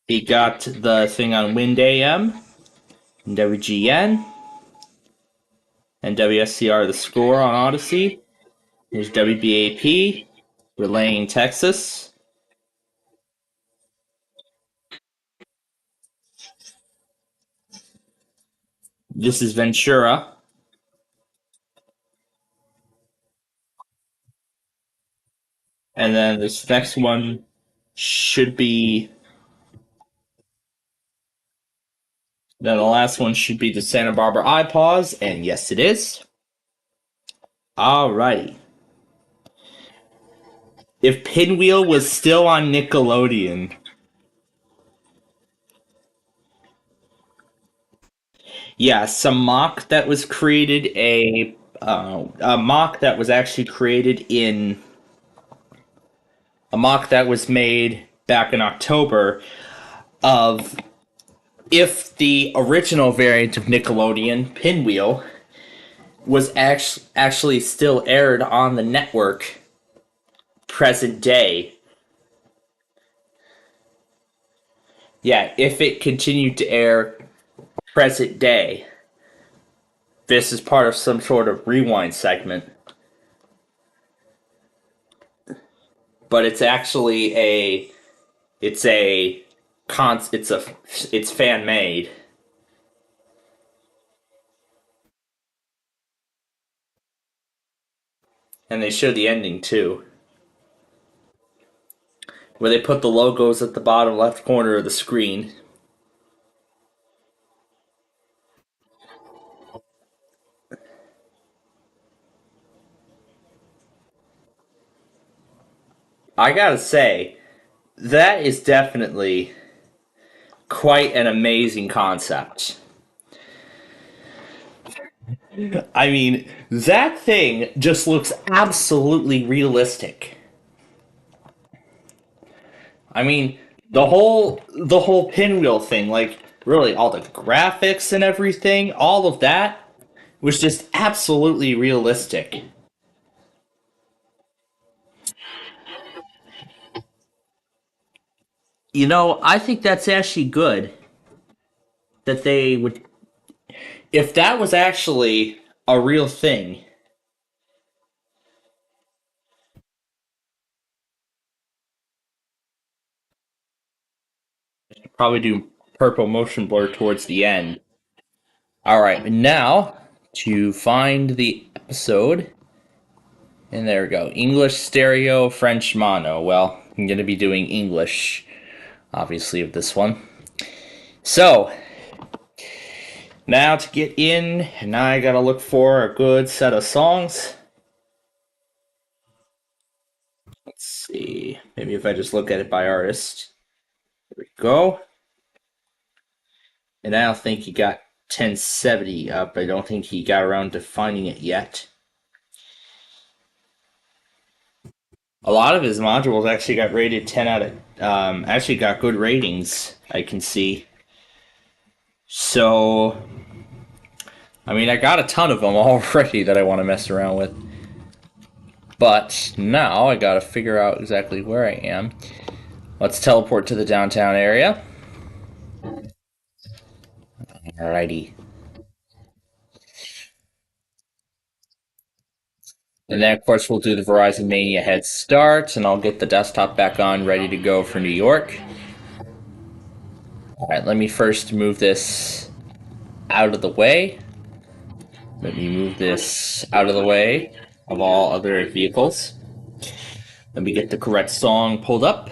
He got the thing on Wind AM, WGN, and WSCR the score on Odyssey. There's WBAP, relaying Texas. This is Ventura. And then this next one should be... Then the last one should be the Santa Barbara iPause, and yes it is. Alrighty. If Pinwheel was still on Nickelodeon... Yeah, some mock that was created a mock that was actually created in a mock that was made back in October of if the original variant of Nickelodeon, Pinwheel, was actually still aired on the network present day. Yeah, if it continued to air present day, this is part of some sort of rewind segment. But it's actually it's fan made. And they show the ending too, where they put the logos at the bottom left corner of the screen. I gotta say, that is definitely quite an amazing concept. I mean, that thing just looks absolutely realistic. I mean, the whole Pinwheel thing, like really all the graphics and everything, all of that was just absolutely realistic. You know, I think that's actually good that they would... If that was actually a real thing, probably do purple motion blur towards the end. Alright, now to find the episode. And there we go. English stereo, French mono. Well, I'm going to be doing English, obviously, of this one. So, now to get in, now I gotta look for a good set of songs. Let's see. Maybe if I just look at it by artist. There we go. And I don't think he got 1070 up. I don't think he got around to finding it yet. A lot of his modules actually got rated 10 out of... actually got good ratings, I can see. So... I mean, I got a ton of them already that I want to mess around with. But now I gotta figure out exactly where I am. Let's teleport to the downtown area. Alrighty. And then, of course, we'll do the Verizon Mania head start, and I'll get the desktop back on, ready to go for New York. All right, let me first move this out of the way. Let me move this out of the way of all other vehicles. Let me get the correct song pulled up.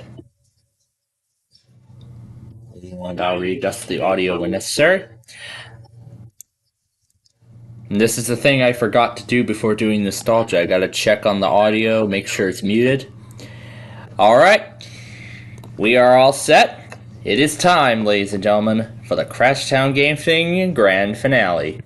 And I'll readjust the audio when necessary. And this is the thing I forgot to do before doing Nostalgia. I gotta check on the audio, make sure it's muted. Alright, we are all set. It is time, ladies and gentlemen, for the Crashtown Game Thing Grand Finale.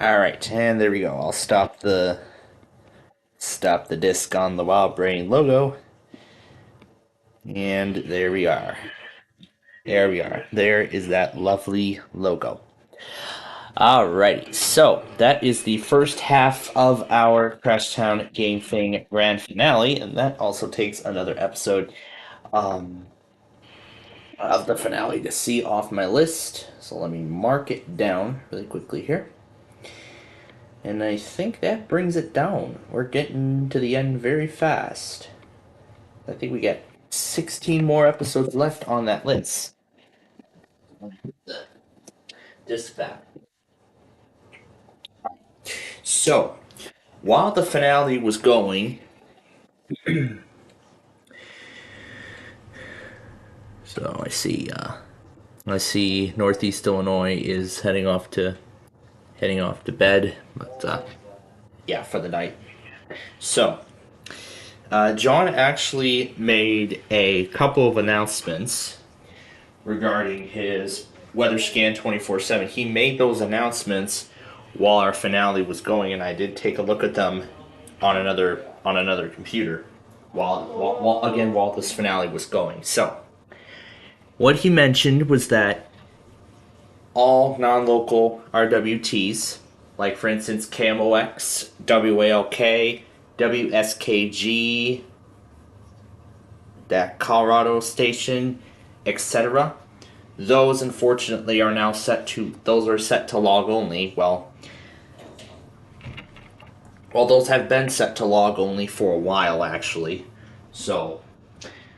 All right, and there we go. I'll stop the disc on the Wild Brain logo. And there we are. There we are. There is that lovely logo. Alrighty, so that is the first half of our Crashtown Game Thing grand finale, and that also takes another episode of the finale to see off my list. So let me mark it down really quickly here. And I think that brings it down. We're getting to the end very fast. I think we got 16 more episodes left on that list. Disc back. So, while the finale was going, so I see Northeast Illinois is heading off to bed, but yeah, for the night. So, John actually made a couple of announcements regarding his weather scan 24/7. He made those announcements while our finale was going, and I did take a look at them on another computer while this finale was going. So, what he mentioned was that all non-local RWTs, like for instance KMOX, WALK, WSKG, that Colorado station, etc., those unfortunately are now set to log only. Well, those have been set to log only for a while actually. So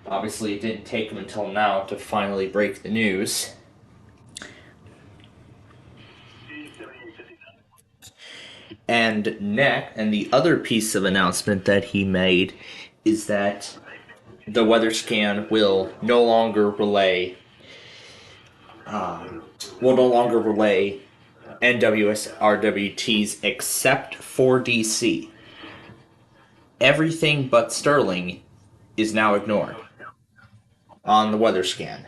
obviously it didn't take them until now to finally break the news. And the other piece of announcement that he made is that the weather scan will no longer relay NWS RWTs except for DC. Everything but Sterling is now ignored on the weather scan.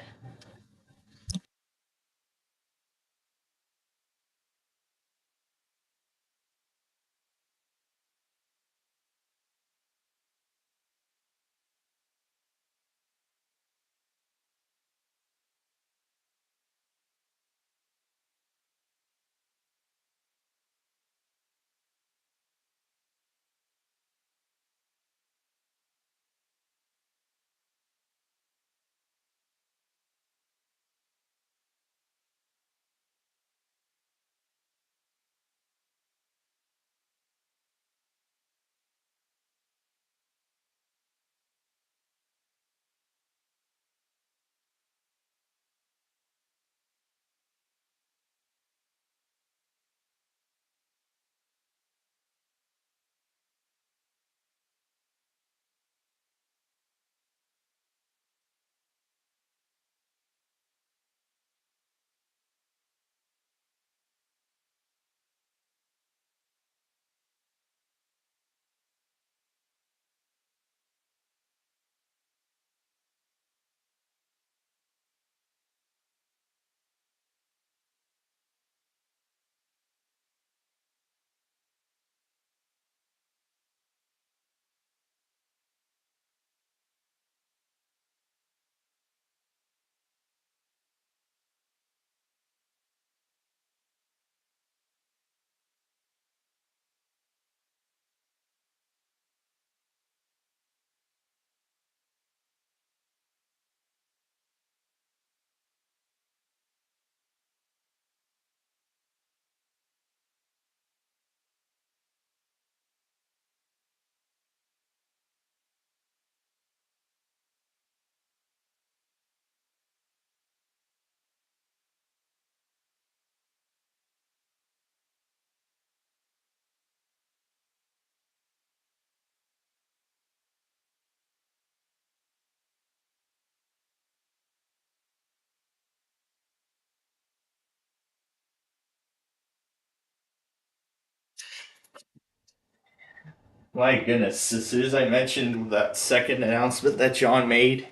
My goodness, as soon as I mentioned that second announcement that John made,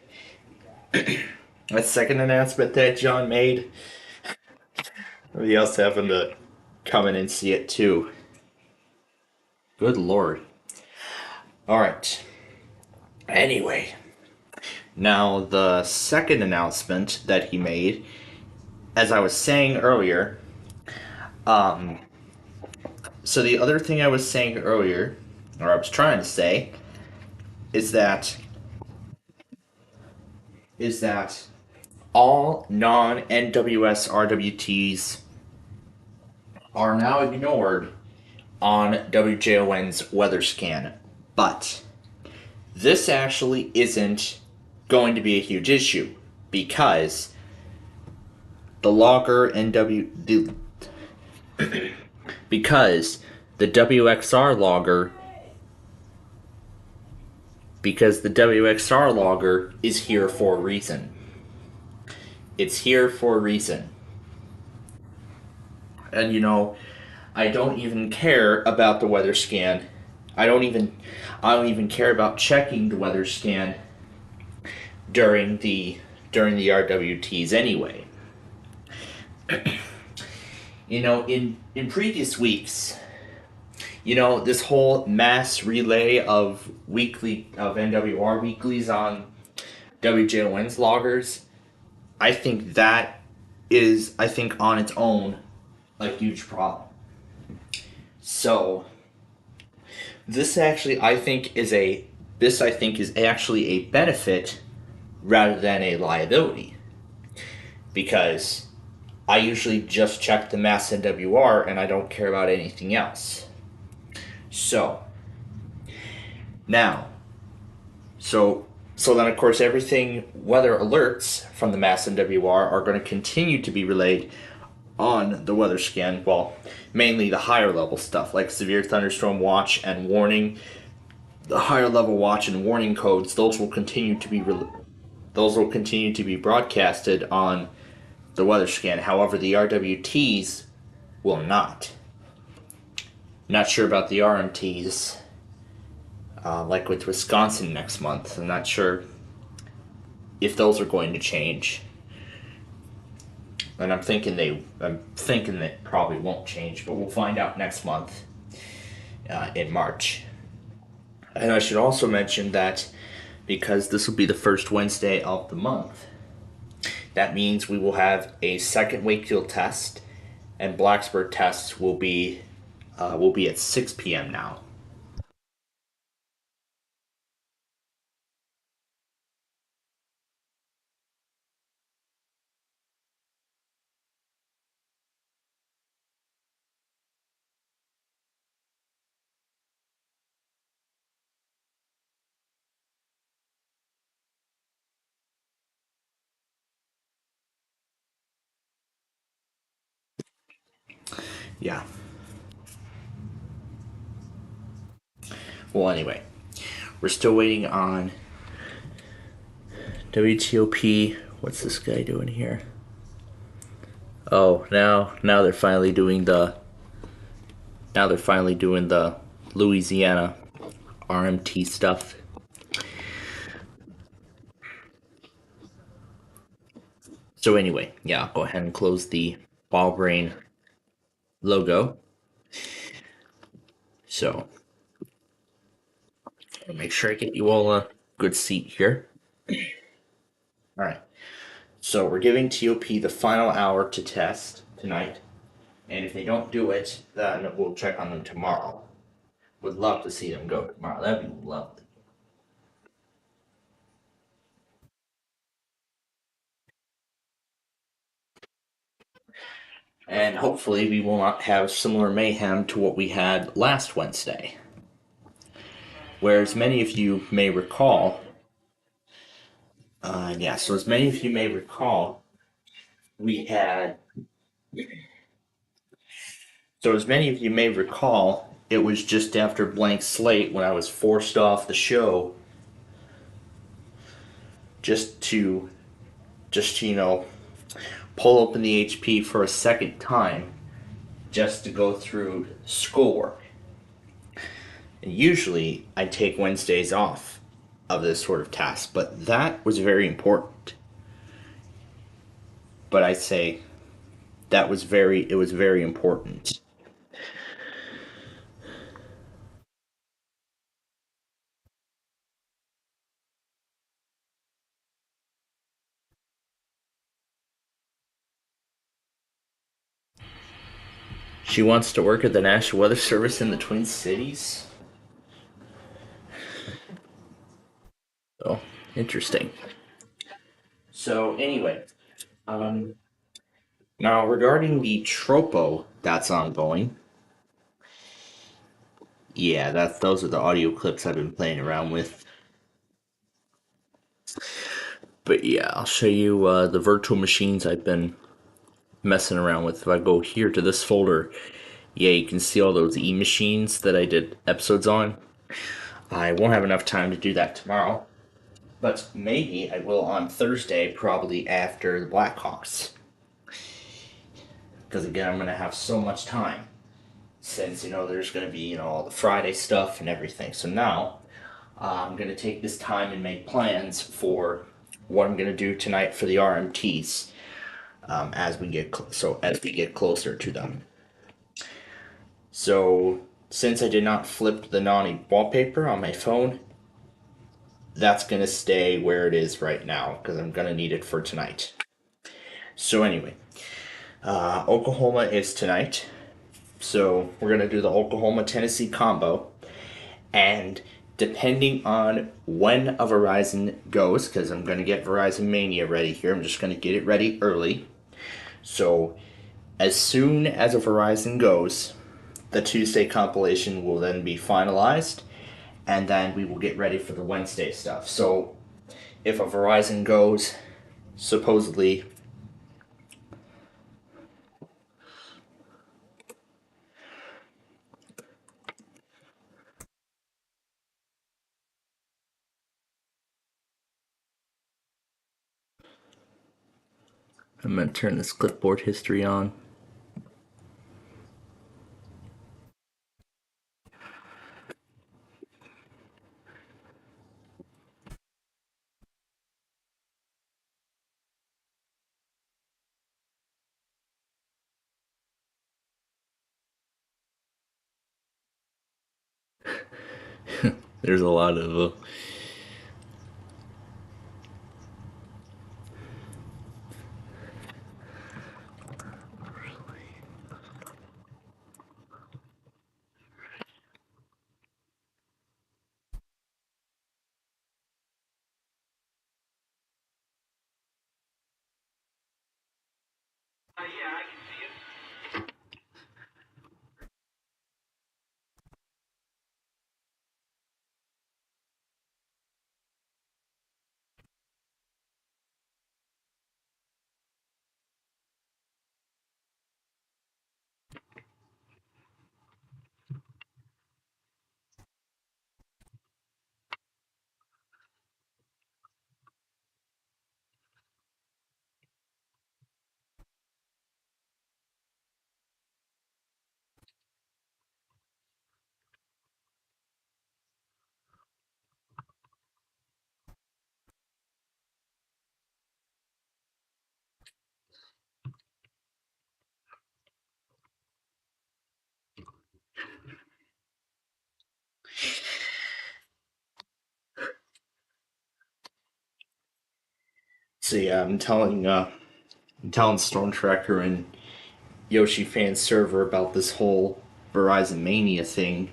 everybody else happened to come in and see it too. Good Lord. Alright. Anyway. Now, the second announcement that he made, as I was saying earlier, so the other thing I was saying earlier, or I was trying to say, is that all non-NWS RWTs are now ignored on WJON's weather scan. But this actually isn't going to be a huge issue because the logger and because the WXR logger is here for a reason. It's here for a reason. And you know, I don't even care about the weather scan. I don't even care about checking the weather scan during the RWTs anyway. You know, in previous weeks, you know, this whole mass relay of NWR weeklies on WJON's loggers, I think that is, on its own, a huge problem. So, this actually, I think, is actually a benefit rather than a liability. Because I usually just check the mass NWR and I don't care about anything else. So then of course everything weather alerts from the mass NWR are going to continue to be relayed on the weather scan. Well, mainly the higher level stuff like severe thunderstorm watch and warning. The higher level watch and warning codes, those will continue to be broadcasted on the weather scan. However, the RWTs will not. Not sure about the RMTs. Like with Wisconsin next month, I'm not sure if those are going to change. And I'm thinking they probably won't change, but we'll find out next month in March. And I should also mention that because this will be the first Wednesday of the month, that means we will have a second Wakefield test, and Blacksburg tests will be at 6 p.m. now. Yeah. Well, anyway, we're still waiting on WTOP. What's this guy doing here? Oh, now they're finally doing the Louisiana RMT stuff. So anyway, yeah, I'll go ahead and close the ball brain logo. So I'll make sure I get you all a good seat here. All right. So we're giving TOP the final hour to test tonight. And if they don't do it, then we'll check on them tomorrow. Would love to see them go tomorrow. That'd be lovely. And hopefully we will not have similar mayhem to what we had last Wednesday. Where as many of you may recall, it was just after Blank Slate when I was forced off the show just to pull open the HP for a second time just to go through schoolwork. And usually I take Wednesdays off of this sort of task, but that was very important. But I say it was very important She wants to work at the National Weather Service in the Twin Cities. Oh, interesting. So anyway, now regarding the tropo that's ongoing, yeah, those are the audio clips I've been playing around with. But yeah, I'll show you the virtual machines I've been messing around with. If I go here to this folder, yeah, you can see all those e-machines that I did episodes on. I won't have enough time to do that tomorrow, but maybe I will on Thursday, probably after the Blackhawks. Because again, I'm going to have so much time since, there's going to be, all the Friday stuff and everything. So now I'm going to take this time and make plans for what I'm going to do tonight for the RMTs as we get closer to them. So since I did not flip the Nani wallpaper on my phone, that's going to stay where it is right now because I'm going to need it for tonight. So anyway, Oklahoma is tonight. So we're going to do the Oklahoma-Tennessee combo. And depending on when a Verizon goes, because I'm going to get Verizon Mania ready here. I'm just going to get it ready early. So as soon as a Verizon goes, the Tuesday compilation will then be finalized. And then we will get ready for the Wednesday stuff. So if a Verizon goes, supposedly... I'm going to turn this clipboard history on. There's a lot of... So yeah, I'm telling Storm Tracker and Yoshi Fan Server about this whole Verizon Mania thing.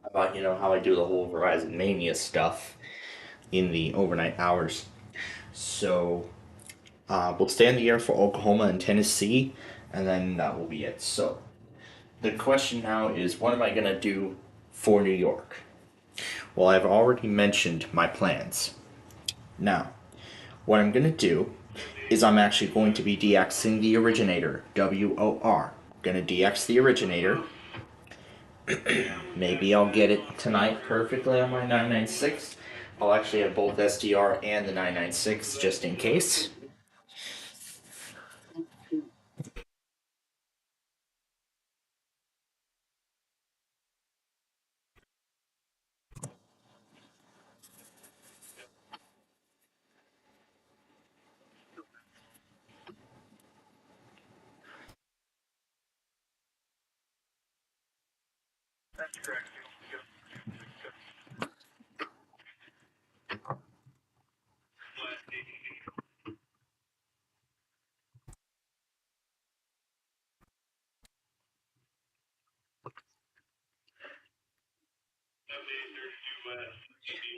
About, how I do the whole Verizon Mania stuff in the overnight hours. So, we'll stay in the air for Oklahoma and Tennessee, and then that will be it. So, the question now is, what am I going to do for New York? Well, I've already mentioned my plans. Now, what I'm going to do is I'm actually going to be DXing the originator, WOR. Going to DX the originator. Maybe I'll get it tonight perfectly on my 996. I'll actually have both SDR and the 996 just in case.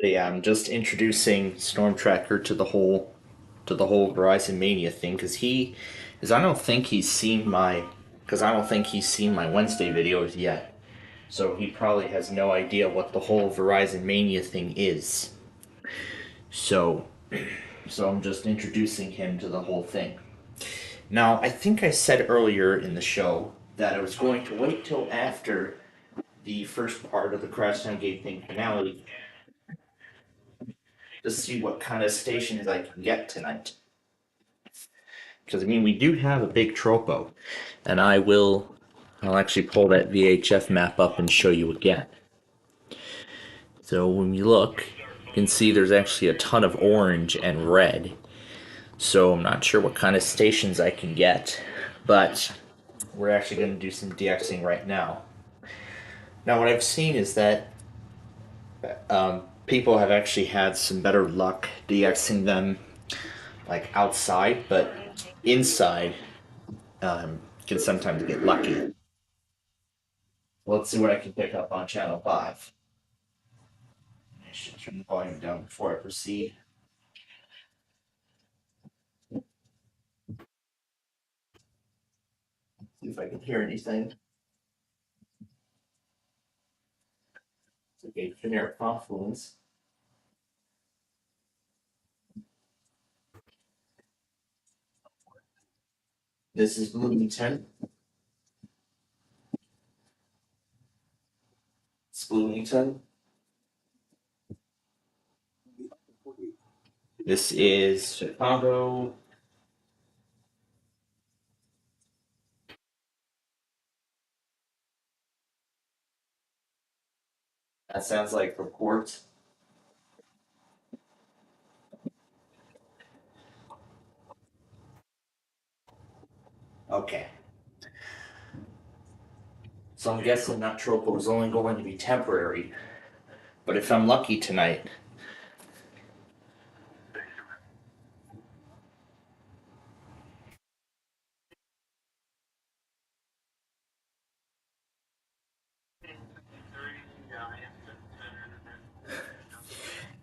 But yeah, I'm just introducing Storm Tracker to the whole Verizon Mania thing because I don't think he's seen my Wednesday videos yet. So he probably has no idea what the whole Verizon Mania thing is. So I'm just introducing him to the whole thing. Now, I think I said earlier in the show that I was going to wait till after the first part of the Crashdown Gate thing finale to see what kind of stations I can get tonight. Because, I mean, we do have a big tropo, and I'll actually pull that VHF map up and show you again. So when we look, you can see there's actually a ton of orange and red. So I'm not sure what kind of stations I can get, but we're actually going to do some DXing right now. Now what I've seen is that people have actually had some better luck DXing them like outside, but inside can sometimes get lucky. Let's see what I can pick up on channel 5. I should turn the volume down before I proceed. See if I can hear anything. It's okay, generic confluence. This is Bloomington. It's Bloomington. This is Chicago. That sounds like report. Okay. So I'm guessing that tropo is only going to be temporary. But if I'm lucky tonight,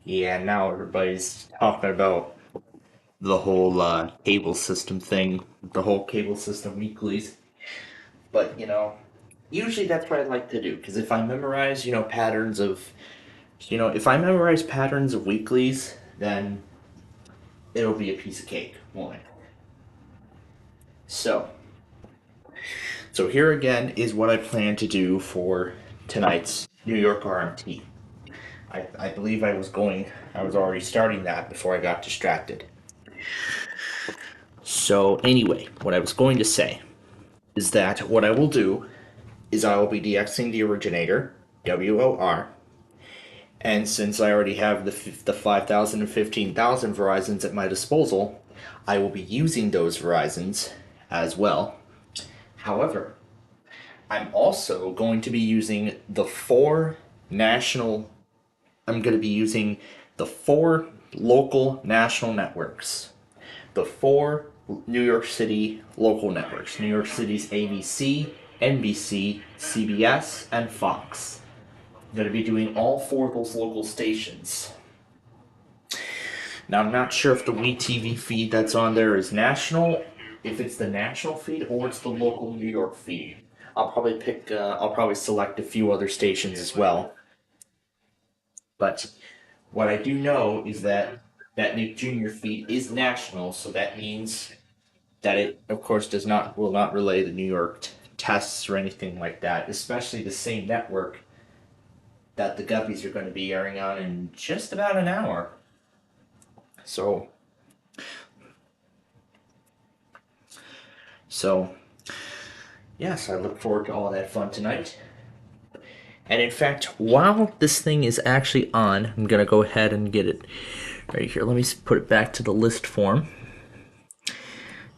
yeah, now everybody's talking about the whole cable system thing, the whole cable system weeklies. But, usually that's what I like to do, because if I memorize, patterns of, if I memorize patterns of weeklies, then it'll be a piece of cake, won't it? So here again is what I plan to do for tonight's New York RMT. I believe I was already starting that before I got distracted. So anyway, what I was going to say is that what I will do is I will be DXing the originator, WOR, and since I already have the 5,000 and 15,000 Verizons at my disposal, I will be using those Verizons as well. However, I'm also going to be using the 4 local national networks. The 4 New York City local networks. New York City's ABC, NBC, CBS, and Fox. I'm going to be doing all 4 of those local stations. Now, I'm not sure if the WeTV feed that's on there is national, if it's the national feed or it's the local New York feed. I'll probably select a few other stations as well. But what I do know is that Nick Jr. feed is national, so that means that it, of course, will not relay the New York tests or anything like that, especially the same network that the Guppies are going to be airing on in just about an hour. So yes, I look forward to all that fun tonight. And in fact, while this thing is actually on, I'm going to go ahead and get it right here. Let me put it back to the list form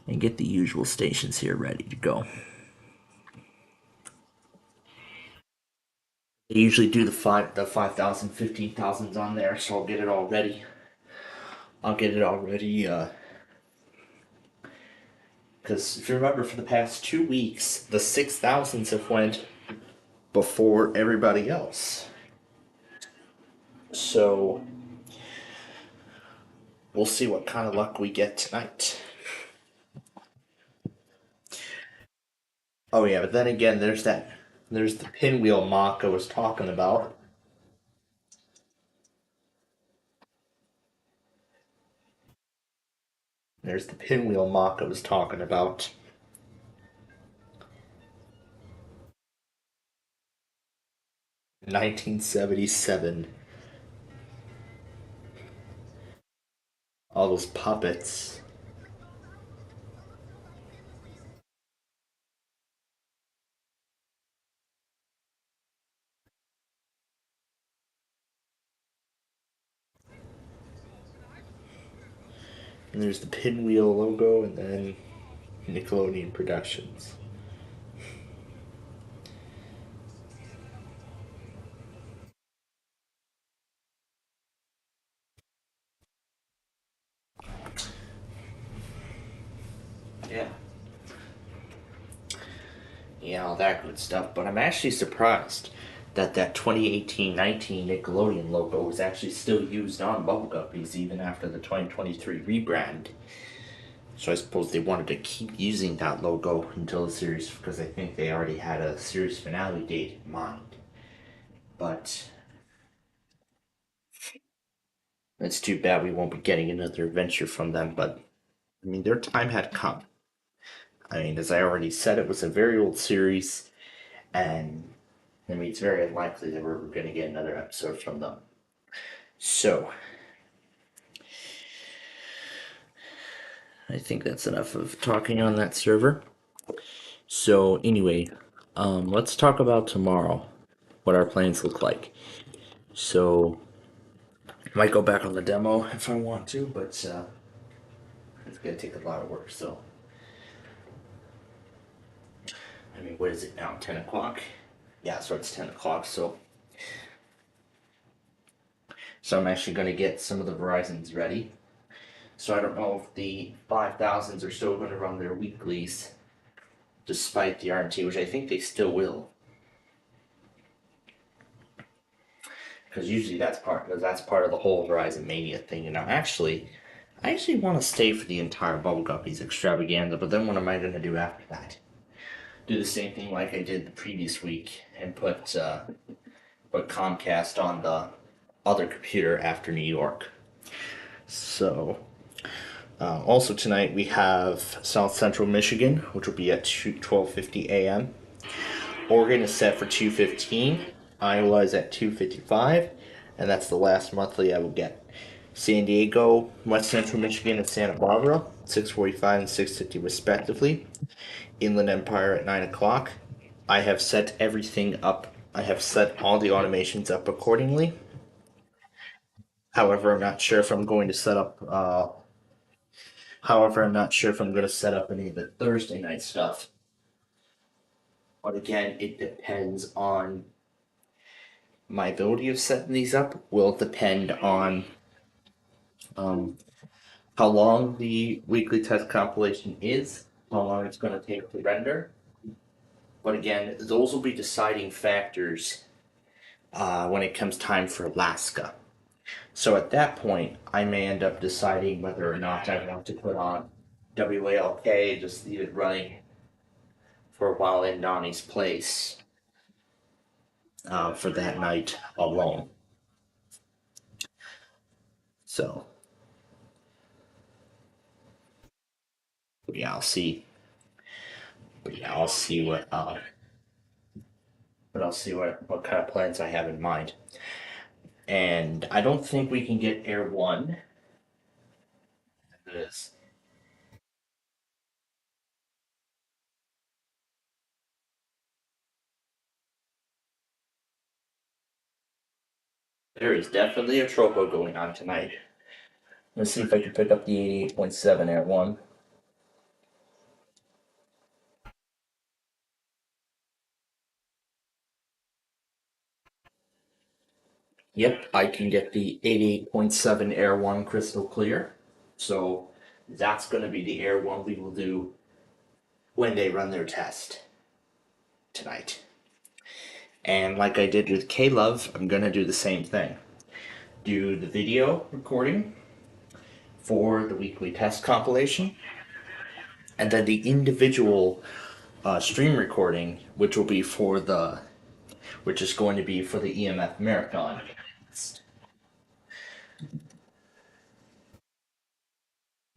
and get the usual stations here ready to go. They usually do the 5,000, 15,000s on there, so I'll get it all ready. Because if you remember, for the past 2 weeks, the 6,000s have went before everybody else. So we'll see what kind of luck we get tonight. Oh yeah, but then again, there's the pinwheel mock I was talking about. There's the pinwheel mock I was talking about. $1977. All those puppets. And there's the pinwheel logo, and then Nickelodeon Productions. Yeah. Yeah, all that good stuff. But I'm actually surprised that 2018-19 Nickelodeon logo was actually still used on Bubble Guppies even after the 2023 rebrand. So I suppose they wanted to keep using that logo until the series, because I think they already had a series finale date in mind. But it's too bad we won't be getting another adventure from them. But I mean, their time had come. I mean, as I already said, it was a very old series, and I mean, it's very unlikely that we're going to get another episode from them. So, I think that's enough of talking on that server. So, anyway, let's talk about tomorrow, what our plans look like. So, I might go back on the demo if I want to, but it's going to take a lot of work, so. I mean, what is it now? 10 o'clock? Yeah, so it's 10 o'clock, so. So I'm actually going to get some of the Verizons ready. So I don't know if the 5000s are still going to run their weeklies despite the RT, which I think they still will. Because usually that's part of the whole Verizon Mania thing. And I actually want to stay for the entire Bubble Guppies extravaganza, but then what am I going to do after that? Do the same thing like I did the previous week and put Comcast on the other computer after New York. So, also tonight we have South Central Michigan, which will be at 12:50 a.m. Oregon is set for 2:15. Iowa is at 2:55, and that's the last monthly I will get. San Diego, West Central Michigan, and Santa Barbara, 6:45 and 6:50 respectively. Inland Empire at 9 o'clock. I have set everything up. I have set all the automations up accordingly. However, I'm not sure if I'm going to set up. I'm not sure if I'm going to set up any of the Thursday night stuff. But again, it depends on my ability of setting these up. Will depend on how long the weekly test compilation is, how long it's going to take to render. But again, those will be deciding factors when it comes time for Alaska. So at that point, I may end up deciding whether or not I want to put on WALK, just leave it running for a while in Donnie's place for that night alone. So, yeah, I'll see. But yeah, I'll see what kind of plans I have in mind. And I don't think we can get Air 1. It is. There is definitely a tropo going on tonight. Let's see if I can pick up the 88.7 Air 1. Yep, I can get the 88.7 Air 1 crystal clear. So that's going to be the Air 1 we will do when they run their test tonight. And like I did with K-Love, I'm going to do the same thing. do the video recording for the weekly test compilation, and then the individual stream recording, which is going to be for the EMF marathon.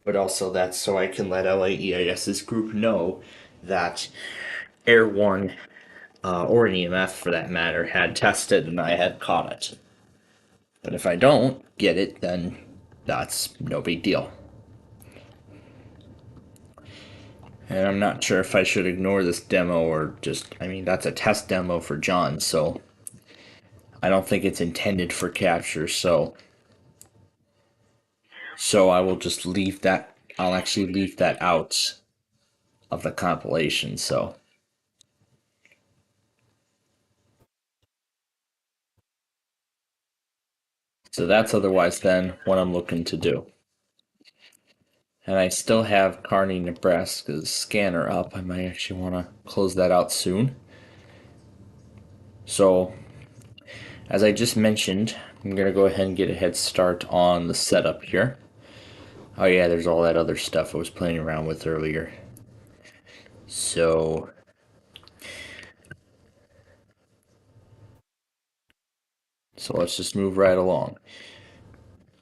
But also that's so I can let LAEIS's group know that Air One, or an EMF for that matter, had tested and I had caught it. But if I don't get it, then that's no big deal. And I'm not sure if I should ignore this demo or just, I mean, that's a test demo for John, so I don't think it's intended for capture, so I will just leave that, I'll actually leave that out of the compilation, so that's otherwise then what I'm looking to do. And I still have Kearney, Nebraska's scanner up. I might actually want to close that out soon. So, as I just mentioned, I'm going to go ahead and get a head start on the setup here. Oh yeah, there's all that other stuff I was playing around with earlier. So let's just move right along.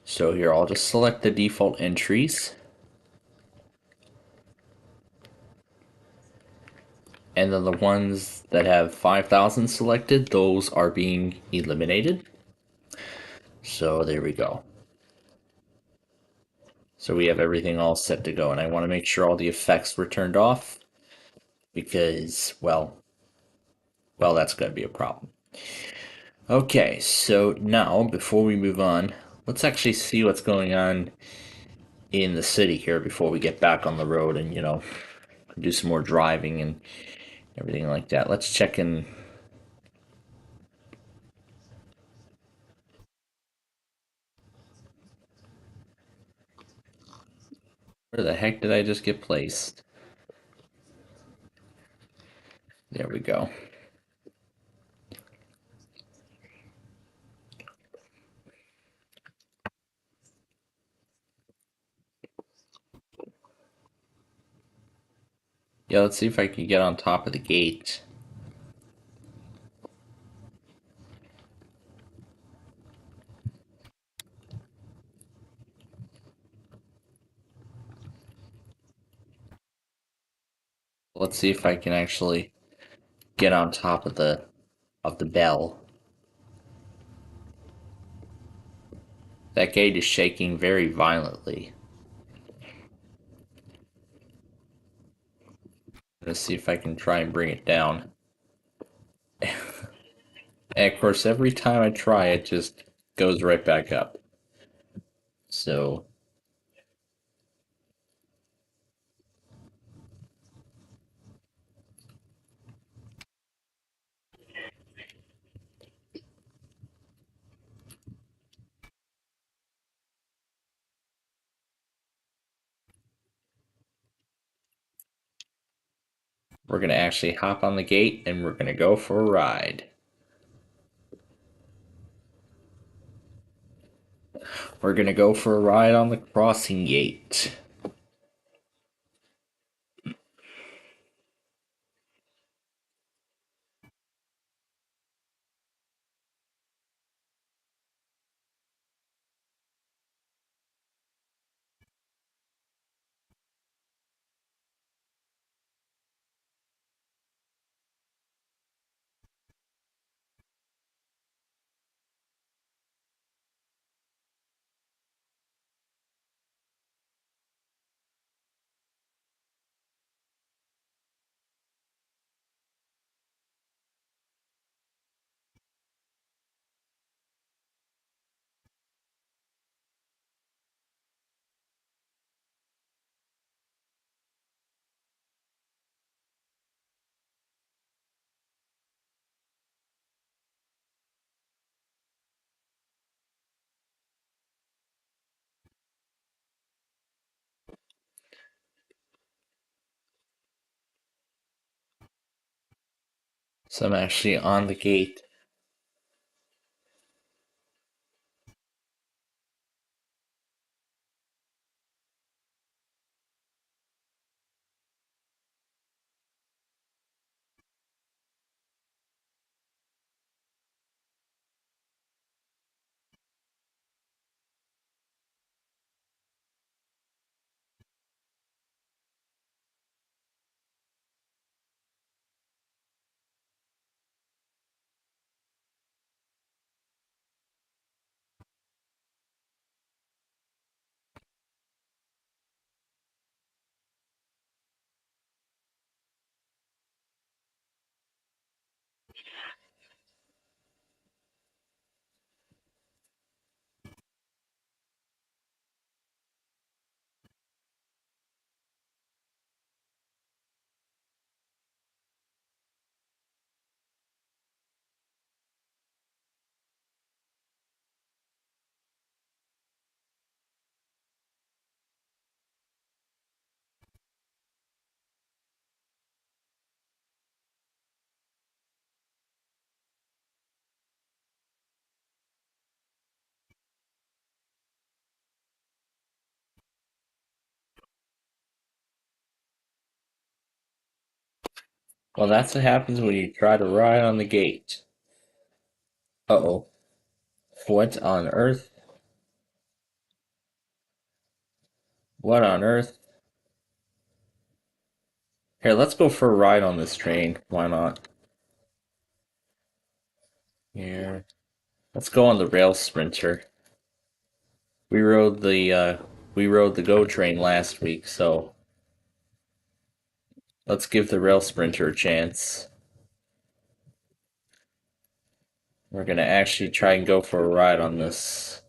So here, I'll just select the default entries. And then the ones that have 5,000 selected, those are being eliminated. So there we go. So we have everything all set to go, and I want to make sure all the effects were turned off because, well, that's going to be a problem. Okay, so now, before we move on, let's actually see what's going on in the city here before we get back on the road and, do some more driving and everything like that. Let's check in. Where the heck did I just get placed? There we go. Yeah, let's see if I can get on top of the gate. Let's see if I can actually get on top of the bell. That gate is shaking very violently. Let's see if I can try and bring it down. And of course, every time I try, it just goes right back up. So we're going to actually hop on the gate and we're going to go for a ride. We're going to go for a ride on the crossing gate. So I'm actually on the gate. Well, that's what happens when you try to ride on the gate. Uh-oh. What on earth? What on earth? Here, let's go for a ride on this train. Why not? Here. Let's go on the rail sprinter. We rode the GO train last week, so let's give the rail sprinter a chance. We're gonna actually try and go for a ride on this.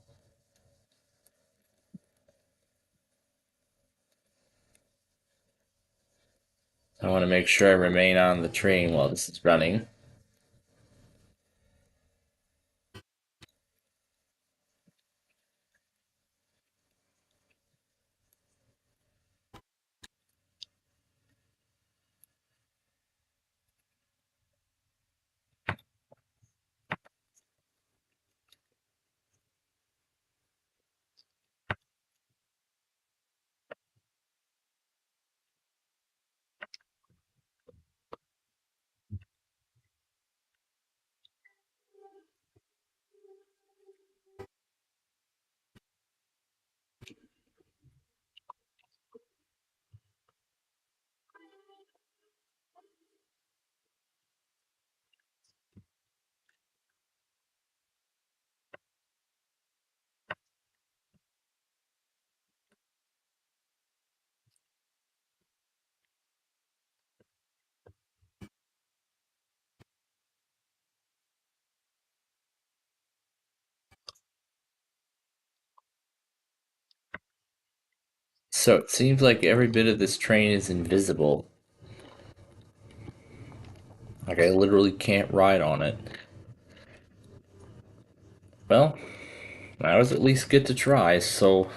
I want to make sure I remain on the train while this is running. So it seems like every bit of this train is invisible. Like I literally can't ride on it. Well, I was at least get to try, so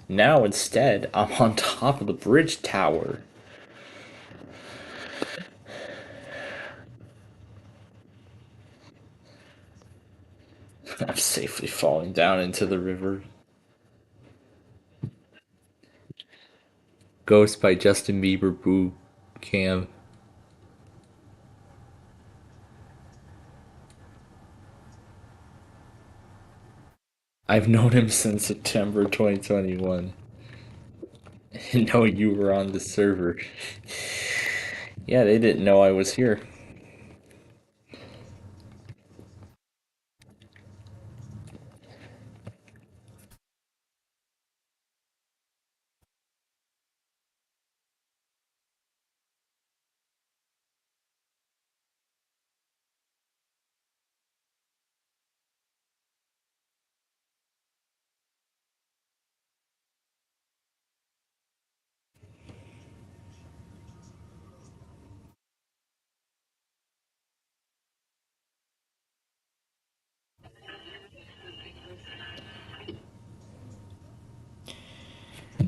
now instead I'm on top of the bridge tower. I'm safely falling down into the river. Ghost by Justin Bieber Boo Cam. I've known him since September 2021. And know you were on the server. Yeah, they didn't know I was here.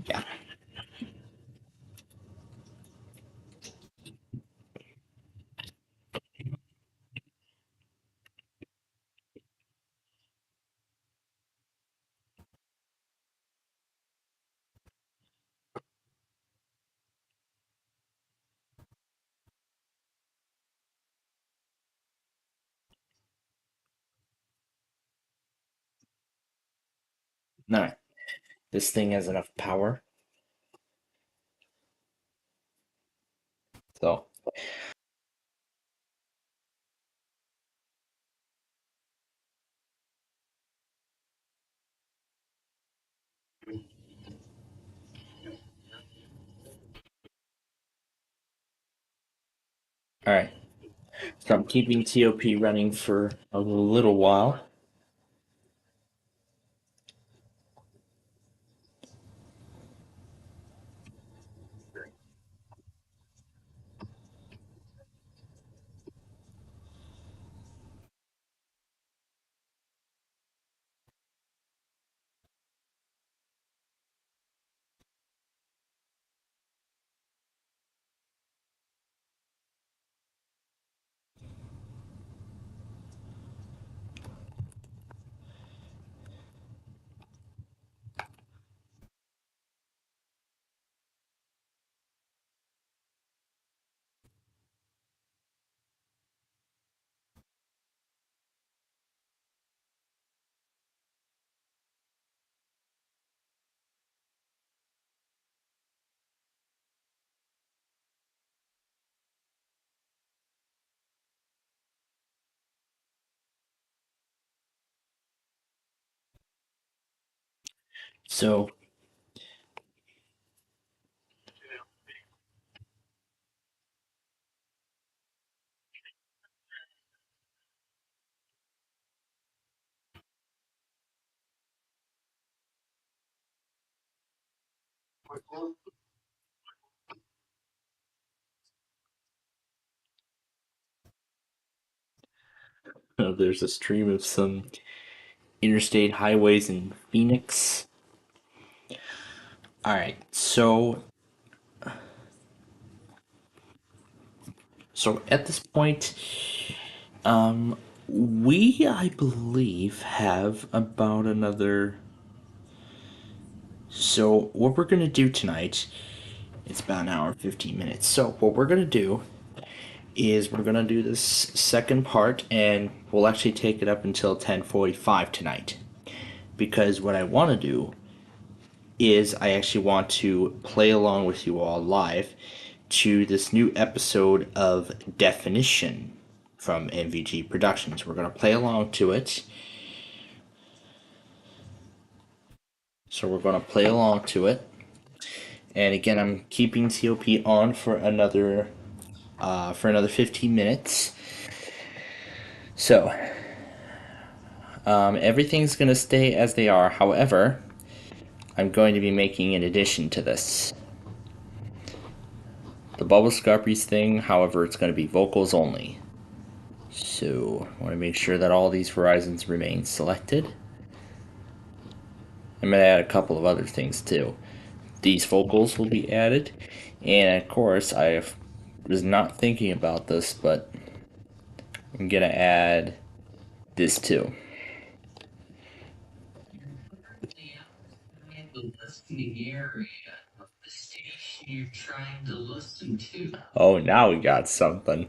Yeah. No. This thing has enough power. So. Alright. So I'm keeping TOP running for a little while. So there's a stream of some interstate highways in Phoenix. All right, so at this point, we I believe have about another. So what we're gonna do tonight? It's about an hour and 15 minutes. So what we're gonna do is we're gonna do this second part, and we'll actually take it up until 10:45 tonight. Because what I want to do is I actually want to play along with you all live to this new episode of Definition from MVG Productions. We're going to play along to it. So we're going to play along to it. And again, I'm keeping TOP on for another 15 minutes. So everything's going to stay as they are. However, I'm going to be making an addition to this. The Bubble Scarpies thing, however, it's going to be vocals only. So I want to make sure that all these horizons remain selected. I'm going to add a couple of other things too. These vocals will be added, and of course I was not thinking about this, but I'm going to add this too. Oh, now we got something.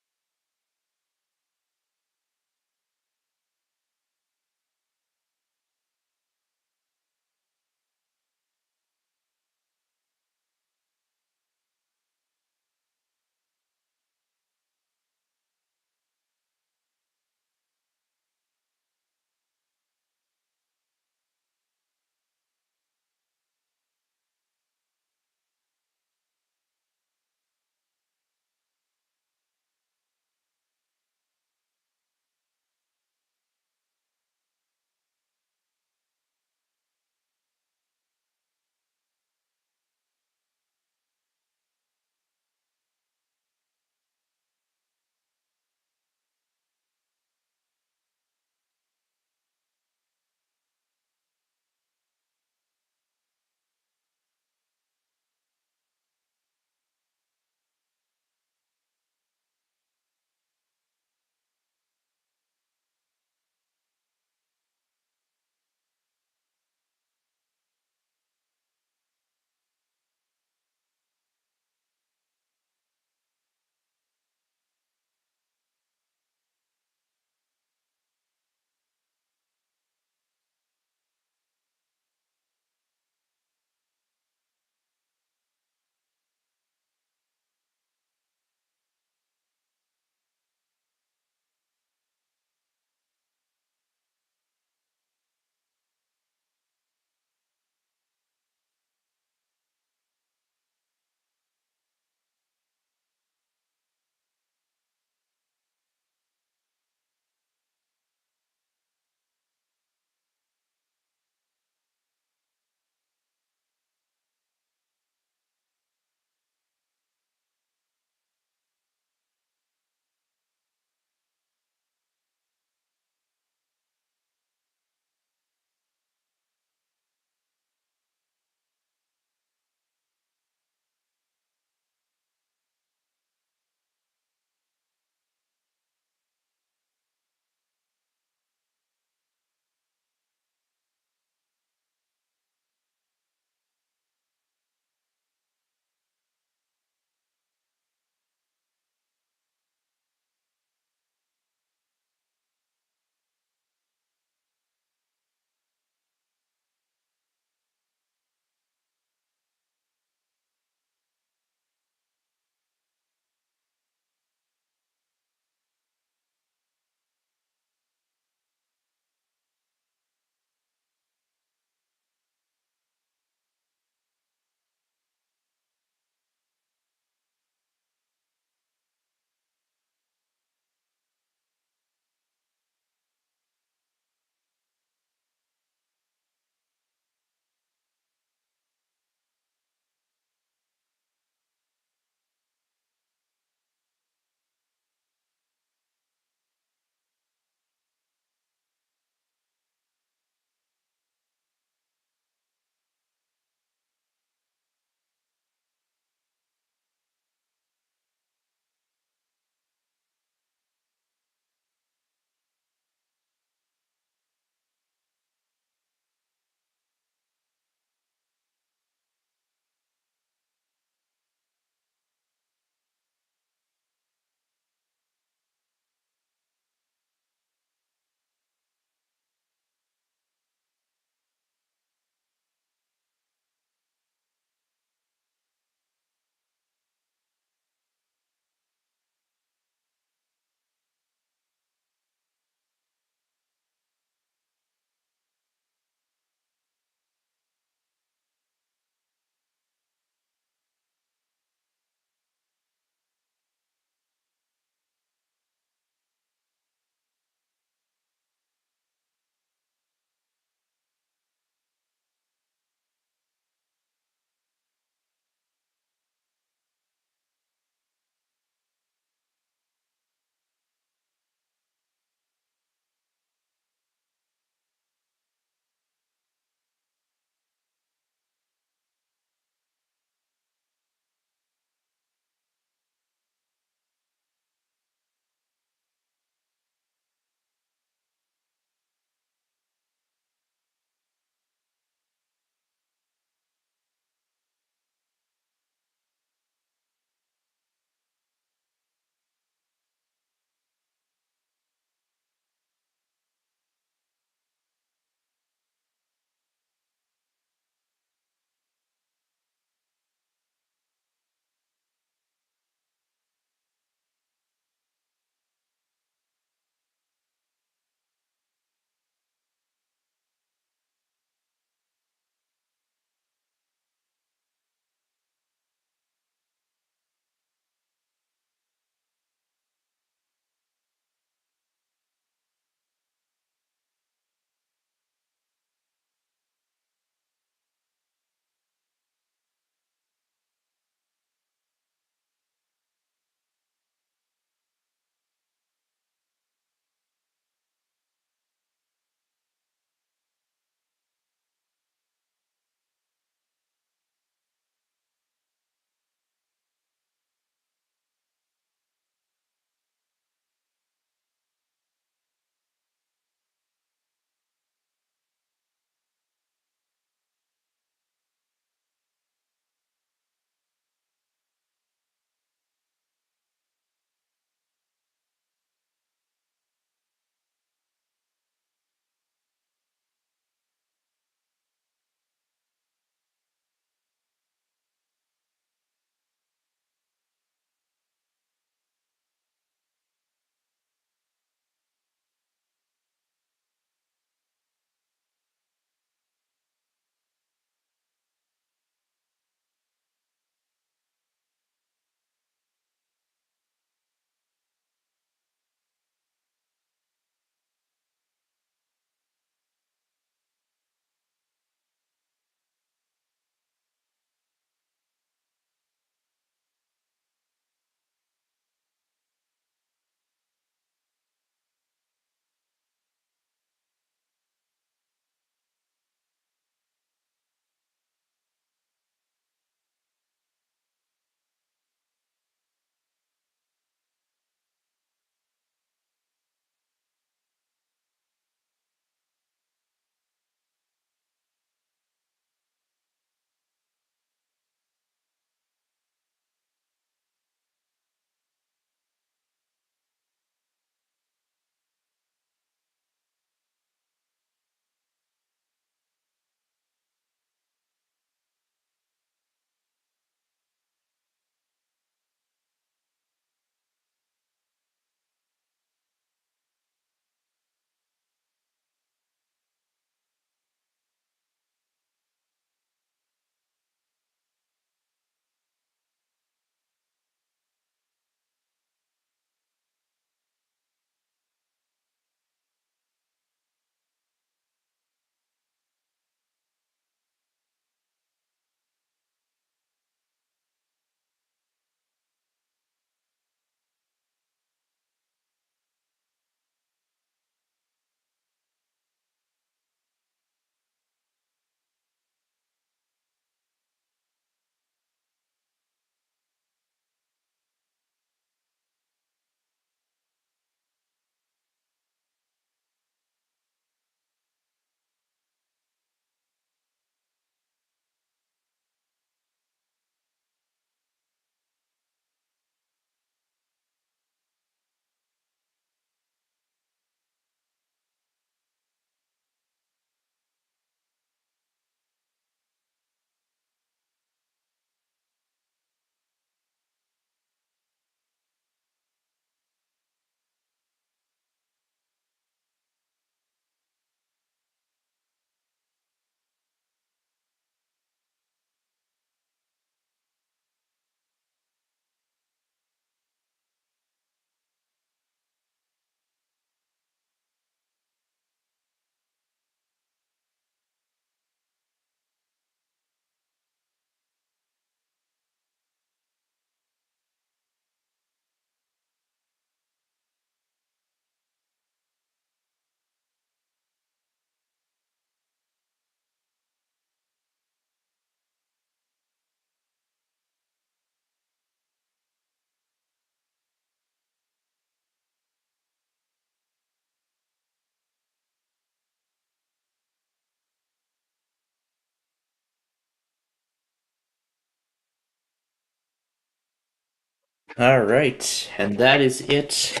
All right, and that is it.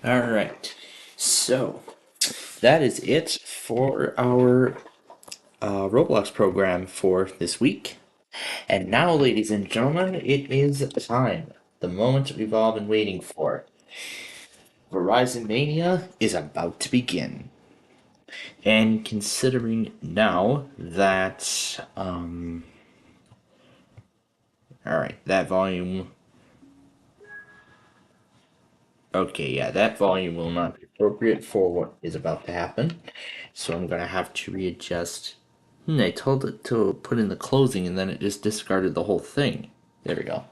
All right, so that is it for our Roblox program for this week. And now, ladies and gentlemen, it is time. The moment we've all been waiting for. Verizon Mania is about to begin. And considering now that, alright, that volume. Okay, yeah, that volume will not be appropriate for what is about to happen. So I'm gonna have to readjust. I told it to put in the closing and then it just discarded the whole thing. There we go.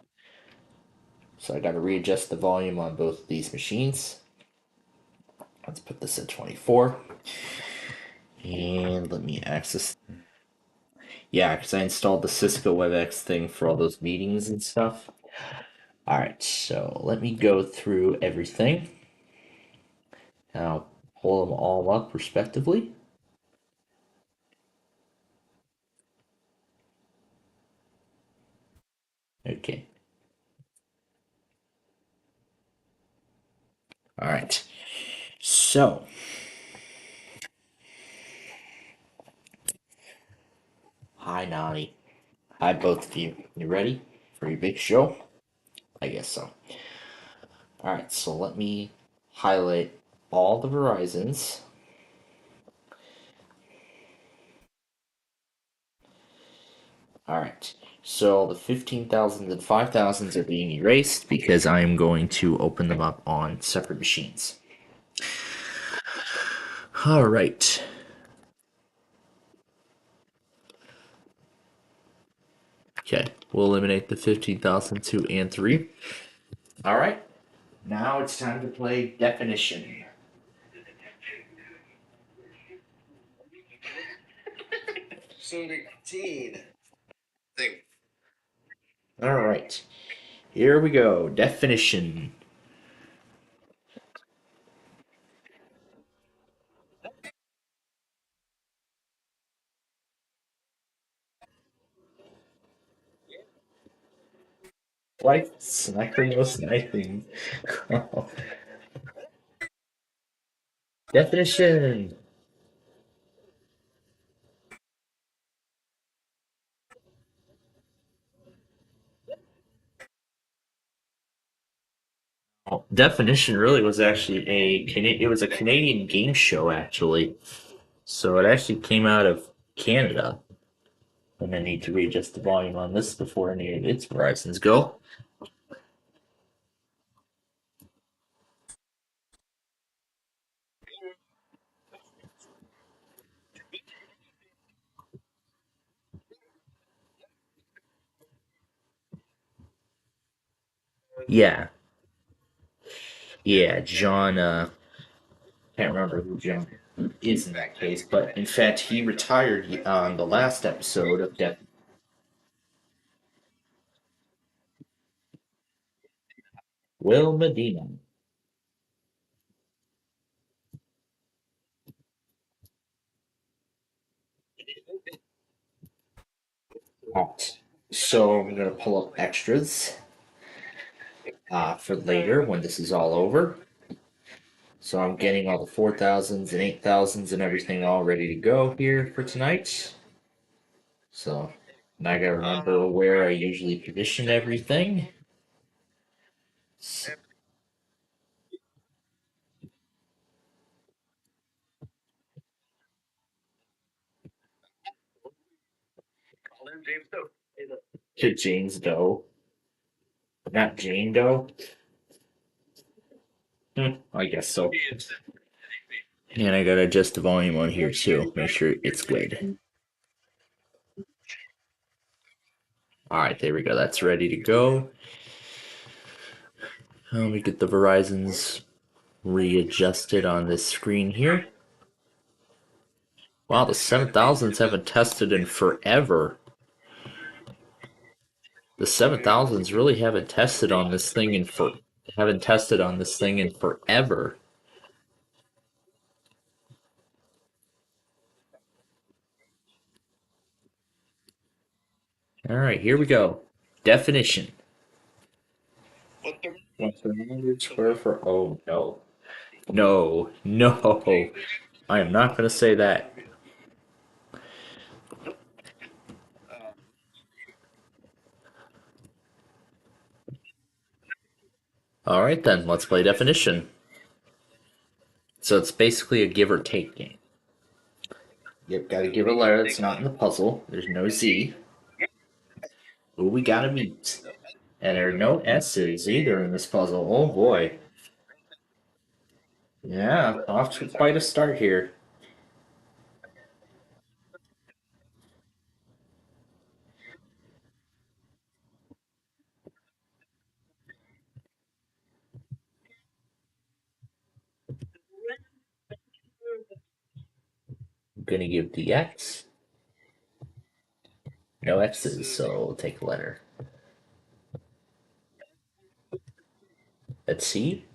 So I gotta readjust the volume on both of these machines. Let's put this at 24. And let me access. Yeah, because I installed the Cisco WebEx thing for all those meetings and stuff. Alright, so let me go through everything. And I'll pull them all up respectively. Okay. Alright. So. Hi, Nani. Hi, both of you. You ready for your big show? I guess so. Alright, so let me highlight all the Verizons. Alright, so the 15,000s and 5,000s are being erased because I am going to open them up on separate machines. Alright. Okay, we'll eliminate the 15,002 and 3. Alright, now it's time to play definition. So 19. Thing. Alright, here we go. Definition. Like synchronous sniping. Definition. Well, definition really was actually it was a Canadian game show actually. So it actually came out of Canada. And I need to readjust the volume on this before any of its Verizons go. Yeah. Yeah, John can't remember who John is in that case, but in fact he retired on the last episode of Death. Will Medina. Right. So I'm gonna pull up extras for later when this is all over. So I'm getting all the 4,000s and 8,000s and everything all ready to go here for tonight. So now I gotta remember where I usually position everything. To James Doe. Not Jane Doe. I guess so. And I gotta adjust the volume on here too. Make sure it's good. Alright, there we go. That's ready to go. Let me get the Verizons readjusted on this screen here. Wow, the 7000s haven't tested in forever. The 7000s really haven't tested on this thing in forever. All right, here we go. Definition. What's the number square for? Oh no, no! I am not going to say that. All right then, let's play definition. So it's basically a give or take game. You've got to give a letter that's not in the puzzle. There's no Z. Who we gotta meet. And there are no S's either in this puzzle. Oh boy. Yeah, off to quite a start here. I'm gonna give the X. No X's, so we'll take a letter. Let's see.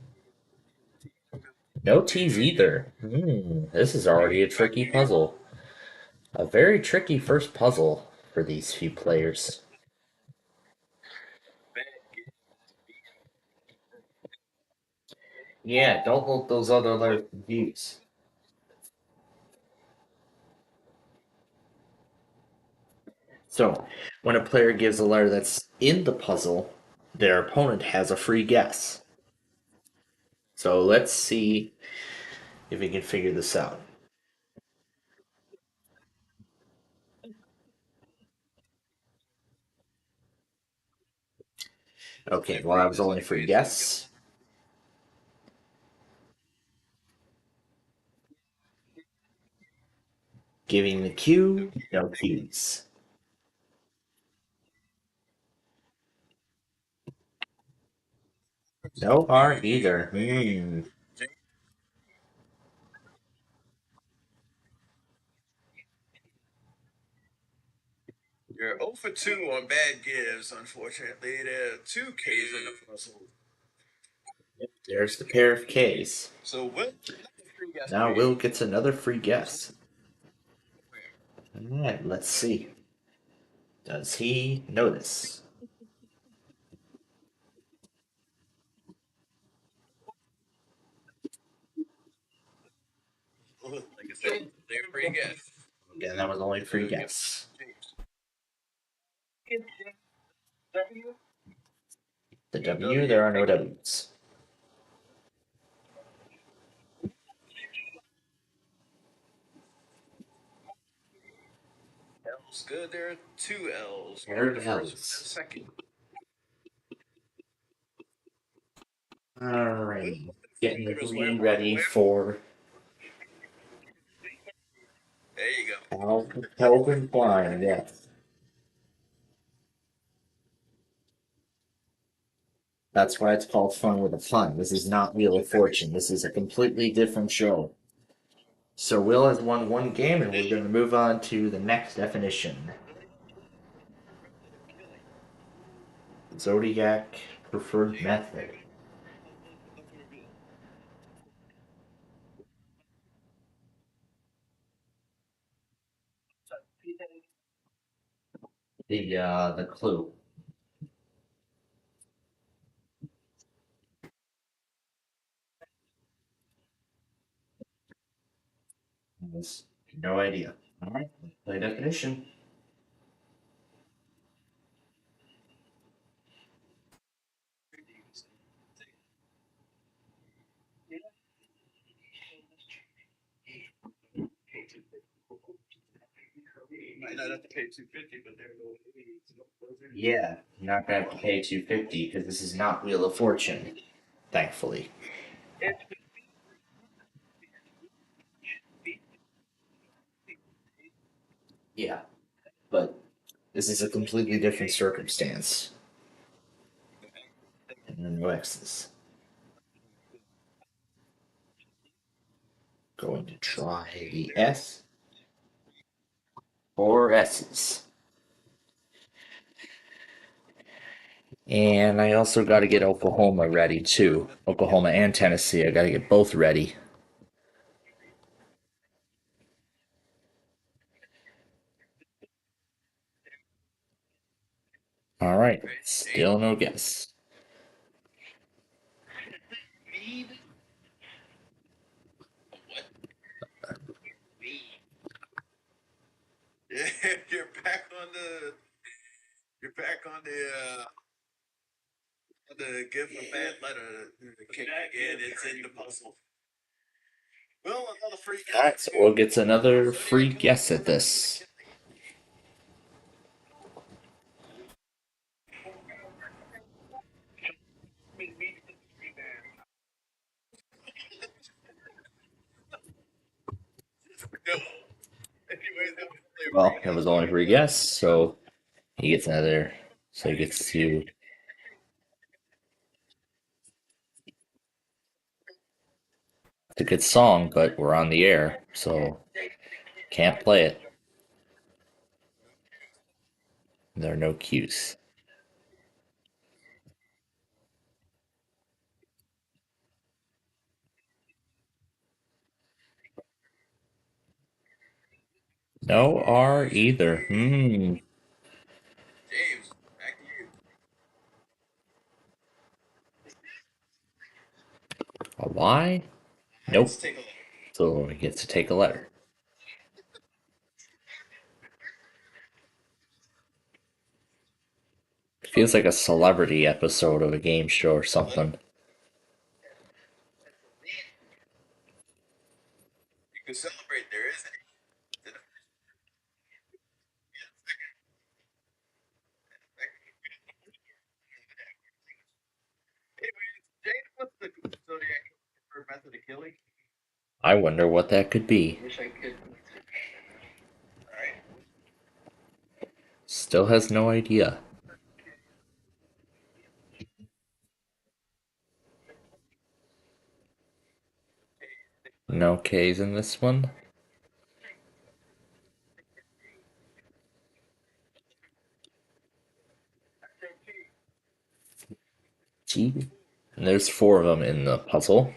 No T's either. This is already a tricky puzzle. A very tricky first puzzle for these few players. Yeah, don't let those other letters confuse. So, when a player gives a letter that's in the puzzle, their opponent has a free guess. So let's see if we can figure this out. Okay, well, that was only a free guess. Giving the cue, no cues. No R either. You're 0 for 2 on bad gives, unfortunately. There are 2 K's in the puzzle. There's the pair of K's. So Will, free guess. Now Will gets another free guess. Alright, let's see. Does he notice? Like I said, they're free guess. Again, that was only a free guess. The W, there are no W's. L's good. There are 2 L's. There are The L's. first, the second. Alright, getting the green ready for There you go. Calvin Klein, yes. That's why it's called Fun with a Fun. This is not Wheel of Fortune. This is a completely different show. So Will has won one game, and we're going to move on to the next definition. Zodiac preferred method. The clue. No idea. All right, play definition. Might not have to pay $250, but they're Yeah, you're not gonna have to pay $250 because this is not Wheel of Fortune, thankfully. Yeah, but this is a completely different circumstance. And no X's. Going to try the S. 4 S's. And I also got to get Oklahoma ready too. Oklahoma and Tennessee. I got to get both ready. All right. Still no guess. Yeah, you're back on the give a bad letter kick again. It's in the puzzle. Well, another free. All right, so we'll get another free guess at this. Well, it was only free guess, so he gets another. So he gets to. It's a good song, but we're on the air, so can't play it. There are no cues. No R either. James, back to you. A Y? Nope. Let's take a look. So he gets to take a letter. It feels like a celebrity episode of a game show or something. You can celebrate. There isn't. James, what's the zodiac preferred method of killing? I wonder what that could be. Wish I could. All right. Still has no idea. No K's in this one. G. And there's 4 of them in the puzzle.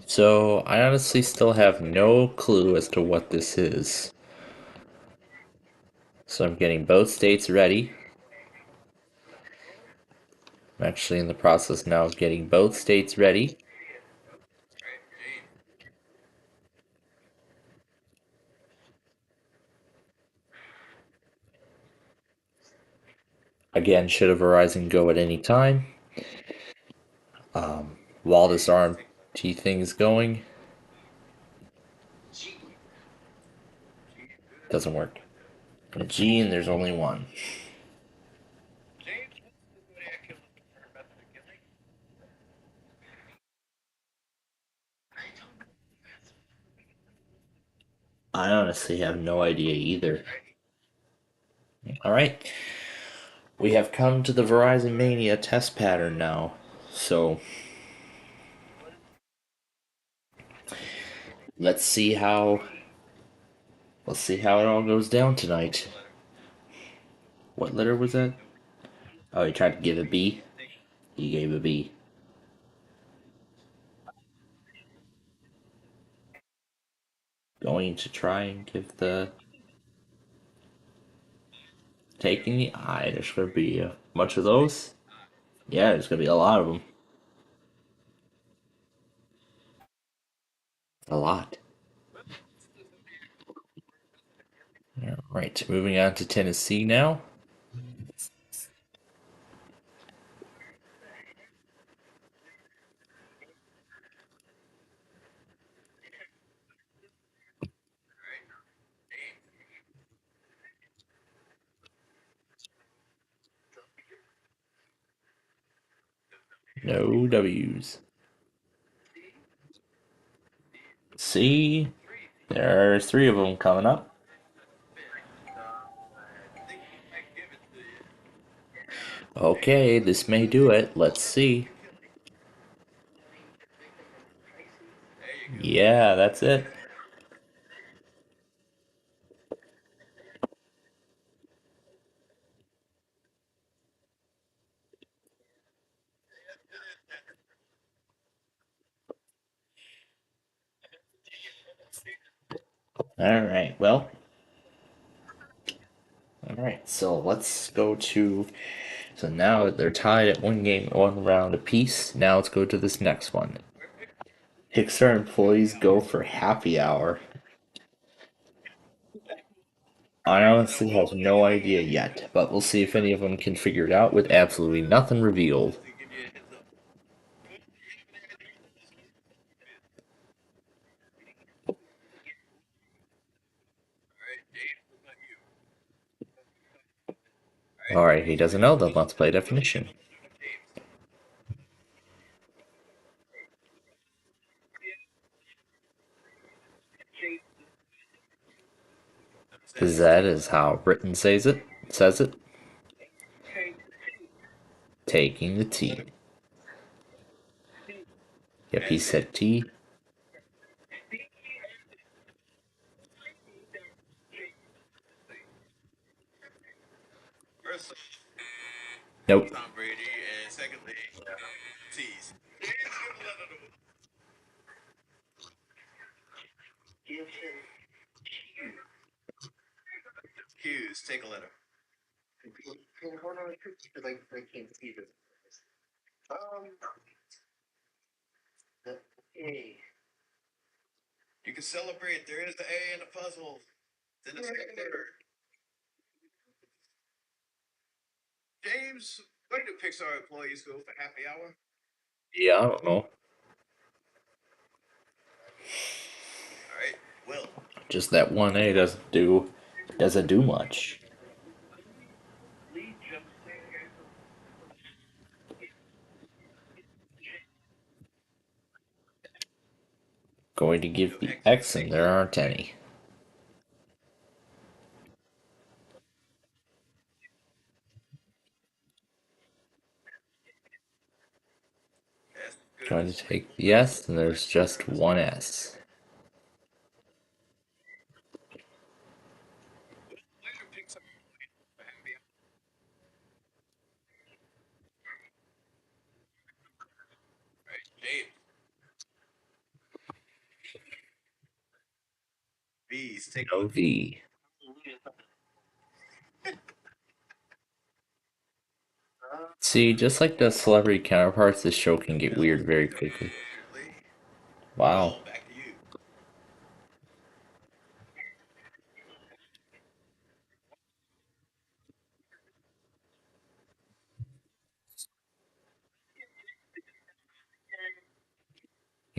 So I honestly still have no clue as to what this is. So I'm getting both states ready. I'm actually in the process now of getting both states ready. Again, should a Verizon go at any time? While this RMT thing is going, doesn't work. A G and there's only one. I honestly have no idea either. Alright. We have come to the Verizon Mania test pattern now. So let's see how it all goes down tonight. What letter was that? Oh, he tried to give a B. He gave a B. Going to try and give the taking the I. There's gonna be a bunch of those. Yeah, there's gonna be a lot of them. A lot. Alright, moving on to Tennessee now. No W's. C. There are 3 of them coming up. Okay, this may do it. Let's see. Yeah, that's it. Alright, well. Alright, so let's go to. So now they're tied at one game, one round apiece. Now let's go to this next one. Pixar employees go for happy hour. I honestly have no idea yet, but we'll see if any of them can figure it out with absolutely nothing revealed. Alright, he doesn't know, then let's play definition. That is how Britain says it. Taking the tea. Yep, he said tea. Nope. Tom Brady, and secondly, T's. Hughes, take a letter. You can celebrate. There is the A in the puzzle. It's in the second letter. James, when do Pixar employees go for happy hour? Yeah, I don't know. All right, Will. Just that one A doesn't do much. Going to give the X and there aren't any. Going to take the S and there's just one S. James. B's, take No V. See, just like the celebrity counterparts, this show can get weird very quickly. Wow. Back to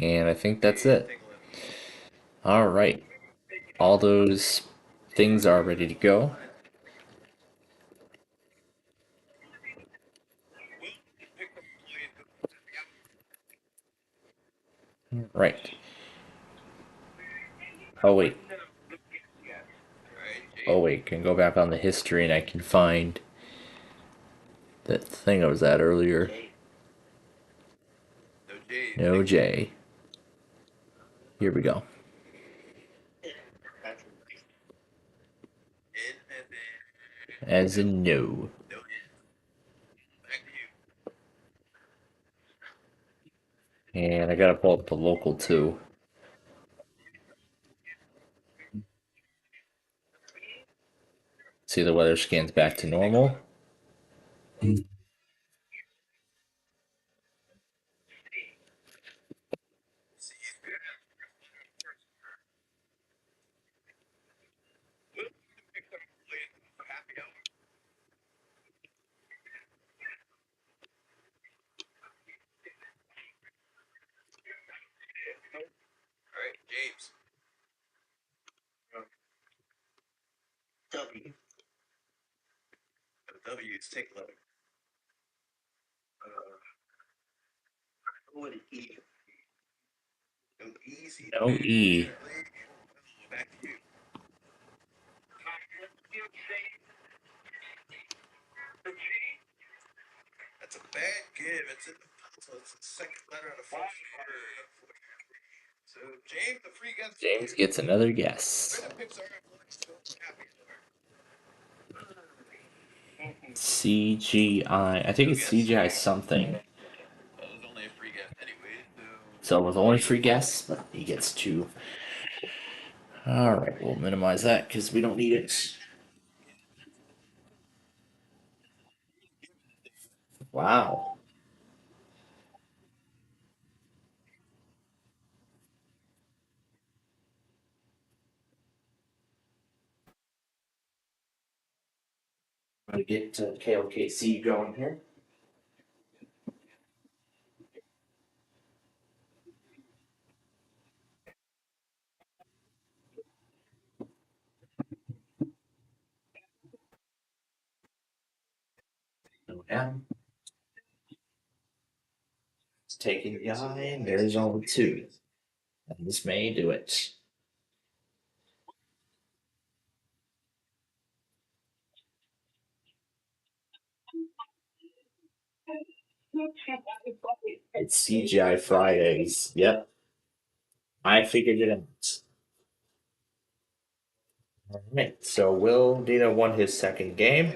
you. And I think that's it. Alright. All those things are ready to go. Right. Oh wait. Oh wait, can go back on the history and I can find that thing I was at earlier. No J. Here we go. As in no. And I gotta pull up the local too. See, the weather scans back to normal. All right, James. W. W's, take a letter. What E? No easy. No E. Back to you. That's a bad give. It's in the puzzle. It's the second letter of the first word. So James, the free guest. James gets another guess. CGI. I think it's CGI something. It was only a free guest anyway. So it was only free guess, but he gets two. Alright, we'll minimize that because we don't need it. Wow. I'm going to get KLKC going here. M. It's taking the eye, and there's only two. And this may do it. It's CGI Fridays. Yep. I figured it out. Alright, so Will Dina won his second game.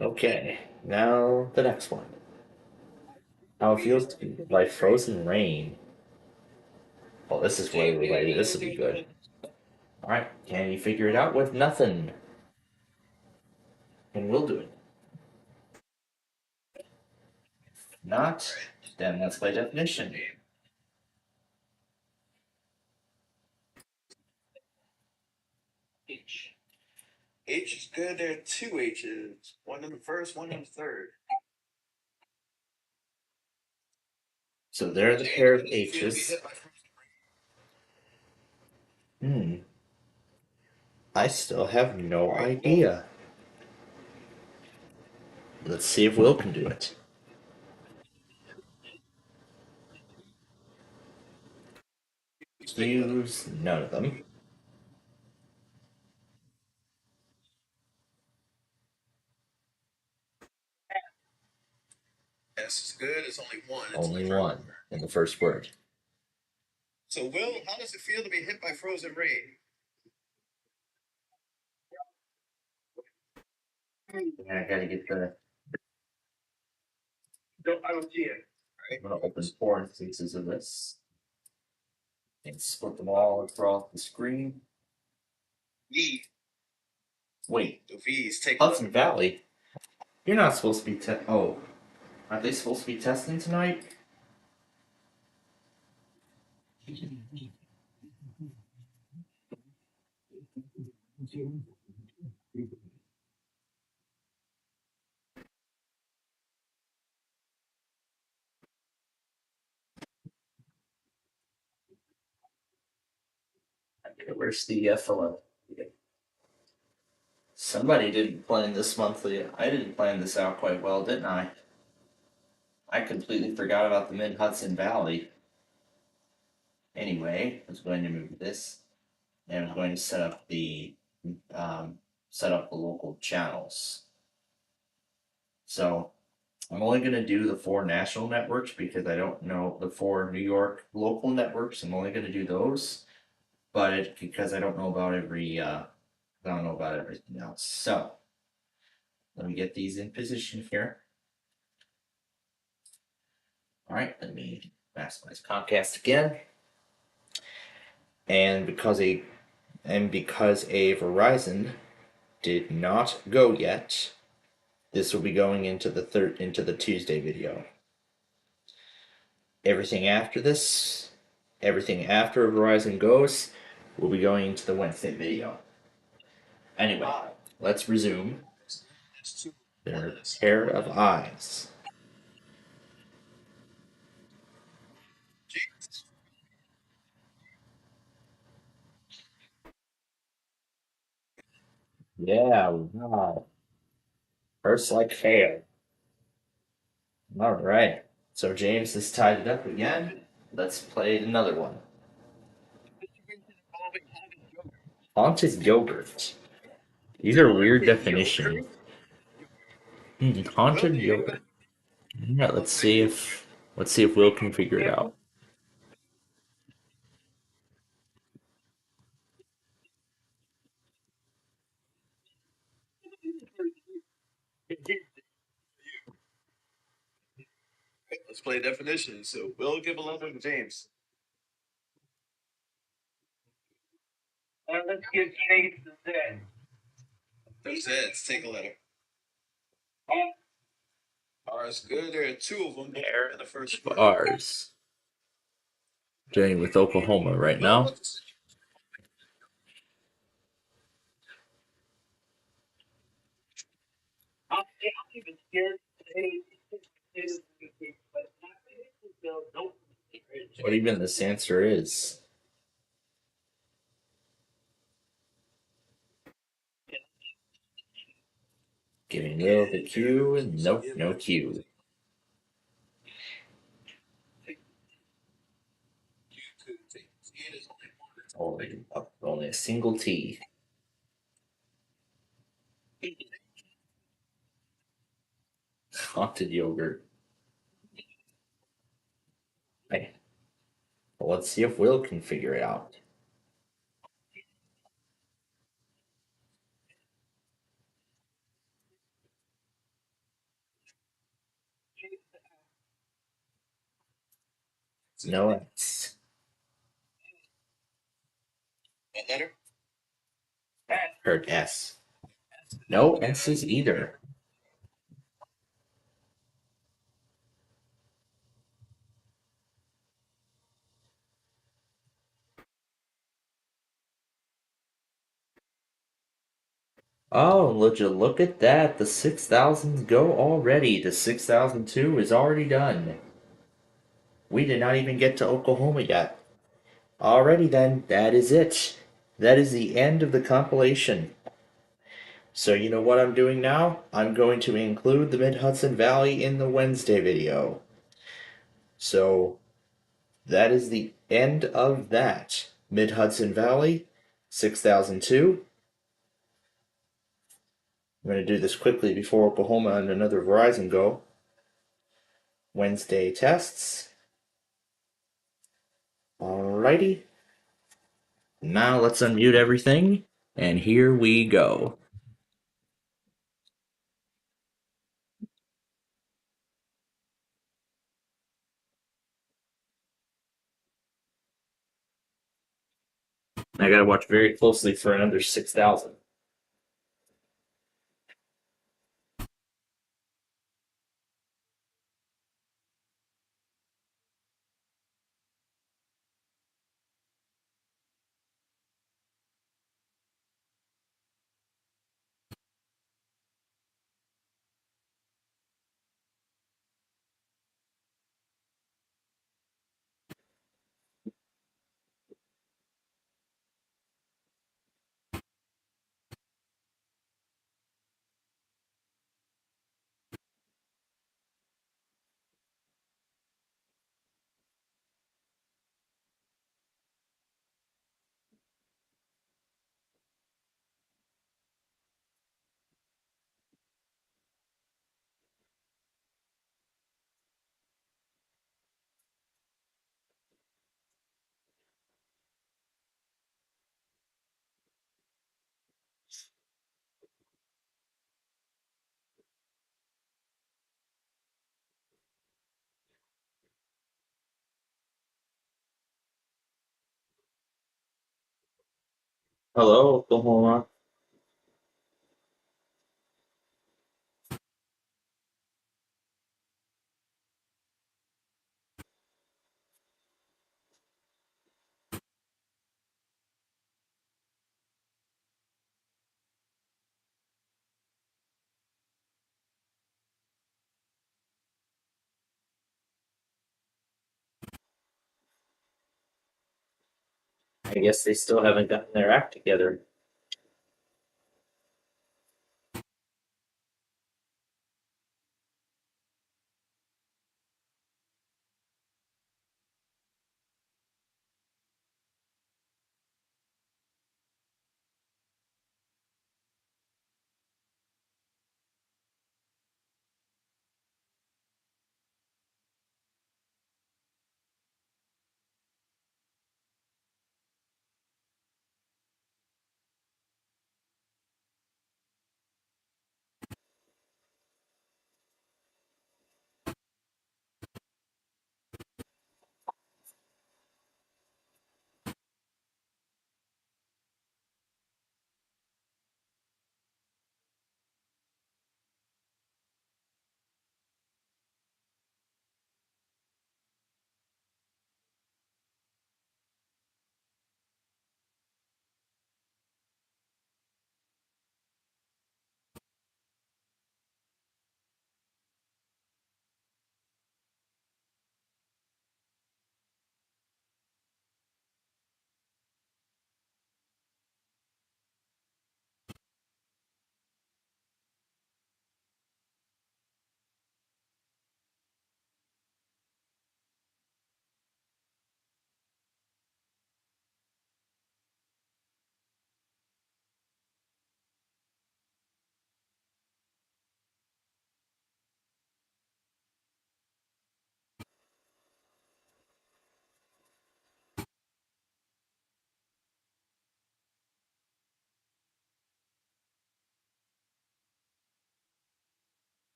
Okay, now the next one. How it feels to be like frozen rain. Oh, this is way related. This will be good. Alright, can you figure it out with nothing? And we'll do it. Not, then let's play definition. H. H is good. There are two H's. One in the first, one in the third. So there are the pair of H's. I still have no idea. Let's see if Will can do it. Use none of them. S is good. It's only one. It's Only one in the first word. So, Will, how does it feel to be hit by frozen rain? Yeah, I gotta get the. No, I don't see it. I'm gonna open 4 instances of this and split them all across the screen. V. Wait, The V's take. Hudson Valley. You're not supposed to be Oh, aren't they supposed to be testing tonight? Okay, where's the fellow? Somebody didn't plan this monthly. I didn't plan this out quite well, didn't I? I completely forgot about the Mid-Hudson Valley. Anyway, I was going to move this, and I was going to set up the local channels. So I'm only going to do the 4 national networks because I don't know the 4 New York local networks. I'm only going to do those, but because I don't know about everything else. So let me get these in position here. All right, let me maximize Comcast again. And because a Verizon did not go yet, this will be going into the Tuesday video. Everything after this, everything after Verizon goes, will be going into the Wednesday video. Anyway, let's resume. There are a pair of eyes. Yeah, wow. First like fail. All right. So James has tied it up again. Let's play another one. Haunted yogurt. These are weird definitions. Haunted yogurt. Yeah, let's see if Let's see if Will can figure it out. Let's play definition. So Will give 11 to James. Let's give James the Z. There's Z's. Take a letter. R is good. There are two of them there in the first word. R's. Doing with Oklahoma right now. I'm even scared today. What even this answer is. Giving Will the cue, and nope, no cue. Only a single T. Haunted yogurt. Hey. Well, let's see if Will can figure it out. No S. What letter? Heard S. No S's either. Oh, look at that. The 6,000s go already. The 6,002 is already done. We did not even get to Oklahoma yet. Alrighty then, that is it. That is the end of the compilation. So you know what I'm doing now? I'm going to include the Mid-Hudson Valley in the Wednesday video. So that is the end of that. Mid-Hudson Valley, 6002. I'm going to do this quickly before Oklahoma and another Verizon go. Wednesday tests. Alrighty. Now let's unmute everything, and here we go. I gotta watch very closely for another 6,000. Hello, Oklahoma. I guess they still haven't gotten their act together.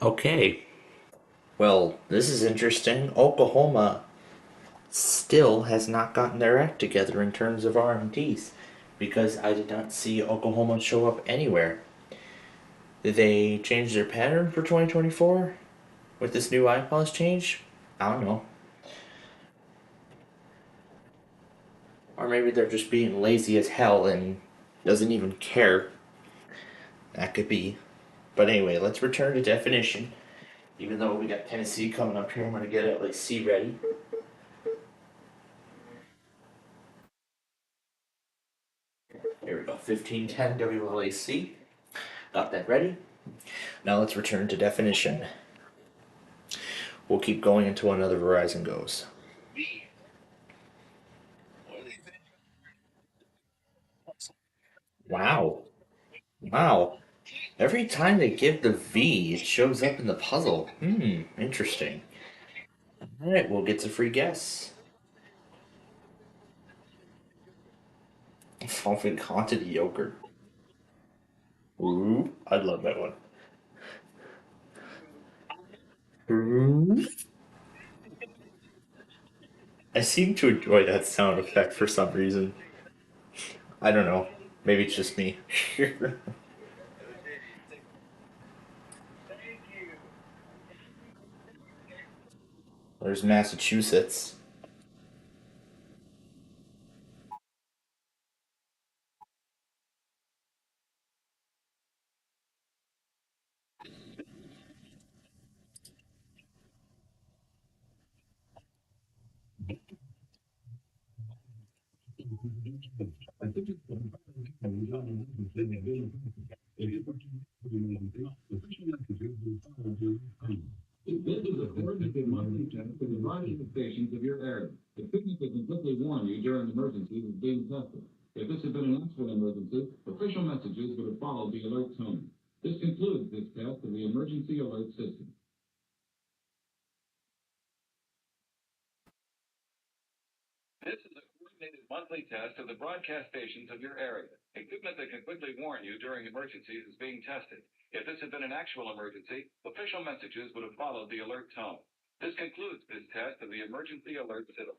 Okay. Well, this is interesting. Oklahoma still has not gotten their act together in terms of RMDs because I did not see Oklahoma show up anywhere. Did they change their pattern for 2024 with this new iPods change? I don't know. Or maybe they're just being lazy as hell and doesn't even care. That could be. But anyway, let's return to definition. Even though we got Tennessee coming up here, I'm going to get LAC ready. Here we go, 1510 WLAC. Got that ready. Now let's return to definition. We'll keep going until another Verizon goes. Wow. Wow. Every time they give the V, it shows up in the puzzle. Interesting. Alright, we'll get a free guess. Something haunted yogurt. Ooh, I love that one. Ooh. I seem to enjoy that sound effect for some reason. I don't know. Maybe it's just me. There's Massachusetts. This is a emergency monitoring test for the riding stations of your area. Equipment that can quickly warn you during emergencies is being tested. If this had been an actual emergency, official messages would have followed the alert tone. This concludes this test of the emergency alert system. This is a coordinated monthly test of the broadcast stations of your area. Equipment that can quickly warn you during emergencies is being tested. If this had been an actual emergency, official messages would have followed the alert tone. This concludes this test of the emergency alert system.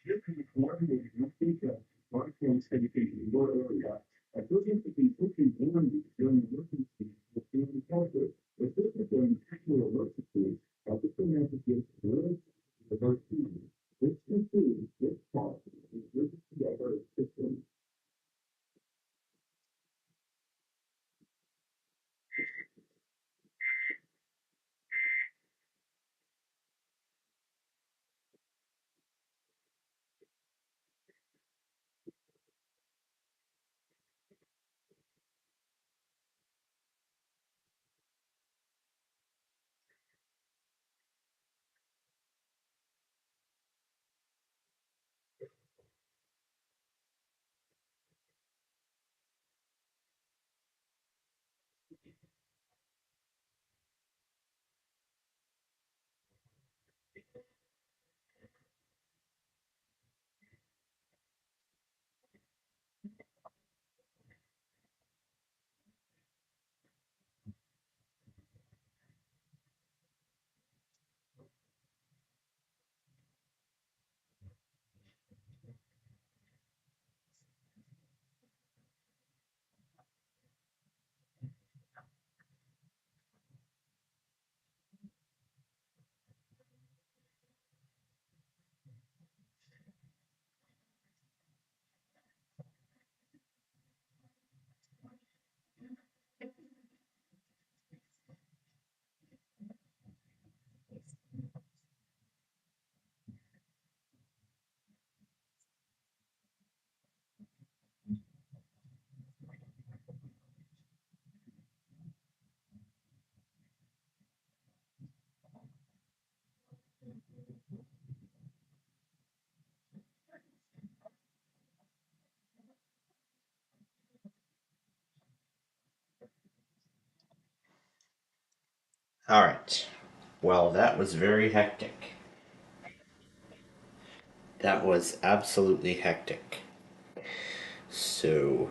Here can be coordinated with detail on campus education in your area. As those entities looking on you during the working season will be encountered with different technical emergencies of different messages related to the vaccine, which includes this policy and working together systems. All right. Well, that was very hectic. That was absolutely hectic. So,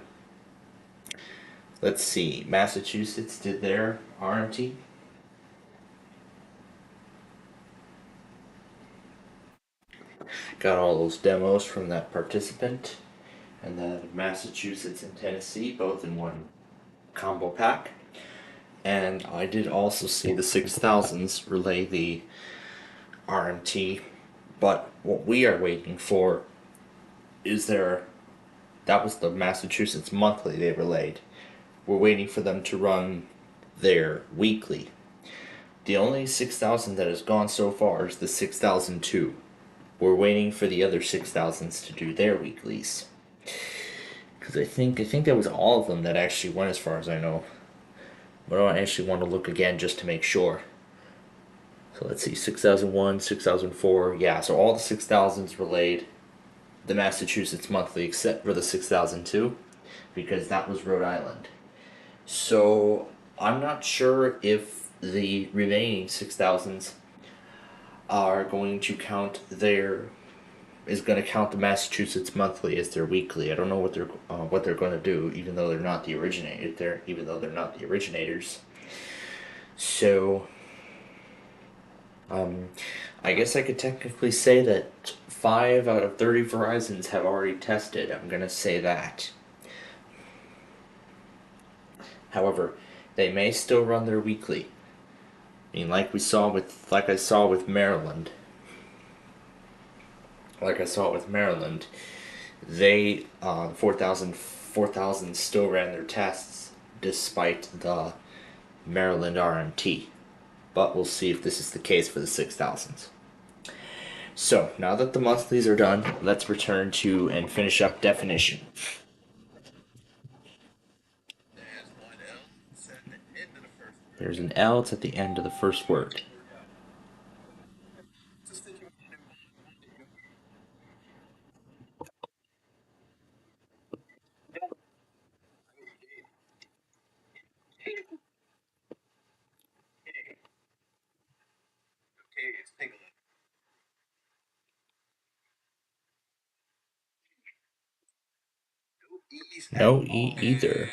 let's see. Massachusetts did their RMT. Got all those demos from that participant. And then Massachusetts and Tennessee, both in one combo pack. And I did also see the 6000s relay the RMT. But what we are waiting for is that was the Massachusetts monthly they relayed. We're waiting for them to run their weekly. The only 6000 that has gone so far is the 6002. We're waiting for the other 6000s to do their weeklies. Because I think that was all of them that actually went, as far as I know. But I actually want to look again just to make sure. So let's see, 6001, 6004, yeah, so all the 6000s relayed the Massachusetts monthly except for the 6002, because that was Rhode Island. So I'm not sure if the remaining 6000s are going to count going to count the Massachusetts monthly as their weekly. I don't know what they're going to do, even though they're not the originators. So, I guess I could technically say that 5 out of 30 Verizons have already tested. I'm gonna say that. However, they may still run their weekly. I mean, like I saw with Maryland. They 4000 still ran their tests despite the Maryland RMT. But we'll see if this is the case for the 6000s. So, now that the monthlies are done, let's return to and finish up definition. There's an L, it's at the end of the first word. No E either.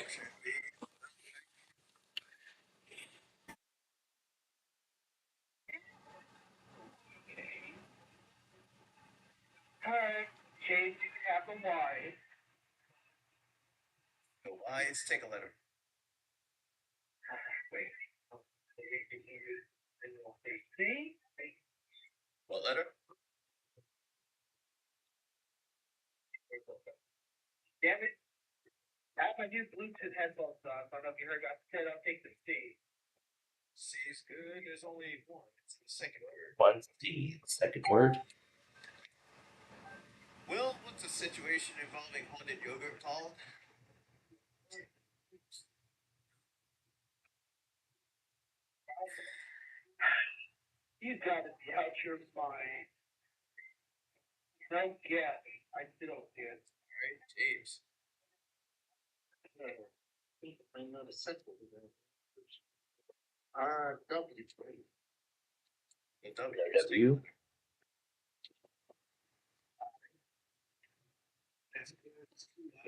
No Y's, take a letter. What letter? Damn it. I have my new Bluetooth headphones on. I don't know if you heard about said I'll take the C. C is good. There's only one. It's the second word. One D, second word. Will, what's a situation involving haunted yogurt called? You gotta be out your mind. No guess. I still guess. Alright, James. I'm not a sensible. W. The W. W.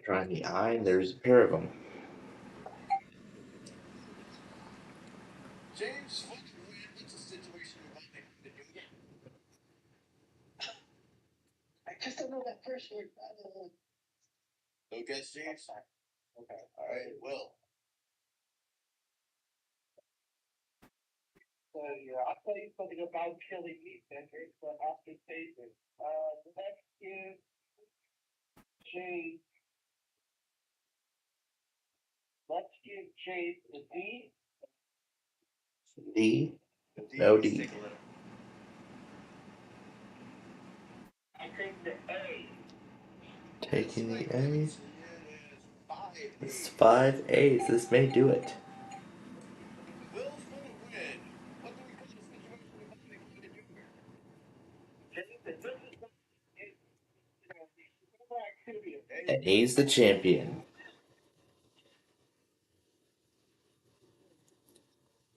Trying the I, there's a pair of them. James, what's a situation involving haunted yogurt? I just don't know that first word. No guess, James? Okay. Alright, Will. So yeah, I'll tell you something about killing meat vendors, but after tasting. Let's give Jade. Let's give Jade the D. D. D, No let's D. take a letter. I take the A. Taking the A. Yeah, there's 5 It's A's. 5 A's. This may do it. Will for the win. What do we call a situation involving haunted yogurt? And he's the champion.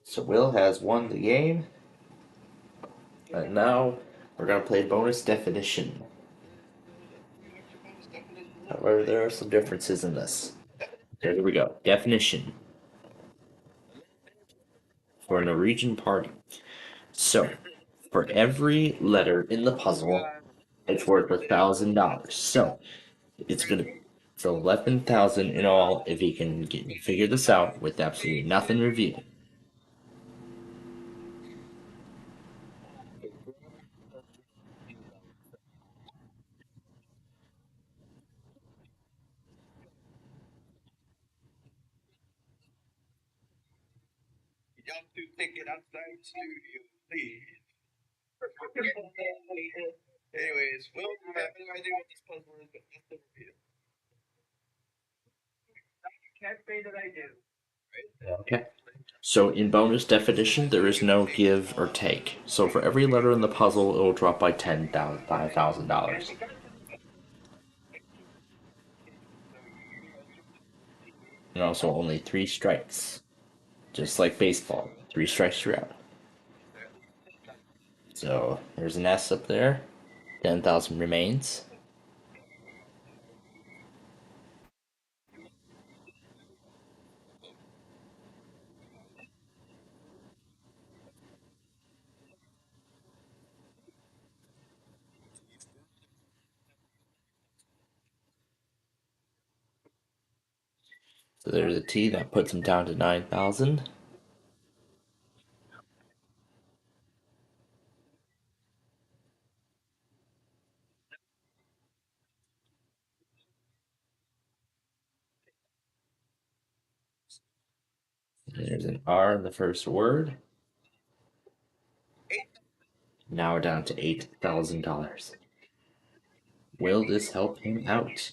So Will has won the game. And now we're going to play bonus definition. However, there are some differences in this. So here we go. Definition. For a Norwegian party. So, for every letter in the puzzle, it's worth $1,000. So, it's gonna so 11,000 in all if he can figure this out with absolutely nothing revealed. Y'all two ticket outside studio, please. Anyways, Will, you have no idea what this puzzle is, but that's the reveal. Can't say that I do. Okay. So in bonus definition, there is no give or take. So for every letter in the puzzle, it will drop by $5,000. And also only 3 strikes. Just like baseball. 3 strikes you're out. So there's an S up there. 10,000 remains. So there's a T that puts him down to 9,000. There's an R in the first word. Now we're down to $8,000. Will this help him out?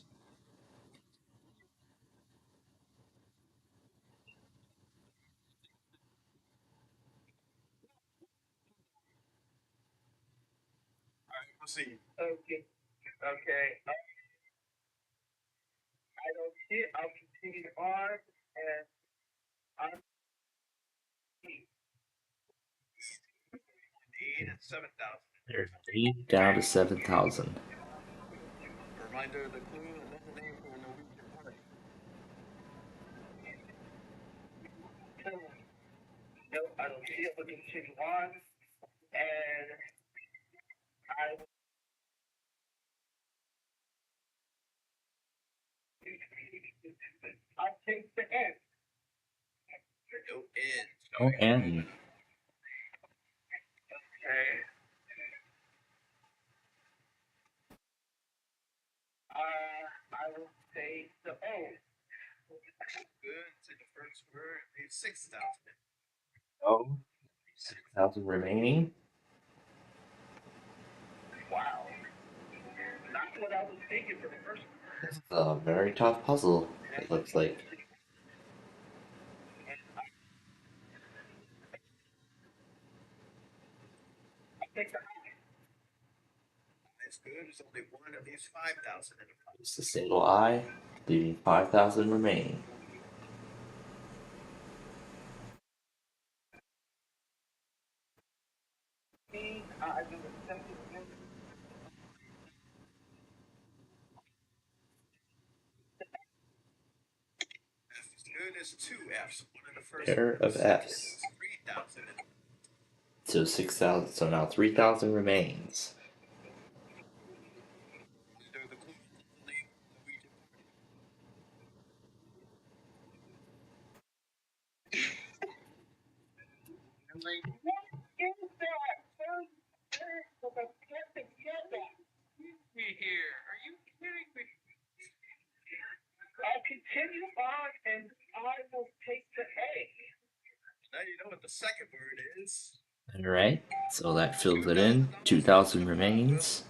Alright, proceed. Okay. Okay. I don't see it. I'll continue on and I'm D and 7,000. There's D down to 7,000. Reminder of the clue, another name for a Norwegian party. no, I don't see it. We'll continue on and I I take the N. Oh, and Okay. I will take the O. Good. Take the first word. Need 6,000. oh, 6,000 remaining. Wow. Not what I was thinking for the first one. This is a very tough puzzle, it looks like. I take the That's good. There's only one of these 5,000 in the pot. It's the single I, leaving 5,000 remaining. I do the simple thing. As good as two F's. One in the first Pair word. of Second F's. is 3,000 in the pot. So 6,000. So now 3,000 remains. Do the clue. Name Norwegian party. What is that? Excuse me here. Are you kidding me? I'll continue on and I will take the A. Now you know what the second word is. Alright, so that fills it in. 2,000 remains.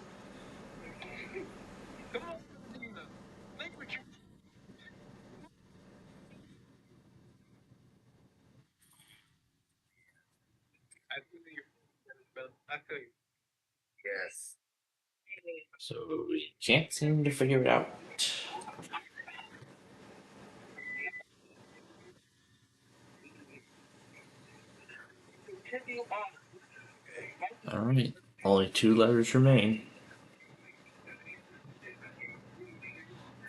Come on, Medina. Think what you. I feel you, brother. I feel you. Yes. So we can't seem to figure it out. Continue on. Alright, only 2 letters remain.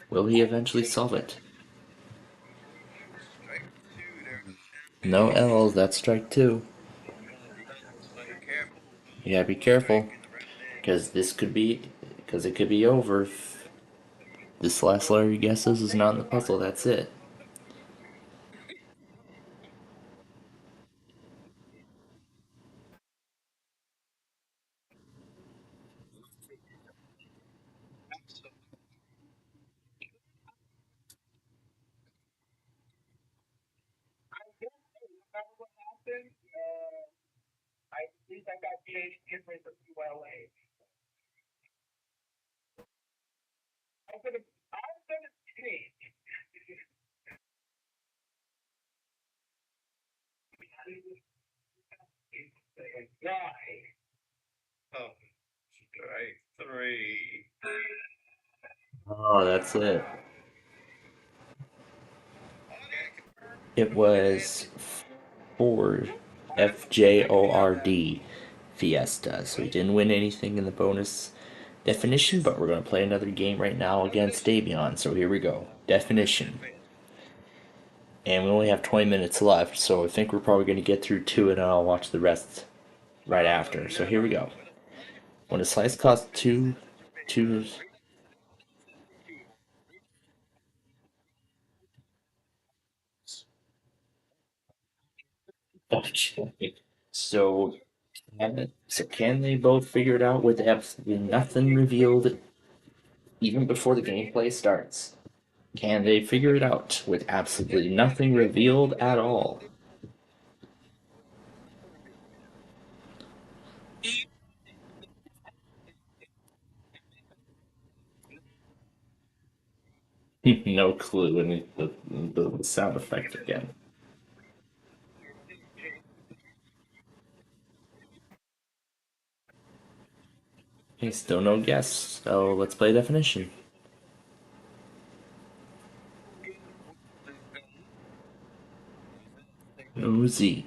Will he eventually solve it? Strike two there. No L's, that's strike 2. Be careful. You gotta be careful, Strike in the round end. because it could be over if this last letter he guesses is not in the puzzle. That's it. What happened? I think I got changed different from ULA. I'm gonna change. Guy. Oh, strike three. Oh, that's it. It was Ford, FJORD Fiesta. So he didn't win anything in the bonus definition, but we're going to play another game right now against Davion. So here we go. Definition. And we only have 20 minutes left, so I think we're probably going to get through 2 and then I'll watch the rest right after. So here we go. When a slice costs two. Okay. So can they both figure it out with absolutely nothing revealed even before the gameplay starts? Can they figure it out with absolutely nothing revealed at all? No clue, and the sound effect again. Okay, still no guess, so let's play definition. No Z.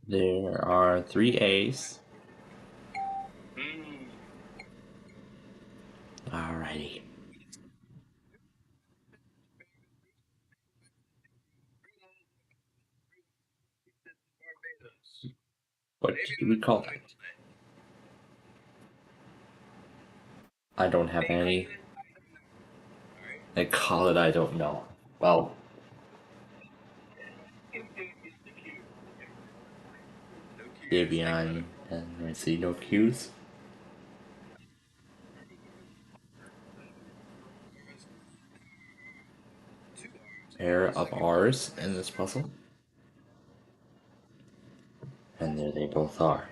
There are 3 A's. Alrighty. What do we call that? I don't have any. They call it, I don't know. Well, Davion, and I see no cues. Pair of R's in this puzzle. And there they both are.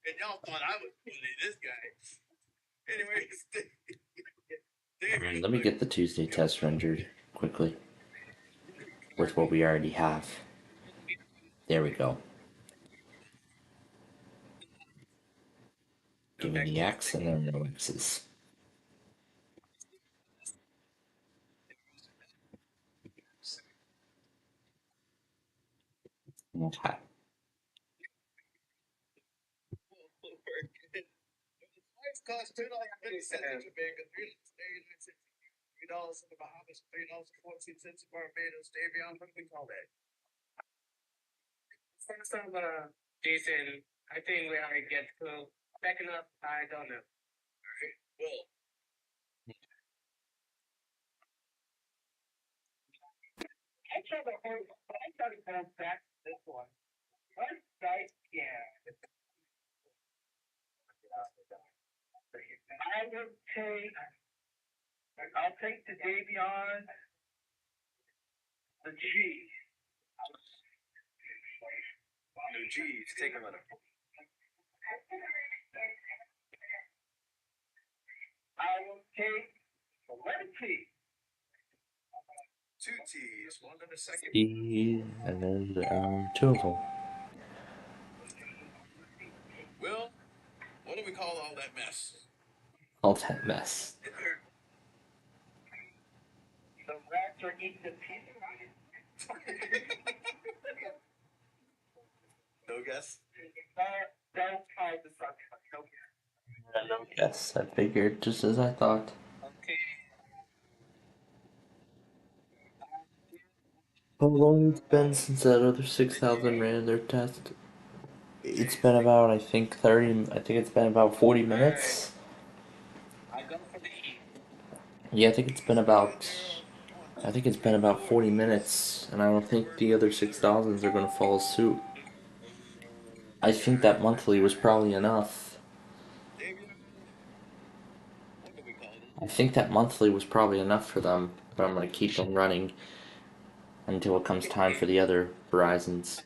And y'all thought I was bully this guy. Anyways, And let me get the Tuesday test rendered quickly with what we already have. There we go. Give me the X and there are no X's. Okay. Lights cost $2.50 in Jamaica, $3.60 in the Bahamas, $3.14 in Barbados. Davion, what do we call that? First of Jason, I think we are get to second up, I don't know. Well, I try to go back to this one. First night, yeah. I'll take the Davion, the G. no G's, take a minute. I will take the letter T. Two T's, one in a second. E, and then there are two of them. Will, what do we call all that mess? All that mess. The rats are eating the pizza. No guess? Don't try the sucker. No. Yes, I figured just as I thought. Okay. How long it's been since that other 6,000 ran their test? It's been about, I think it's been about 40 minutes. I go for the E. Yeah, I think it's been about 40 minutes, and I don't think the other 6,000s are gonna follow suit. I think that monthly was probably enough. I think that monthly was probably enough for them, but I'm gonna keep them running until it comes time for the other Verizons.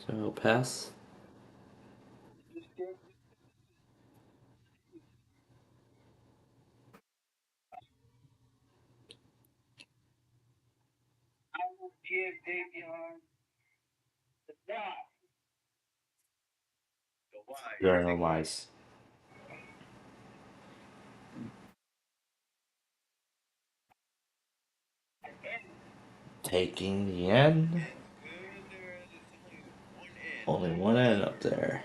So pass. I will give Davion the Y. The Y. There are no Ys. Taking the N. Only one N up there.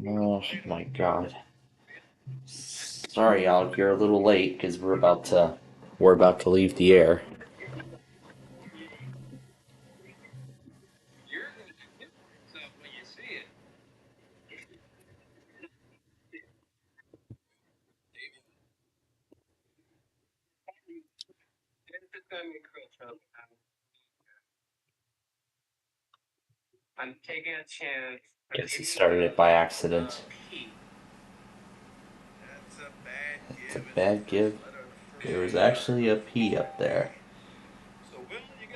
Oh my god. Sorry, Alec, you're a little late because we're about to leave the air. You're going to get yourself when you see it. This is going to be crucial. I'm taking a chance. Guess he started it by accident. It's a bad give. There was actually a P up there.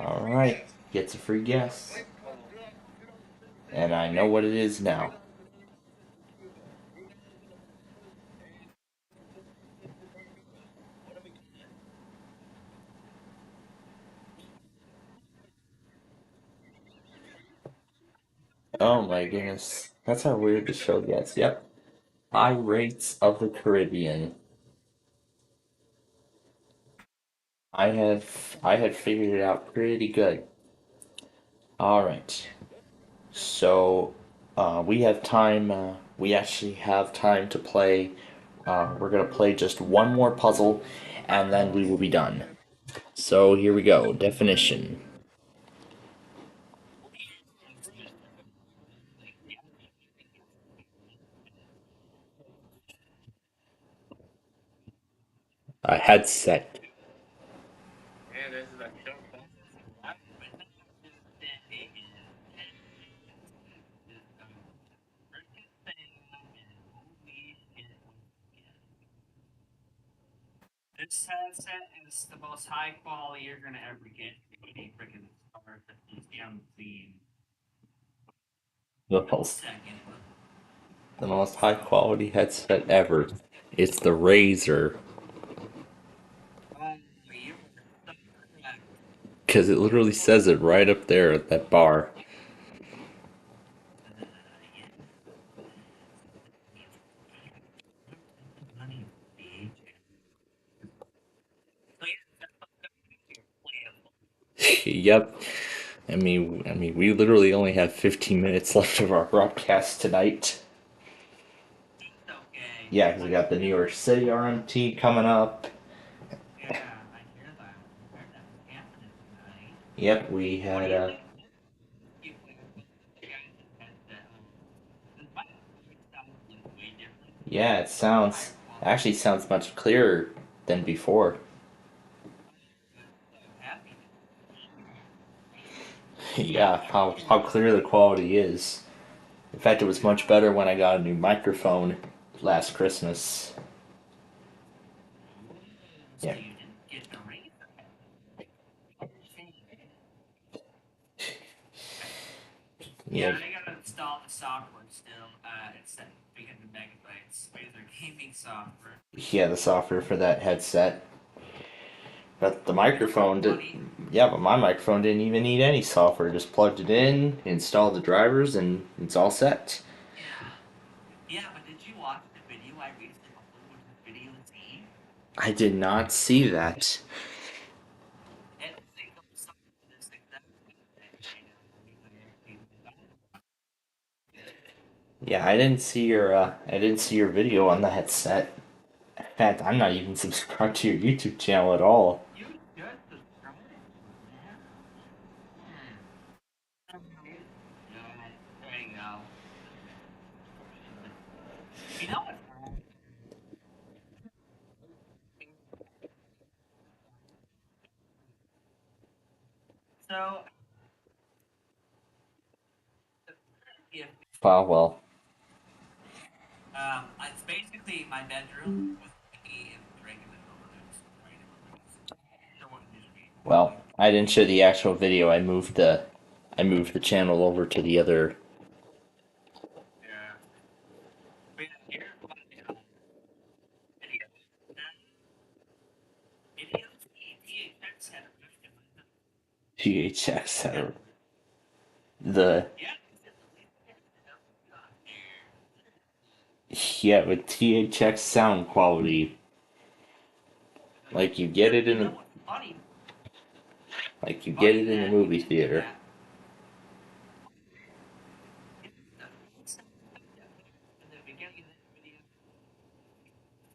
Alright, gets a free guess. And I know what it is now. Oh my goodness. That's how weird the show gets. Yep. Pirates of the Caribbean. I had figured it out pretty good. All right. So we have time. We actually have time to play. We're gonna play just one more puzzle, and then we will be done. So here we go. Definition. A headset. This headset is the most high quality you're gonna ever get. Any freaking stars that you haven't seen. The most, Second. the most high quality headset ever. It's the Razer. You were correct. Because it literally says it right up there at that bar. Yep. I mean, we literally only have 15 minutes left of our broadcast tonight. Okay. Yeah, because we got the New York City RMT coming up. Yeah, I hear that. I heard that was happening tonight. Yep, we had yeah, it sounds actually sounds much clearer than before. Yeah, how clear the quality is. In fact, it was much better when I got a new microphone last Christmas. Yeah. Yeah, Yeah. I gotta install the software still. It's at 300 megabytes. Razer gaming software. Yeah, the software for that headset. But the microphone did. Yeah, but my microphone didn't even need any software. Just plugged it in, installed the drivers, and it's all set. Yeah, but did you watch the video I recently uploaded with video Z? I did not see that. Yeah, I didn't see your video on the headset. In fact, I'm not even subscribed to your YouTube channel at all. You should subscribe, man. There you go. You know what? So, yeah, Well. it's basically my bedroom with me and the regular buildings right in the middle. So what it used to be. Well, I didn't show the actual video. I moved the channel over to the other. Yeah. But here's my video. Videos, THX had a question. THX. The yeah, with THX sound quality, like you get it in a, like you get it in a movie theater.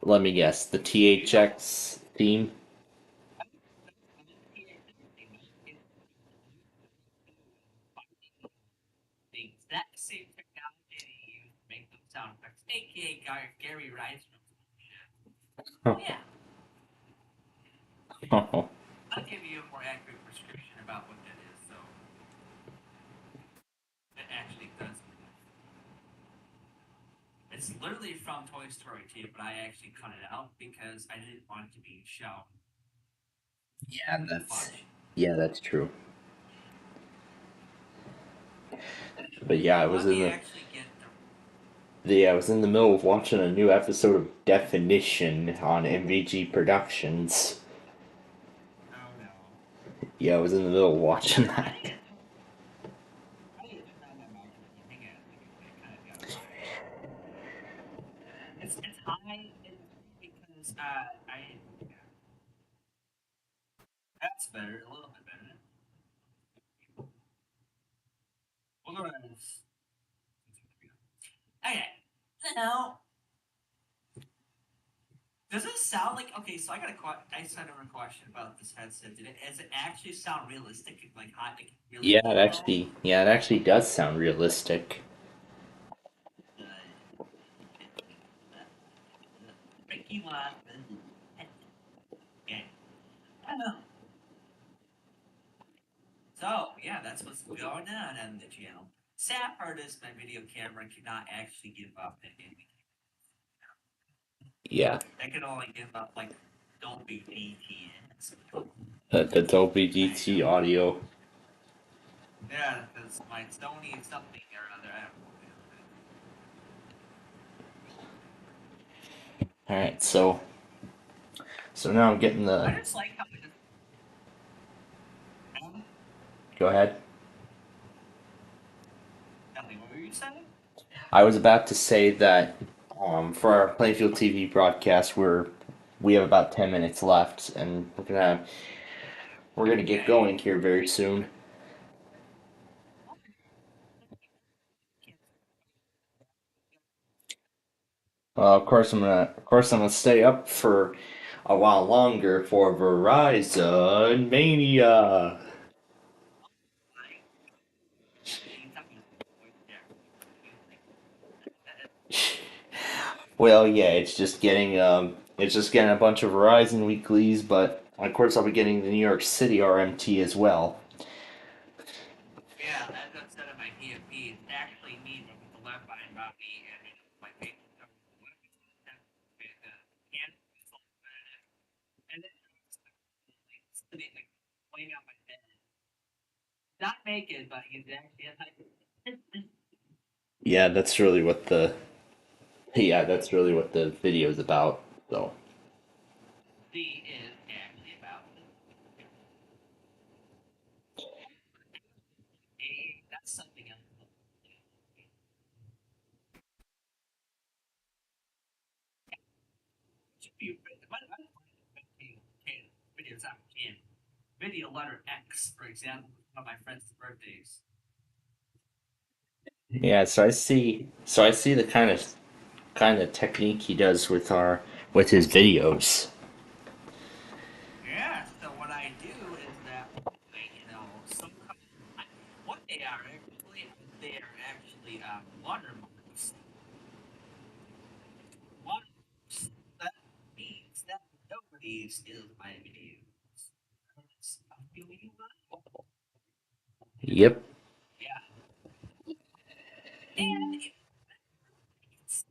Let me guess, the THX theme. The exact same technology they use to make them sound effects, aka Gary Rice. Yeah. Oh. I'll give you a more accurate description about what that is, so it actually does. It's literally from Toy Story 2, but I actually cut it out because I didn't want it to be shown. Yeah, that's true. But yeah, I was in I was in the middle of watching a new episode of Definition on MVG Productions. Oh no. Yeah, I was in the middle of watching that. because I that's better, a little bit better. We'll go ahead and okay. Now, does it sound like okay? So I got I just had a question about this headset. Does it actually sound realistic? Like hot, like really Yeah, good though? it actually does sound realistic. Ricky Love. Okay. I know. So yeah, that's what's going on the channel. Sad part is my video camera cannot actually give up anything. Yeah, I can only give up like Dolby DTS. the Dolby DT audio. Yeah, because my Sony something or other. I don't All right, so now I'm getting know. I the. just like how it just. Go ahead. Tell me, what were you saying? I was about to say that for our Plainfield TV broadcast, we have about 10 minutes left, and we're gonna get going here very soon. Of course I'm gonna stay up for a while longer for Verizon Mania. Well, yeah, it's just getting a bunch of Verizon weeklies, but of course I'll be getting the New York City RMT as well. Yeah, as I said in my PFP, it's actually me with the left eye about me and my face. And then sitting like laying on my bed. Not naked, but he's actually Yeah, that's really what the video is about. So C is actually about that's something else. Videos out can video letter X, for example, one of my friend's birthdays. yeah, so I see the kind of technique he does with his videos. Yeah, so what I do is that some what they are actually watermarks. Watermarks that means that nobody steals my videos. It's a feeling Yep. yeah. And it's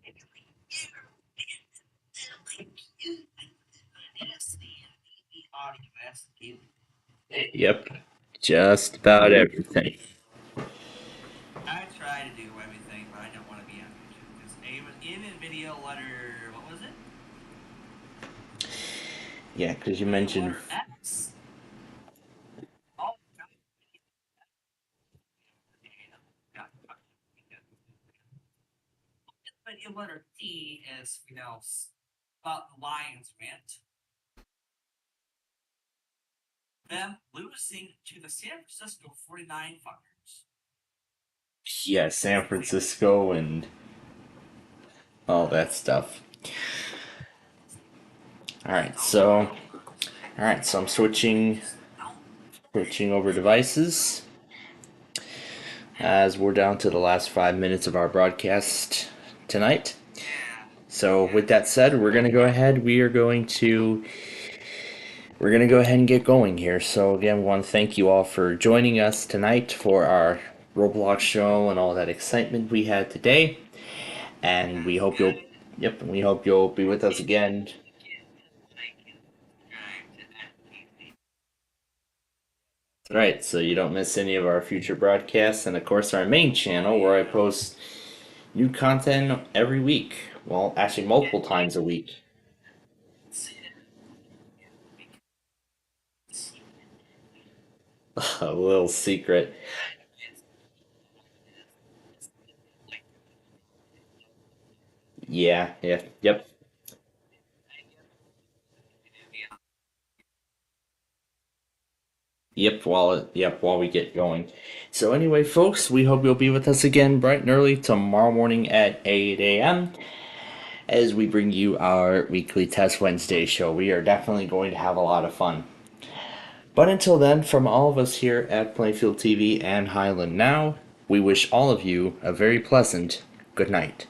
audio has to give. Yep. Just about everything. I try to do everything, but I don't want to be on YouTube because even video letter, what was it? Yeah, because you mentioned. Letter X. Oh, video letter T is about the Lions rant. Them losing to the San Francisco 49 fuckers. Yeah, San Francisco and all that stuff. All right, so I'm switching over devices as we're down to the last 5 minutes of our broadcast tonight. So with that said, we're gonna go ahead. We're gonna go ahead and get going here. So again, we want to thank you all for joining us tonight for our Roblox show and all that excitement we had today. And we hope you'll be with us again. Right, so you don't miss any of our future broadcasts, and of course our main channel where I post new content every week. Well, actually multiple times a week. A little secret. Yeah, yep. While we get going. So anyway, folks, we hope you'll be with us again bright and early tomorrow morning at 8 a.m. as we bring you our weekly Test Wednesday show. We are definitely going to have a lot of fun. But until then, from all of us here at Plainfield TV and Highland Now, we wish all of you a very pleasant good night.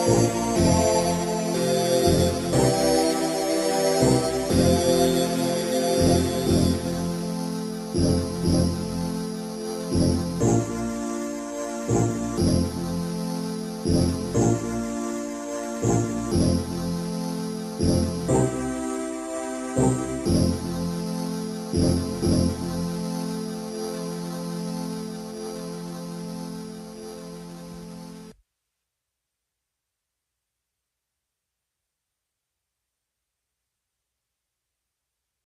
Thank you.